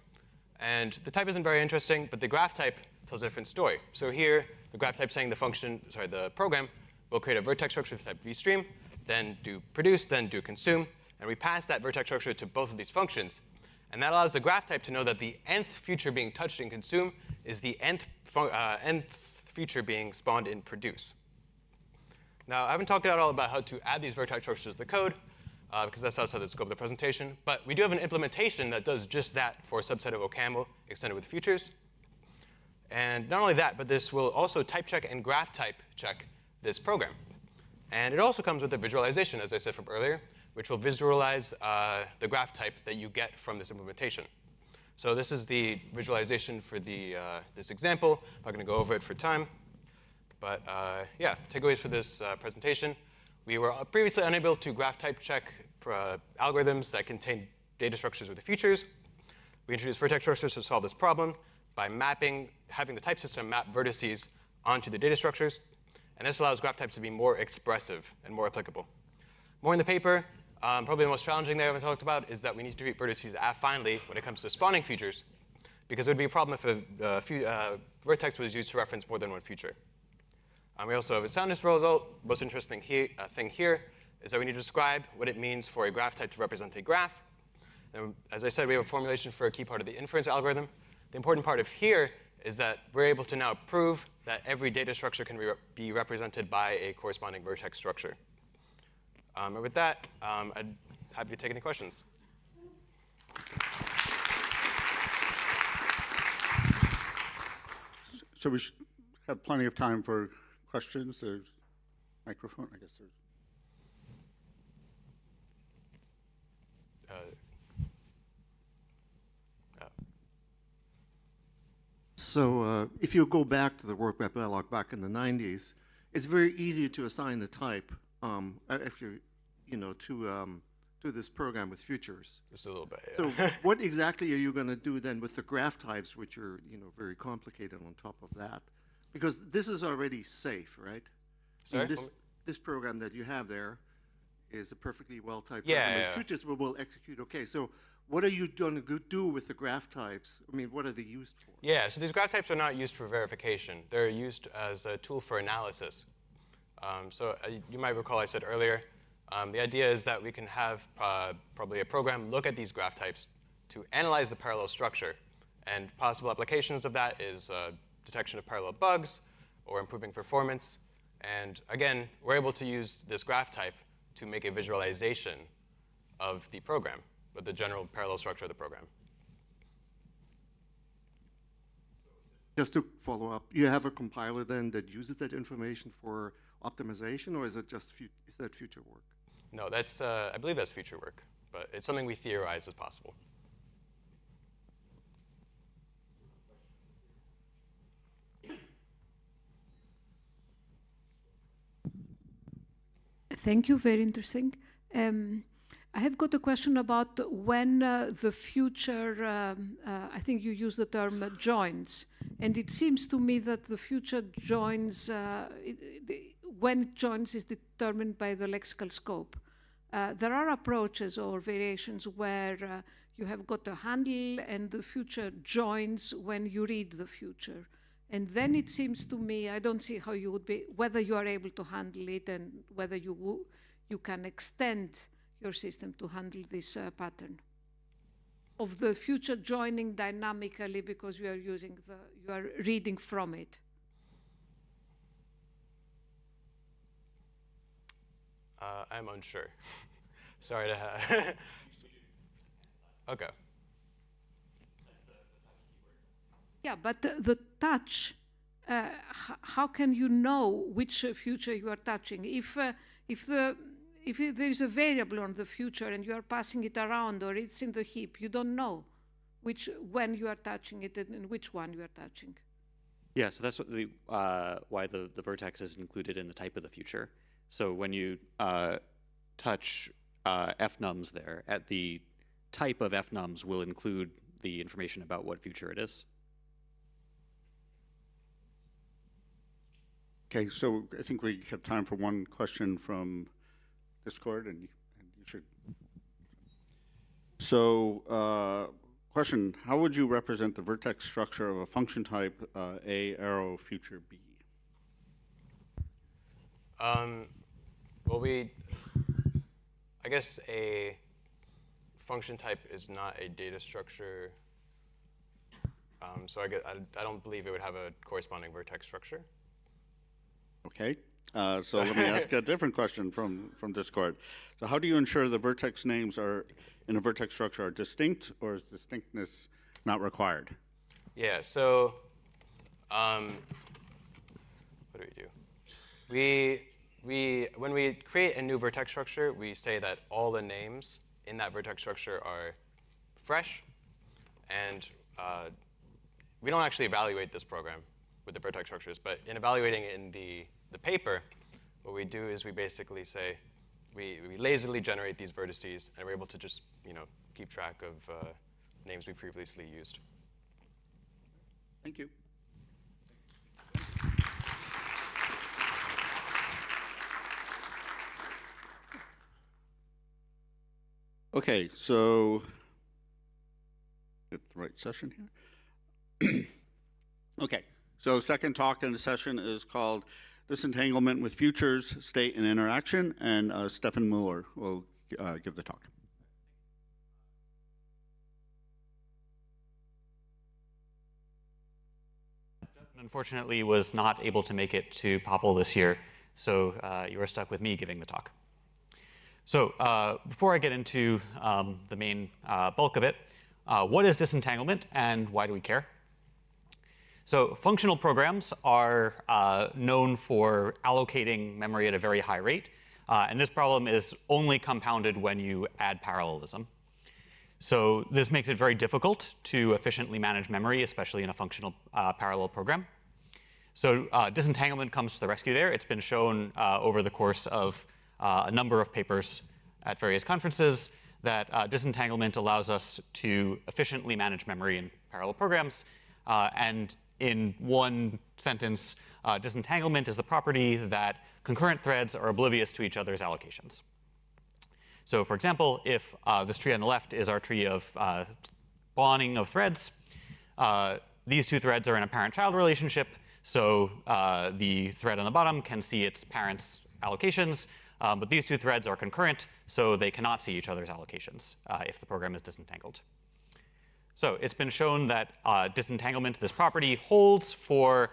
And the type isn't very interesting, but the graph type tells a different story. So here, the graph type saying the program will create a vertex structure of type vStream, then do produce, then do consume, and we pass that vertex structure to both of these functions. And that allows the graph type to know that the nth feature being touched in consume is the nth feature being spawned in produce. Now, I haven't talked at all about how to add these vertex structures to the code, because that's outside the scope of the presentation. But we do have an implementation that does just that for a subset of OCaml extended with features. And not only that, but this will also type check and graph type check this program. And it also comes with a visualization, as I said from earlier, which will visualize the graph type that you get from this implementation. So this is the visualization for this example. I'm not going to go over it for time. But yeah, takeaways for this presentation. We were previously unable to graph type check algorithms that contain data structures with the features. We introduced vertex structures to solve this problem by having the type system map vertices onto the data structures. And this allows graph types to be more expressive and more applicable. More in the paper, probably the most challenging thing I haven't talked about is that we need to treat vertices affinely when it comes to spawning features, because it would be a problem if a vertex was used to reference more than one feature. We also have a soundness result. Most interesting thing here is that we need to describe what it means for a graph type to represent a graph. And as I said, we have a formulation for a key part of the inference algorithm. The important part of here is that we're able to now prove that every data structure can be represented by a corresponding vertex structure. And with that, I'd happy to take any questions. So we should have plenty of time for questions. There's microphone, I guess there's. So if you go back to the work by Belloc back in the 90s, it's very easy to assign the type if you're, to this program with futures. Just a little bit, yeah. So what exactly are you going to do then with the graph types, which are, very complicated on top of that? Because this is already safe, right? Sorry? This program that you have there is a perfectly well-typed Yeah, program. yeah. Futures will execute okay. So what are you going to do with the graph types? I mean, what are they used for? Yeah, so these graph types are not used for verification. They're used as a tool for analysis. You might recall I said earlier, the idea is that we can have probably a program look at these graph types to analyze the parallel structure. And possible applications of that is detection of parallel bugs or improving performance. And again, we're able to use this graph type to make a visualization of the program, with the general parallel structure of the program. Just to follow up, you have a compiler then that uses that information for optimization, or is it just is that future work? No, that's I believe that's future work, but it's something we theorize is possible. Thank you, very interesting. I have got a question about when the future, I think you use the term joins, and it seems to me that the future joins, when it joins is determined by the lexical scope. There are approaches or variations where you have got a handle and the future joins when you read the future. And then it seems to me, I don't see how you would be, whether you are able to handle it and whether you can extend your system to handle this pattern of the future joining dynamically because you are reading from it. I'm unsure. Sorry to have. Okay. Yeah, but the touch, how can you know which future you are touching? If there is a variable on the future and you are passing it around or it's in the heap, you don't know when you are touching it and which one you are touching. Yeah, so that's what why the vertex is included in the type of the future. So when you touch fnums there. At the type of fnums will include the information about what future it is. Okay, so I think we have time for one question from Discord, and you should. So, question: how would you represent the vertex structure of a function type A arrow future B? Well, I guess a function type is not a data structure, so I don't believe it would have a corresponding vertex structure. Okay, so let me ask a different question from Discord. So how do you ensure the vertex names are in a vertex structure are distinct, or is distinctness not required? Yeah, so what do we do? When we create a new vertex structure, we say that all the names in that vertex structure are fresh, and we don't actually evaluate this program with the vertex structures, but in evaluating it in the paper, what we do is we basically say, we lazily generate these vertices, and we're able to just keep track of names we previously used. Thank you. Okay, so get the right session here. Okay, so second talk in the session is called Disentanglement with Futures, State, and Interaction, and Stefan Mueller will give the talk. Unfortunately, was not able to make it to POPL this year, so you are stuck with me giving the talk. So before I get into the main bulk of it, what is disentanglement and why do we care? So functional programs are known for allocating memory at a very high rate, and this problem is only compounded when you add parallelism. So this makes it very difficult to efficiently manage memory, especially in a functional parallel program. So disentanglement comes to the rescue there. It's been shown over the course of a number of papers at various conferences that disentanglement allows us to efficiently manage memory in parallel programs. And in one sentence, disentanglement is the property that concurrent threads are oblivious to each other's allocations. So for example, if this tree on the left is our tree of spawning of threads, these two threads are in a parent-child relationship, so the thread on the bottom can see its parent's allocations, but these two threads are concurrent, so they cannot see each other's allocations if the program is disentangled. So it's been shown that disentanglement, this property, holds for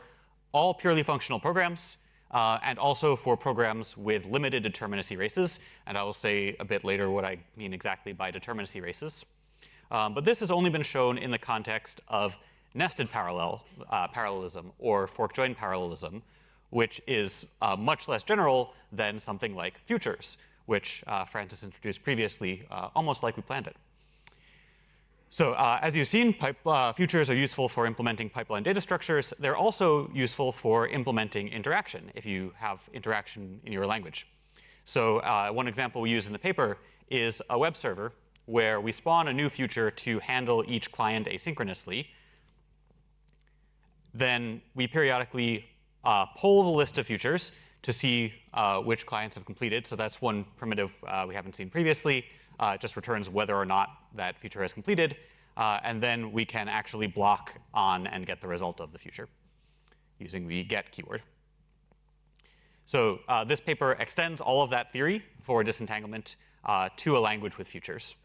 all purely functional programs, and also for programs with limited determinacy races. And I will say a bit later what I mean exactly by determinacy races. But this has only been shown in the context of nested parallelism or fork-join parallelism, which is much less general than something like futures, which Francis introduced previously, almost like we planned it. So as you've seen, futures are useful for implementing pipeline data structures. They're also useful for implementing interaction, if you have interaction in your language. So one example we use in the paper is a web server where we spawn a new future to handle each client asynchronously. Then we periodically poll the list of futures to see which clients have completed. So that's one primitive we haven't seen previously. It just returns whether or not that feature has completed. And then we can actually block on and get the result of the future using the get keyword. So this paper extends all of that theory for disentanglement to a language with futures.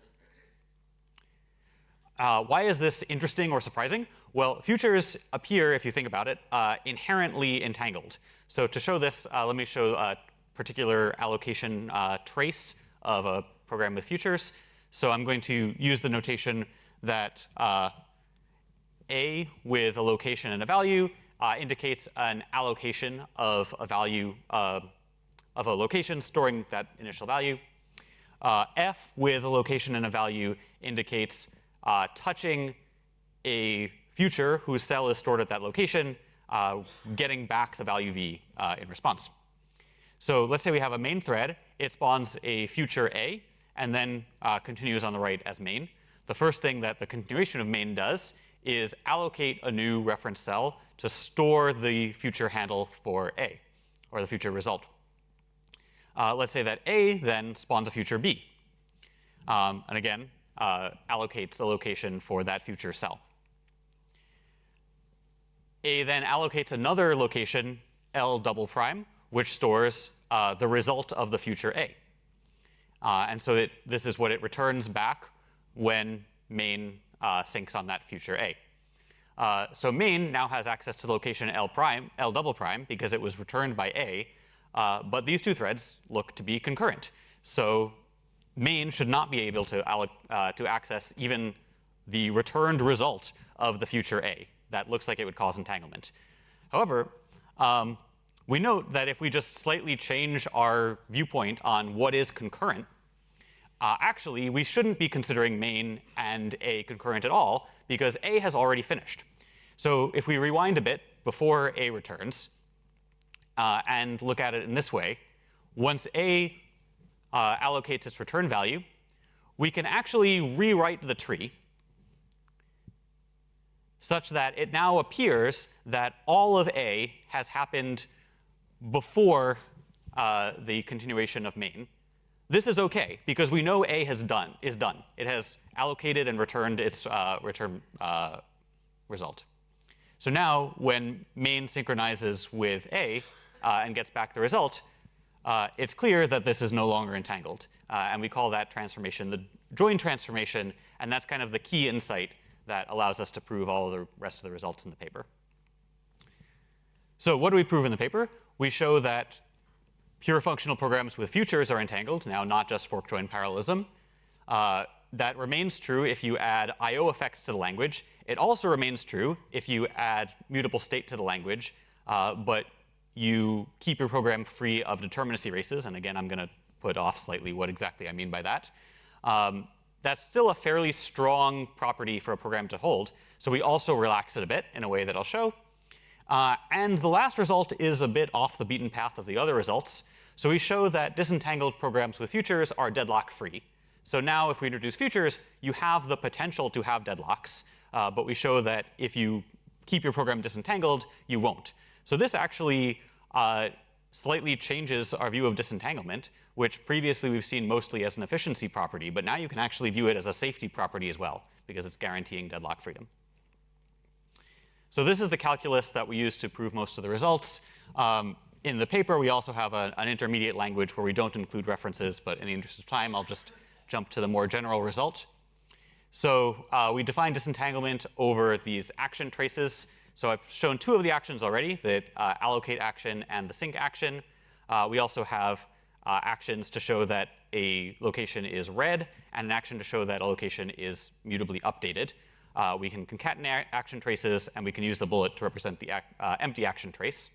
Why is this interesting or surprising? Well, futures appear, if you think about it, inherently entangled. So to show this, let me show a particular allocation trace of a program with futures. So I'm going to use the notation that A with a location and a value indicates an allocation of a value of a location storing that initial value. F with a location and a value indicates touching a future whose cell is stored at that location, getting back the value V in response. So let's say we have a main thread. It spawns a future A, and then continues on the right as main. The first thing that the continuation of main does is allocate a new reference cell to store the future handle for A, or the future result. Let's say that A then spawns a future B, and again, allocates a location for that future cell. A then allocates another location, L double prime, which stores the result of the future A. And so this is what it returns back when main syncs on that future A. So main now has access to the location L double prime because it was returned by A, but these two threads look to be concurrent. So main should not be able to access even the returned result of the future A. That looks like it would cause entanglement. However, we note that if we just slightly change our viewpoint on what is concurrent, actually, we shouldn't be considering main and A concurrent at all, because A has already finished. So if we rewind a bit before A returns and look at it in this way, once A allocates its return value, we can actually rewrite the tree such that it now appears that all of A has happened before the continuation of main. This is OK, because we know A is done. It has allocated and returned its return result. So now, when main synchronizes with A and gets back the result, it's clear that this is no longer entangled. And we call that transformation the join transformation. And that's kind of the key insight that allows us to prove all of the rest of the results in the paper. So what do we prove in the paper? We show that pure functional programs with futures are entangled, now not just fork join parallelism. That remains true if you add I/O effects to the language. It also remains true if you add mutable state to the language, but you keep your program free of determinacy races. And again, I'm going to put off slightly what exactly I mean by that. That's still a fairly strong property for a program to hold. So we also relax it a bit in a way that I'll show. And the last result is a bit off the beaten path of the other results. So we show that disentangled programs with futures are deadlock-free. So now if we introduce futures, you have the potential to have deadlocks. But we show that if you keep your program disentangled, you won't. So this actually slightly changes our view of disentanglement, which previously we've seen mostly as an efficiency property. But now you can actually view it as a safety property as well, because it's guaranteeing deadlock freedom. So this is the calculus that we use to prove most of the results. In the paper, we also have an intermediate language where we don't include references. But in the interest of time, I'll just jump to the more general result. So we define disentanglement over these action traces. So I've shown two of the actions already, the allocate action and the sync action. We also have actions to show that a location is read, and an action to show that a location is mutably updated. We can concatenate action traces, and we can use the bullet to represent the empty action trace.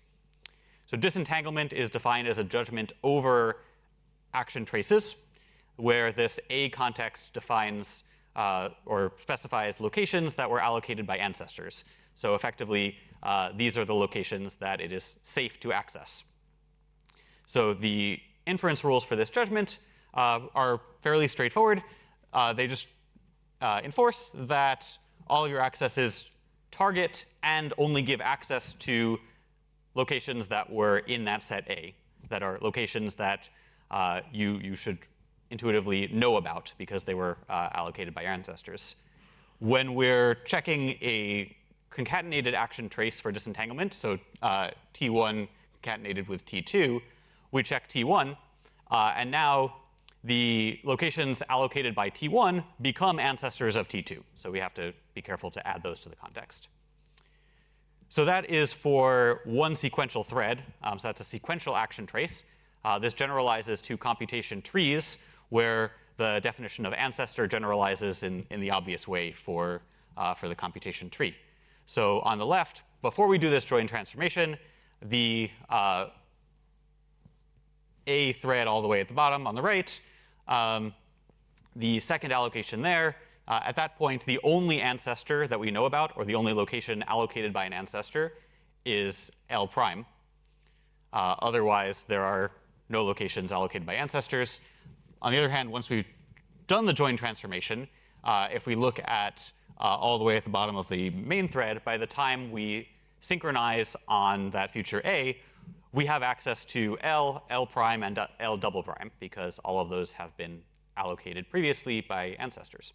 So disentanglement is defined as a judgment over action traces, where this A context defines or specifies locations that were allocated by ancestors. So effectively, these are the locations that it is safe to access. So the inference rules for this judgment are fairly straightforward. They just enforce that all your accesses target and only give access to locations that were in that set A, that are locations that you should intuitively know about because they were allocated by your ancestors. When we're checking a concatenated action trace for disentanglement, so T1 concatenated with T2, we check T1, and now the locations allocated by T1 become ancestors of T2. So we have to be careful to add those to the context. So that is for one sequential thread. So that's a sequential action trace. This generalizes to computation trees, where the definition of ancestor generalizes in the obvious way for the computation tree. So on the left, before we do this join transformation, the A thread all the way at the bottom on the right, the second allocation there, at that point, the only ancestor that we know about, or the only location allocated by an ancestor, is L prime. Otherwise, there are no locations allocated by ancestors. On the other hand, once we've done the join transformation, if we look at all the way at the bottom of the main thread, by the time we synchronize on that future A, we have access to L, L prime, and L double prime, because all of those have been allocated previously by ancestors.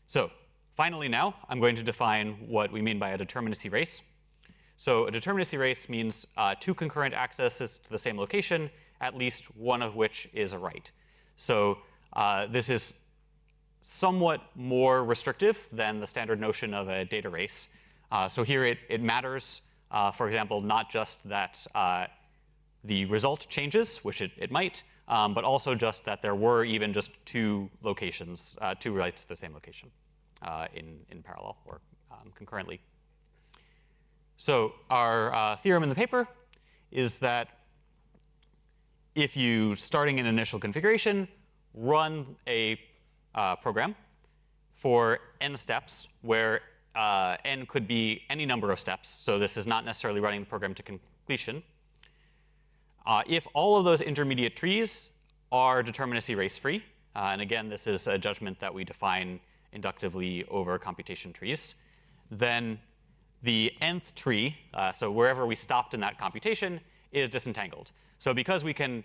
So finally now, I'm going to define what we mean by a determinacy race. So a determinacy race means two concurrent accesses to the same location, at least one of which is a write. So this is somewhat more restrictive than the standard notion of a data race. So here it matters, for example, not just that the result changes, which it might, but also just that there were even just two locations, two writes to the same location in parallel or concurrently. So our theorem in the paper is that if you, starting an initial configuration, run a program for n steps, where n could be any number of steps, so this is not necessarily running the program to completion. If all of those intermediate trees are determinacy race free, and again, this is a judgment that we define inductively over computation trees, then the nth tree, so wherever we stopped in that computation, is disentangled. So because we can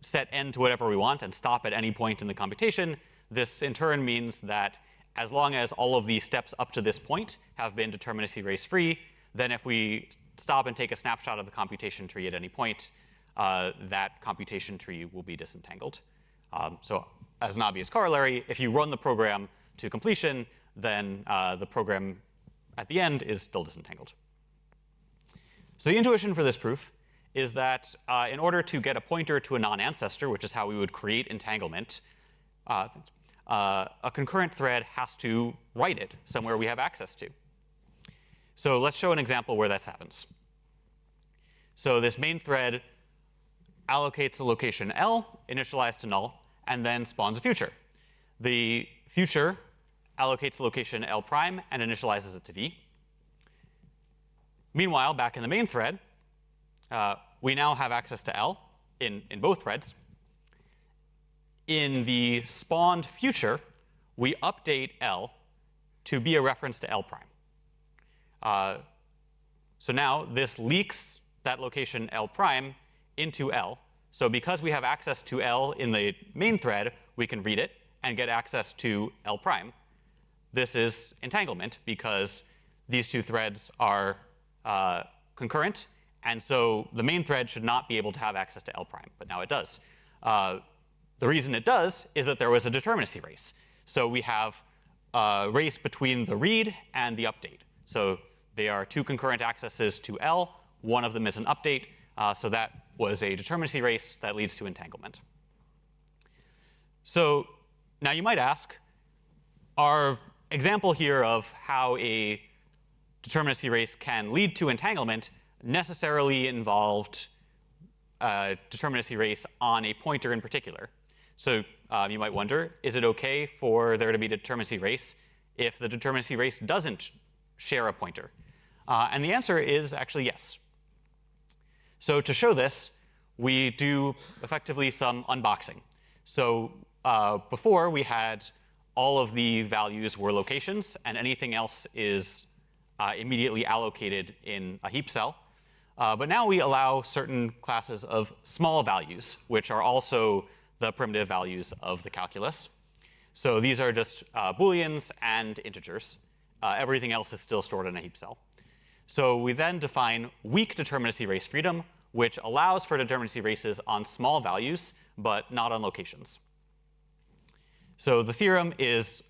set n to whatever we want and stop at any point in the computation, this in turn means that as long as all of the steps up to this point have been determinacy race free, then if we stop and take a snapshot of the computation tree at any point, that computation tree will be disentangled. So as an obvious corollary, if you run the program to completion, then the program at the end is still disentangled. So the intuition for this proof is that in order to get a pointer to a non-ancestor, which is how we would create entanglement, a concurrent thread has to write it somewhere we have access to. So let's show an example where that happens. So this main thread allocates a location L, initialized to null, and then spawns a future. The future allocates a location L prime and initializes it to V. Meanwhile, back in the main thread, we now have access to L in both threads. In the spawned future, we update L to be a reference to L prime. So now this leaks that location L prime into L. So because we have access to L in the main thread, we can read it and get access to L prime. This is entanglement because these two threads are concurrent, and so the main thread should not be able to have access to L prime, but now it does. The reason it does is that there was a determinacy race. So we have a race between the read and the update. So they are two concurrent accesses to L. One of them is an update. So that was a determinacy race that leads to entanglement. So now you might ask, our example here of how a determinacy race can lead to entanglement necessarily involved a determinacy race on a pointer in particular. So you might wonder, is it OK for there to be a determinacy race if the determinacy race doesn't share a pointer? And the answer is actually yes. So to show this, we do effectively some unboxing. So before, we had all of the values were locations, and anything else is immediately allocated in a heap cell. But now we allow certain classes of small values, which are also the primitive values of the calculus. So these are just Booleans and integers. Everything else is still stored in a heap cell. So we then define weak determinacy race freedom, which allows for determinacy races on small values, but not on locations. So the theorem is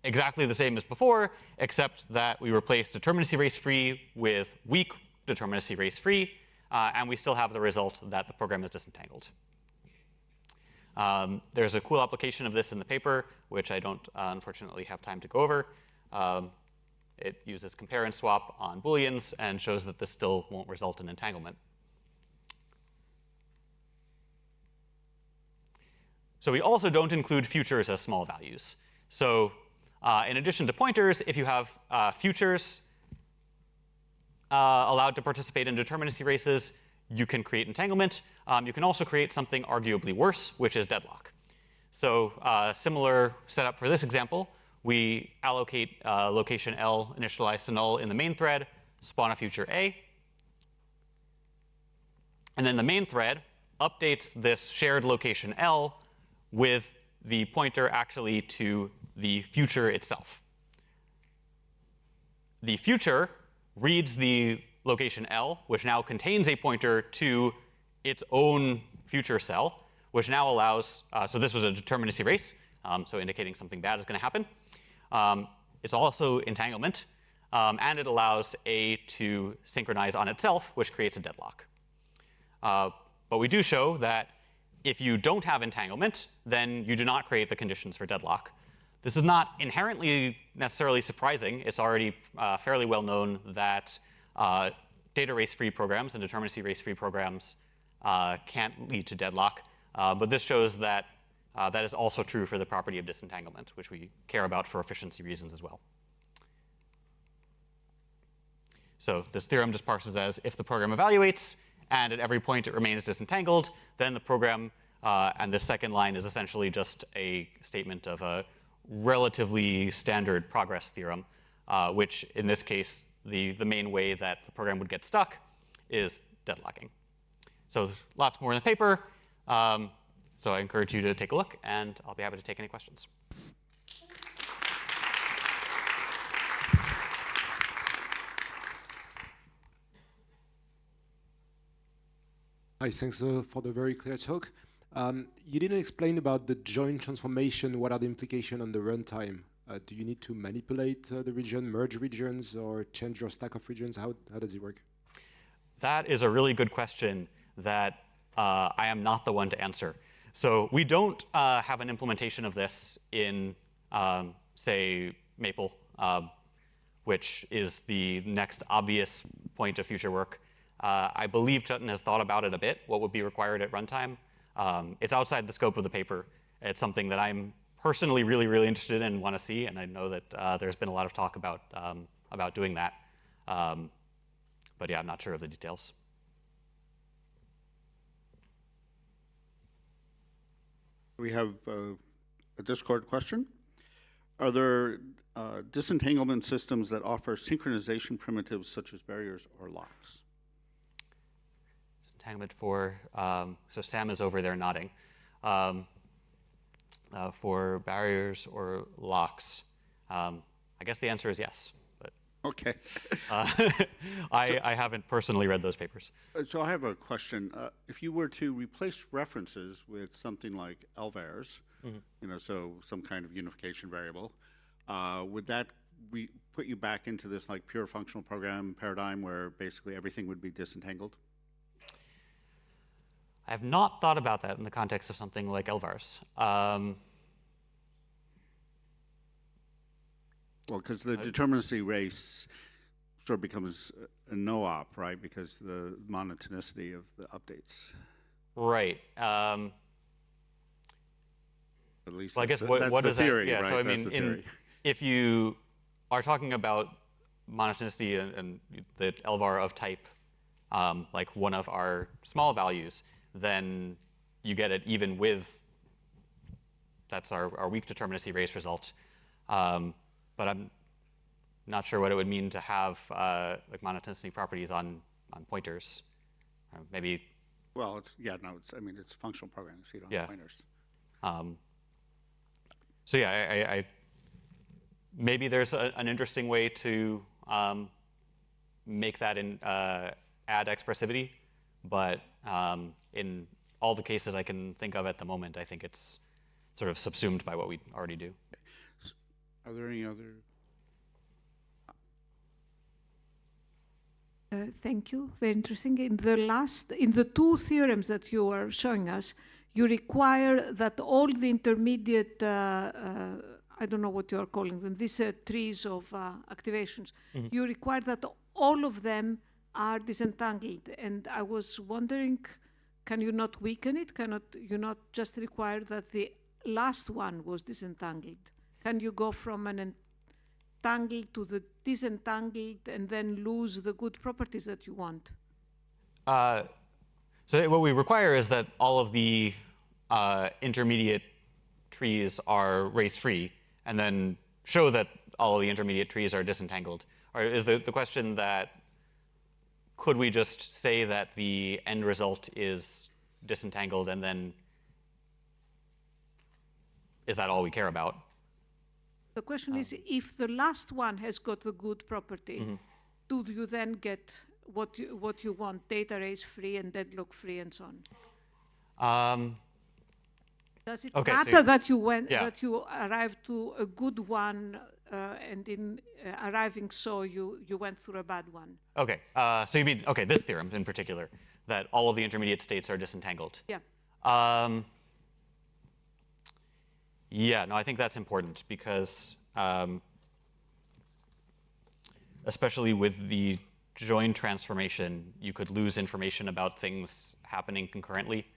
exactly the same as before, except that we replace determinacy race free with weak determinacy race free, and we still have the result that the program is disentangled. There's a cool application of this in the paper, which I don't unfortunately have time to go over. It uses compare and swap on Booleans and shows that this still won't result in entanglement. So we also don't include futures as small values. So in addition to pointers, if you have futures, allowed to participate in determinacy races, you can create entanglement. You can also create something arguably worse, which is deadlock. So similar setup for this example. We allocate location L initialized to null in the main thread, spawn a future A. And then the main thread updates this shared location L with the pointer actually to the future itself. The future reads the location L, which now contains a pointer to its own future cell, which now allows, so this was a determinacy race, so indicating something bad is going to happen. It's also entanglement, and it allows A to synchronize on itself, which creates a deadlock. But we do show that if you don't have entanglement, then you do not create the conditions for deadlock. This is not inherently necessarily surprising. It's already fairly well known that data race-free programs and determinacy race-free programs can't lead to deadlock. But this shows that that is also true for the property of disentanglement, which we care about for efficiency reasons as well. So this theorem just parses as if the program evaluates and at every point it remains disentangled, then the program, and this second line is essentially just a statement of a relatively standard progress theorem, which in this case, the main way that the program would get stuck is deadlocking. So there's lots more in the paper. So I encourage you to take a look, and I'll be happy to take any questions. Hi, thanks for the very clear talk. You didn't explain about the joint transformation. What are the implications on the runtime? Do you need to manipulate the region, merge regions, or change your stack of regions? How does it work? That is a really good question that I am not the one to answer. So we don't have an implementation of this in, say, Maple, which is the next obvious point of future work. I believe Chetan has thought about it a bit, what would be required at runtime. It's outside the scope of the paper. It's something that I'm personally really, really interested in and want to see, and I know that there's been a lot of talk about doing that. But yeah, I'm not sure of the details. We have a Discord question. Are there disentanglement systems that offer synchronization primitives such as barriers or locks? Disentanglement for, so Sam is over there nodding. For barriers or locks, I guess the answer is yes. But okay. I haven't personally read those papers. So I have a question. If you were to replace references with something like LVARs, you know, so some kind of unification variable, would that put you back into this like pure functional program paradigm where basically everything would be disentangled? I have not thought about that in the context of something like LVARs. Well, because the determinacy race sort of becomes a no-op, right? Because the monotonicity of the updates. Right. At least well, I guess that's what the is theory, that? Yeah, right? so I That's mean, if you are talking about monotonicity and the LVAR of type, like one of our small values, then you get it even with, that's our weak determinacy race result. But I'm not sure what it would mean to have like monotonicity properties on pointers. Maybe. Well, it's I mean it's functional programming, so you don't have pointers. So yeah, I maybe there's an interesting way to make that add expressivity, but in all the cases I can think of at the moment, I think it's sort of subsumed by what we already do. Are there any other? Thank you. Very interesting. In the two theorems that you are showing us, you require that all the intermediate, I don't know what you are calling them, these trees of activations, you require that all of them are disentangled. And I was wondering, can you not weaken it? Cannot you not just require that the last one was disentangled? Can you go from tangled to the disentangled and then lose the good properties that you want? So what we require is that all of the intermediate trees are race-free, and then show that all of the intermediate trees are disentangled. Or is the question that could we just say that the end result is disentangled, and then is that all we care about? The question is, if the last one has got the good property, do you then get what you want, data race free and deadlock free and so on? Does it matter that you that you arrived to a good one, and in arriving so you went through a bad one? Okay, so you mean this theorem in particular, that all of the intermediate states are disentangled? Yeah. Yeah, no, I think that's important because especially with the join transformation, you could lose information about things happening concurrently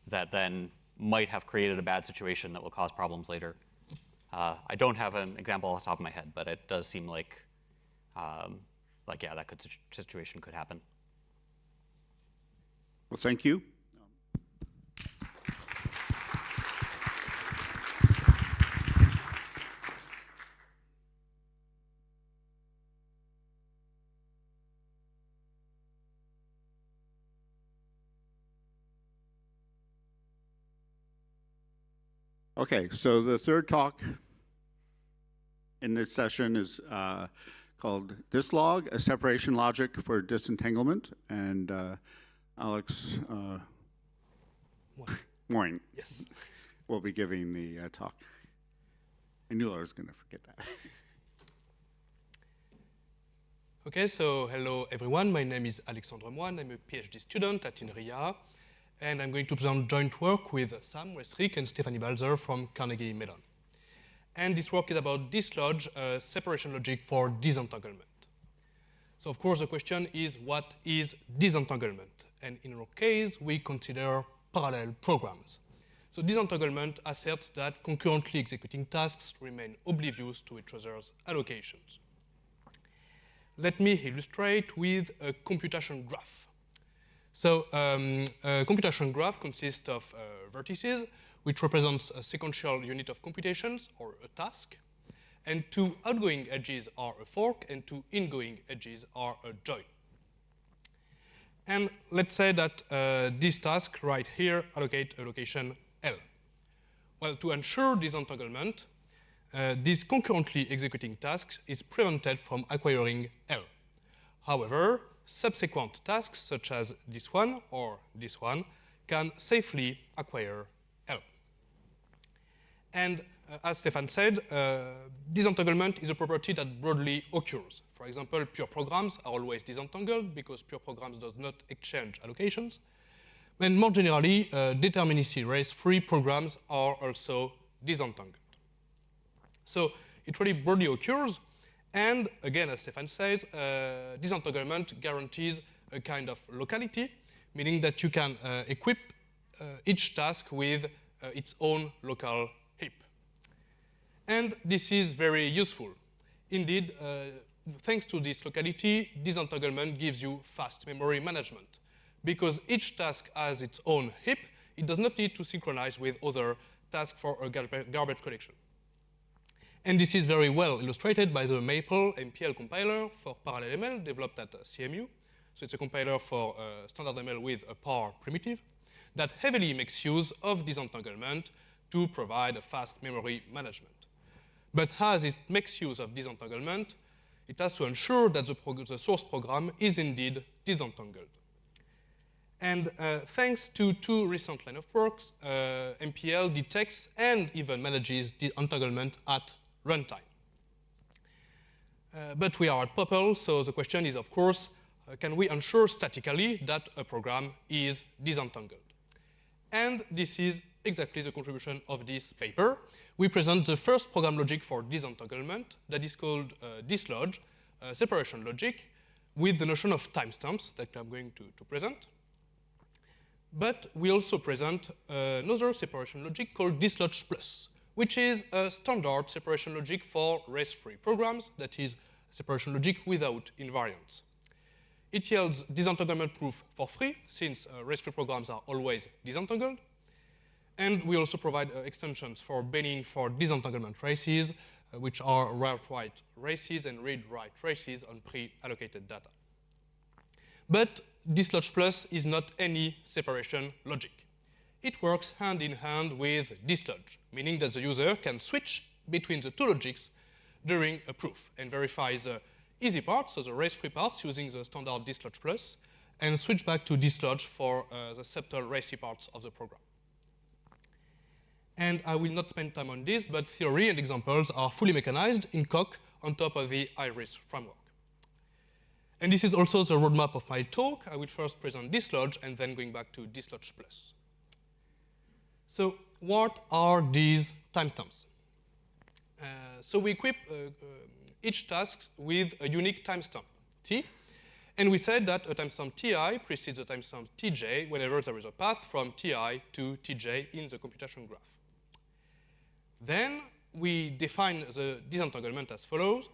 that then might have created a bad situation that will cause problems later. I don't have an example off the top of my head, but it does seem like yeah, that situation could happen. Well, thank you. Okay, so the third talk in this session is called Dislodge, a separation logic for disentanglement, and Alex Moyne will be giving the talk. I knew I was going to forget that. Okay, so hello everyone. My name is Alexandre Moine. I'm a PhD student at INRIA, and I'm going to present joint work with Sam Westrick and Stephanie Balzer from Carnegie Mellon. And this work is about Dislodge, separation logic for disentanglement. So of course the question is, what is disentanglement? And in our case, we consider parallel programs. So disentanglement asserts that concurrently executing tasks remain oblivious to each other's allocations. Let me illustrate with a computation graph. So a computation graph consists of vertices, which represents a sequential unit of computations, or a task, and two outgoing edges are a fork, and two ingoing edges are a join. And let's say that this task right here allocate a location L. Well, to ensure disentanglement, this concurrently executing task is prevented from acquiring L. However, subsequent tasks, such as this one or this one, can safely acquire L. And as Stefan said, disentanglement is a property that broadly occurs. For example, pure programs are always disentangled because pure programs does not exchange allocations. And more generally, deterministically race-free programs are also disentangled. So it really broadly occurs. And again, as Stefan says, disentanglement guarantees a kind of locality, meaning that you can equip each task with its own local heap. And this is very useful. Indeed, thanks to this locality, disentanglement gives you fast memory management. Because each task has its own heap, it does not need to synchronize with other tasks for a garbage collection. And this is very well illustrated by the Maple MPL compiler for Parallelism developed at SimuQ. So it's a compiler for standard ML with a par primitive that heavily makes use of disentanglement to provide a fast memory management. But as it makes use of disentanglement, it has to ensure that the source program is indeed disentangled. And thanks to two recent line of works, MPL detects and even manages the entanglement at runtime. But we are at POPL, so the question is, of course, can we ensure statically that a program is disentangled? And this is exactly the contribution of this paper. We present the first program logic for disentanglement that is called Dislodge, separation logic, with the notion of timestamps that I'm going to present. But we also present another separation logic called Dislodge Plus, which is a standard separation logic for race-free programs, that is, separation logic without invariants. It yields disentanglement proof for free, since race-free programs are always disentangled. And we also provide extensions for binning for disentanglement races, which are write-write races and read-write races on pre-allocated data. But Dislodge Plus is not any separation logic. It works hand in hand with Dislodge, meaning that the user can switch between the two logics during a proof and verify the easy parts, so the race-free parts using the standard Dislodge Plus, and switch back to Dislodge for the subtle racy parts of the program. And I will not spend time on this, but theory and examples are fully mechanized in Coq on top of the Iris framework. And this is also the roadmap of my talk. I will first present Dislodge and then going back to Dislodge Plus. So what are these timestamps? So we equip each task with a unique timestamp, T, and we said that a timestamp Ti precedes a timestamp Tj whenever there is a path from Ti to Tj in the computation graph. Then we define the disentanglement as follows.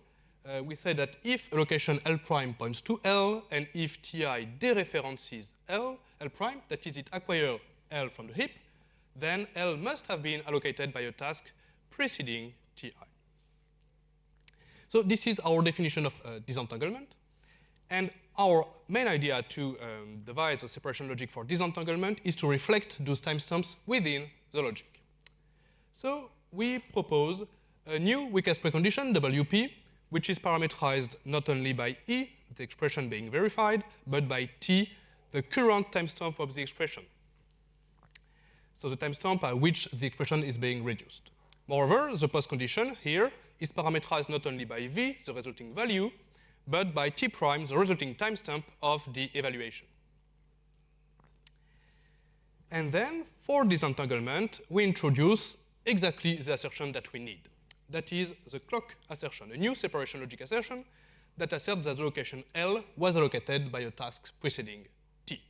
We say that if a location L prime points to L, and if Ti dereferences L prime, that is, it acquires L from the heap, then L must have been allocated by a task preceding Ti. So this is our definition of disentanglement. And our main idea to devise a separation logic for disentanglement is to reflect those timestamps within the logic. So we propose a new weakest precondition, WP, which is parameterized not only by E, the expression being verified, but by T, the current timestamp of the expression. So the timestamp at which the expression is being reduced. Moreover, the postcondition here is parameterized not only by V, the resulting value, but by T prime, the resulting timestamp of the evaluation. And then for disentanglement, we introduce exactly the assertion that we need. That is the clock assertion, a new separation logic assertion that asserts that the location L was allocated by a task preceding T.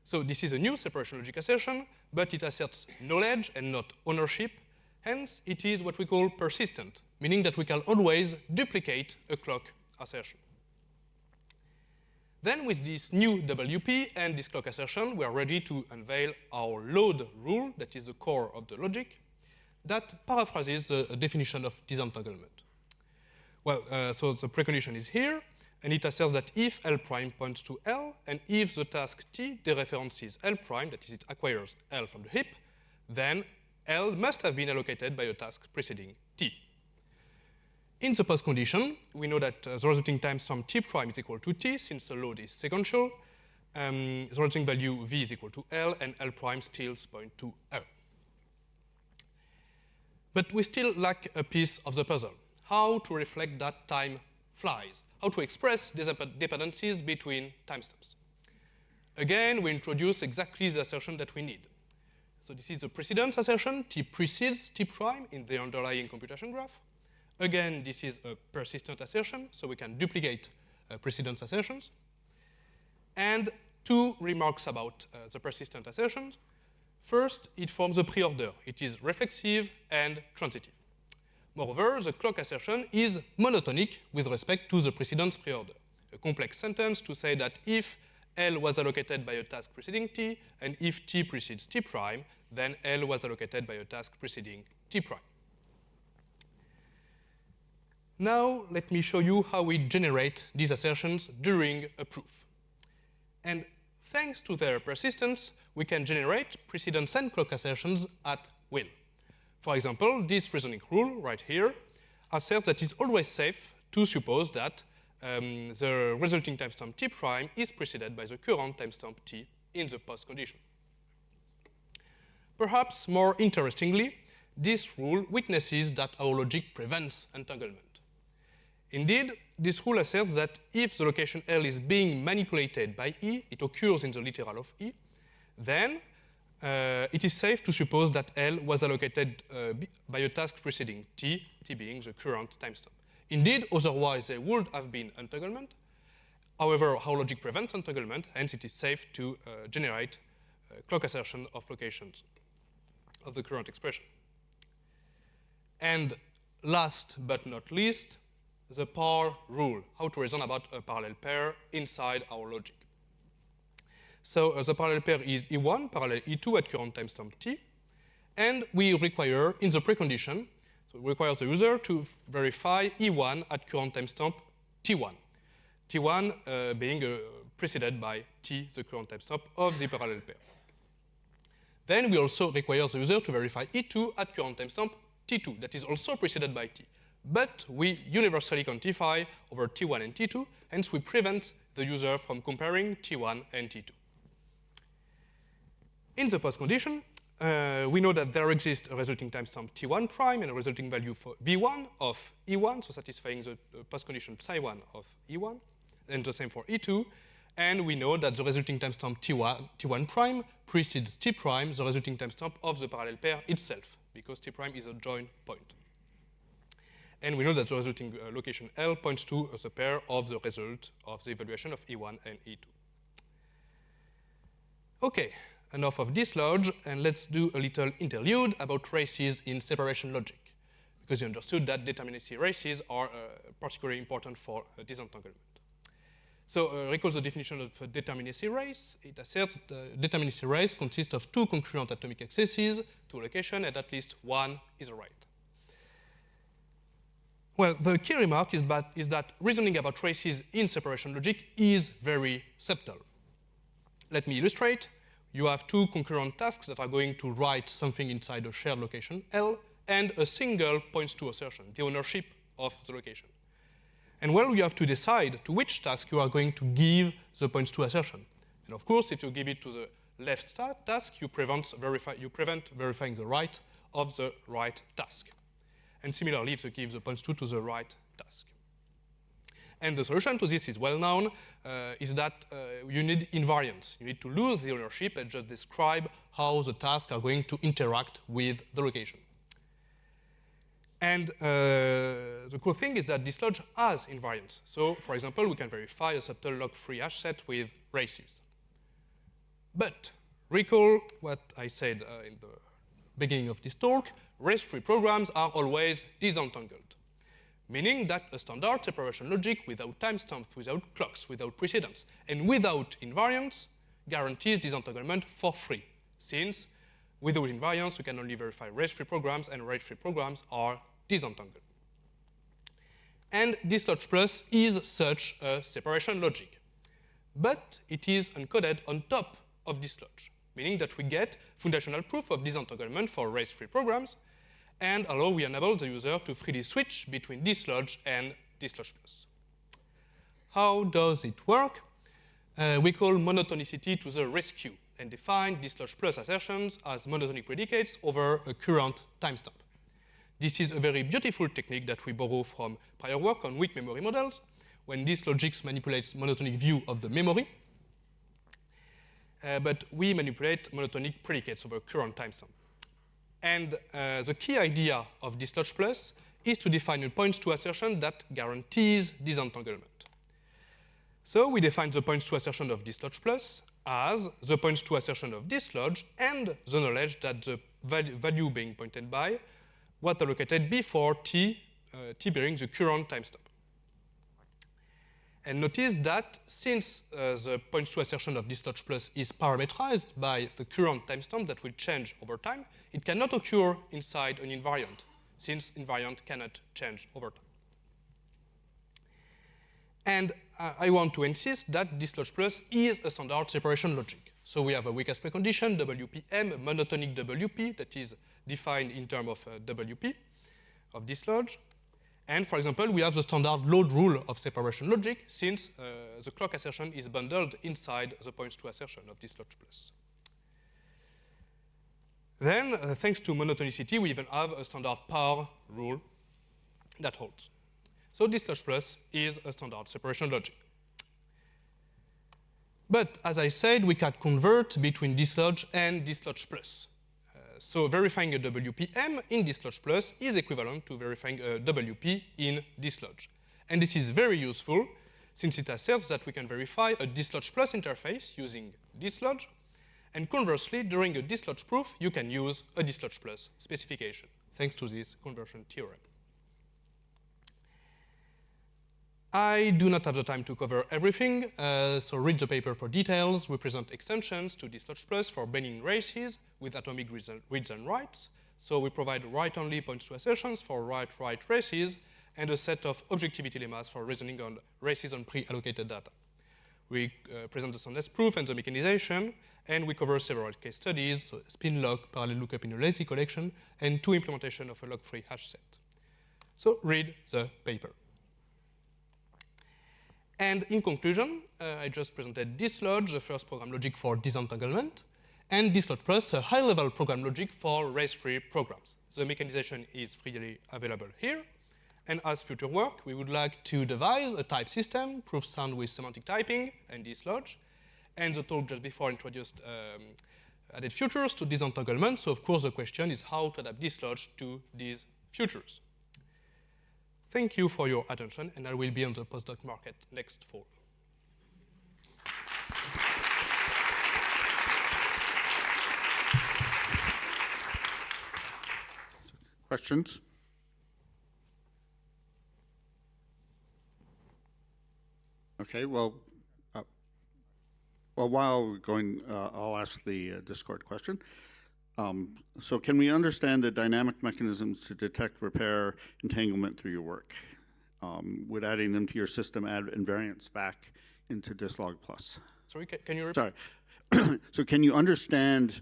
So this is a new separation logic assertion, but it asserts knowledge and not ownership. Hence, it is what we call persistent, meaning that we can always duplicate a clock assertion. Then with this new WP and this clock assertion, we are ready to unveil our load rule, that is the core of the logic, that paraphrases the definition of disentanglement. Well, so the precondition is here, and it asserts that if L prime points to L, and if the task T dereferences L prime, that is, it acquires L from the heap, then L must have been allocated by a task preceding T. In the postcondition, we know that the resulting timestamp T prime is equal to T, since the load is sequential. The resulting value V is equal to L, and L prime still points to L. But we still lack a piece of the puzzle. How to reflect that time flies? How to express these dependencies between timestamps? Again, we introduce exactly the assertion that we need. So this is the precedence assertion. T precedes T prime in the underlying computation graph. Again, this is a persistent assertion, so we can duplicate precedence assertions. And two remarks about the persistent assertions. First, it forms a preorder. It is reflexive and transitive. Moreover, the clock assertion is monotonic with respect to the precedence preorder. A complex sentence to say that if L was allocated by a task preceding T, and if T precedes T prime, then L was allocated by a task preceding T prime. Now, let me show you how we generate these assertions during a proof. And thanks to their persistence, we can generate precedence and clock assertions at will. For example, this reasoning rule right here asserts that it's always safe to suppose that the resulting timestamp T prime is preceded by the current timestamp T in the post condition. Perhaps more interestingly, this rule witnesses that our logic prevents entanglement. Indeed, this rule asserts that if the location L is being manipulated by E, it occurs in the literal of E, then it is safe to suppose that L was allocated by a task preceding T, T being the current timestamp. Indeed, otherwise there would have been entanglement. However, our logic prevents entanglement, hence it is safe to generate clock assertion of locations of the current expression. And last but not least, the PAR rule, how to reason about a parallel pair inside our logic. So the parallel pair is E1, parallel E2 at current timestamp t, and we require, in the precondition, so we require the user to verify E1 at current timestamp T1. T1 being preceded by T, the current timestamp of the parallel pair. Then we also require the user to verify E2 at current timestamp T2, that is also preceded by T. But we universally quantify over T1 and T2, hence we prevent the user from comparing T1 and T2. In the post condition, we know that there exists a resulting timestamp T1 prime and a resulting value for V1 of E1, so satisfying the post condition psi1 of E1, and the same for E2. And we know that the resulting timestamp T1 prime precedes T prime, the resulting timestamp of the parallel pair itself, because T prime is a join point. And we know that the resulting location L points to the pair of the result of the evaluation of E1 and E2. Okay, enough of Dislodge, and let's do a little interlude about races in separation logic, because you understood that determinacy races are particularly important for disentanglement. So recall the definition of a determinacy race. It asserts that the determinacy race consists of two concurrent atomic accesses to a location, and at least one is right. Well, the key remark is that reasoning about races in separation logic is very subtle. Let me illustrate. You have two concurrent tasks that are going to write something inside a shared location, L, and a single points to assertion, the ownership of the location. And well, you have to decide to which task you are going to give the points to assertion. And of course, if you give it to the left task, you prevent verifying the right of the right task. And similarly, if you give the points to the right task. And the solution to this is well known, is that you need invariance. You need to lose the ownership and just describe how the tasks are going to interact with the location. And the cool thing is that Dislodge has invariance. So, for example, we can verify a subtle log-free hash set with races. But recall what I said in the beginning of this talk, race-free programs are always disentangled, meaning that a standard separation logic without timestamps, without clocks, without precedence, and without invariance guarantees disentanglement for free, since without invariance, we can only verify race-free programs, and race-free programs are disentangled. And Dislodge Plus is such a separation logic. But it is encoded on top of Dislodge, meaning that we get foundational proof of disentanglement for race-free programs, and we enable the user to freely switch between Dislodge and Dislodge Plus. How does it work? We call monotonicity to the rescue and define Dislodge Plus assertions as monotonic predicates over a current timestamp. This is a very beautiful technique that we borrow from prior work on weak memory models, when this logic manipulates monotonic view of the memory. But we manipulate monotonic predicates over current timestamp. And the key idea of Dislodge Plus is to define a points to assertion that guarantees disentanglement. So we define the points to assertion of Dislodge Plus as the points to assertion of Dislodge and the knowledge that the value being pointed by was allocated before t bearing the current timestamp. And notice that since the points to assertion of Dislodge Plus is parameterized by the current timestamp that will change over time, it cannot occur inside an invariant, since invariant cannot change over time. And I want to insist that Dislodge Plus is a standard separation logic. So we have a weakest precondition, WPM, a monotonic WP that is defined in terms of WP of Dislodge. And for example, we have the standard load rule of separation logic, since the clock assertion is bundled inside the points to assertion of Dislodge Plus. Then, thanks to monotonicity, we even have a standard PAR rule that holds. So Dislodge Plus is a standard separation logic. But as I said, we can convert between Dislodge and Dislodge Plus. So verifying a WPM in Dislodge Plus is equivalent to verifying a WP in Dislodge. And this is very useful, since it asserts that we can verify a Dislodge Plus interface using Dislodge. And conversely, during a Dislodge proof, you can use a Dislodge Plus specification thanks to this conversion theorem. I do not have the time to cover everything, so read the paper for details. We present extensions to Dislodge Plus for bending races with atomic reads and writes. So we provide write-only points to assertions for write-write races, and a set of objectivity lemmas for reasoning on races on pre-allocated data. We present the Soundness proof and the mechanization, and we cover several case studies, so spin lock, parallel lookup in a lazy collection, and 2 implementation of a log-free hash set. So read the paper. And in conclusion, I just presented Dislodge, the first program logic for disentanglement, and Dislodge Plus, a high-level program logic for race-free programs. The mechanization is freely available here. And as future work, we would like to devise a type system, proof sound with semantic typing and Dislodge. And the talk just before introduced added futures to disentanglement. So of course the question is how to adapt Dislodge to these futures. Thank you for your attention, and I will be on the postdoc market next fall. Questions? Okay, well, while we're going, I'll ask the Discord question. So can we understand the dynamic mechanisms to detect, repair, entanglement through your work? Would adding them to your system add invariants back into Dislodge Plus? Sorry, can you repeat? Sorry. So can you understand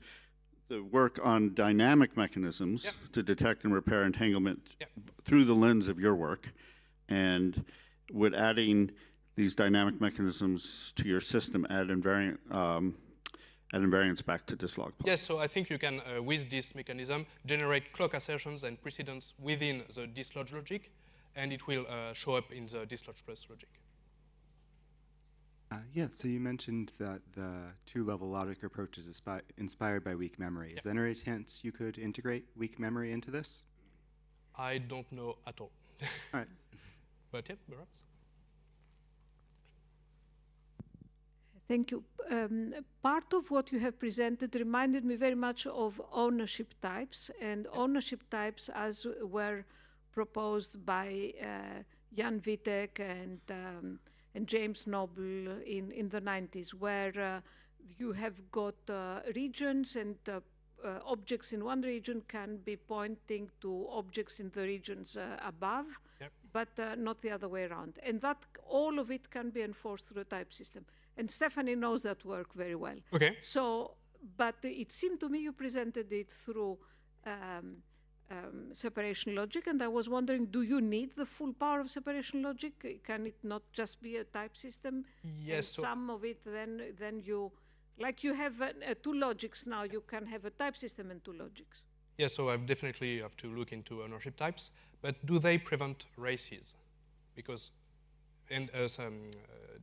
the work on dynamic mechanisms to detect and repair entanglement through the lens of your work? And would adding these dynamic mechanisms to your system add invariants back to Dislodge Plus? Yes, so I think you can, with this mechanism, generate clock assertions and precedence within the Dislodge logic, and it will show up in the Dislodge Plus logic. Yeah, so you mentioned that the two-level logic approach is inspired by weak memory. Is there any chance you could integrate weak memory into this? I don't know at all. All right. But yeah, perhaps. Thank you. Part of what you have presented reminded me very much of ownership types, and ownership types as were proposed by Jan Vitek and James Noble in the 90s, where you have got regions and objects in one region can be pointing to objects in the regions above, but not the other way around. And that all of it can be enforced through a type system. And Stephanie knows that work very well. Okay. So, but it seemed to me you presented it through separation logic, and I was wondering, do you need the full power of separation logic? Can it not just be a type system? Yes. And so some of it, then you, like you have two logics now, you can have a type system and two logics. yes, so I definitely have to look into ownership types, but do they prevent races? Because and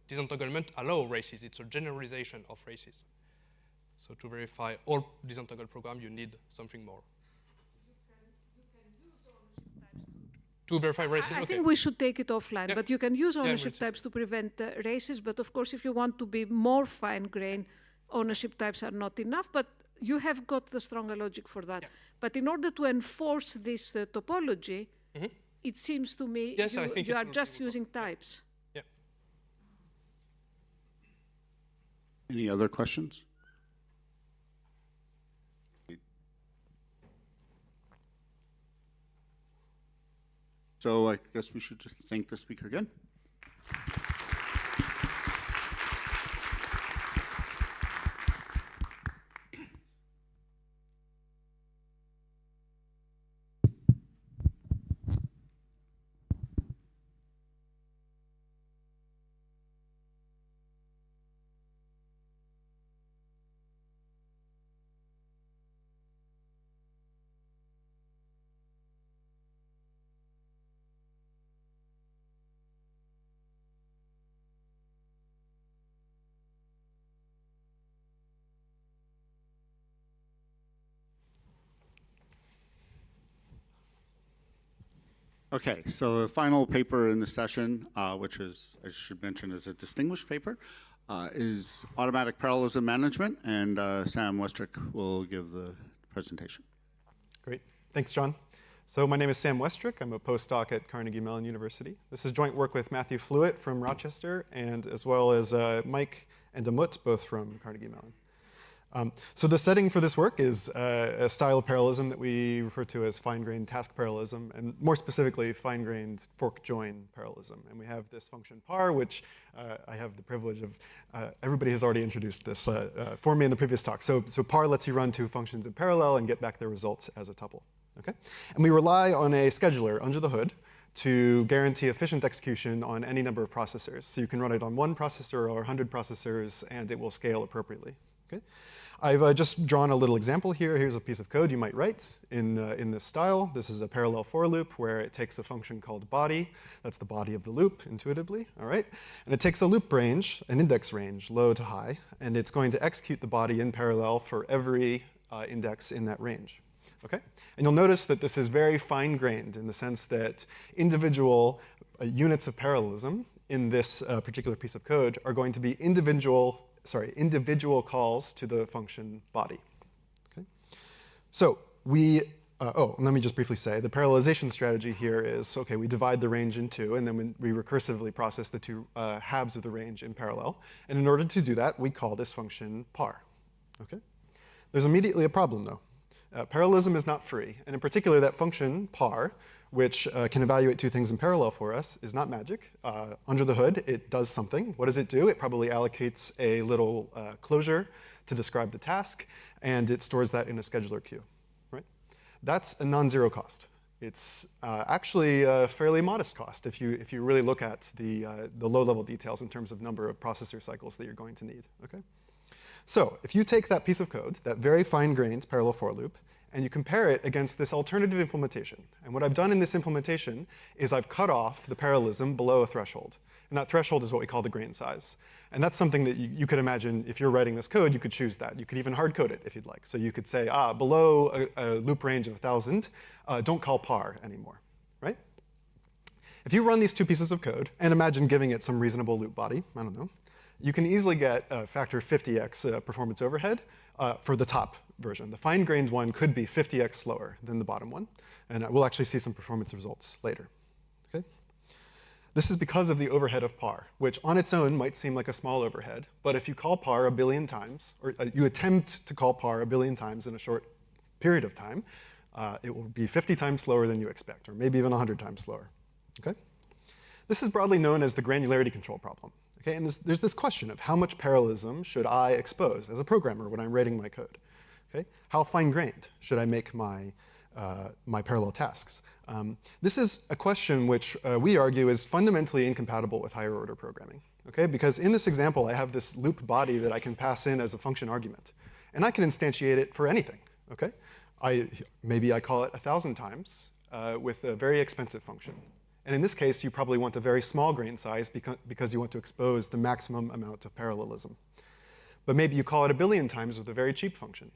disentanglement allow races. It's a generalization of races. So to verify all disentangled program, you need something more. To verify races? I think we should take it offline, but you can use ownership we'll types to prevent races, but of course if you want to be more fine-grained, ownership types are not enough, but you have got the stronger logic for that. But in order to enforce this topology, it seems to me you are just using types. Yeah. Any other questions? So I guess we should just thank the speaker again. Okay, so the final paper in the session, which is, I should mention, is a distinguished paper, is automatic parallelism management, and Sam Westrick will give the presentation. Great, thanks, John. So my name is Sam Westrick. I'm a postdoc at Carnegie Mellon University. This is joint work with Matthew Flewitt from Rochester, and as well as Mike and Amut, both from Carnegie Mellon. So the setting for this work is a style of parallelism that we refer to as fine-grained task parallelism, and more specifically, fine-grained fork-join parallelism. And we have this function par, which I have the privilege of, everybody has already introduced this for me in the previous talk. So par lets you run two functions in parallel and get back their results as a tuple. Okay? And we rely on a scheduler under the hood to guarantee efficient execution on any number of processors. So you can run it on one processor or 100 processors, and it will scale appropriately. Okay? I've just drawn a little example here. Here's a piece of code you might write in this style. This is a parallel for loop where it takes a function called body. That's the body of the loop, intuitively. All right? And it takes a loop range, an index range, low to high, and it's going to execute the body in parallel for every index in that range. Okay? And you'll notice that this is very fine-grained in the sense that individual units of parallelism in this particular piece of code are going to be individual calls to the function body. Okay? So we, let me just briefly say, the parallelization strategy here is, okay, we divide the range in two, and then we recursively process the two halves of the range in parallel. And in order to do that, we call this function par. Okay? There's immediately a problem, though. Parallelism is not free, and in particular, that function par, which can evaluate two things in parallel for us, is not magic. Under the hood, it does something. What does it do? It probably allocates a little closure to describe the task, and it stores that in a scheduler queue. Right? That's a non-zero cost. It's actually a fairly modest cost if you really look at the low-level details in terms of number of processor cycles that you're going to need. Okay? So if you take that piece of code, that very fine-grained parallel for loop, and you compare it against this alternative implementation. And what I've done in this implementation is I've cut off the parallelism below a threshold. And that threshold is what we call the grain size. And that's something that you could imagine if you're writing this code, you could choose that. You could even hard code it if you'd like. So you could say, below a loop range of 1,000, don't call par anymore, right? If you run these two pieces of code and imagine giving it some reasonable loop body, I don't know, you can easily get a factor 50x performance overhead for the top version. The fine-grained one could be 50x slower than the bottom one. And we'll actually see some performance results later. Okay? This is because of the overhead of par, which on its own might seem like a small overhead. But if you call par 1 billion times, or you attempt to call par 1 billion times in a short period of time, it will be 50 times slower than you expect, or maybe even 100 times slower. Okay? This is broadly known as the granularity control problem. Okay, and there's this question of how much parallelism should I expose as a programmer when I'm writing my code? Okay? How fine-grained should I make my parallel tasks? This is a question which we argue is fundamentally incompatible with higher order programming. Okay? Because in this example, I have this loop body that I can pass in as a function argument. And I can instantiate it for anything. Okay? Maybe I call it 1,000 times with a very expensive function. And in this case, you probably want a very small grain size because you want to expose the maximum amount of parallelism. But maybe you call it 1 billion times with a very cheap function.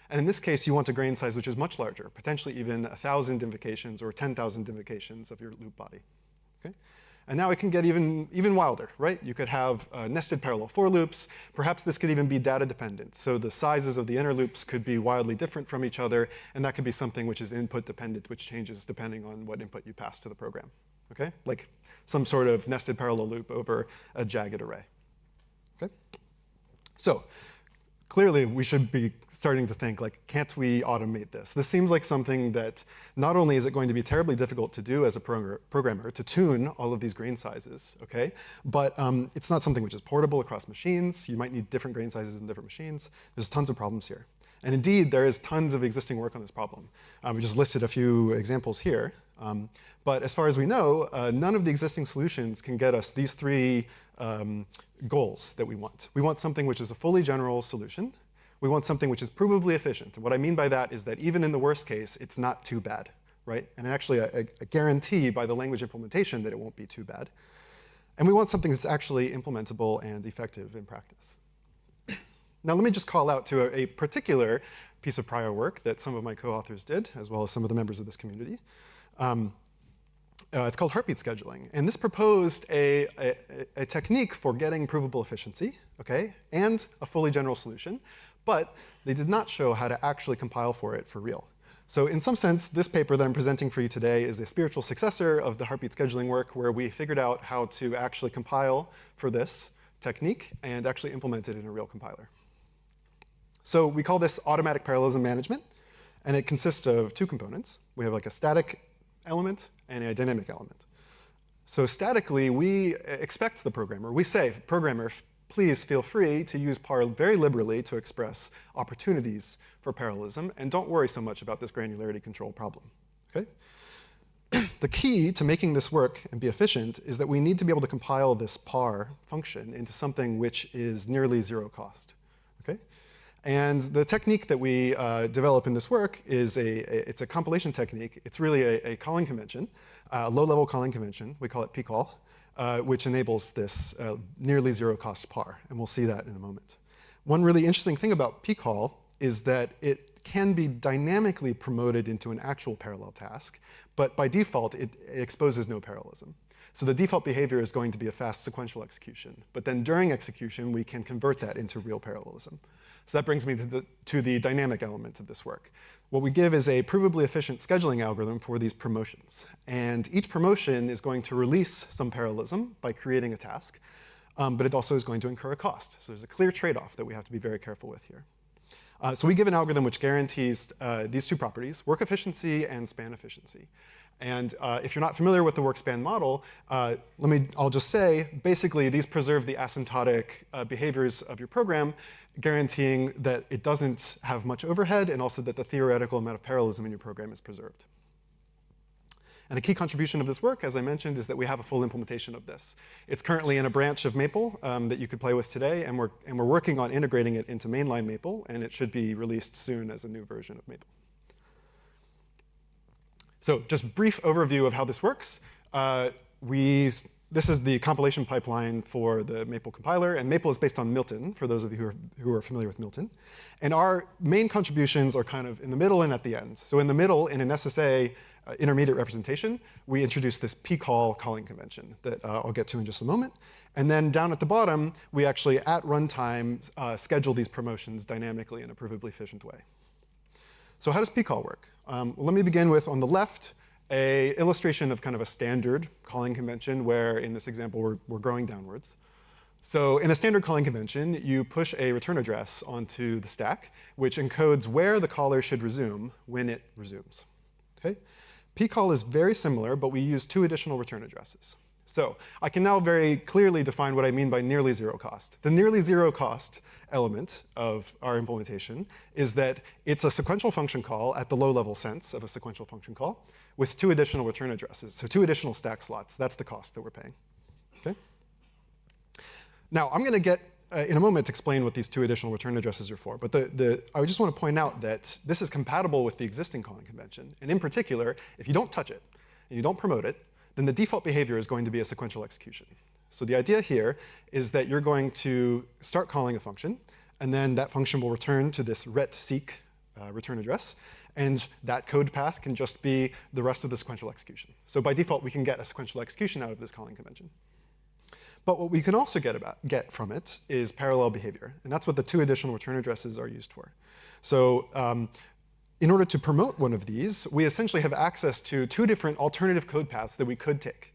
And in this case, you want a grain size which is much larger, potentially even 1,000 invocations or 10,000 invocations of your loop body. Okay? And now it can get even wilder, right? You could have nested parallel for loops. Perhaps this could even be data dependent. So the sizes of the inner loops could be wildly different from each other, and that could be something which is input dependent, which changes depending on what input you pass to the program. Okay? Like some sort of nested parallel loop over a jagged array. Okay? So clearly, we should be starting to think, like, can't we automate this? This seems like something that not only is it going to be terribly difficult to do as a programmer, to tune all of these grain sizes, okay? But it's not something which is portable across machines. You might need different grain sizes in different machines. There's tons of problems here. And indeed, there is tons of existing work on this problem. We just listed a few examples here. But as far as we know, none of the existing solutions can get us these three goals that we want. We want something which is a fully general solution. We want something which is provably efficient. And what I mean by that is that even in the worst case, it's not too bad, right? And actually a guarantee by the language implementation that it won't be too bad. And we want something that's actually implementable and effective in practice. Now let me just call out to a particular piece of prior work that some of my co-authors did, as well as some of the members of this community. It's called heartbeat scheduling. And this proposed a technique for getting provable efficiency, okay, and a fully general solution. But they did not show how to actually compile for it for real. So in some sense, this paper that I'm presenting for you today is a spiritual successor of the heartbeat scheduling work, where we figured out how to actually compile for this technique and actually implement it in a real compiler. So we call this automatic parallelism management, and it consists of two components. We have like a static element and a dynamic element. So statically, we expect the programmer, we say, programmer, please feel free to use par very liberally to express opportunities for parallelism, and don't worry so much about this granularity control problem. Okay? The key to making this work and be efficient is that we need to be able to compile this par function into something which is nearly zero cost. Okay? And the technique that we develop in this work is it's a compilation technique. It's really a calling convention, a low-level calling convention. We call it PCall, which enables this nearly zero-cost par. And we'll see that in a moment. One really interesting thing about PCall is that it can be dynamically promoted into an actual parallel task, but by default, it exposes no parallelism. So the default behavior is going to be a fast sequential execution. But then during execution, we can convert that into real parallelism. So that brings me to the dynamic element of this work. What we give is a provably efficient scheduling algorithm for these promotions. And each promotion is going to release some parallelism by creating a task, but it also is going to incur a cost. So there's a clear trade-off that we have to be very careful with here. So we give an algorithm which guarantees these two properties, work efficiency and span efficiency. And if you're not familiar with the work span model, I'll just say, basically, these preserve the asymptotic behaviors of your program, guaranteeing that it doesn't have much overhead, and also that the theoretical amount of parallelism in your program is preserved. And a key contribution of this work, as I mentioned, is that we have a full implementation of this. It's currently in a branch of Maple that you could play with today, and we're working on integrating it into mainline Maple, and it should be released soon as a new version of Maple. So just brief overview of how this works. This is the compilation pipeline for the Maple compiler, and Maple is based on Milton, for those of you who are familiar with Milton. And our main contributions are kind of in the middle and at the end. So in the middle, in an SSA intermediate representation, we introduce this PCall calling convention that I'll get to in just a moment. And then down at the bottom, we actually, at runtime, schedule these promotions dynamically in a provably efficient way. So how does PCall work? Well, let me begin with, on the left, an illustration of kind of a standard calling convention where, in this example, we're growing downwards. So in a standard calling convention, you push a return address onto the stack, which encodes where the caller should resume when it resumes. Okay? PCall is very similar, but we use two additional return addresses. So I can now very clearly define what I mean by nearly zero cost. The nearly zero cost element of our implementation is that it's a sequential function call at the low-level sense of a sequential function call with two additional return addresses. So two additional stack slots. That's the cost that we're paying. Okay? Now, I'm going to get, in a moment, explain what these two additional return addresses are for. But I just want to point out that this is compatible with the existing calling convention. And in particular, if you don't touch it and you don't promote it, then the default behavior is going to be a sequential execution. So the idea here is that you're going to start calling a function, and then that function will return to this ret-seek return address. And that code path can just be the rest of the sequential execution. So by default, we can get a sequential execution out of this calling convention. But what we can also get from it is parallel behavior. And that's what the two additional return addresses are used for. So in order to promote one of these, we essentially have access to two different alternative code paths that we could take.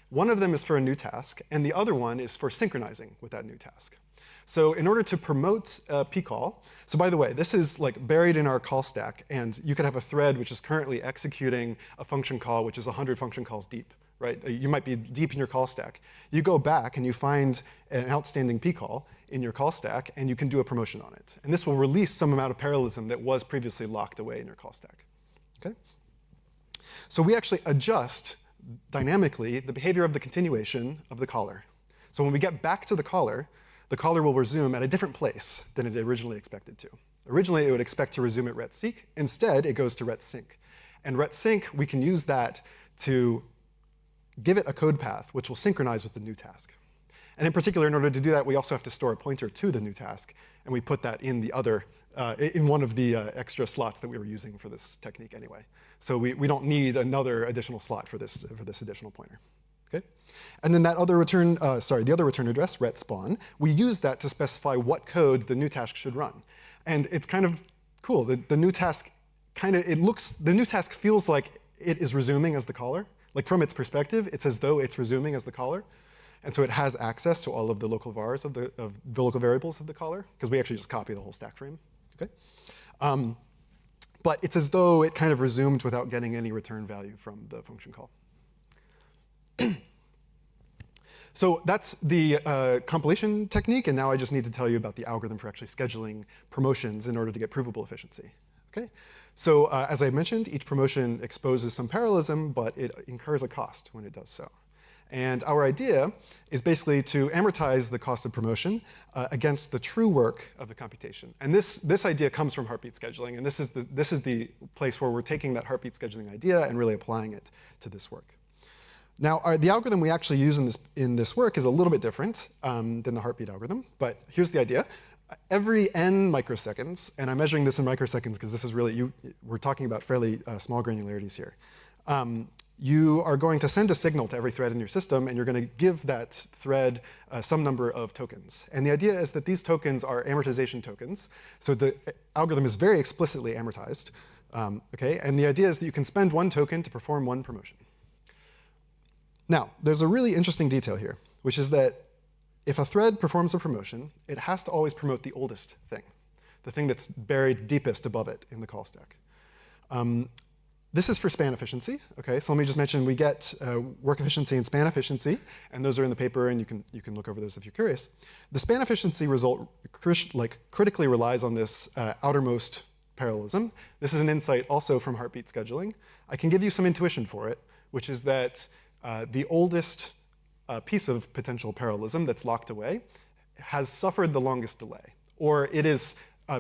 One of them is for a new task, and the other one is for synchronizing with that new task. So in order to promote PCall, so by the way, this is like buried in our call stack, and you could have a thread which is currently executing a function call which is 100 function calls deep, right? You might be deep in your call stack. You go back and you find an outstanding PCall in your call stack, and you can do a promotion on it. And this will release some amount of parallelism that was previously locked away in your call stack. Okay? So we actually adjust dynamically the behavior of the continuation of the caller. So when we get back to the caller will resume at a different place than it originally expected to. Originally, it would expect to resume at ret-seek. Instead, it goes to ret-sync. And ret-sync, we can use that to give it a code path which will synchronize with the new task. And in particular, in order to do that, we also have to store a pointer to the new task, and we put that in the other, in one of the extra slots that we were using for this technique anyway. So we don't need another additional slot for this additional pointer. Okay? And then that other return, the other return address, ret spawn, we use that to specify what code the new task should run. And it's kind of cool. The new task the new task feels like it is resuming as the caller. Like from its perspective, it's as though it's resuming as the caller. And so it has access to all of the local vars of the local variables of the caller, because we actually just copy the whole stack frame. Okay? But it's as though it kind of resumed without getting any return value from the function call. So that's the compilation technique, and now I just need to tell you about the algorithm for actually scheduling promotions in order to get provable efficiency. Okay? So as I mentioned, each promotion exposes some parallelism, but it incurs a cost when it does so. And our idea is basically to amortize the cost of promotion against the true work of the computation. And this idea comes from heartbeat scheduling, and this is the place where we're taking that heartbeat scheduling idea and really applying it to this work. Now, the algorithm we actually use in this work is a little bit different than the heartbeat algorithm, but here's the idea. Every n microseconds, and I'm measuring this in microseconds because this is really, we're talking about fairly small granularities here. You are going to send a signal to every thread in your system, and you're going to give that thread some number of tokens. And the idea is that these tokens are amortization tokens. So the algorithm is very explicitly amortized. Okay? And the idea is that you can spend one token to perform one promotion. Now, there's a really interesting detail here, which is that if a thread performs a promotion, it has to always promote the oldest thing, the thing that's buried deepest above it in the call stack. This is for span efficiency. Okay, so let me just mention we get work efficiency and span efficiency, and those are in the paper, and you can look over those if you're curious. The span efficiency result critically relies on this outermost parallelism. This is an insight also from heartbeat scheduling. I can give you some intuition for it, which is that the oldest piece of potential parallelism that's locked away has suffered the longest delay, or it is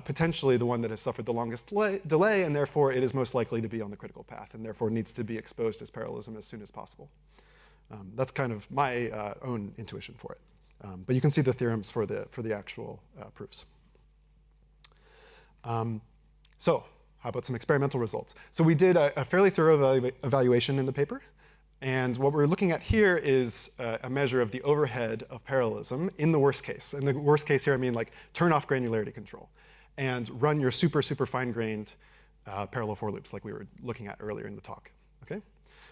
potentially the one that has suffered the longest delay, and therefore it is most likely to be on the critical path, and therefore needs to be exposed as parallelism as soon as possible. That's kind of my own intuition for it. But you can see the theorems for the actual proofs. So how about some experimental results? So we did a fairly thorough evaluation in the paper. And what we're looking at here is a measure of the overhead of parallelism in the worst case. In the worst case here, I mean like turn off granularity control and run your super fine-grained parallel for loops like we were looking at earlier in the talk. Okay?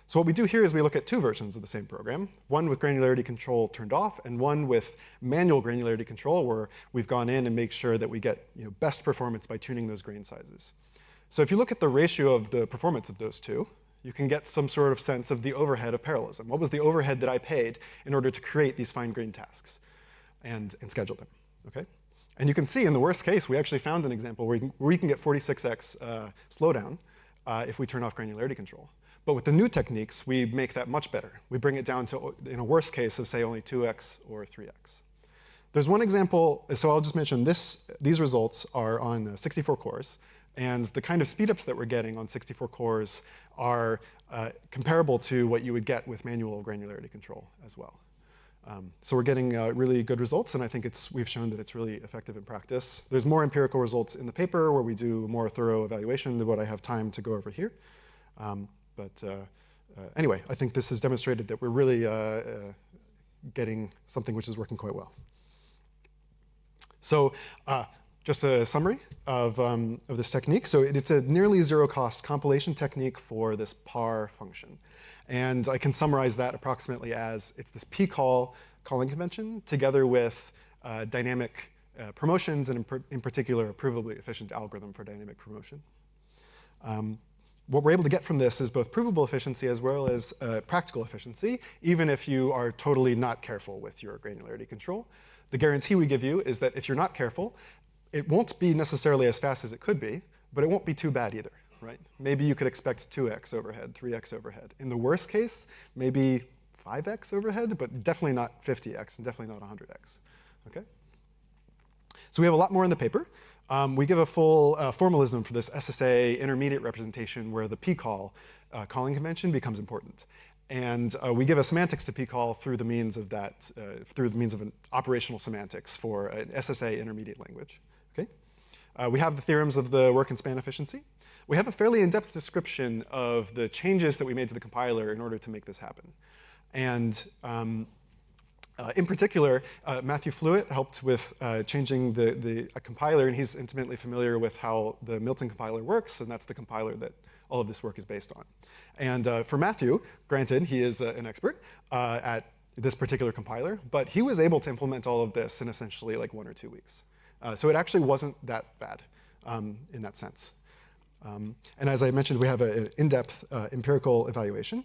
So what we do here is we look at two versions of the same program, one with granularity control turned off and one with manual granularity control where we've gone in and make sure that we get best performance by tuning those grain sizes. So if you look at the ratio of the performance of those two, you can get some sort of sense of the overhead of parallelism. What was the overhead that I paid in order to create these fine-grained tasks and schedule them? Okay? And you can see in the worst case, we actually found an example where we can get 46x slowdown if we turn off granularity control. But with the new techniques, we make that much better. We bring it down to, in a worst case, of say only 2x or 3x. There's one example, so I'll just mention these results are on 64 cores. And the kind of speedups that we're getting on 64 cores are comparable to what you would get with manual granularity control as well. So we're getting really good results, and I think we've shown that it's really effective in practice. There's more empirical results in the paper where we do more thorough evaluation than what I have time to go over here. Anyway, I think this has demonstrated that we're really getting something which is working quite well. So just a summary of this technique. So it's a nearly zero-cost compilation technique for this par function. And I can summarize that approximately as it's this p-call calling convention together with dynamic promotions and in particular a provably efficient algorithm for dynamic promotion. What we're able to get from this is both provable efficiency as well as practical efficiency, even if you are totally not careful with your granularity control. The guarantee we give you is that if you're not careful, it won't be necessarily as fast as it could be, but it won't be too bad either, right? Maybe you could expect 2x overhead, 3x overhead. In the worst case, maybe 5x overhead, but definitely not 50x and definitely not 100x, okay? So we have a lot more in the paper. We give a full formalism for this SSA intermediate representation where the p-call calling convention becomes important. And we give a semantics to p-call through the means of that, through the means of an operational semantics for an SSA intermediate language. Okay? We have the theorems of the work and span efficiency. We have a fairly in-depth description of the changes that we made to the compiler in order to make this happen. And In particular, Matthew Fluitt helped with changing a compiler, and he's intimately familiar with how the Milton compiler works, and that's the compiler that all of this work is based on. And for Matthew, granted, he is an expert at this particular compiler, but he was able to implement all of this in essentially like 1 or 2 weeks. So it actually wasn't that bad in that sense. And as I mentioned, we have an in-depth empirical evaluation.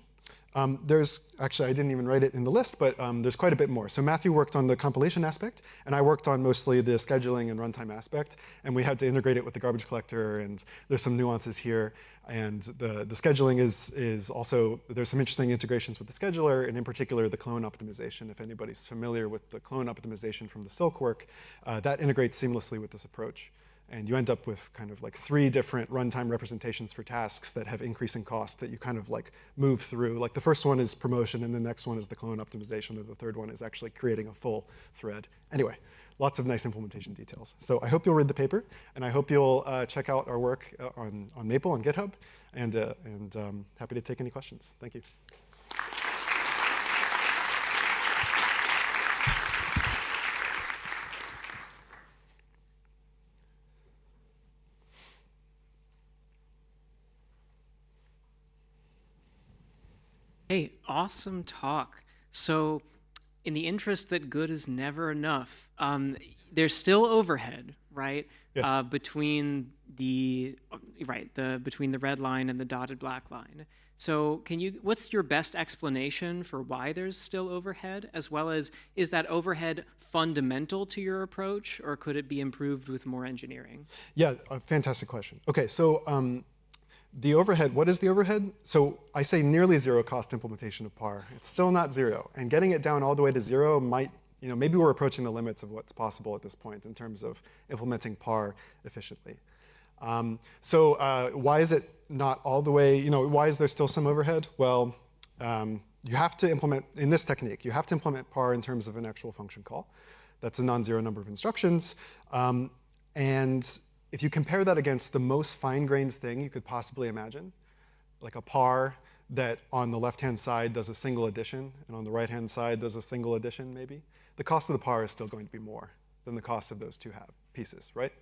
There's actually, I didn't even write it in the list, but there's quite a bit more. So Matthew worked on the compilation aspect, and I worked on mostly the scheduling and runtime aspect, and we had to integrate it with the garbage collector, and there's some nuances here. And the scheduling is also, there's some interesting integrations with the scheduler, and in particular the clone optimization. If anybody's familiar with the clone optimization from the Silk work, that integrates seamlessly with this approach. And you end up with kind of like 3 different runtime representations for tasks that have increasing cost that you kind of like move through. Like the first one is promotion, and the next one is the clone optimization, and the third one is actually creating a full thread. Anyway, lots of nice implementation details. So I hope you'll read the paper, and I hope you'll check out our work on Maple on GitHub, and happy to take any questions. Thank you. Hey, awesome talk. So in the interest that good is never enough, there's still overhead, right? Yes. Between the red line and the dotted black line. So what's your best explanation for why there's still overhead, as well as is that overhead fundamental to your approach, or could it be improved with more engineering? Yeah, a fantastic question. Okay, so the overhead, what is the overhead? So I say nearly zero cost implementation of PAR. It's still not zero. And getting it down all the way to zero might, maybe we're approaching the limits of what's possible at this point in terms of implementing PAR efficiently. So why is it not all the way, why is there still some overhead? Well, you have to implement, in this technique, you have to implement PAR in terms of an actual function call. That's a non-zero number of instructions. And if you compare that against the most fine-grained thing you could possibly imagine, like a PAR that on the left-hand side does a single addition, and on the right-hand side does a single addition, maybe, the cost of the PAR is still going to be more than the cost of those two pieces, right?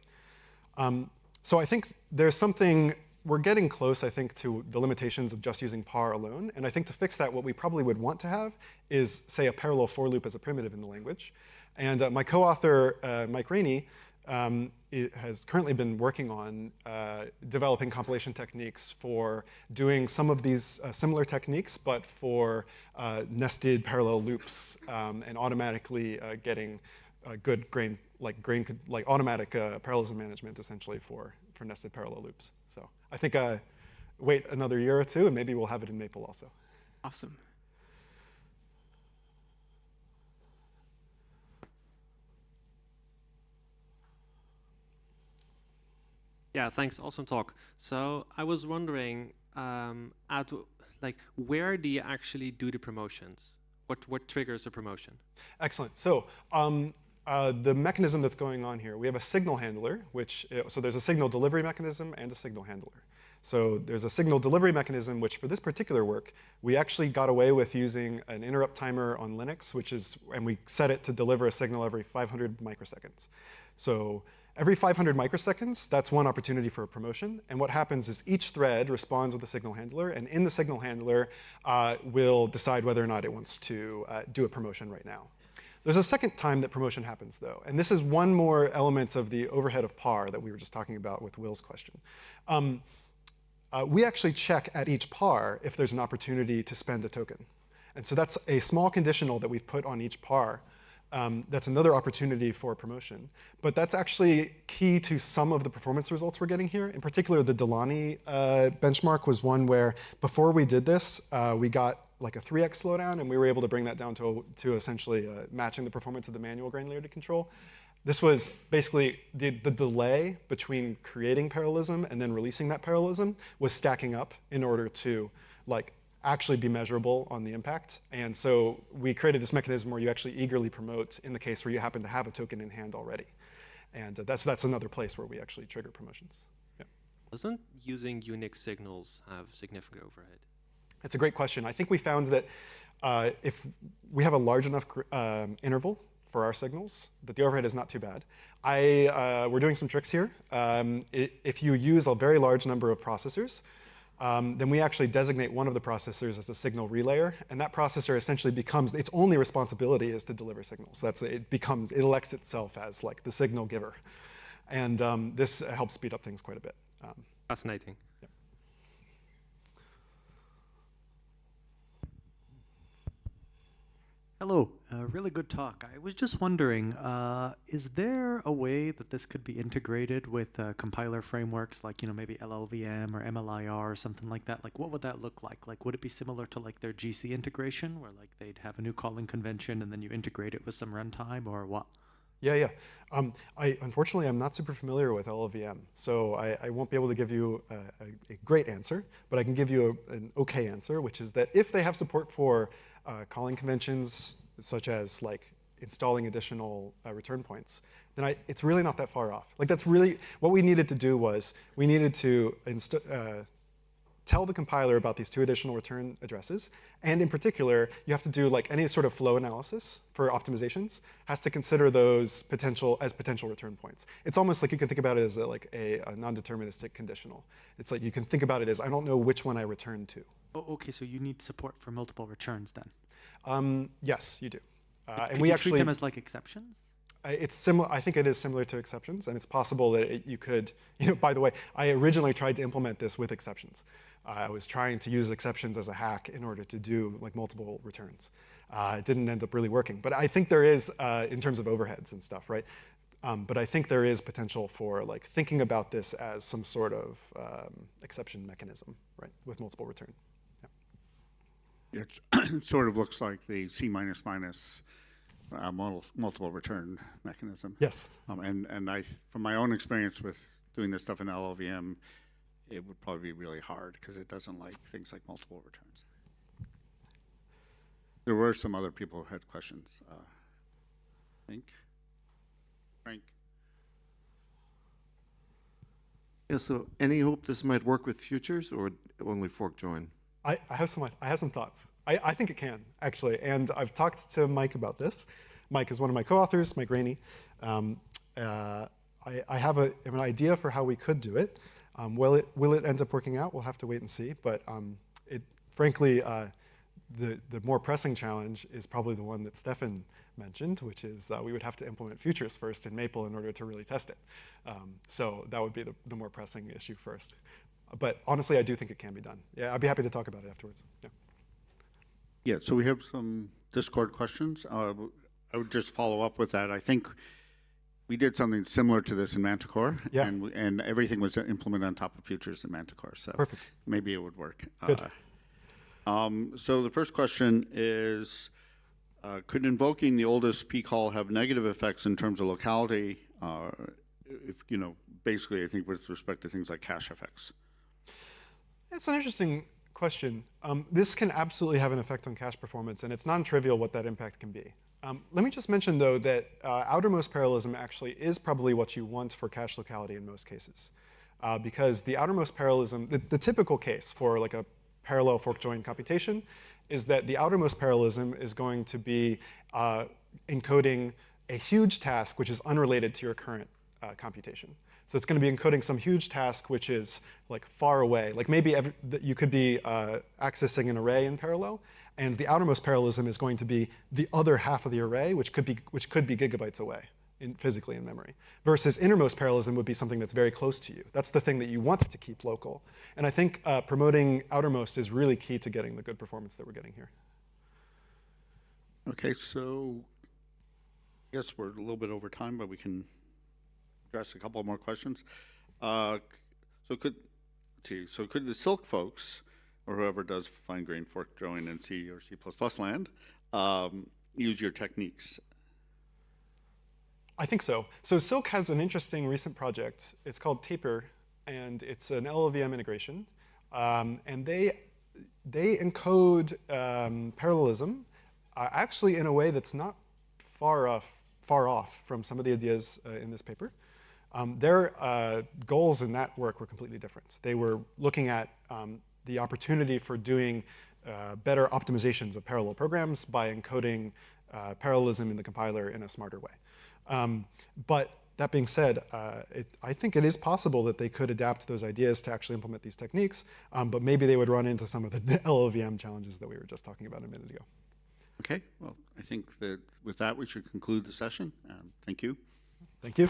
So I think there's something, we're getting close, I think, to the limitations of just using PAR alone. And I think to fix that, what we probably would want to have is, say, a parallel for loop as a primitive in the language. And my co-author, Mike Rainey, has currently been working on developing compilation techniques for doing some of these similar techniques, but for nested parallel loops and automatically getting good automatic parallelism management essentially for nested parallel loops. So I think wait another year or two, and maybe we'll have it in Maple also. Awesome. Yeah, thanks. Awesome talk. So I was wondering, where do you actually do the promotions? What triggers a promotion? Excellent. So the mechanism that's going on here, we have a signal handler, so there's a signal delivery mechanism and a signal handler. So there's a signal delivery mechanism, which for this particular work, we actually got away with using an interrupt timer on Linux, and we set it to deliver a signal every 500 microseconds. So every 500 microseconds, that's one opportunity for a promotion. And what happens is each thread responds with a signal handler, and in the signal handler will decide whether or not it wants to do a promotion right now. There's a second time that promotion happens, though. And this is one more element of the overhead of PAR that we were just talking about with Will's question. We actually check at each PAR if there's an opportunity to spend a token. And so that's a small conditional that we've put on each PAR. That's another opportunity for promotion. But that's actually key to some of the performance results we're getting here. In particular, the Delani benchmark was one where before we did this, we got like a 3x slowdown, and we were able to bring that down to essentially matching the performance of the manual granularity control. This was basically the delay between creating parallelism and then releasing that parallelism was stacking up in order to actually be measurable on the impact. And so we created this mechanism where you actually eagerly promote in the case where you happen to have a token in hand already. And that's another place where we actually trigger promotions. Yeah. Doesn't using Unix signals have significant overhead? It's a great question. I think we found that if we have a large enough interval for our signals, that the overhead is not too bad. We're doing some tricks here. If you use a very large number of processors, then we actually designate one of the processors as a signal relayer, and that processor essentially becomes, its only responsibility is to deliver signals. It elects itself as like the signal giver. And this helps speed up things quite a bit. Fascinating. Yeah. Hello, really good talk. I was just wondering, is there a way that this could be integrated with compiler frameworks like, maybe LLVM or MLIR or something like that? Like, what would that look like? Like, would it be similar to like their GC integration, where like they'd have a new calling convention and then you integrate it with some runtime, or what? Yeah. Unfortunately, I'm not super familiar with LLVM, so I won't be able to give you a great answer, but I can give you an okay answer, which is that if they have support for calling conventions, such as like installing additional return points, then it's really not that far off. Like that's really, what we needed to do was, we needed to tell the compiler about these 2 additional return addresses, and in particular, you have to do like any sort of flow analysis for optimizations, has to consider those potential return points. It's almost like you can think about it as a non-deterministic conditional. It's like you can think about it as, I don't know which one I return to. Oh, okay, so you need support for multiple returns then? Yes, you do. And we actually treat them as like exceptions? It's similar. I think it is similar to exceptions, and it's possible that you could. By the way, I originally tried to implement this with exceptions. I was trying to use exceptions as a hack in order to do like multiple returns. It didn't end up really working, but I think there is, in terms of overheads and stuff, right? But I think there is potential for like thinking about this as some sort of exception mechanism, right, with multiple return. Yeah. It sort of looks like the C multiple return mechanism. Yes. And from my own experience with doing this stuff in LLVM, it would probably be really hard because it doesn't like things like multiple returns. There were some other people who had questions. I think. Frank? Yeah, so any hope this might work with futures or only fork join? I have some thoughts. I think it can, actually, and I've talked to Mike about this. Mike is one of my co-authors, Mike Rainey. I have an idea for how we could do it. Will it end up working out? We'll have to wait and see, but frankly, the more pressing challenge is probably the one that Stefan mentioned, which is we would have to implement futures first in Maple in order to really test it. So that would be the more pressing issue first. But honestly, I do think it can be done. Yeah, I'd be happy to talk about it afterwards. Yeah, so we have some Discord questions. I would just follow up with that. I think we did something similar to this in Manticore, and everything was implemented on top of futures in Manticore. So perfect. Maybe it would work. Good. So the first question is, could invoking the oldest P call have negative effects in terms of locality? If basically, I think with respect to things like cache effects. It's an interesting question. This can absolutely have an effect on cache performance, and it's non-trivial what that impact can be. Let me just mention, though, that outermost parallelism actually is probably what you want for cache locality in most cases. Because the outermost parallelism, the typical case for like a parallel fork join computation is that the outermost parallelism is going to be encoding a huge task which is unrelated to your current computation. So it's going to be encoding some huge task which is like far away. Like maybe you could be accessing an array in parallel, and the outermost parallelism is going to be the other half of the array, which could be gigabytes away physically in memory. Versus innermost parallelism would be something that's very close to you. That's the thing that you want to keep local. And I think promoting outermost is really key to getting the good performance that we're getting here. Okay, so I guess we're a little bit over time, but we can address a couple more questions. So could the Silk folks, or whoever does fine-grained fork join in C or C++ land, use your techniques? I think so. So Silk has an interesting recent project. It's called Taper, and it's an LLVM integration. And they encode parallelism actually in a way that's not far off from some of the ideas in this paper. Their goals in that work were completely different. They were looking at the opportunity for doing better optimizations of parallel programs by encoding parallelism in the compiler in a smarter way. But that being said, I think it is possible that they could adapt those ideas to actually implement these techniques, but maybe they would run into some of the LLVM challenges that we were just talking about a minute ago. Okay, well, I think that with that, we should conclude the session. Thank you. Thank you.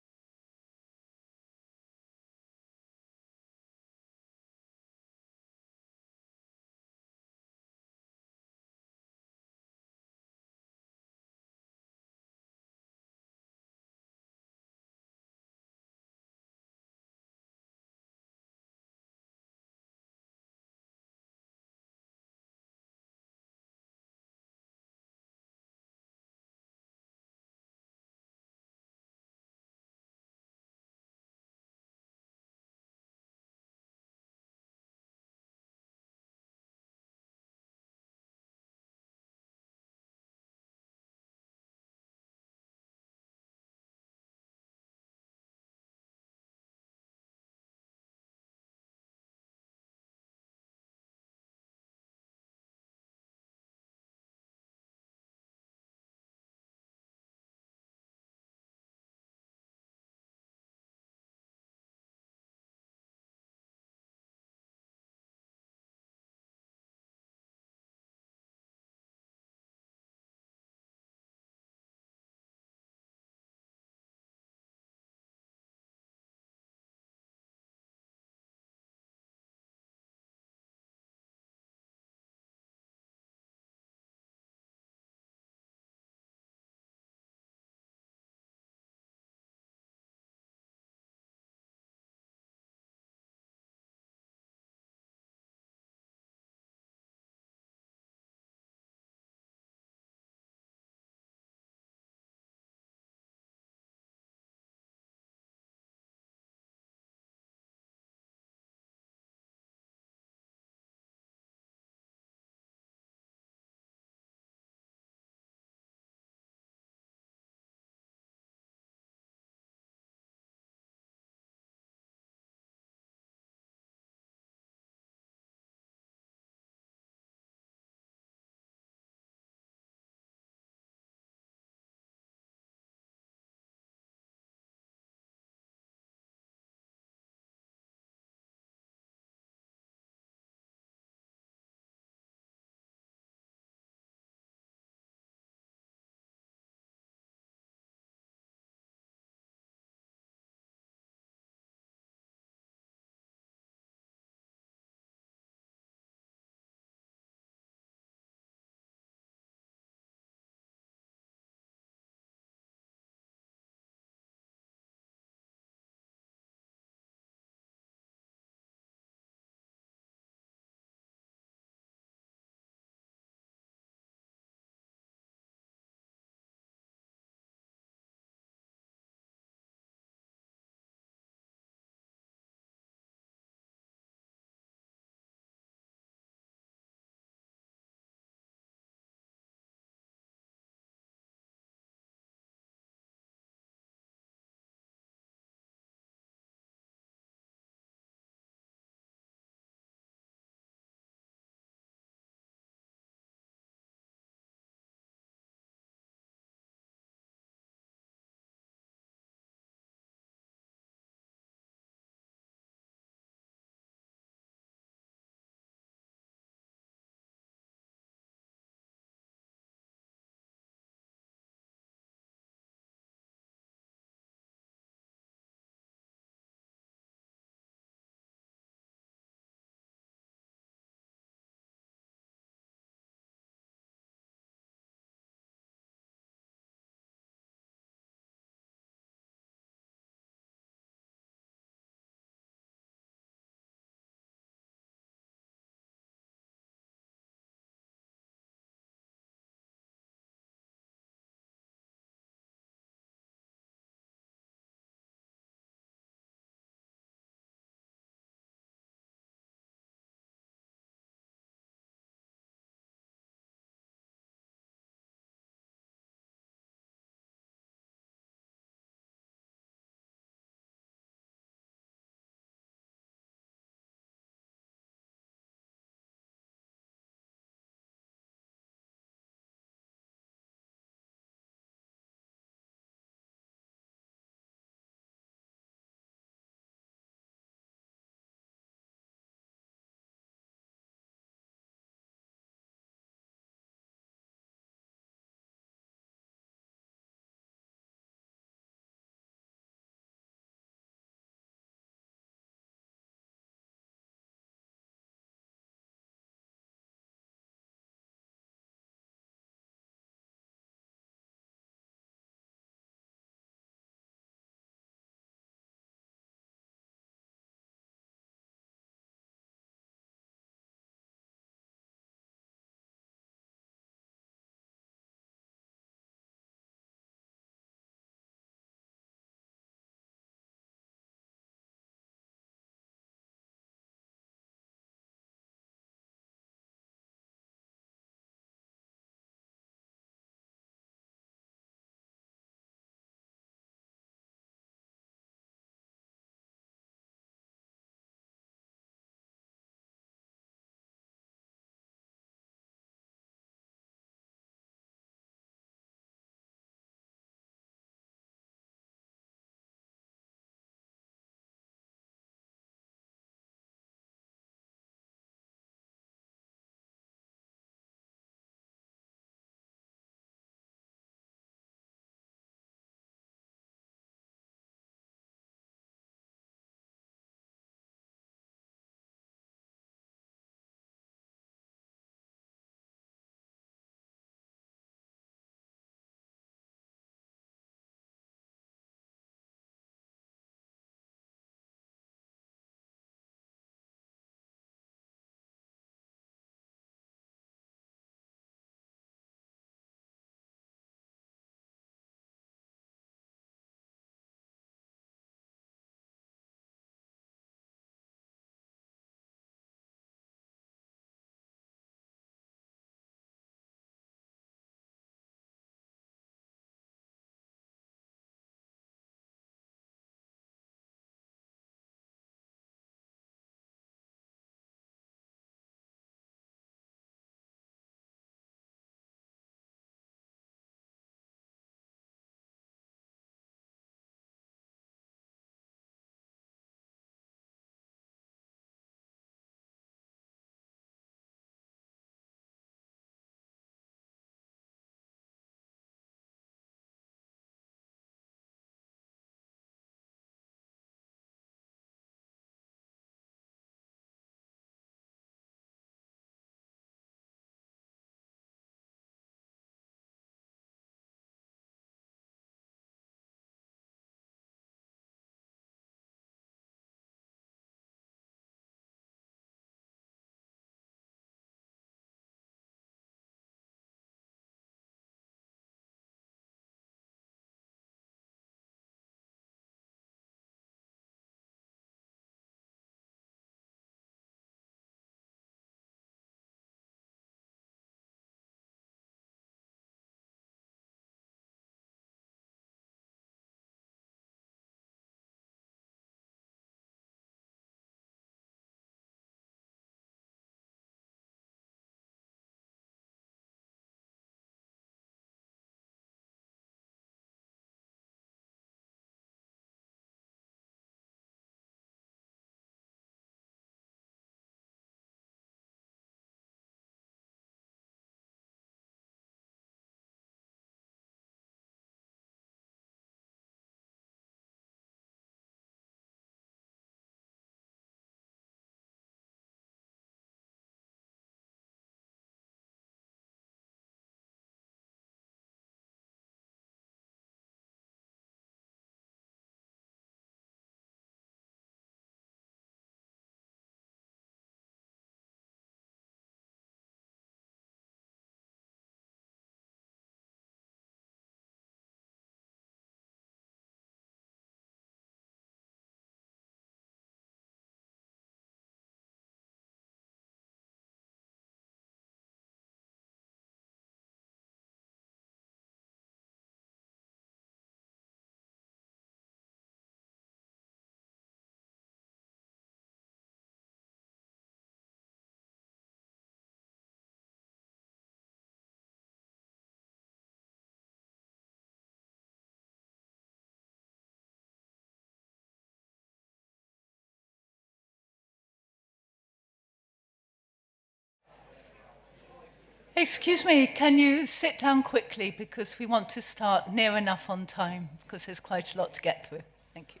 Excuse me, can you sit down quickly because we want to start near enough on time because there's quite a lot to get through. Thank you.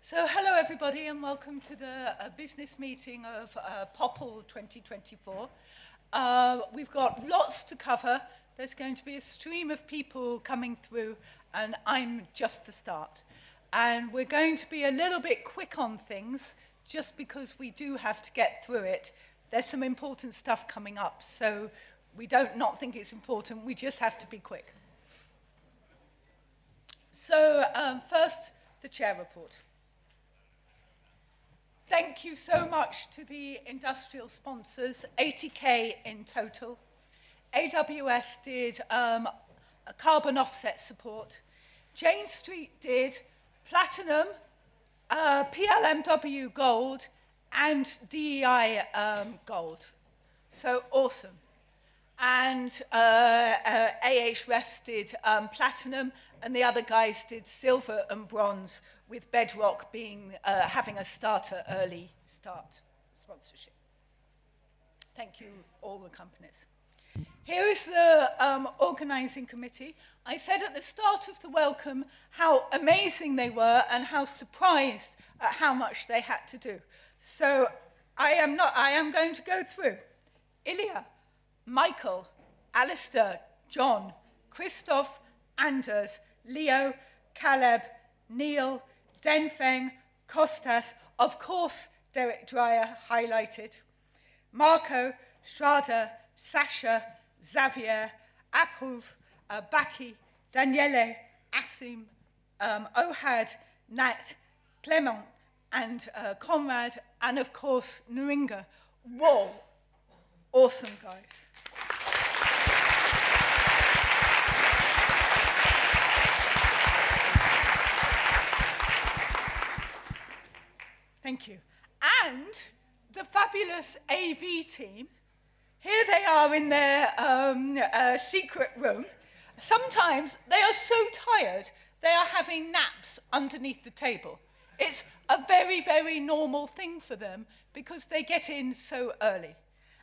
So hello everybody and welcome to the business meeting of POPL 2024. We've got lots to cover. There's going to be a stream of people coming through and I'm just the start. And we're going to be a little bit quick on things just because we do have to get through it. There's some important stuff coming up, so we don't not think it's important, we just have to be quick. So first, the chair report. Thank you so much to the industrial sponsors, 80K in total. AWS did a carbon offset support. Jane Street did platinum, PLMW gold, and DEI gold. So awesome. And Ahrefs did platinum, and the other guys did silver and bronze, with Bedrock being having a early start sponsorship. Thank you, all the companies. Here is the organizing committee. I said at the start of the welcome how amazing they were and how surprised at how much they had to do. So I am going to go through. Ilya, Michael, Alistair, John, Christoph, Anders, Leo, Caleb, Neil, Denfeng, Kostas, of course Derek Dreyer highlighted, Marco, Strada, Sasha, Xavier, Aphuv, Baki, Daniele, Asim, Ohad, Nat, Clement, and Conrad, and of course Nuringa. Whoa, awesome guys. Thank you. And the fabulous AV team, here they are in their secret room. Sometimes they are so tired, they are having naps underneath the table. It's a very, very normal thing for them because they get in so early.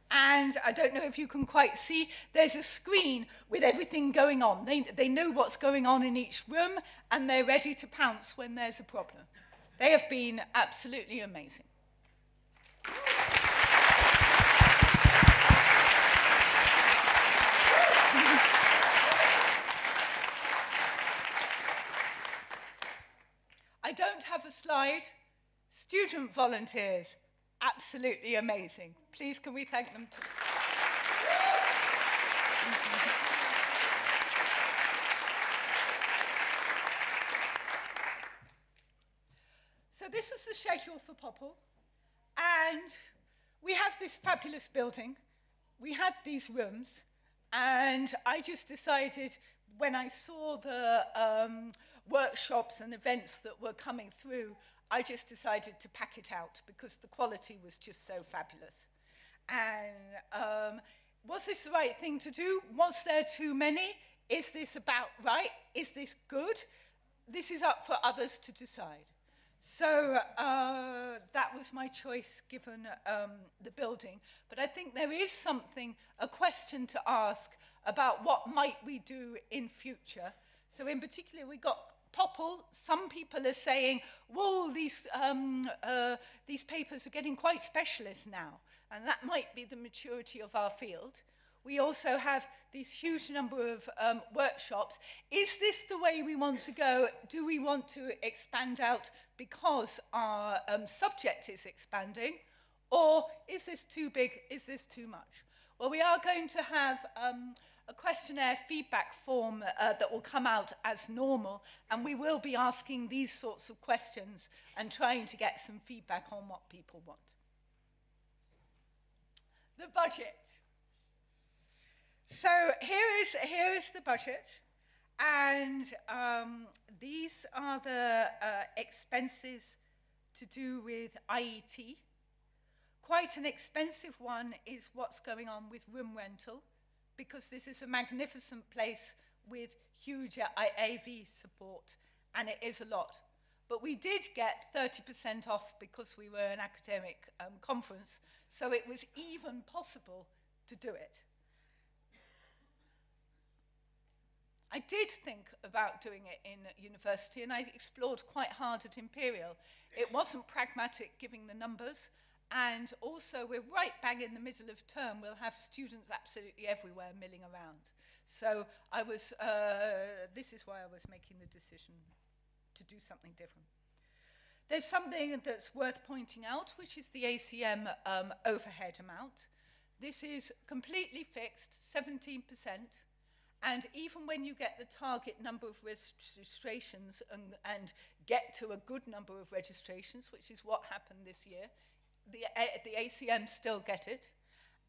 And I don't know if you can quite see, there's a screen with everything going on. They know what's going on in each room and they're ready to pounce when there's a problem. They have been absolutely amazing. I don't have a slide. Student volunteers, absolutely amazing. Please can we thank them too? So this is the schedule for POPL, and we have this fabulous building. We had these rooms, and I just decided when I saw the workshops and events that were coming through, I just decided to pack it out because the quality was just so fabulous. And was this the right thing to do? Was there too many? Is this about right? Is this good? This is up for others to decide. So that was my choice given the building. But I think there is something, a question to ask about what might we do in future. So in particular, we got POPL. Some people are saying, whoa, these papers are getting quite specialist now. And that might be the maturity of our field. We also have this huge number of workshops. Is this the way we want to go? Do we want to expand out because our subject is expanding? Or is this too big? Is this too much? Well, we are going to have a questionnaire feedback form that will come out as normal, and we will be asking these sorts of questions and trying to get some feedback on what people want. The budget. So here is the budget, and these are the expenses to do with IET. Quite an expensive one is what's going on with room rental, because this is a magnificent place with huge AV support, and it is a lot. But we did get 30% off because we were an academic conference, so it was even possible to do it. I did think about doing it in university, and I explored quite hard at Imperial. It wasn't pragmatic giving the numbers, and also we're right bang in the middle of term. We'll have students absolutely everywhere milling around. So I was, this is why I was making the decision to do something different. There's something that's worth pointing out, which is the ACM overhead amount. This is completely fixed, 17%. And even when you get the target number of registrations and get to a good number of registrations, which is what happened this year, the ACM still get it.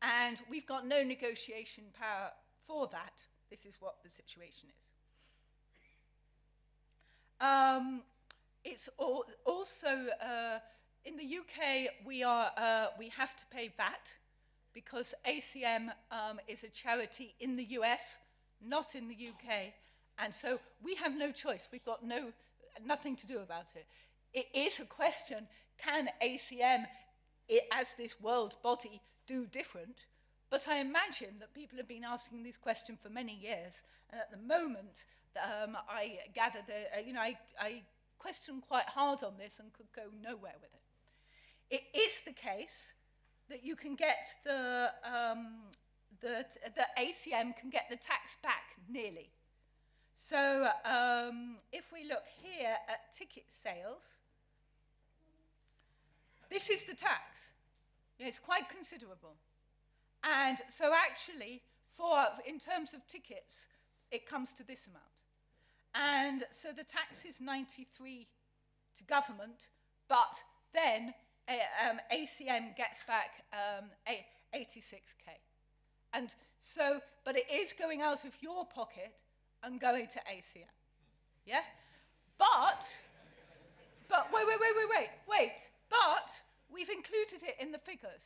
And we've got no negotiation power for that. This is what the situation is. It's also, in the UK, we have to pay VAT because ACM is a charity in the US, not in the UK, and so we have no choice. We've got nothing to do about it. It is a question, can ACM, as this world body, do different? But I imagine that people have been asking this question for many years, and at the moment, I gather that, I questioned quite hard on this and could go nowhere with it. It is the case that you can get the ACM can get the tax back, nearly. So if we look here at ticket sales, this is the tax. It's quite considerable. And so actually, in terms of tickets, it comes to this amount. And so the tax is 93 to government, but then ACM gets back 86K. And so, but it is going out of your pocket and going to ACM. Yeah? But wait. But we've included it in the figures.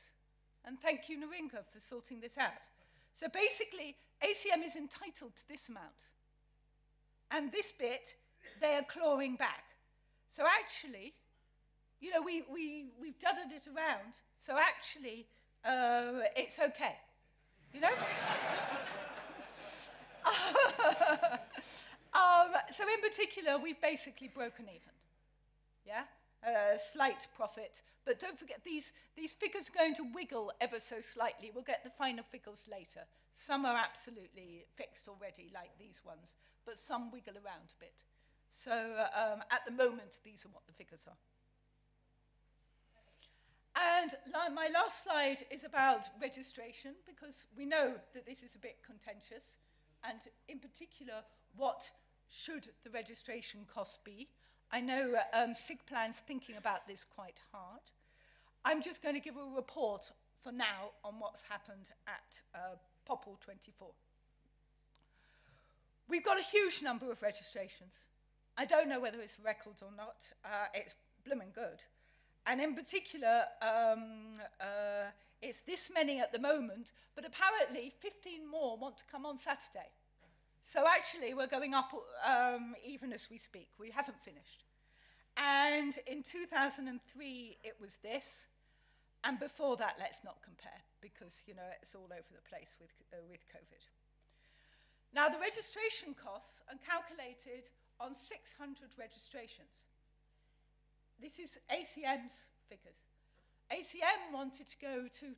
And thank you, Naringa, for sorting this out. So basically, ACM is entitled to this amount. And this bit, they are clawing back. So actually, we've dudded it around. So actually, it's okay. So in particular, we've basically broken even. Yeah? Slight profit. But don't forget, these figures are going to wiggle ever so slightly. We'll get the final figures later. Some are absolutely fixed already, like these ones, but some wiggle around a bit. So at the moment, these are what the figures are. And my last slide is about registration, because we know that this is a bit contentious, and in particular, what should the registration cost be? I know SIGPlan's thinking about this quite hard. I'm just going to give a report for now on what's happened at POPL'24. We've got a huge number of registrations. I don't know whether it's a record or not. It's blooming good. And in particular, it's this many at the moment, but apparently 15 more want to come on Saturday. So actually, we're going up even as we speak. We haven't finished. And in 2003, it was this. And before that, let's not compare, because it's all over the place with COVID. Now, the registration costs are calculated on 600 registrations. This is ACM's figures. ACM wanted to go to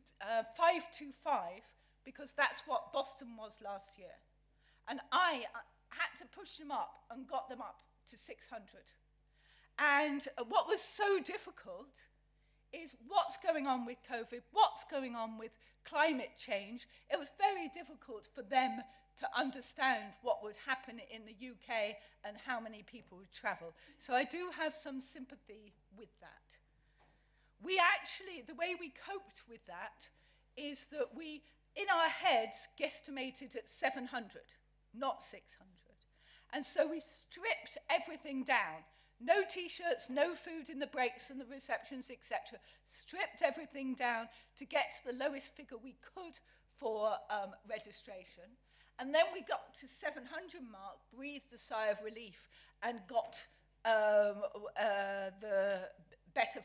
525 because that's what Boston was last year. And I had to push them up and got them up to 600. And what was so difficult is what's going on with COVID, what's going on with climate change. It was very difficult for them to understand what would happen in the UK and how many people would travel. So I do have some sympathy with that. We actually, the way we coped with that is that we, in our heads, guesstimated at 700, not 600. And so we stripped everything down. No T-shirts, no food in the breaks and the receptions, etc. Stripped everything down to get to the lowest figure we could for registration. And then we got to 700 mark, breathed a sigh of relief, and got the better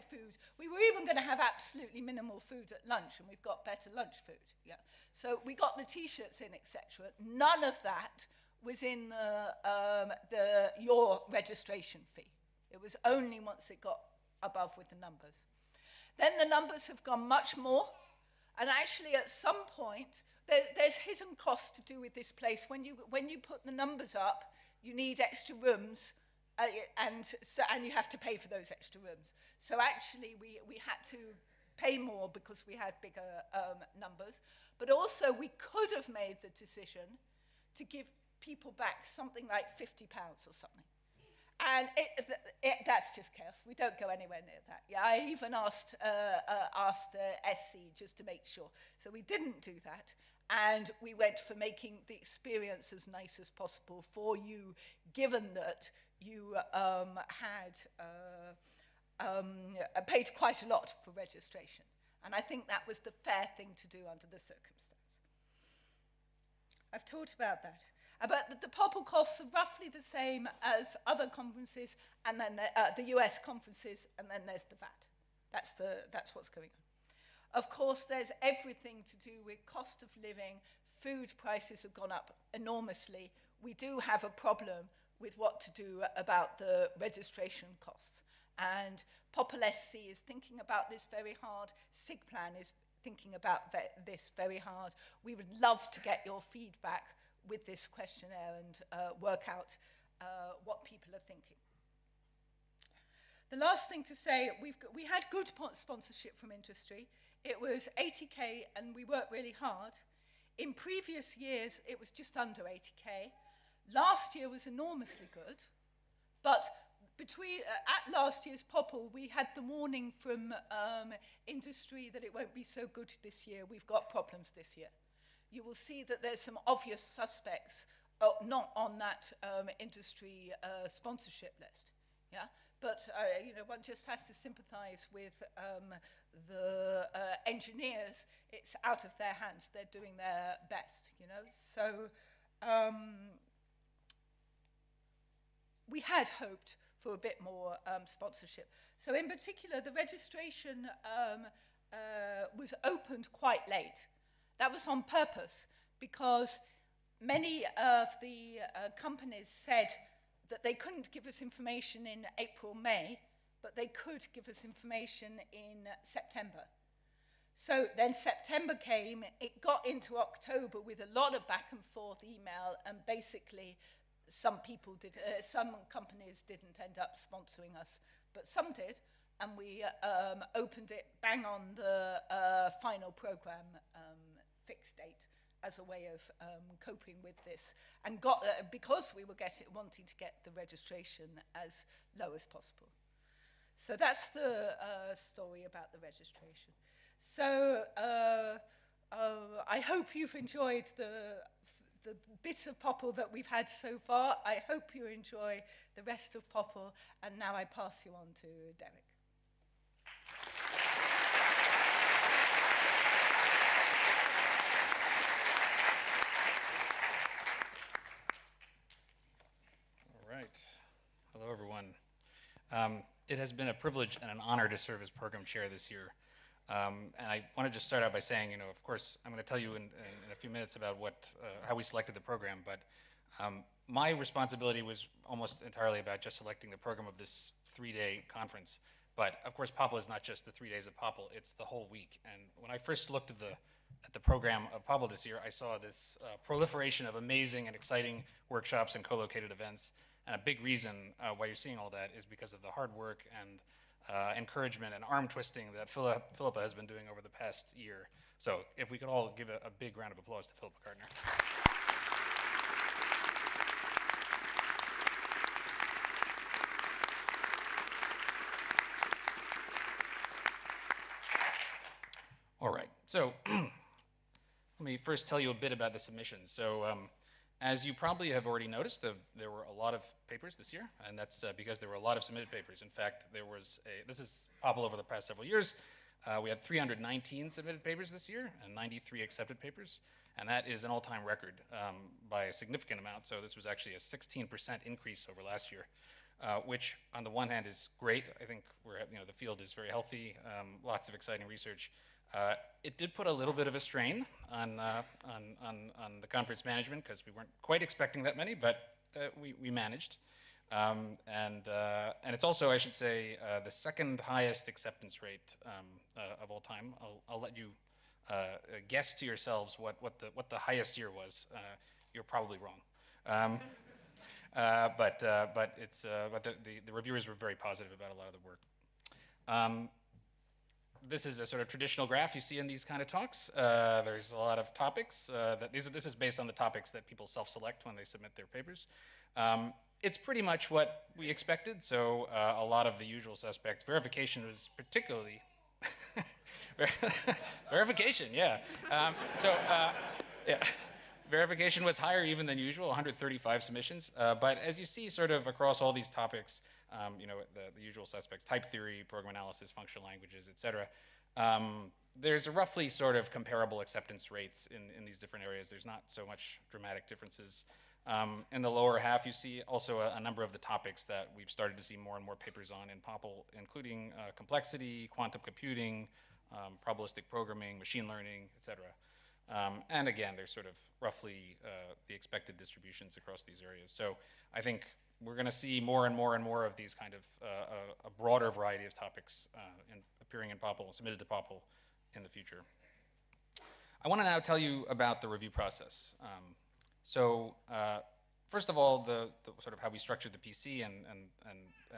food. We were even going to have absolutely minimal food at lunch, and we've got better lunch food. Yeah. So we got the T-shirts in, etc. None of that was in your registration fee. It was only once it got above with the numbers. Then the numbers have gone much more, and actually at some point, there's hidden costs to do with this place. When you put the numbers up, you need extra rooms, and you have to pay for those extra rooms. So actually, we had to pay more because we had bigger numbers. But also, we could have made the decision to give people back something like £50 or something. And that's just chaos. We don't go anywhere near that. Yeah, I even asked the SC just to make sure. So we didn't do that. And we went for making the experience as nice as possible for you, given that you had paid quite a lot for registration. And I think that was the fair thing to do under the circumstance. I've talked about that. But the POPL costs are roughly the same as other conferences, and then the US conferences, and then there's the VAT. That's what's going on. Of course, there's everything to do with cost of living. Food prices have gone up enormously. We do have a problem with what to do about the registration costs. And POPL'24 is thinking about this very hard. SIGPlan is thinking about this very hard. We would love to get your feedback with this questionnaire and work out what people are thinking. The last thing to say, we had good sponsorship from industry. It was 80K, and we worked really hard. In previous years, it was just under 80K. Last year was enormously good, but at last year's POPL, we had the warning from industry that it won't be so good this year. We've got problems this year. You will see that there's some obvious suspects not on that industry sponsorship list. Yeah, but one just has to sympathize with the engineers. It's out of their hands. They're doing their best. So we had hoped for a bit more sponsorship. So in particular, the registration was opened quite late. That was on purpose, because many of the companies said that they couldn't give us information in April, May, but they could give us information in September. So then September came, it got into October with a lot of back and forth email, and basically some companies didn't end up sponsoring us, but some did, and we opened it bang on the final program fixed date as a way of coping with this, and got because we were wanting to get the registration as low as possible. So that's the story about the registration. So I hope you've enjoyed the bit of POPL that we've had so far. I hope you enjoy the rest of POPL, and now I pass you on to Derek. Hello, everyone. It has been a privilege and an honor to serve as program chair this year. And I want to just start out by saying, of course, I'm going to tell you in a few minutes about how we selected the program, but my responsibility was almost entirely about just selecting the program of this 3-day conference. But of course, POPL is not just the 3 days of POPL, it's the whole week. And when I first looked at the program of POPL this year, I saw this proliferation of amazing and exciting workshops and co-located events. And a big reason why you're seeing all that is because of the hard work and encouragement and arm twisting that Philippa has been doing over the past year. So if we could all give a big round of applause to Philippa Gardner. All right, so let me first tell you a bit about the submission. So As you probably have already noticed, there were a lot of papers this year, and that's because there were a lot of submitted papers. In fact, this is POPL over the past several years. We had 319 submitted papers this year and 93 accepted papers, and that is an all-time record by a significant amount. So this was actually a 16% increase over last year, which on the one hand is great. I think the field is very healthy, lots of exciting research. It did put a little bit of a strain on the conference management because we weren't quite expecting that many, but we managed. And it's also, I should say, the second highest acceptance rate of all time. I'll let you guess to yourselves what the highest year was. You're probably wrong. But the reviewers were very positive about a lot of the work. This is a sort of traditional graph you see in these kind of talks. There's a lot of topics. This is based on the topics that people self-select when they submit their papers. It's pretty much what we expected, so a lot of the usual suspects. Verification was particularly... Verification, yeah. Yeah. Verification was higher even than usual, 135 submissions. But as you see sort of across all these topics, the usual suspects, type theory, program analysis, functional languages, et cetera, there's a roughly sort of comparable acceptance rates in these different areas. There's not so much dramatic differences. In the lower half, you see also a number of the topics that we've started to see more and more papers on in POPL, including complexity, quantum computing, probabilistic programming, machine learning, et cetera. And again, there's sort of roughly the expected distributions across these areas. So I think we're going to see more and more and more of these kind of a broader variety of topics appearing in POPL, submitted to POPL in the future. I want to now tell you about the review process. First of all, the sort of how we structured the PC and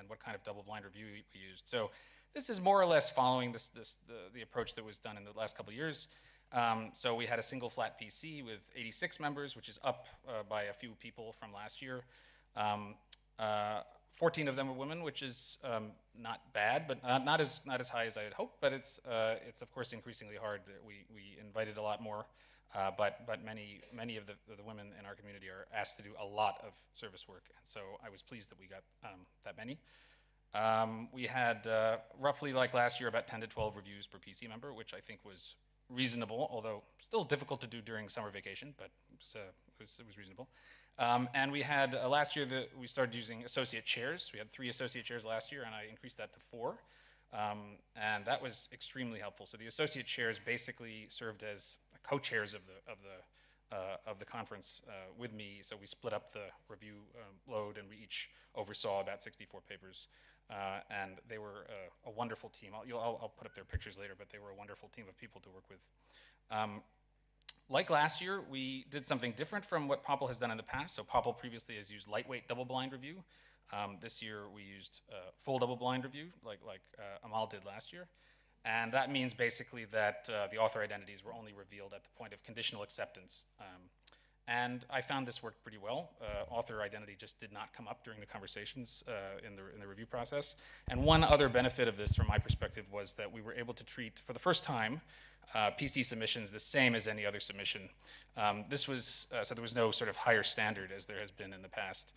what kind of double-blind review we used. So this is more or less following the approach that was done in the last couple of years. So we had a single flat PC with 86 members, which is up by a few people from last year. 14 of them were women, which is not bad, but not as high as I had hoped. But it's of course increasingly hard. We invited a lot more, but many of the women in our community are asked to do a lot of service work, and so I was pleased that we got that many. We had roughly like last year about 10 to 12 reviews per PC member, which I think was reasonable, although still difficult to do during summer vacation, but it was reasonable. And we had, last year, we started using associate chairs. We had 3 associate chairs last year, and I increased that to 4. And that was extremely helpful. So the associate chairs basically served as co-chairs of the conference with me. So we split up the review load, and we each oversaw about 64 papers. And they were a wonderful team. I'll put up their pictures later, but they were a wonderful team of people to work with. Like last year, we did something different from what POPL has done in the past. So POPL previously has used lightweight double-blind review. This year, we used full double-blind review, like Amal did last year. And that means basically that the author identities were only revealed at the point of conditional acceptance. And I found this worked pretty well. Author identity just did not come up during the conversations in the review process. And one other benefit of this, from my perspective, was that we were able to treat, for the first time, PC submissions the same as any other submission. So there was no sort of higher standard as there has been in the past.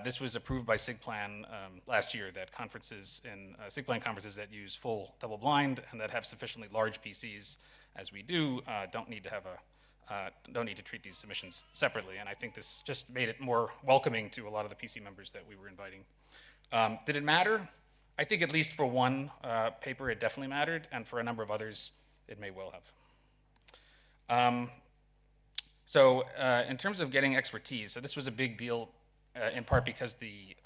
This was approved by SIGPlan last year, that conferences SIGPlan conferences that use full double-blind and that have sufficiently large PCs, as we do, don't need to treat these submissions separately. And I think this just made it more welcoming to a lot of the PC members that we were inviting. Did it matter? I think at least for one paper it definitely mattered, and for a number of others it may well have. In terms of getting expertise, so this was a big deal in part because we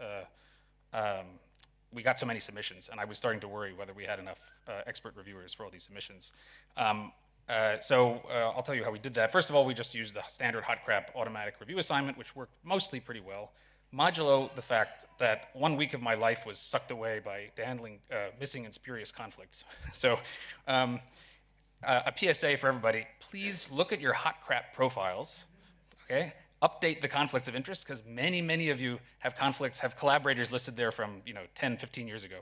got so many submissions, and I was starting to worry whether we had enough expert reviewers for all these submissions. I'll tell you how we did that. First of all, we just used the standard hot crap automatic review assignment, which worked mostly pretty well, modulo the fact that 1 week of my life was sucked away by handling missing and spurious conflicts. A PSA for everybody, please look at your hot crap profiles, okay? Update the conflicts of interest, because many of you have collaborators listed there from 10, 15 years ago.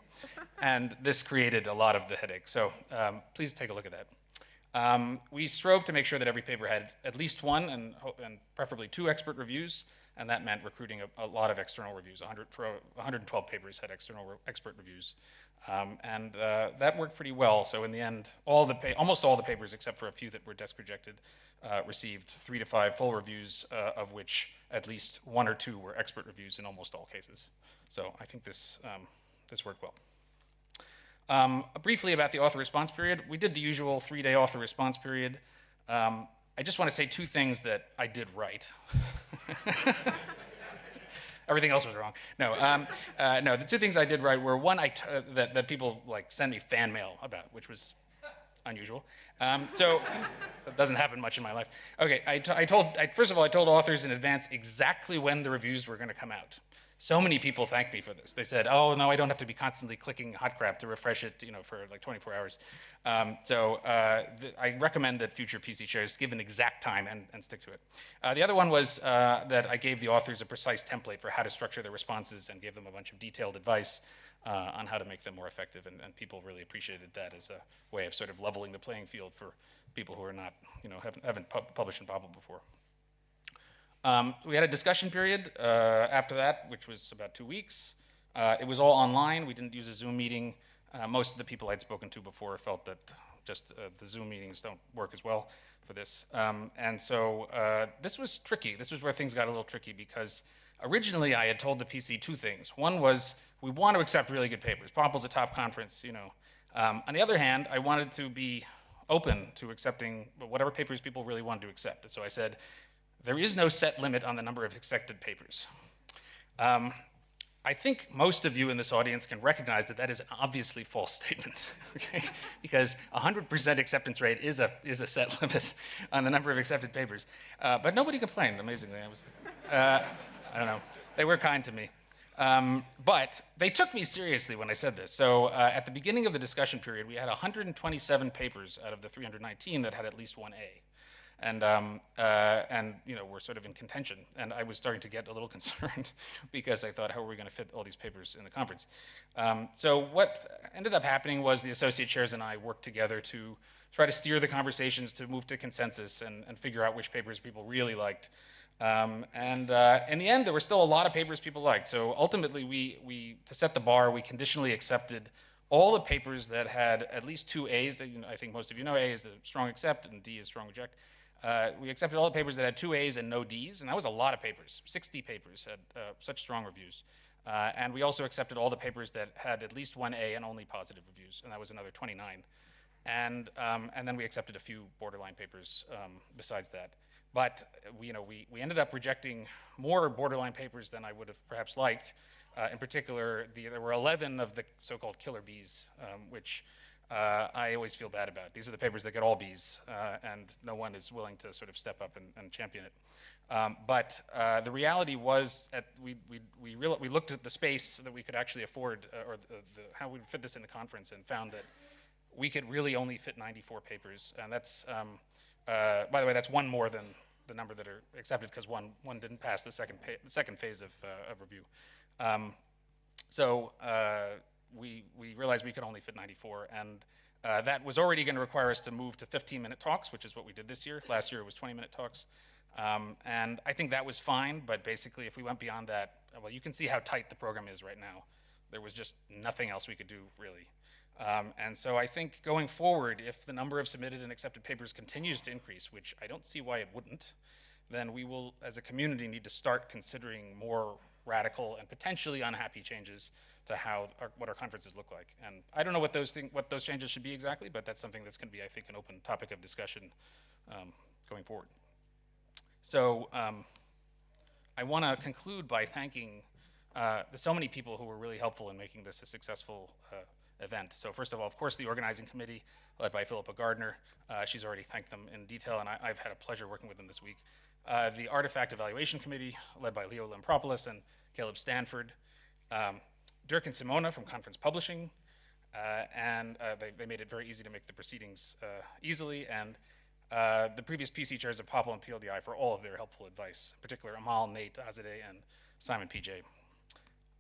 And this created a lot of the headache. So please take a look at that. We strove to make sure that every paper had at least one and preferably 2 expert reviews, and that meant recruiting a lot of external reviews. 112 papers had expert reviews. That worked pretty well. So in the end, almost all the papers, except for a few that were desk rejected, received 3 to 5 full reviews, of which at least 1 or 2 were expert reviews in almost all cases. So I think this worked well. Briefly about the author response period, we did the usual 3-day author response period. I just want to say 2 things that I did right. Everything else was wrong. No, no. The 2 things I did right were one that people like send me fan mail about, which was unusual. So that doesn't happen much in my life. Okay, first of all, I told authors in advance exactly when the reviews were going to come out. So many people thanked me for this. They said, "Oh no, I don't have to be constantly clicking hot crap to refresh it, for like 24 hours." I recommend that future PC chairs give an exact time and stick to it. The other one was that I gave the authors a precise template for how to structure their responses and gave them a bunch of detailed advice on how to make them more effective, and people really appreciated that as a way of sort of leveling the playing field for people who are not, haven't published in POPL before. We had a discussion period after that, which was about 2 weeks. It was all online. We didn't use a Zoom meeting. Most of the people I'd spoken to before felt that just the Zoom meetings don't work as well for this. This was tricky. This was where things got a little tricky because originally I had told the PC 2 things. One was we want to accept really good papers. POPL's a top conference, On the other hand, I wanted to be open to accepting whatever papers people really wanted to accept. And so I said, there is no set limit on the number of accepted papers. I think most of you in this audience can recognize that that is an obviously false statement, okay? Because 100% acceptance rate is a set limit on the number of accepted papers. But nobody complained, amazingly. I don't know. They were kind to me. But they took me seriously when I said this. So at the beginning of the discussion period, we had 127 papers out of the 319 that had at least 1A. And we're sort of in contention. And I was starting to get a little concerned because I thought, how are we going to fit all these papers in the conference? So what ended up happening was the associate chairs and I worked together to try to steer the conversations to move to consensus and figure out which papers people really liked. In the end, there were still a lot of papers people liked. So ultimately, to set the bar, we conditionally accepted all the papers that had at least 2 A's. That, I think most of you know A is the strong accept and D is strong reject. We accepted all the papers that had 2 A's and no D's, and that was a lot of papers. 60 papers had such strong reviews. And we also accepted all the papers that had at least 1 A and only positive reviews, and that was another 29. And then we accepted a few borderline papers besides that. But we ended up rejecting more borderline papers than I would have perhaps liked. In particular, there were 11 of the so-called killer Bs, which I always feel bad about. These are the papers that get all Bs, and no one is willing to sort of step up and champion it. But the reality was, we looked at the space that we could actually afford, or how we would fit this in the conference, and found that we could really only fit 94 papers. And that's, by the way, that's 1 more than the number that are accepted because one didn't pass the second phase of review. We realized we could only fit 94, and that was already going to require us to move to 15-minute talks, which is what we did this year. Last year it was 20-minute talks. And I think that was fine, but basically if we went beyond that, well, you can see how tight the program is right now. There was just nothing else we could do, really. And so I think going forward, if the number of submitted and accepted papers continues to increase, which I don't see why it wouldn't, then we will, as a community, need to start considering more radical and potentially unhappy changes to what our conferences look like. And I don't know what those changes should be exactly, but that's something that's going to be, I think, an open topic of discussion going forward. So I want to conclude by thanking so many people who were really helpful in making this a successful event. So first of all, of course, the organizing committee led by Philippa Gardner. She's already thanked them in detail, and I've had a pleasure working with them this week. The Artifact Evaluation Committee led by Leo Lampropoulos and Caleb Stanford. Dirk and Simona from Conference Publishing, and they made it very easy to make the proceedings easily, and the previous PC chairs of POPL and PLDI for all of their helpful advice, in particular Amal, Nate, Azadeh, and Simon PJ.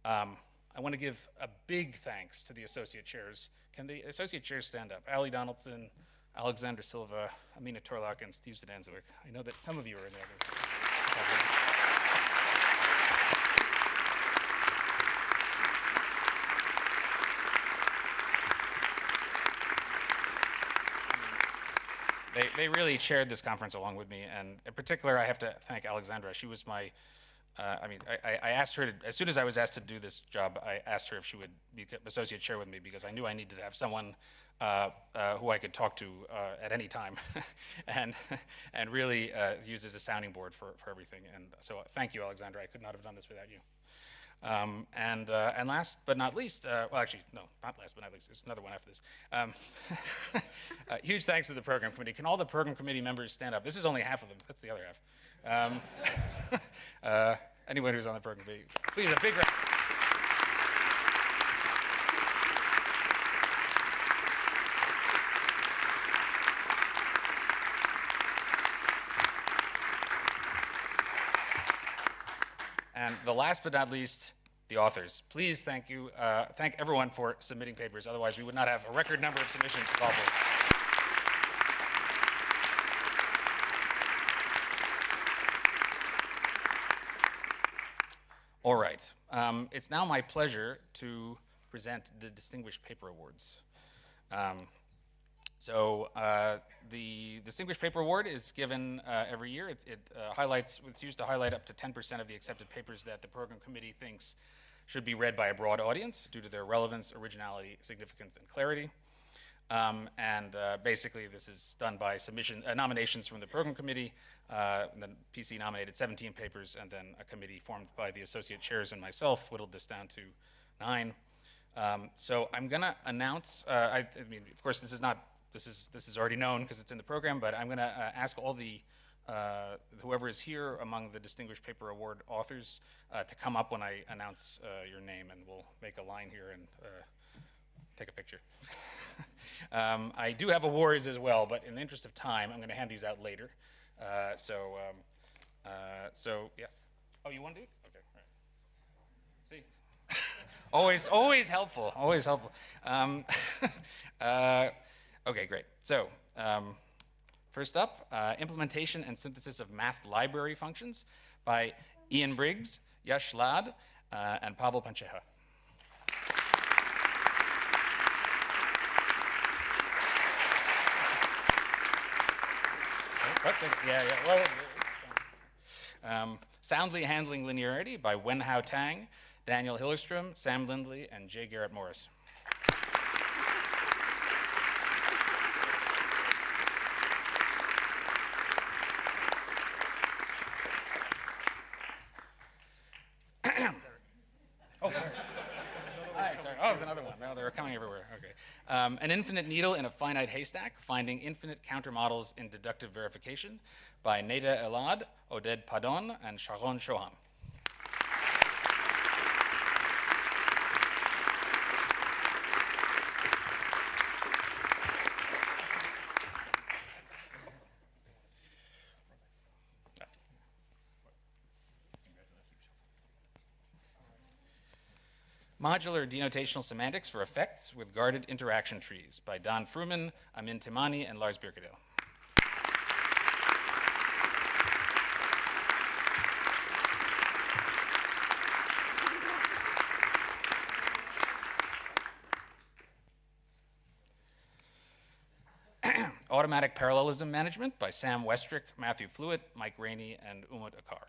I want to give a big thanks to the associate chairs. Can the associate chairs stand up? Ali Donaldson, Alexander Silva, Amina Torlak, and Steve Zidanzovic. I know that some of you are in there. They really chaired this conference along with me, and in particular, I have to thank Alexandra. She was my, I asked her, as soon as I was asked to do this job, I asked her if she would be associate chair with me because I knew I needed to have someone who I could talk to at any time and really use as a sounding board for everything. And so thank you, Alexandra. I could not have done this without you. And last but not least, well, actually, no, not last but not least. There's another one after this. Huge thanks to the program committee. Can all the program committee members stand up? This is only half of them. That's the other half. Anyone who's on the program committee, please, a big round. And the last but not least, the authors. Please thank everyone for submitting papers. Otherwise, we would not have a record number of submissions to call for. All right. It's now my pleasure to present the Distinguished Paper Awards. The Distinguished Paper Award is given every year. It's used to highlight up to 10% of the accepted papers that the program committee thinks should be read by a broad audience due to their relevance, originality, significance, and clarity. Basically, this is done by nominations from the program committee. Then PC nominated 17 papers, and then a committee formed by the associate chairs and myself whittled this down to 9. So I'm going to announce. I mean, of course, this is already known because it's in the program. But I'm going to ask all the whoever is here among the Distinguished Paper Award authors to come up when I announce your name, and we'll make a line here and take a picture. I do have awards as well, but in the interest of time, I'm going to hand these out later. So yes. Oh, you want to do it? Okay. All right. See, always helpful. Always helpful. Okay, great. So first up, implementation and synthesis of math library functions by Ian Briggs, Yash Lad, and Pavel Pancheha. Soundly Handling Linearity by Wenhao Tang, Daniel Hillerstrom, Sam Lindley, and J. Garrett Morris. Oh, sorry. Hi, sorry. Oh, there's another one. No, they're coming everywhere. Okay. An Infinite Needle in a Finite Haystack, Finding Infinite Countermodels in Deductive Verification by Neda Elad, Oded Padon, and Sharon Shoham. Modular Denotational Semantics for Effects with Guarded Interaction Trees by Don Fruman, Amin Timani, and Lars Birkedale. Automatic Parallelism Management by Sam Westrick, Matthew Fluitt, Mike Rainey, and Umut Akar.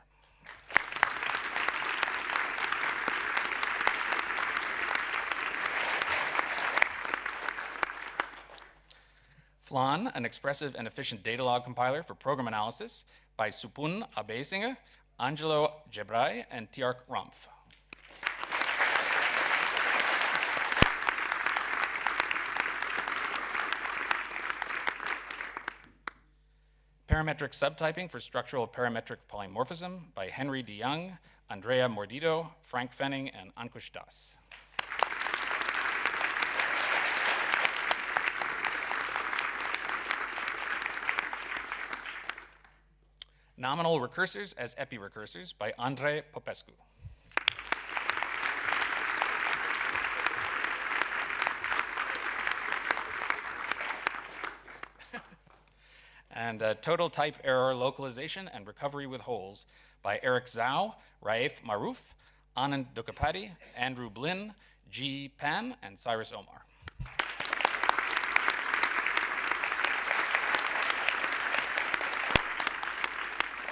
Flan, an expressive and efficient data log compiler for program analysis by Supun Abesinger, Angelo Jebrai, and Tiark Rumpf. Parametric subtyping for structural parametric polymorphism by Henry de Young, Andrea Mordido, Frank Fenning, and Ankush Das. Nominal recursors as epirecursors by Andrei Popescu. and Total Type Error Localization and Recovery with Holes by Eric Zhao, Raif Marouf, Anand Dukapati, Andrew Blinn, G. Pan, and Cyrus Omar.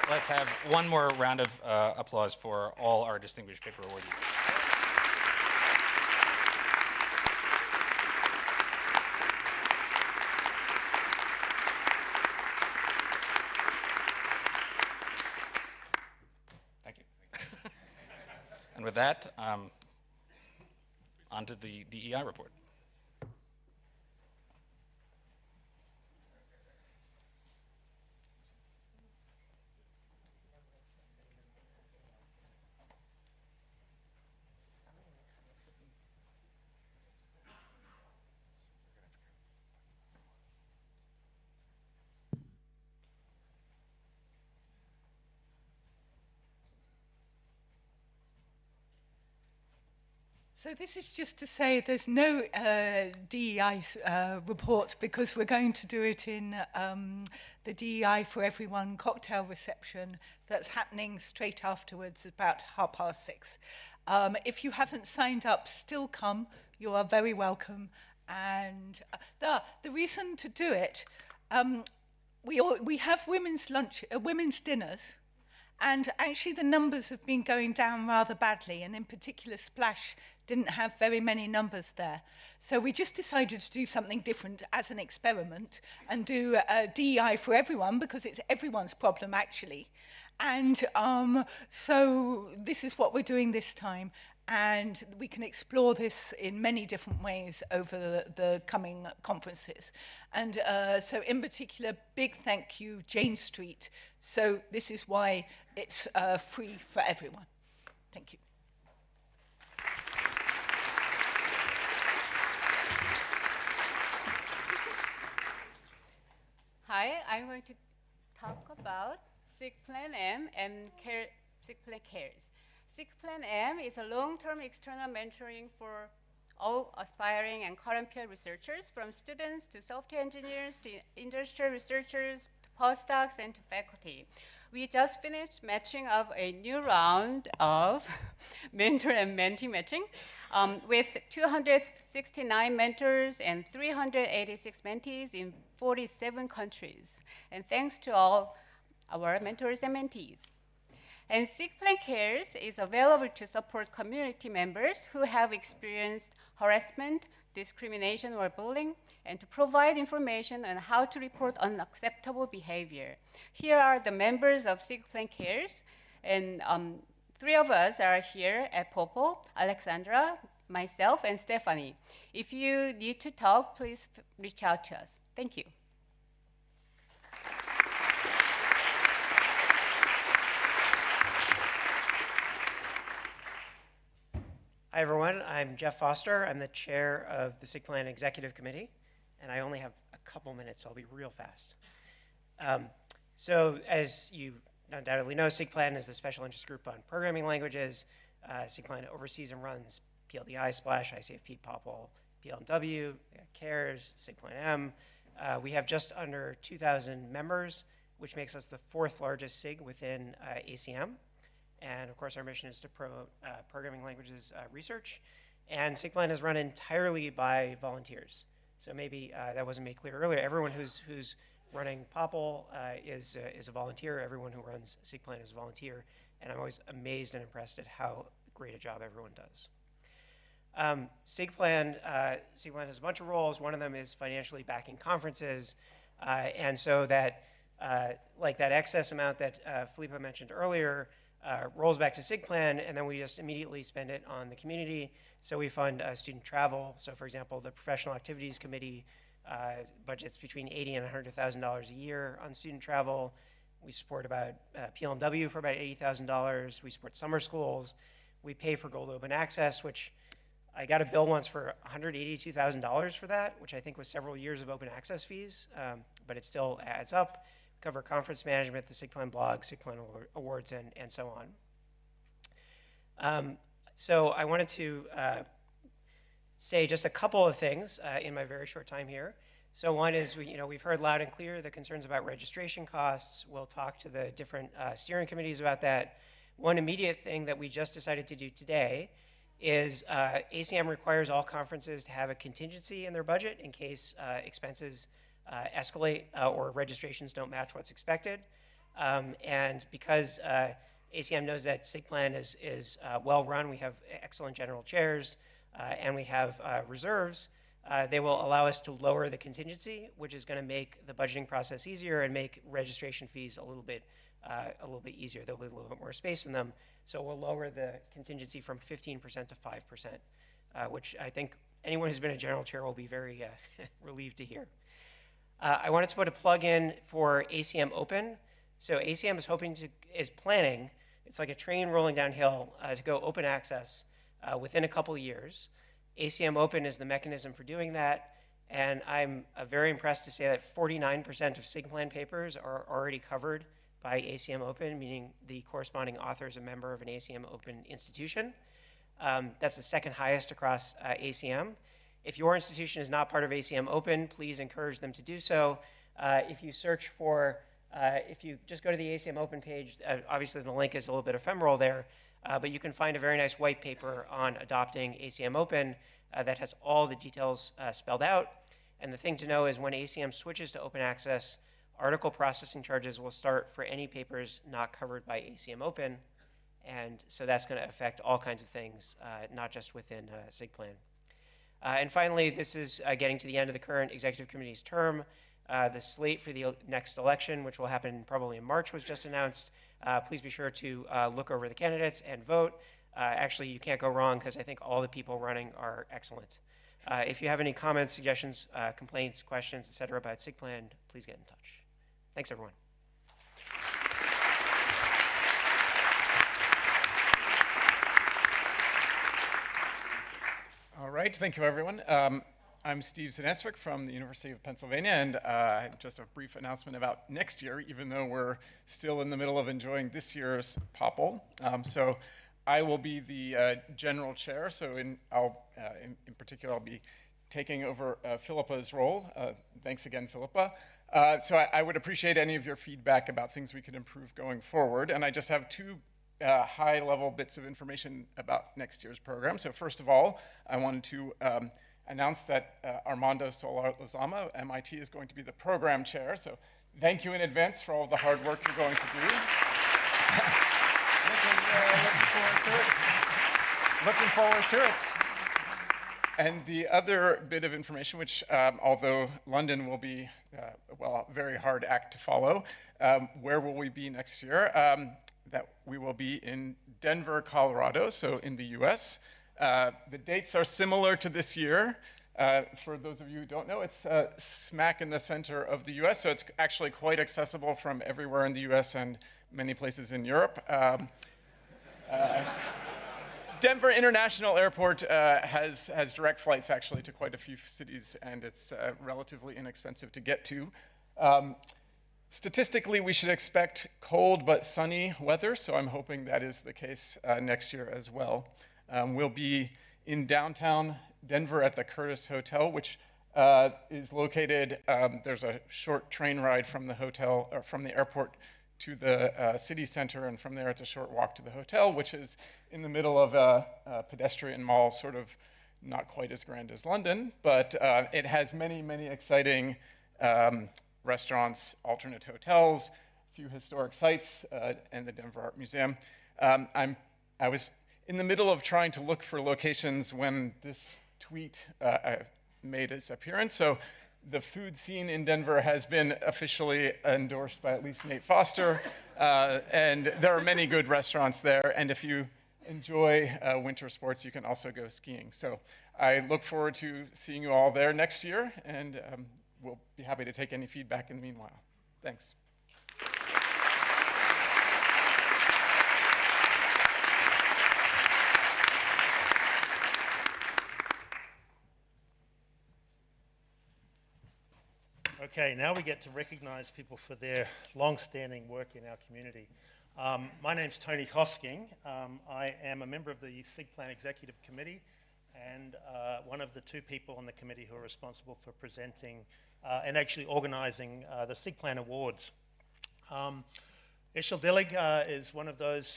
Let's have one more round of applause for all our distinguished paper awardees. Thank you. And with that, on to the DEI report. So this is just to say there's no DEI report because we're going to do it in the DEI for Everyone cocktail reception that's happening straight afterwards about 6:30. If you haven't signed up, still come. You are very welcome. And the reason to do it, we have women's dinners. And actually the numbers have been going down rather badly, and in particular Splash didn't have very many numbers there. So we just decided to do something different as an experiment and do DEI for everyone, because it's everyone's problem actually. And so this is what we're doing this time. And we can explore this in many different ways over the coming conferences. And so in particular, big thank you, Jane Street. So this is why it's free for everyone. Thank you. Hi, I'm going to talk about SIGPlan-M and SIGPlan Cares. SIGPlan-M is a long-term external mentoring for all aspiring and current peer researchers, from students to software engineers to industrial researchers to postdocs and to faculty. We just finished matching of a new round of mentor and mentee matching with 269 mentors and 386 mentees in 47 countries. And thanks to all our mentors and mentees. And SIGPlan Cares is available to support community members who have experienced harassment, discrimination, or bullying, and to provide information on how to report unacceptable behavior. Here are the members of SIGPlan Cares, and 3 of us are here at POPL, Alexandra, myself, and Stephanie. If you need to talk, please reach out to us. Thank you. Hi, everyone. I'm Jeff Foster. I'm the chair of the SIGPlan Executive Committee, and I only have a couple minutes, so I'll be real fast. So as you undoubtedly know, SIGPlan is the special interest group on programming languages. SIGPlan oversees and runs PLDI, Splash, ICFP, POPL, PLMW, CARES, SIGPlan-M. We have just under 2,000 members, which makes us the 4th largest SIG within ACM. And of course, our mission is to promote programming languages research. And SIGPlan is run entirely by volunteers. So maybe that wasn't made clear earlier. Everyone who's running POPL is a volunteer. Everyone who runs SIGPlan is a volunteer. And I'm always amazed and impressed at how great a job everyone does. SIGPlan has a bunch of roles. One of them is financially backing conferences. And so that, like that excess amount that Felipe mentioned earlier, rolls back to SIGPlan, and then we just immediately spend it on the community. So we fund student travel. So for example, the Professional Activities Committee budgets between $80,000 and $100,000 a year on student travel. We support about PLMW for about $80,000. We support summer schools. We pay for Gold Open Access, which I got a bill once for $182,000 for that, which I think was several years of open access fees, but it still adds up. Cover conference management, the SIGPlan blog, SIGPlan awards, and so on. So I wanted to say just a couple of things in my very short time here. So one is, we've heard loud and clear the concerns about registration costs. We'll talk to the different steering committees about that. One immediate thing that we just decided to do today is ACM requires all conferences to have a contingency in their budget in case expenses escalate or registrations don't match what's expected. And because ACM knows that SIGPlan is well run, we have excellent general chairs, and we have reserves, they will allow us to lower the contingency, which is going to make the budgeting process easier and make registration fees a little bit easier. There'll be a little bit more space in them. So we'll lower the contingency from 15% to 5%, which I think anyone who's been a general chair will be very relieved to hear. I wanted to put a plug in for ACM Open. So ACM is planning, it's like a train rolling downhill to go open access within a couple years. ACM Open is the mechanism for doing that, and I'm very impressed to say that 49% of SIGPlan papers are already covered by ACM Open, meaning the corresponding author is a member of an ACM Open institution. That's the second highest across ACM. If your institution is not part of ACM Open, please encourage them to do so. If you search for, if you just go to the ACM Open page, obviously the link is a little bit ephemeral there, but you can find a very nice white paper on adopting ACM Open that has all the details spelled out. And the thing to know is when ACM switches to open access, article processing charges will start for any papers not covered by ACM Open. And so that's going to affect all kinds of things, not just within SIGPlan. And finally, this is getting to the end of the current executive committee's term. The slate for the next election, which will happen probably in March, was just announced. Please be sure to look over the candidates and vote. Actually, you can't go wrong because I think all the people running are excellent. If you have any comments, suggestions, complaints, questions, etc. about SIGPlan, please get in touch. Thanks, everyone. All right, thank you, everyone. I'm Steve Zaneswick from the University of Pennsylvania, and just a brief announcement about next year, even though we're still in the middle of enjoying this year's POPL. So I will be the general chair, so in particular, I'll be taking over Philippa's role. Thanks again, Philippa. So I would appreciate any of your feedback about things we could improve going forward, and I just have two high-level bits of information about next year's program. So first of all, I wanted to announce that Armando Solar-Lozama, MIT, is going to be the program chair. So thank you in advance for all the hard work you're going to do. Looking forward to it. And the other bit of information, which although London will be, a very hard act to follow, where will we be next year? That we will be in Denver, Colorado, so in the US. The dates are similar to this year. For those of you who don't know, it's smack in the center of the US, so it's actually quite accessible from everywhere in the US and many places in Europe. Denver International Airport has direct flights actually to quite a few cities, and it's relatively inexpensive to get to. Statistically, we should expect cold but sunny weather, so I'm hoping that is the case next year as well. We'll be in downtown Denver at the Curtis Hotel, which is located, there's a short train ride from the hotel, or from the airport to the city center, and from there it's a short walk to the hotel, which is in the middle of a pedestrian mall, sort of not quite as grand as London, but it has many, many exciting restaurants, alternate hotels, a few historic sites, and the Denver Art Museum. I was in the middle of trying to look for locations when this tweet made its appearance. So the food scene in Denver has been officially endorsed by at least Nate Foster, and there are many good restaurants there. And if you enjoy winter sports, you can also go skiing. So I look forward to seeing you all there next year, and we'll be happy to take any feedback in the meanwhile. Thanks. Okay, now we get to recognize people for their long-standing work in our community. My name's Tony Hosking. I am a member of the SIGPlan Executive Committee, and one of the two people on the committee who are responsible for presenting and actually organizing the SIGPlan Awards. Ishil Dillig is one of those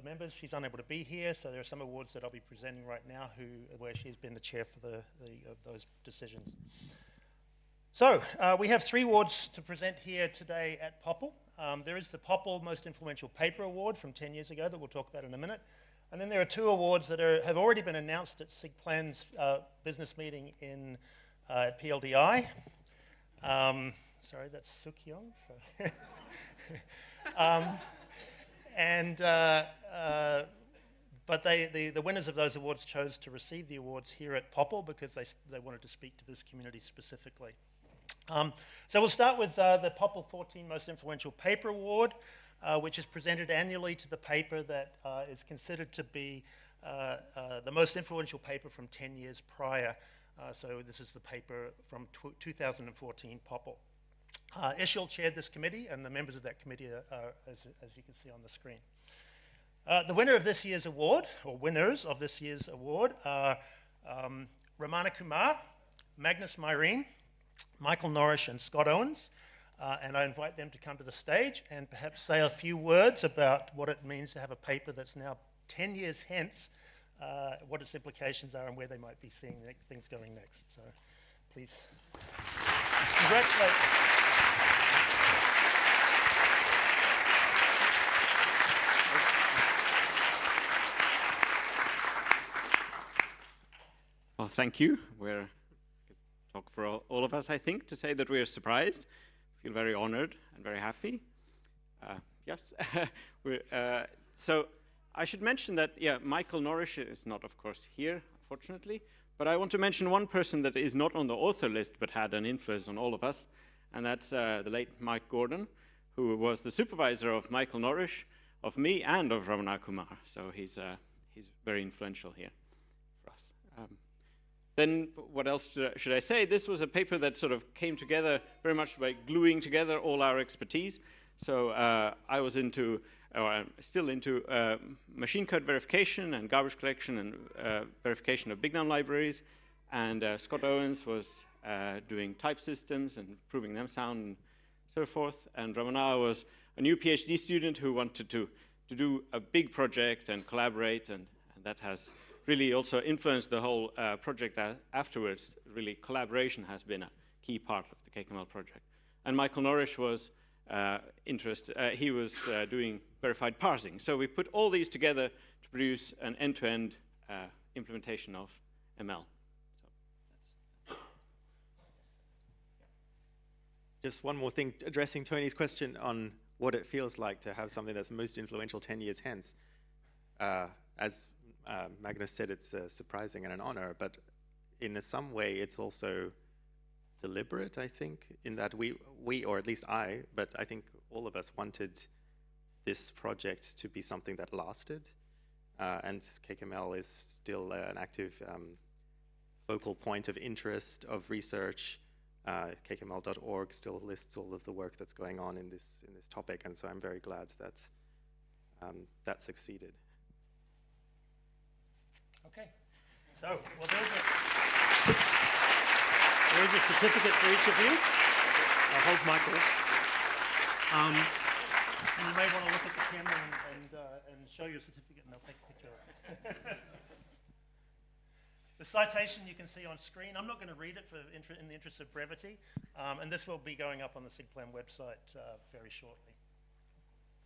members. She's unable to be here, so there are some awards that I'll be presenting right now where she's been the chair for of those decisions. So we have 3 awards to present here today at POPL. There is the POPL Most Influential Paper Award from 10 years ago that we'll talk about in a minute. And then there are 2 awards that have already been announced at SIGPlan's business meeting at PLDI. Sorry, that's Sukyong. But the winners of those awards chose to receive the awards here at POPL because they wanted to speak to this community specifically. So we'll start with the POPL'24 Most Influential Paper Award, which is presented annually to the paper that is considered to be the most influential paper from 10 years prior. So this is the paper from 2014 POPL. Ishil chaired this committee, and the members of that committee are as you can see on the screen. The winner of this year's award, or winners of this year's award, are Ramana Kumar, Magnus Myrene, Michael Norrish, and Scott Owens. And I invite them to come to the stage and perhaps say a few words about what it means to have a paper that's now 10 years hence, what its implications are and where they might be seeing things going next. So please congratulate. Well, thank you. We're talk for all of us, I think, to say that we're surprised, feel very honored and very happy. Yes. So I should mention that, yeah, Michael Norrish is not, of course, here, unfortunately, but I want to mention one person that is not on the author list but had an influence on all of us, and that's the late Mike Gordon, who was the supervisor of Michael Norrish, of me, and of Ramana Kumar. So he's very influential here for us. Then what else should I say? This was a paper that sort of came together very much by gluing together all our expertise. So I was into, or I'm still into, machine code verification and garbage collection and verification of big num libraries. And Scott Owens was doing type systems and proving them sound and so forth. And Ramana was a new PhD student who wanted to do a big project and collaborate, and that has really also influenced the whole project afterwards. Really, collaboration has been a key part of the KML project. And Michael Norrish was he was doing verified parsing. So we put all these together to produce an end-to-end implementation of ML. So just one more thing, addressing Tony's question on what it feels like to have something that's most influential 10 years hence. As Magnus said, it's surprising and an honor, but in some way it's also deliberate, I think, in that we, or at least I, but I think all of us wanted this project to be something that lasted, and KML is still an active focal point of interest, of research. KML.org still lists all of the work that's going on in this topic, and so I'm very glad that that succeeded. Okay, so there is a certificate for each of you. I hold Michael. You may want to look at the camera and show your certificate, and they'll take a picture of it. The citation you can see on screen. I'm not going to read it in the interest of brevity, and this will be going up on the SIGPlan website very shortly.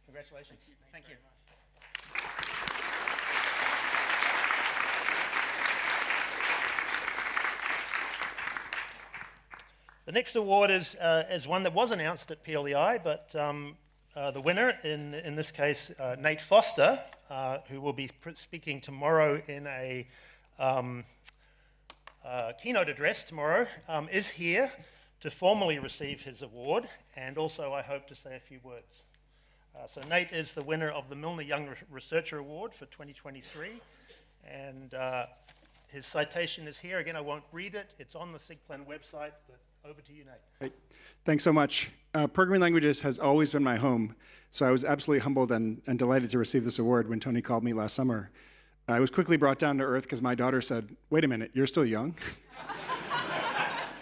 Congratulations. Thank you. The next award is one that was announced at PLEI, but the winner, in this case, Nate Foster, who will be speaking tomorrow in a keynote address tomorrow, is here to formally receive his award, and also I hope to say a few words. So Nate is the winner of the Milner Young Researcher Award for 2023, and his citation is here. Again, I won't read it. It's on the SIGPlan website, but over to you, Nate. Right. Thanks so much. Programming languages has always been my home, so I was absolutely humbled and delighted to receive this award when Tony called me last summer. I was quickly brought down to earth because my daughter said, "Wait a minute, you're still young."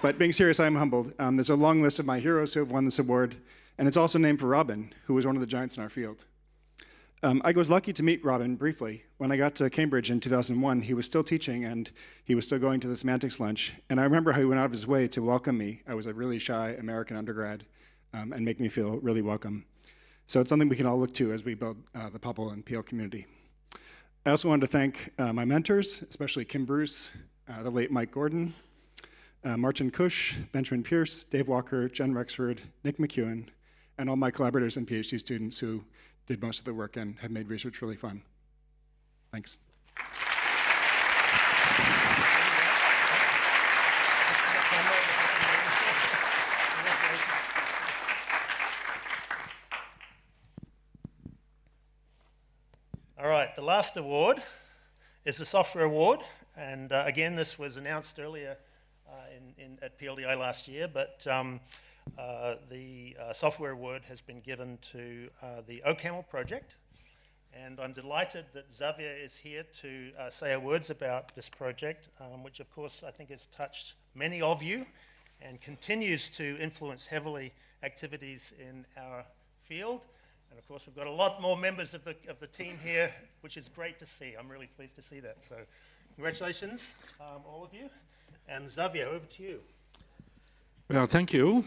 But being serious, I'm humbled. There's a long list of my heroes who have won this award, and it's also named for Robin, who was one of the giants in our field. I was lucky to meet Robin briefly. When I got to Cambridge in 2001, he was still teaching, and he was still going to the Semantics lunch. And I remember how he went out of his way to welcome me. I was a really shy American undergrad, and make me feel really welcome. So it's something we can all look to as we build the POPL and PL community. I also wanted to thank my mentors, especially Kim Bruce, the late Mike Gordon, Martin Cush, Benjamin Pierce, Dave Walker, Jen Rexford, Nick McEwen, and all my collaborators and PhD students who did most of the work and have made research really fun. Thanks. All right, the last award is the software award. And again, this was announced earlier at PLDI last year, but the software award has been given to the OCaml project. And I'm delighted that Xavier is here to say a words about this project, which of course I think has touched many of you and continues to influence heavily activities in our field. And of course, we've got a lot more members of the team here, which is great to see. I'm really pleased to see that. So congratulations, all of you. And Xavier, over to you. Well, thank you.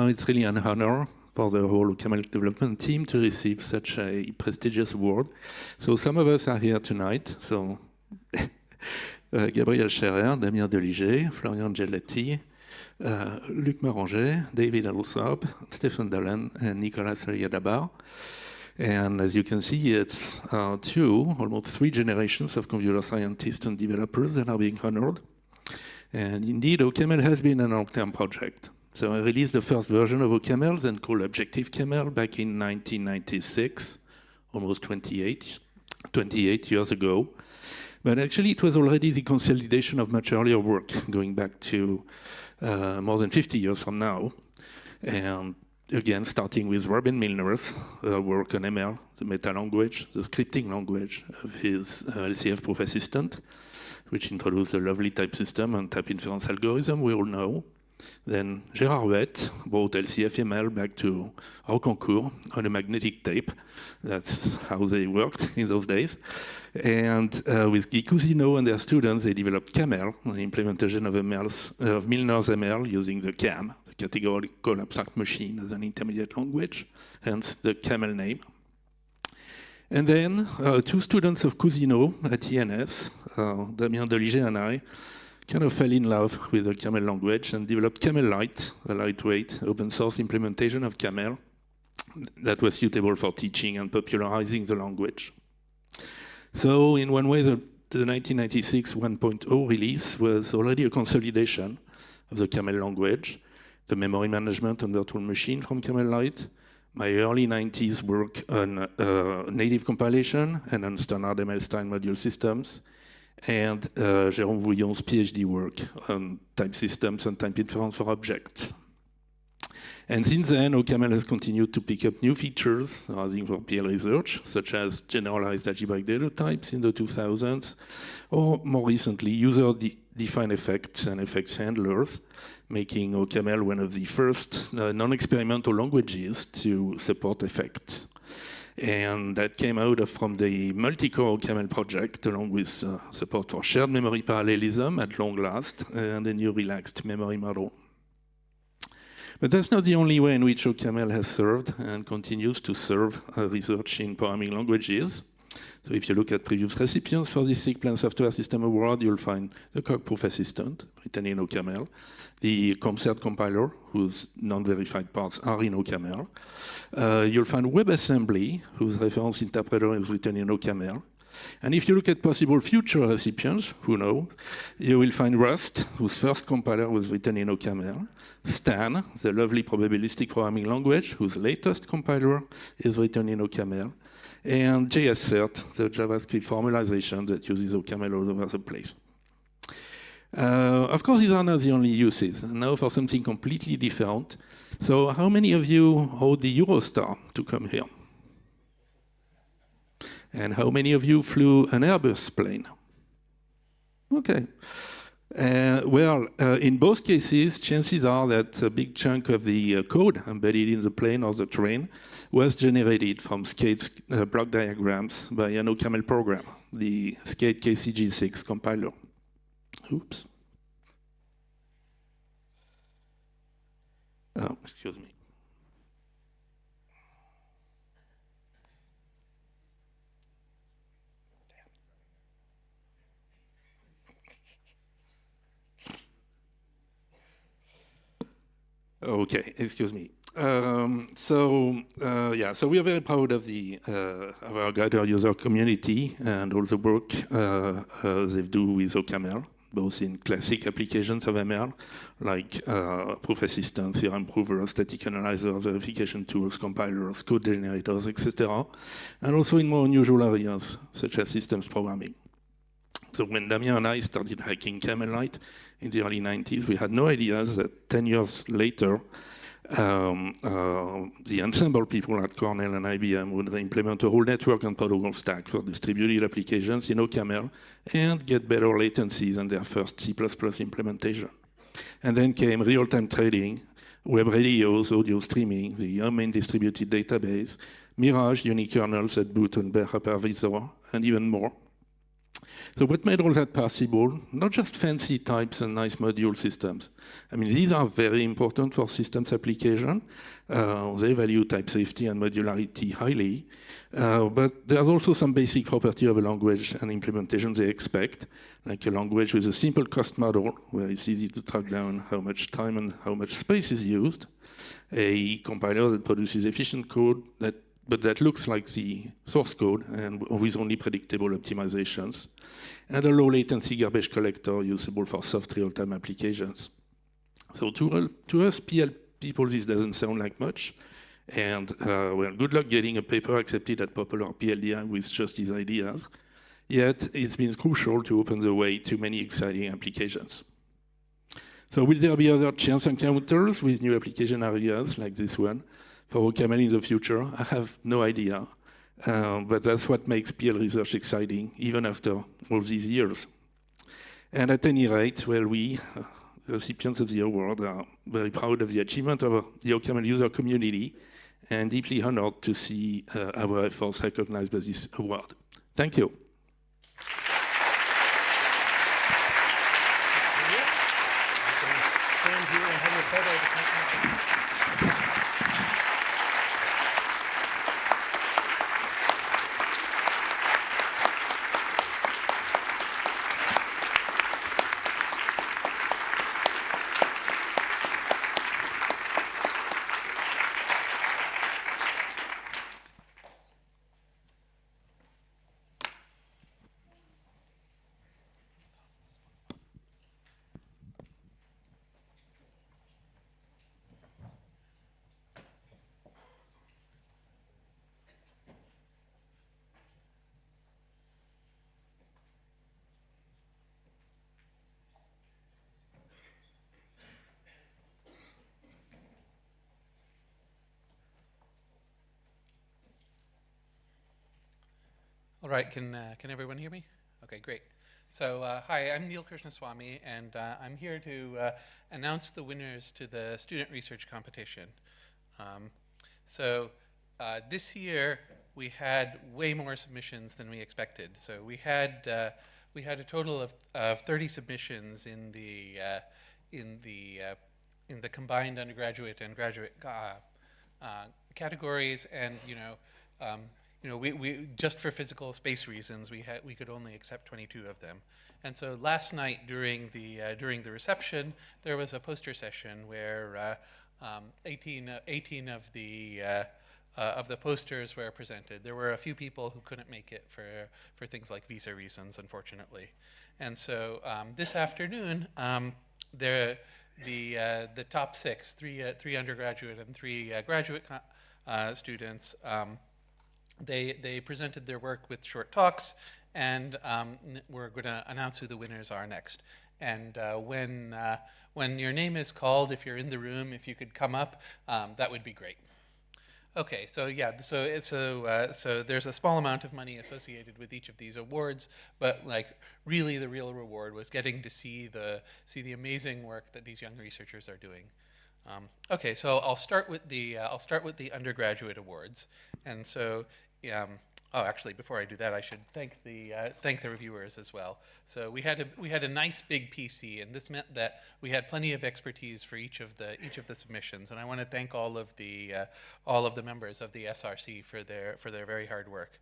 It's really an honor for the whole OCaml development team to receive such a prestigious award. So some of us are here tonight. So Gabriel Scherer, Damien Deliger, Florian Gelletti, Luc Maranger, David Alsop, Stephen Dolan, and Nicolas Ariadabar. And as you can see, it's almost three generations of computer scientists and developers that are being honored. And indeed, OCaml has been a long-term project. So I released the first version of OCaml, then called Objective-Caml, back in 1996, almost 28 years ago. But actually, it was already the consolidation of much earlier work, going back to more than 50 years from now. And again, starting with Robin Milner's work on ML, the meta language, the scripting language of his LCF proof assistant, which introduced the lovely type system and type inference algorithm we all know. Then Gérard Huet brought LCF-ML back to our concours on a magnetic tape. That's how they worked in those days. And with Guy Cousineau and their students, they developed CAML, the implementation of Milner's ML using the CAM, the categorical abstract machine, as an intermediate language, hence the CAML name. And then two students of Cousineau at ENS, Damien Deliger and I, kind of fell in love with the CAML language and developed CAML Lite, a lightweight open source implementation of CAML that was suitable for teaching and popularizing the language. So in one way, the 1996 1.0 release was already a consolidation of the CAML language, the memory management on virtual machine from CAML Lite, my early 90s work on native compilation and on standard ML-style module systems, and Jérôme Vouillon's PhD work on type systems and type inference for objects. And since then, OCaml has continued to pick up new features arising from PL research, such as generalized algebraic data types in the 2000s, or more recently, user-defined effects and effects handlers, making OCaml one of the first non-experimental languages to support effects. And that came out from the multi-core OCaml project, along with support for shared memory parallelism at long last, and a new relaxed memory model. But that's not the only way in which OCaml has served and continues to serve research in programming languages. So if you look at previous recipients for the SIG-Plan Software System Award, you'll find the Coq-Proof Assistant, written in OCaml, the ComCert compiler, whose non-verified parts are in OCaml. You'll find WebAssembly, whose reference interpreter is written in OCaml. And if you look at possible future recipients, who knows, you will find Rust, whose first compiler was written in OCaml, Stan, the lovely probabilistic programming language, whose latest compiler is written in OCaml, and JSCert, the JavaScript formalization that uses OCaml all over the place. Of course, these are not the only uses. Now for something completely different. So how many of you owed the Eurostar to come here? And how many of you flew an Airbus plane? Okay. In both cases, chances are that a big chunk of the code embedded in the plane or the train was generated from Skate's block diagrams by an OCaml program, the Skate KCG6 compiler. Oops. Oh, excuse me. Okay, excuse me. So we are very proud of our Gather user community and all the work they do with OCaml, both in classic applications of ML, like proof assistant, theorem provers, static analyzers, verification tools, compilers, code generators, etc., and also in more unusual areas, such as systems programming. So when Damien and I started hacking CamelLite in the early 90s, we had no idea that 10 years later, the Ensemble people at Cornell and IBM would implement a whole network and protocol stack for distributed applications in OCaml and get better latency than their first C++ implementation. And then came real-time trading, web radios, audio streaming, the main distributed database, Mirage unikernels that boot on bare hypervisor, and even more. So what made all that possible? Not just fancy types and nice module systems. I mean, these are very important for systems application. They value type safety and modularity highly. But there's also some basic property of a language and implementation they expect, like a language with a simple cost model, where it's easy to track down how much time and how much space is used, a compiler that produces efficient code but that looks like the source code and with only predictable optimizations, and a low latency garbage collector usable for soft real-time applications. So to us PL people, this doesn't sound like much, and well, good luck getting a paper accepted at Popular PLDI with just these ideas. Yet it's been crucial to open the way to many exciting applications. So will there be other chance encounters with new application areas like this one for OCaml in the future? I have no idea, but that's what makes PL research exciting, even after all these years. And at any rate, well, we, recipients of the award, are very proud of the achievement of the OCaml user community and deeply honored to see our efforts recognized by this award. Thank you. All right, can everyone hear me? Okay, great. So hi, I'm Neil Krishnaswamy, and I'm here to announce the winners to the student research competition. This year we had way more submissions than we expected. So we had a total of 30 submissions in the combined undergraduate and graduate categories, and we just for physical space reasons we could only accept 22 of them. And so last night during the reception there was a poster session where 18 of the posters were presented. There were a few people who couldn't make it for things like visa reasons, unfortunately. And so this afternoon the top six, three undergraduate and three graduate students, they presented their work with short talks, and we're going to announce who the winners are next. And when your name is called, if you're in the room, if you could come up, that would be great. Okay, so yeah, so there's a small amount of money associated with each of these awards, but like really the real reward was getting to see the amazing work that these young researchers are doing. Okay, so I'll start with the undergraduate awards, and so oh, actually, before I do that, I should thank the reviewers as well. So we had a nice big PC, and this meant that we had plenty of expertise for each of the submissions. And I want to thank all of the members of the SRC for their very hard work.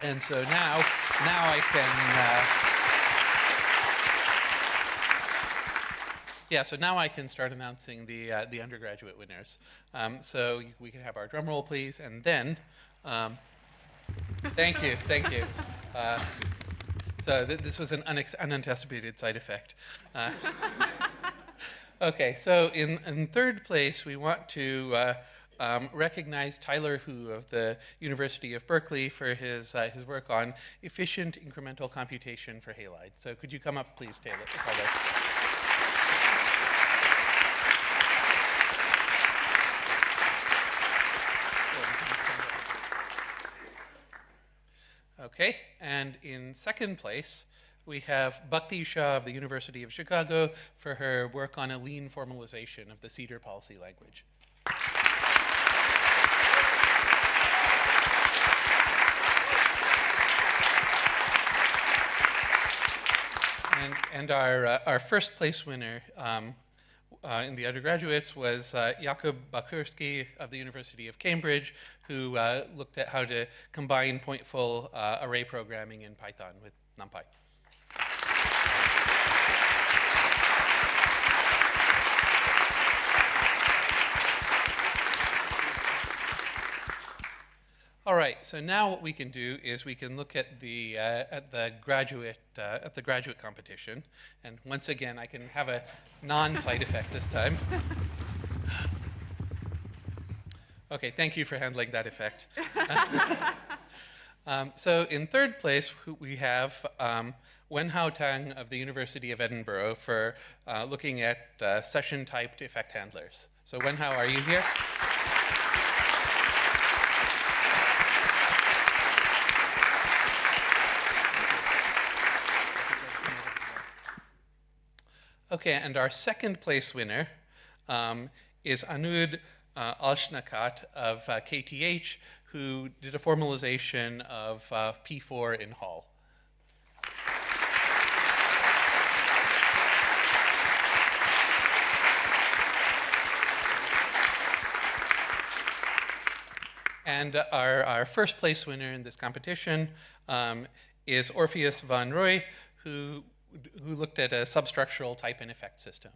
And so now I can. So now I can start announcing the undergraduate winners. So we can have our drum roll, please, and then. Thank you. So this was an unanticipated side effect. Okay, so in third place, we want to recognize Tyler Hu of the University of Berkeley for his work on efficient incremental computation for halide. So could you come up, please, Tyler? Okay, and in second place, we have Bhakti Shah of the University of Chicago for her work on a lean formalization of the CEDAR policy language. And our first place winner in the undergraduates was Jakub Bakurski of the University of Cambridge, who looked at how to combine pointful array programming in Python with NumPy. All right, so now what we can do is we can look at the graduate competition, and once again I can have a non-side effect this time. Okay, thank you for handling that effect. So in third place we have Wenhao Tang of the University of Edinburgh for looking at session-typed effect handlers. So Wenhao, are you here? Okay, and our second place winner is Anud Alshnakat of KTH, who did a formalization of P4 in Hall. And our first place winner in this competition is Orpheus van Rooij, who looked at a substructural type and effect system.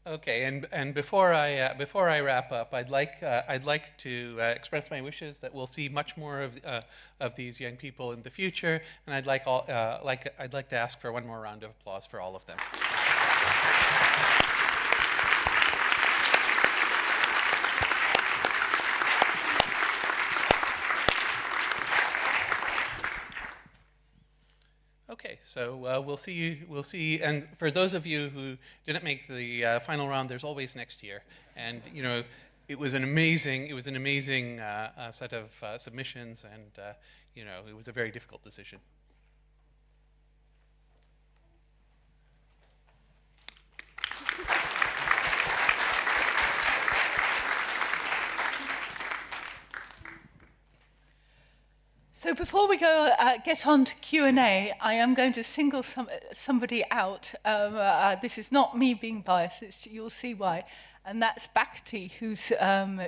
Okay, and before I wrap up, I'd like to express my wishes that we'll see much more of these young people in the future, and I'd like to ask for one more round of applause for all of them. Okay, so we'll see, and for those of you who didn't make the final round, there's always next year, and you know, it was an amazing set of submissions, and you know, it was a very difficult decision. So before we go get on to Q&A, I am going to single somebody out. This is not me being biased, you'll see why. And that's Bhakti, who's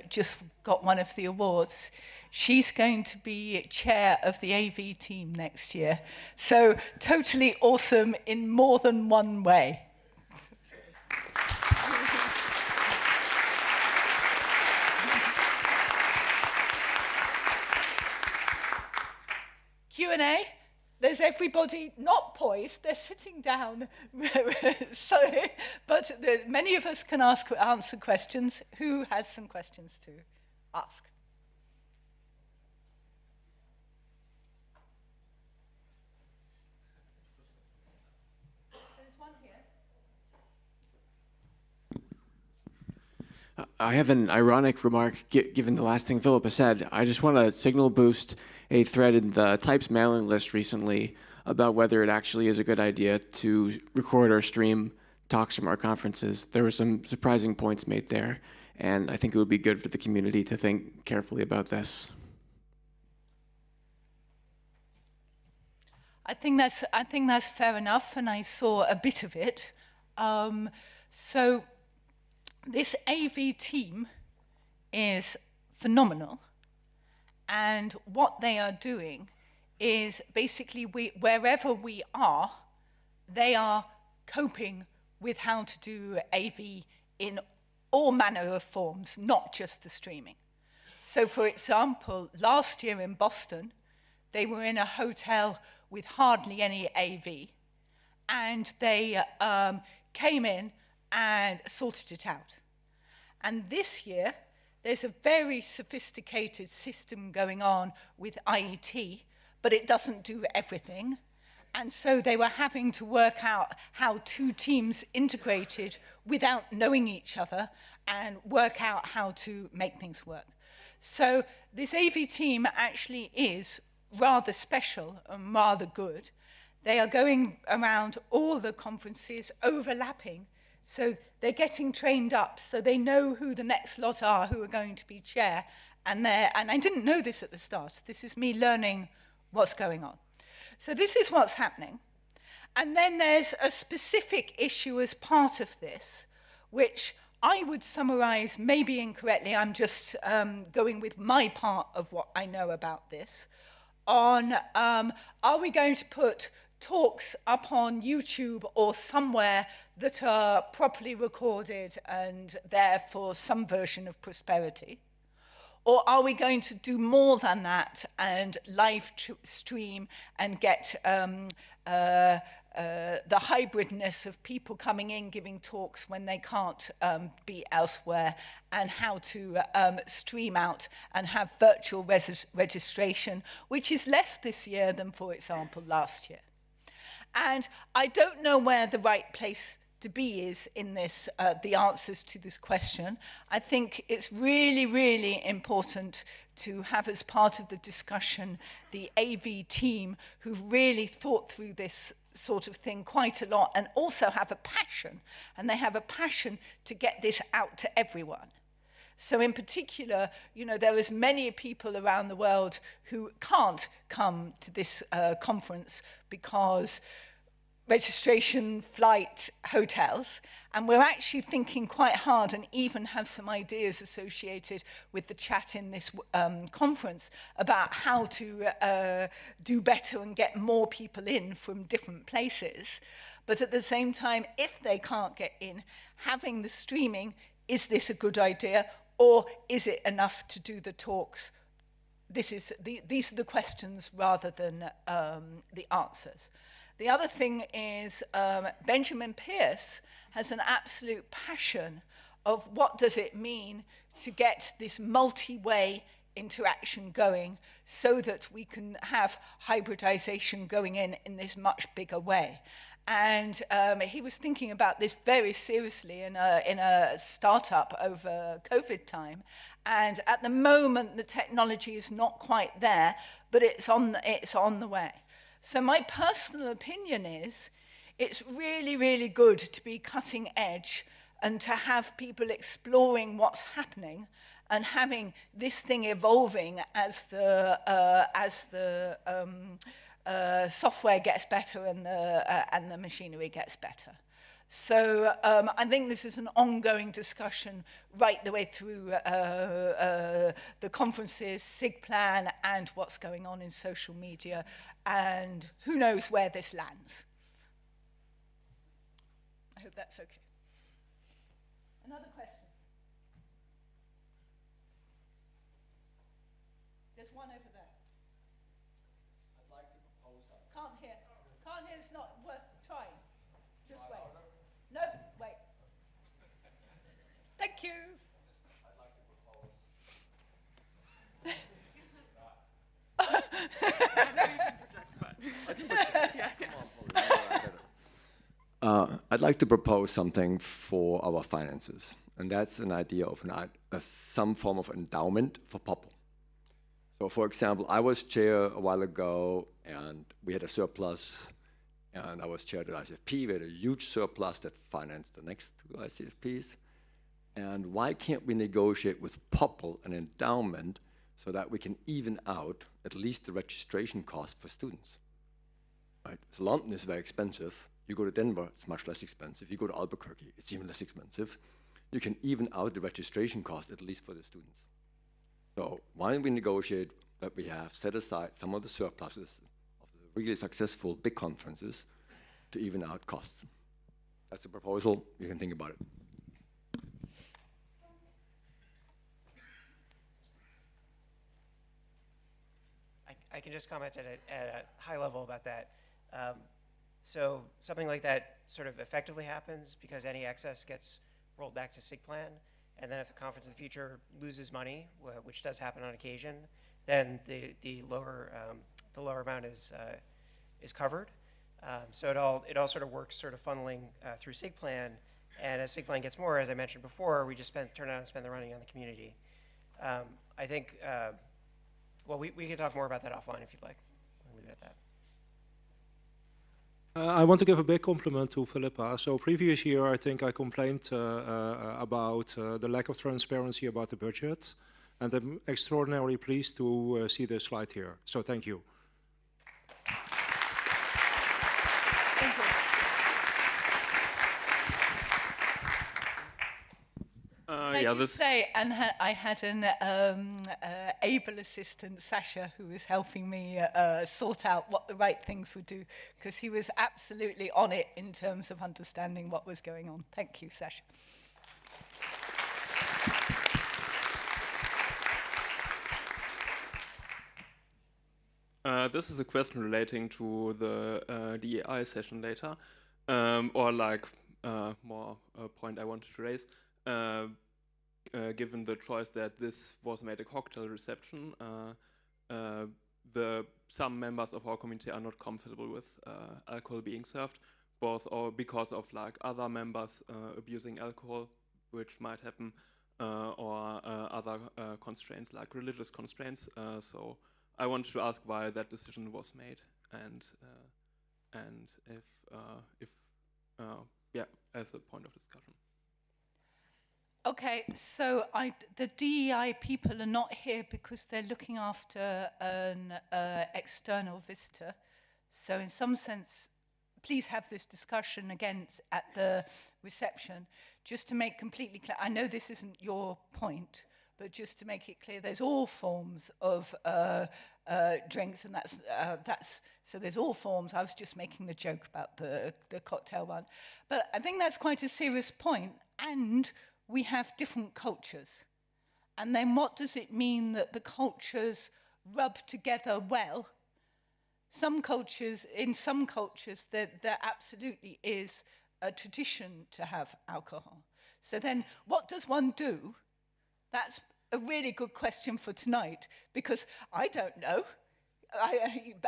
just got one of the awards. She's going to be chair of the AV team next year. So totally awesome in more than one way. Q&A? there's everybody not poised, they're sitting down. So, but many of us can answer questions. Who has some questions to ask? There's one here. I have an ironic remark, given the last thing Philip has said. I just want to signal boost a thread in the types mailing list recently about whether it actually is a good idea to record or stream talks from our conferences. There were some surprising points made there, and I think it would be good for the community to think carefully about this. I think that's fair enough, and I saw a bit of it. So this AV team is phenomenal, and what they are doing is basically wherever we are, they are coping with how to do AV in all manner of forms, not just the streaming. So for example, last year in Boston, they were in a hotel with hardly any AV, and they came in and sorted it out. And this year, there's a very sophisticated system going on with IET, but it doesn't do everything. And so they were having to work out how two teams integrated without knowing each other and work out how to make things work. So this AV team actually is rather special and rather good. They are going around all the conferences, overlapping, so they're getting trained up, so they know who the next lot are who are going to be chair. And I didn't know this at the start. This is me learning what's going on. So this is what's happening. And then there's a specific issue as part of this, which I would summarize, maybe incorrectly, I'm just going with my part of what I know about this, on are we going to put talks up on YouTube or somewhere that are properly recorded and there for some version of prosperity? Or are we going to do more than that and live stream and get the hybridness of people coming in giving talks when they can't be elsewhere, and how to stream out and have virtual registration, which is less this year than, for example, last year. And I don't know where the right place to be is in this, the answers to this question. I think it's really, really important to have as part of the discussion the AV team who've really thought through this sort of thing quite a lot and also have a passion. And they have a passion to get this out to everyone. So in particular, you know, there is many people around the world who can't come to this conference because registration, flight, hotels, and we're actually thinking quite hard and even have some ideas associated with the chat in this conference about how to do better and get more people in from different places. But at the same time, if they can't get in, having the streaming, is this a good idea, or is it enough to do the talks? These are the questions rather than the answers. The other thing is Benjamin Pierce has an absolute passion of what does it mean to get this multi-way interaction going so that we can have hybridization going in this much bigger way. And he was thinking about this very seriously in a startup over COVID time. And at the moment, the technology is not quite there, but it's on the way. So my personal opinion is it's really, really good to be cutting edge and to have people exploring what's happening and having this thing evolving as the software gets better and the machinery gets better. So I think this is an ongoing discussion right the way through the conferences, SIGPlan, and what's going on in social media, and who knows where this lands. I hope that's okay. Another question? There's one over there. I'd like to propose something. Can't can't hear is not worth trying. Just wait. No, wait. Thank you. I'd like to propose something for our finances, and that's an idea of some form of endowment for POPL. So, for example, I was chair a while ago, and we had a surplus, and I was chair of the ICFP. We had a huge surplus that financed the next two ICFPs. And why can't we negotiate with POPL an endowment so that we can even out at least the registration cost for students? Right? So London is very expensive. You go to Denver, it's much less expensive. You go to Albuquerque, it's even less expensive. You can even out the registration cost, at least for the students. So why don't we negotiate that we have set aside some of the surpluses of the really successful big conferences to even out costs? That's a proposal. You can think about it. I can just comment at a high level about that. So something like that sort of effectively happens because any excess gets rolled back to SIG plan, and then if the conference in the future loses money, which does happen on occasion, then the lower amount is covered. So it all sort of works sort of funneling through SIG plan, and as SIG plan gets more, as I mentioned before, we just turn out and spend the money on the community. I think. Well, we can talk more about that offline if you'd like. I'll leave it at that. I want to give a big compliment to Philippa. So previous year, I think I complained about the lack of transparency about the budget. And I'm extraordinarily pleased to see this slide here. So thank you. Thank you. Can I just say, and I had an able assistant, Sasha, who was helping me sort out what the right things would do, because he was absolutely on it in terms of understanding what was going on. Thank you, Sasha. This is a question relating to the DEI session later, or like more a point I wanted to raise. Given the choice that this was made a cocktail reception, some members of our community are not comfortable with alcohol being served, both or because of like other members abusing alcohol, which might happen, or other constraints like religious constraints. So I wanted to ask why that decision was made, and if as a point of discussion. Okay, so the DEI people are not here because they're looking after an external visitor. So in some sense, please have this discussion again at the reception, just to make completely clear. I know this isn't your point, but just to make it clear, there's all forms of drinks, and that's so there's all forms. I was just making the joke about the cocktail one, but I think that's quite a serious point, and we have different cultures. And then what does it mean that the cultures rub together well? In some cultures, there absolutely is a tradition to have alcohol. So then what does one do? That's a really good question for tonight, because I don't know,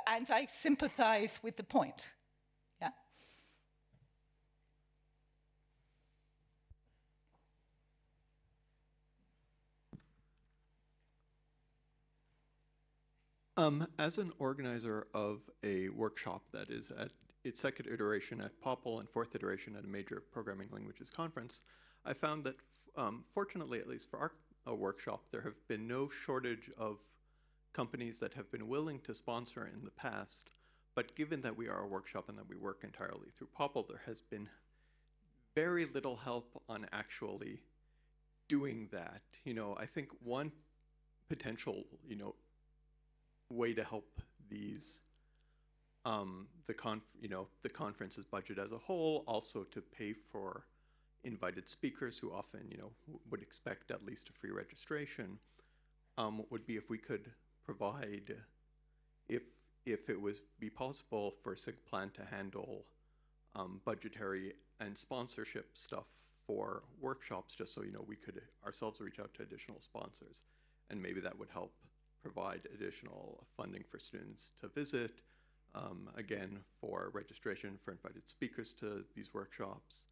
and I sympathize with the point. Yeah. As an organizer of a workshop that is at its second iteration at POPL and fourth iteration at a major programming languages conference, I found that, fortunately, at least for our workshop, there have been no shortage of companies that have been willing to sponsor in the past. But given that we are a workshop and that we work entirely through POPL, there has been very little help on actually doing that. I think one potential, way to help these the conference's budget as a whole, also to pay for invited speakers who often would expect at least a free registration, would be if we could provide, if if it would be possible for SIGPlan to handle budgetary and sponsorship stuff for workshops, just so we could ourselves reach out to additional sponsors, and maybe that would help provide additional funding for students to visit, again, for registration for invited speakers to these workshops.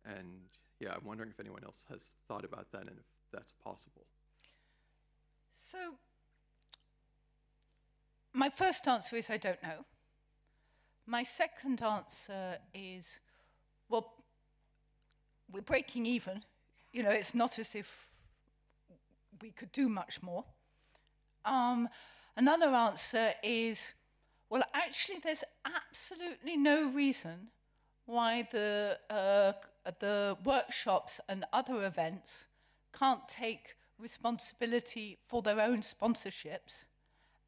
And yeah, I'm wondering if anyone else has thought about that and if that's possible. So my first answer is I don't know. My second answer is, well, we're breaking even. It's not as if we could do much more. Another answer is, well, actually, there's absolutely no reason why the workshops and other events can't take responsibility for their own sponsorships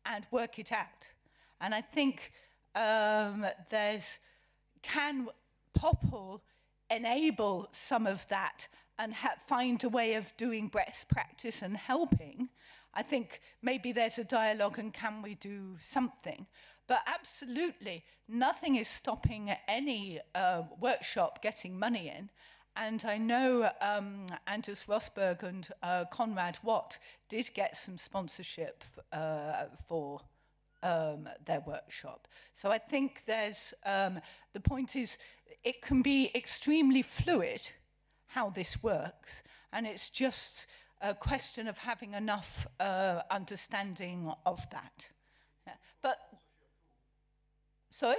and work it out. And I think can POPL enable some of that and find a way of doing best practice and helping? I think maybe there's a dialogue and can we do something? But absolutely, nothing is stopping any workshop getting money in. And I know Anders Rosberg and Conrad Watt did get some sponsorship for their workshop. So I think the point is, it can be extremely fluid how this works, and it's just a question of having enough understanding of that. Yeah. But, sorry?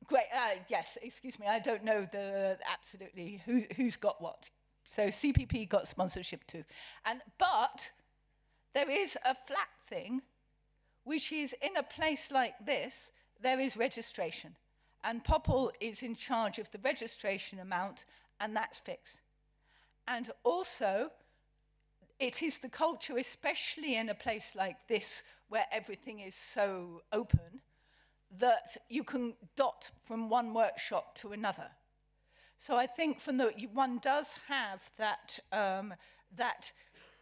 Great, yes, excuse me, I don't know absolutely who's got what. So CPP got sponsorship too. But there is a flat thing, which is in a place like this, there is registration. And POPL is in charge of the registration amount, and that's fixed. And also, it is the culture, especially in a place like this, where everything is so open, that you can dot from one workshop to another. So I think one does have that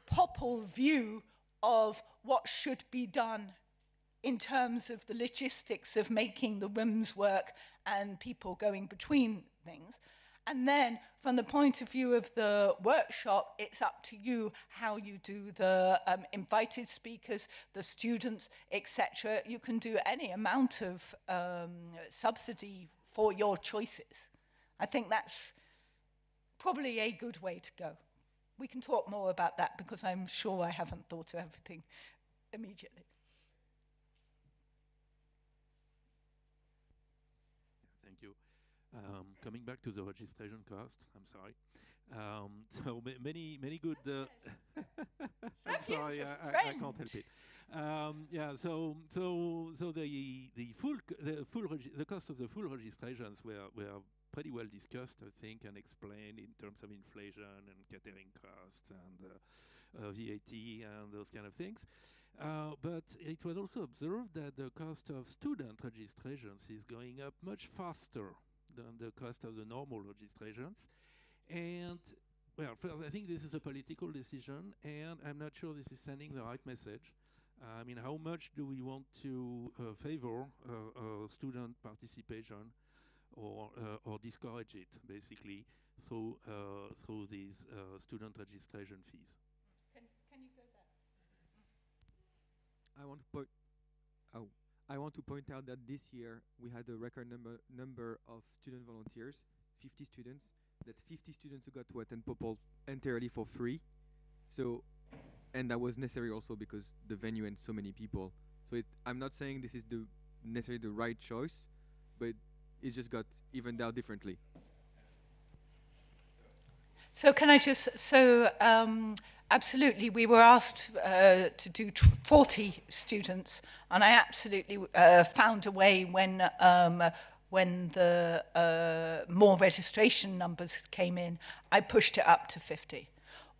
POPL view of what should be done in terms of the logistics of making the rooms work and people going between things. And then from the point of view of the workshop, it's up to you how you do the invited speakers, the students, etc. You can do any amount of subsidy for your choices. I think that's probably a good way to go. We can talk more about that because I'm sure I haven't thought of everything immediately. Thank you. Coming back to the registration cost, I'm sorry. So many good. I'm sorry, I can't help it. Yeah. So the cost of the full registrations were pretty well discussed, I think, and explained in terms of inflation and catering costs and VAT and those kind of things. But it was also observed that the cost of student registrations is going up much faster than the cost of the normal registrations. And, well, first, I think this is a political decision, and I'm not sure this is sending the right message. I mean, how much do we want to favor student participation or discourage it, basically, through these student registration fees? Can you go there? I want to point out that this year we had a record number of student volunteers, 50 students. That 50 students who got to attend POPL entirely for free. So, and that was necessary also because the venue and so many people. So I'm not saying this is necessarily the right choice, but it just got evened out differently. So can I just, absolutely, we were asked to do 40 students, and I absolutely found a way when the more registration numbers came in, I pushed it up to 50.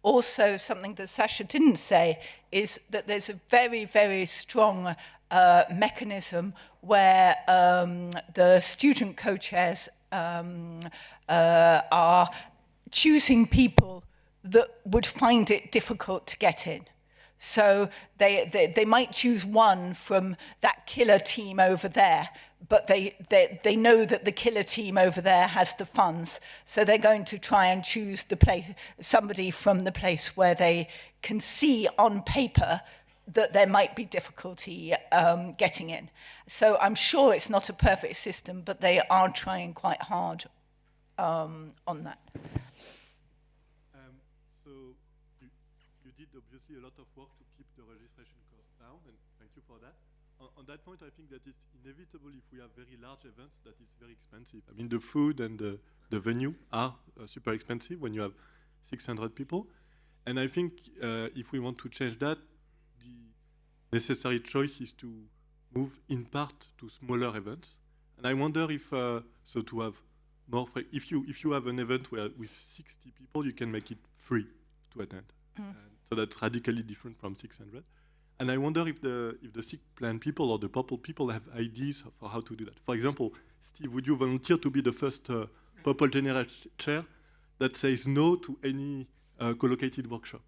Also, something that Sasha didn't say is that there's a very, very strong mechanism where the student co-chairs are choosing people that would find it difficult to get in. So they might choose one from that killer team over there, but they know that the killer team over there has the funds. So they're going to try and choose somebody from the place where they can see on paper that there might be difficulty getting in. So I'm sure it's not a perfect system, but they are trying quite hard on that. So you did obviously a lot of work to keep the registration cost down, and thank you for that. On that point, I think that it's inevitable if we have very large events that it's very expensive. I mean, the food and the venue are super expensive when you have 600 people. And I think if we want to change that, the necessary choice is to move in part to smaller events. And I wonder if, so to have more, if you have an event where with 60 people, you can make it free to attend. So that's radically different from 600. And I wonder if the sick plan people or the POPL people have ideas for how to do that. For example, Steve, would you volunteer to be the first POPL general chair that says no to any collocated workshop?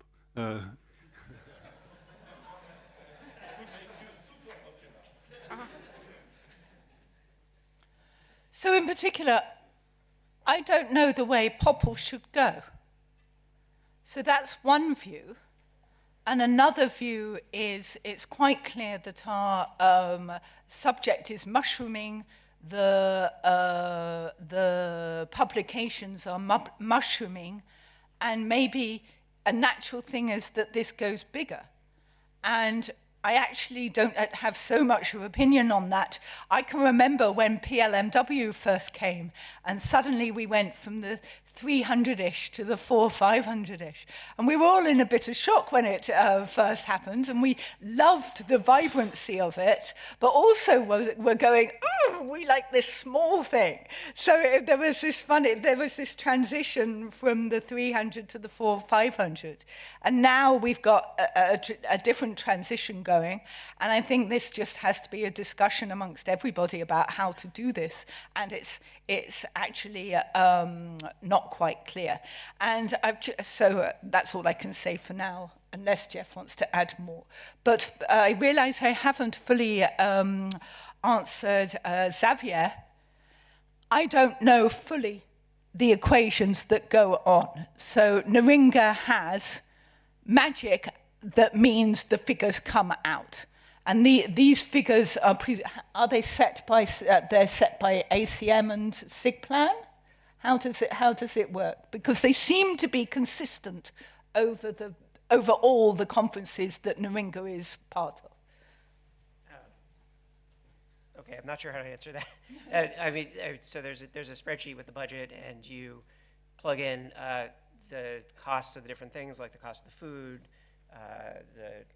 So in particular, I don't know the way POPL should go. So that's one view. And another view is it's quite clear that our subject is mushrooming, the publications are mushrooming, and maybe a natural thing is that this goes bigger. And I actually don't have so much of an opinion on that. I can remember when PLMW first came, and suddenly we went from the 300-ish to the 500-ish. And we were all in a bit of shock when it first happened, and we loved the vibrancy of it, but also we're going, ooh, we like this small thing. So there was this transition from the 300 to the 500. And now we've got a different transition going, and I think this just has to be a discussion amongst everybody about how to do this, and it's actually not quite clear. And so that's all I can say for now, unless Jeff wants to add more. But I realize I haven't fully answered Xavier. I don't know fully the equations that go on. So Naringa has magic that means the figures come out. And these figures are they set by they're set by ACM and SIGPlan? How does it work? Because they seem to be consistent over all the conferences that Naringa is part of. Okay, I'm not sure how to answer that. I mean, so there's a spreadsheet with the budget, and you plug in the cost of the different things, like the cost of the food,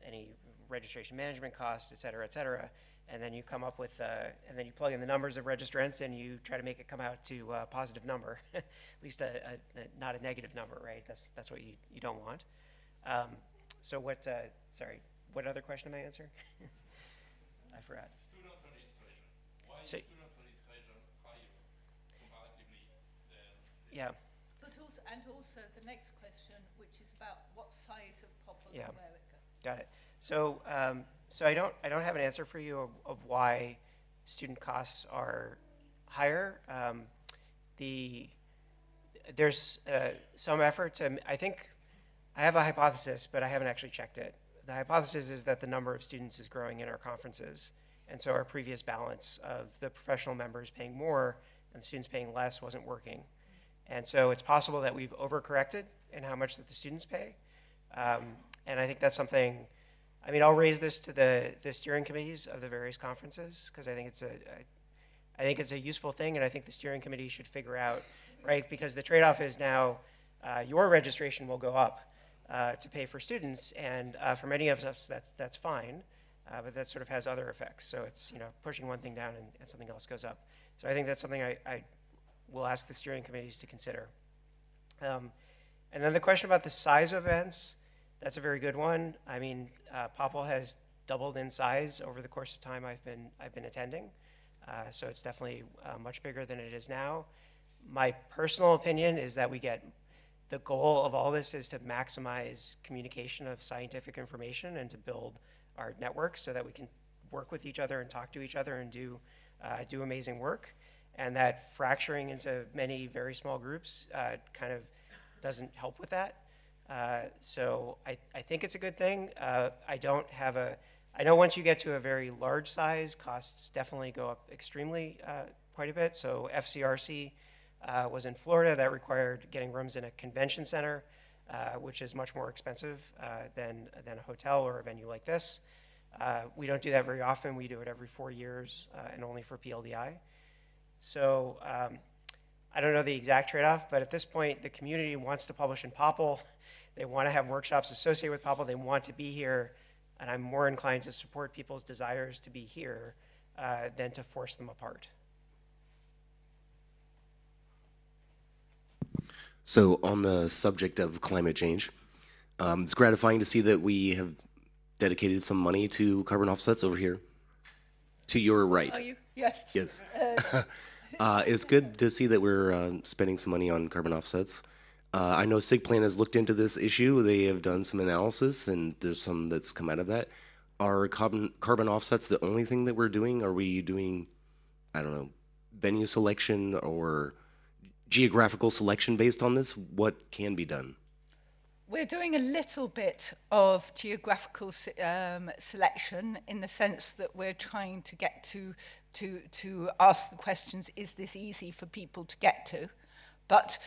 any registration management cost, et cetera, and then you come up with, and then you plug in the numbers of registrants, and you try to make it come out to a positive number, at least not a negative number, right? That's what you don't want. So what? Sorry, what other question am I answering? I forgot. Student registration. Why is So, student registration higher comparatively than? Yeah. But also the next question, which is about what size of POPL Yeah. and where it goes. Got it. So, so I don't have an answer for you of why student costs are higher. There's some effort to. I think I have a hypothesis, but I haven't actually checked it. The hypothesis is that the number of students is growing in our conferences, and so our previous balance of the professional members paying more and the students paying less wasn't working. And so it's possible that we've overcorrected in how much that the students pay. And I think that's something, I mean, I'll raise this to the steering committees of the various conferences, because I think it's a useful thing, and I think the steering committee should figure out, right, because the trade-off is now your registration will go up to pay for students, and for many of us that's fine, but that sort of has other effects. So it's, you know, pushing one thing down and something else goes up. So I think that's something I will ask the steering committees to consider. And then the question about the size of events, that's a very good one. I mean, POPL has doubled in size over the course of time I've been attending, so it's definitely much bigger than it is now. My personal opinion is that we get the goal of all this is to maximize communication of scientific information and to build our networks so that we can work with each other and talk to each other and do amazing work. And that fracturing into many very small groups kind of doesn't help with that. So I think it's a good thing. I know once you get to a very large size, costs definitely go up extremely quite a bit. So FCRC was in Florida. That required getting rooms in a convention center, which is much more expensive than a hotel or a venue like this. We don't do that very often. We do it every 4 years and only for PLDI. So I don't know the exact trade-off, but at this point, the community wants to publish in POPL. They want to have workshops associated with POPL. They want to be here, and I'm more inclined to support people's desires to be here than to force them apart. So on the subject of climate change, it's gratifying to see that we have dedicated some money to carbon offsets over here. To your right. Are you? Yes. Yes. It's good to see that we're spending some money on carbon offsets. I know SigPlan has looked into this issue. They have done some analysis, and there's some that's come out of that. Are carbon offsets the only thing that we're doing? Are we doing, I don't know, venue selection or geographical selection based on this? What can be done? We're doing a little bit of geographical selection in the sense that we're trying to get to ask the questions, is this easy for people to get to? But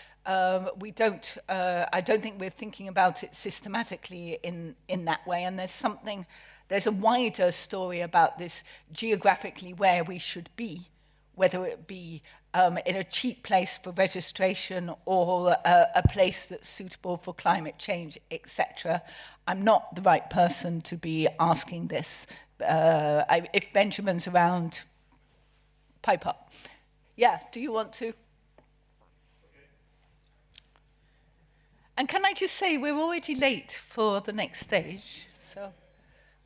we don't, I don't think we're thinking about it systematically in that way. And there's a wider story about this geographically where we should be, whether it be in a cheap place for registration or a place that's suitable for climate change, etc. I'm not the right person to be asking this. If Benjamin's around, pipe up. Yeah, do you want to? And can I just say, we're already late for the next stage, so.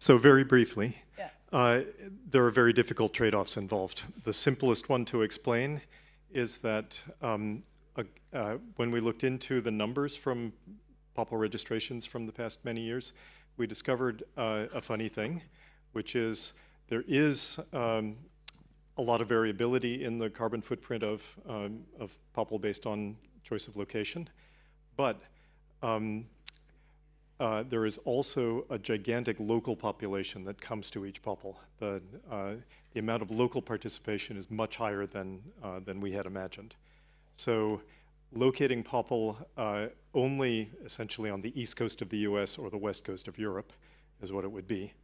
So very briefly, yeah. There are very difficult trade-offs involved. The simplest one to explain is that when we looked into the numbers from POPL registrations from the past many years, we discovered a funny thing, which is there is a lot of variability in the carbon footprint of POPL based on choice of location, but there is also a gigantic local population that comes to each POPL. The amount of local participation is much higher than we had imagined. So locating POPL only essentially on the east coast of the US or the west coast of Europe is what it would be,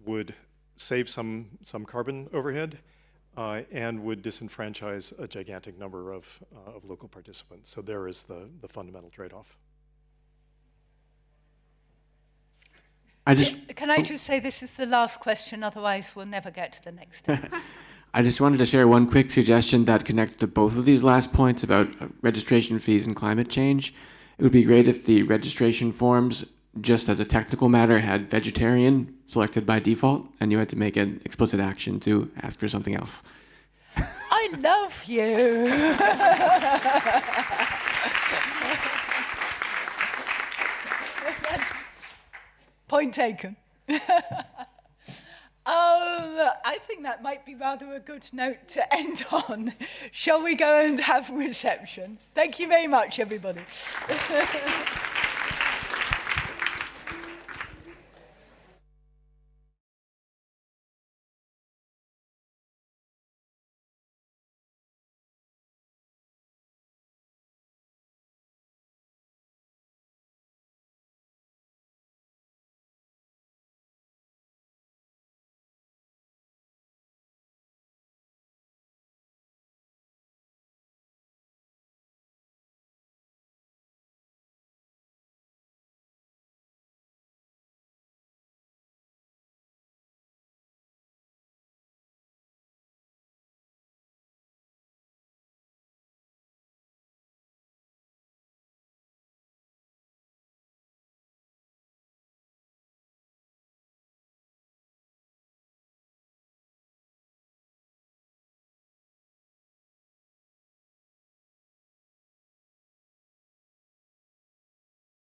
would save some carbon overhead and would disenfranchise a gigantic number of local participants. So there is the fundamental trade-off. Can I just say this is the last question, otherwise we'll never get to the next step. I just wanted to share one quick suggestion that connects to both of these last points about registration fees and climate change. It would be great if the registration forms, just as a technical matter, had vegetarian selected by default, and you had to make an explicit action to ask for something else. I love you. Point taken. I think that might be rather a good note to end on. Shall we go and have reception? Thank you very much, everybody.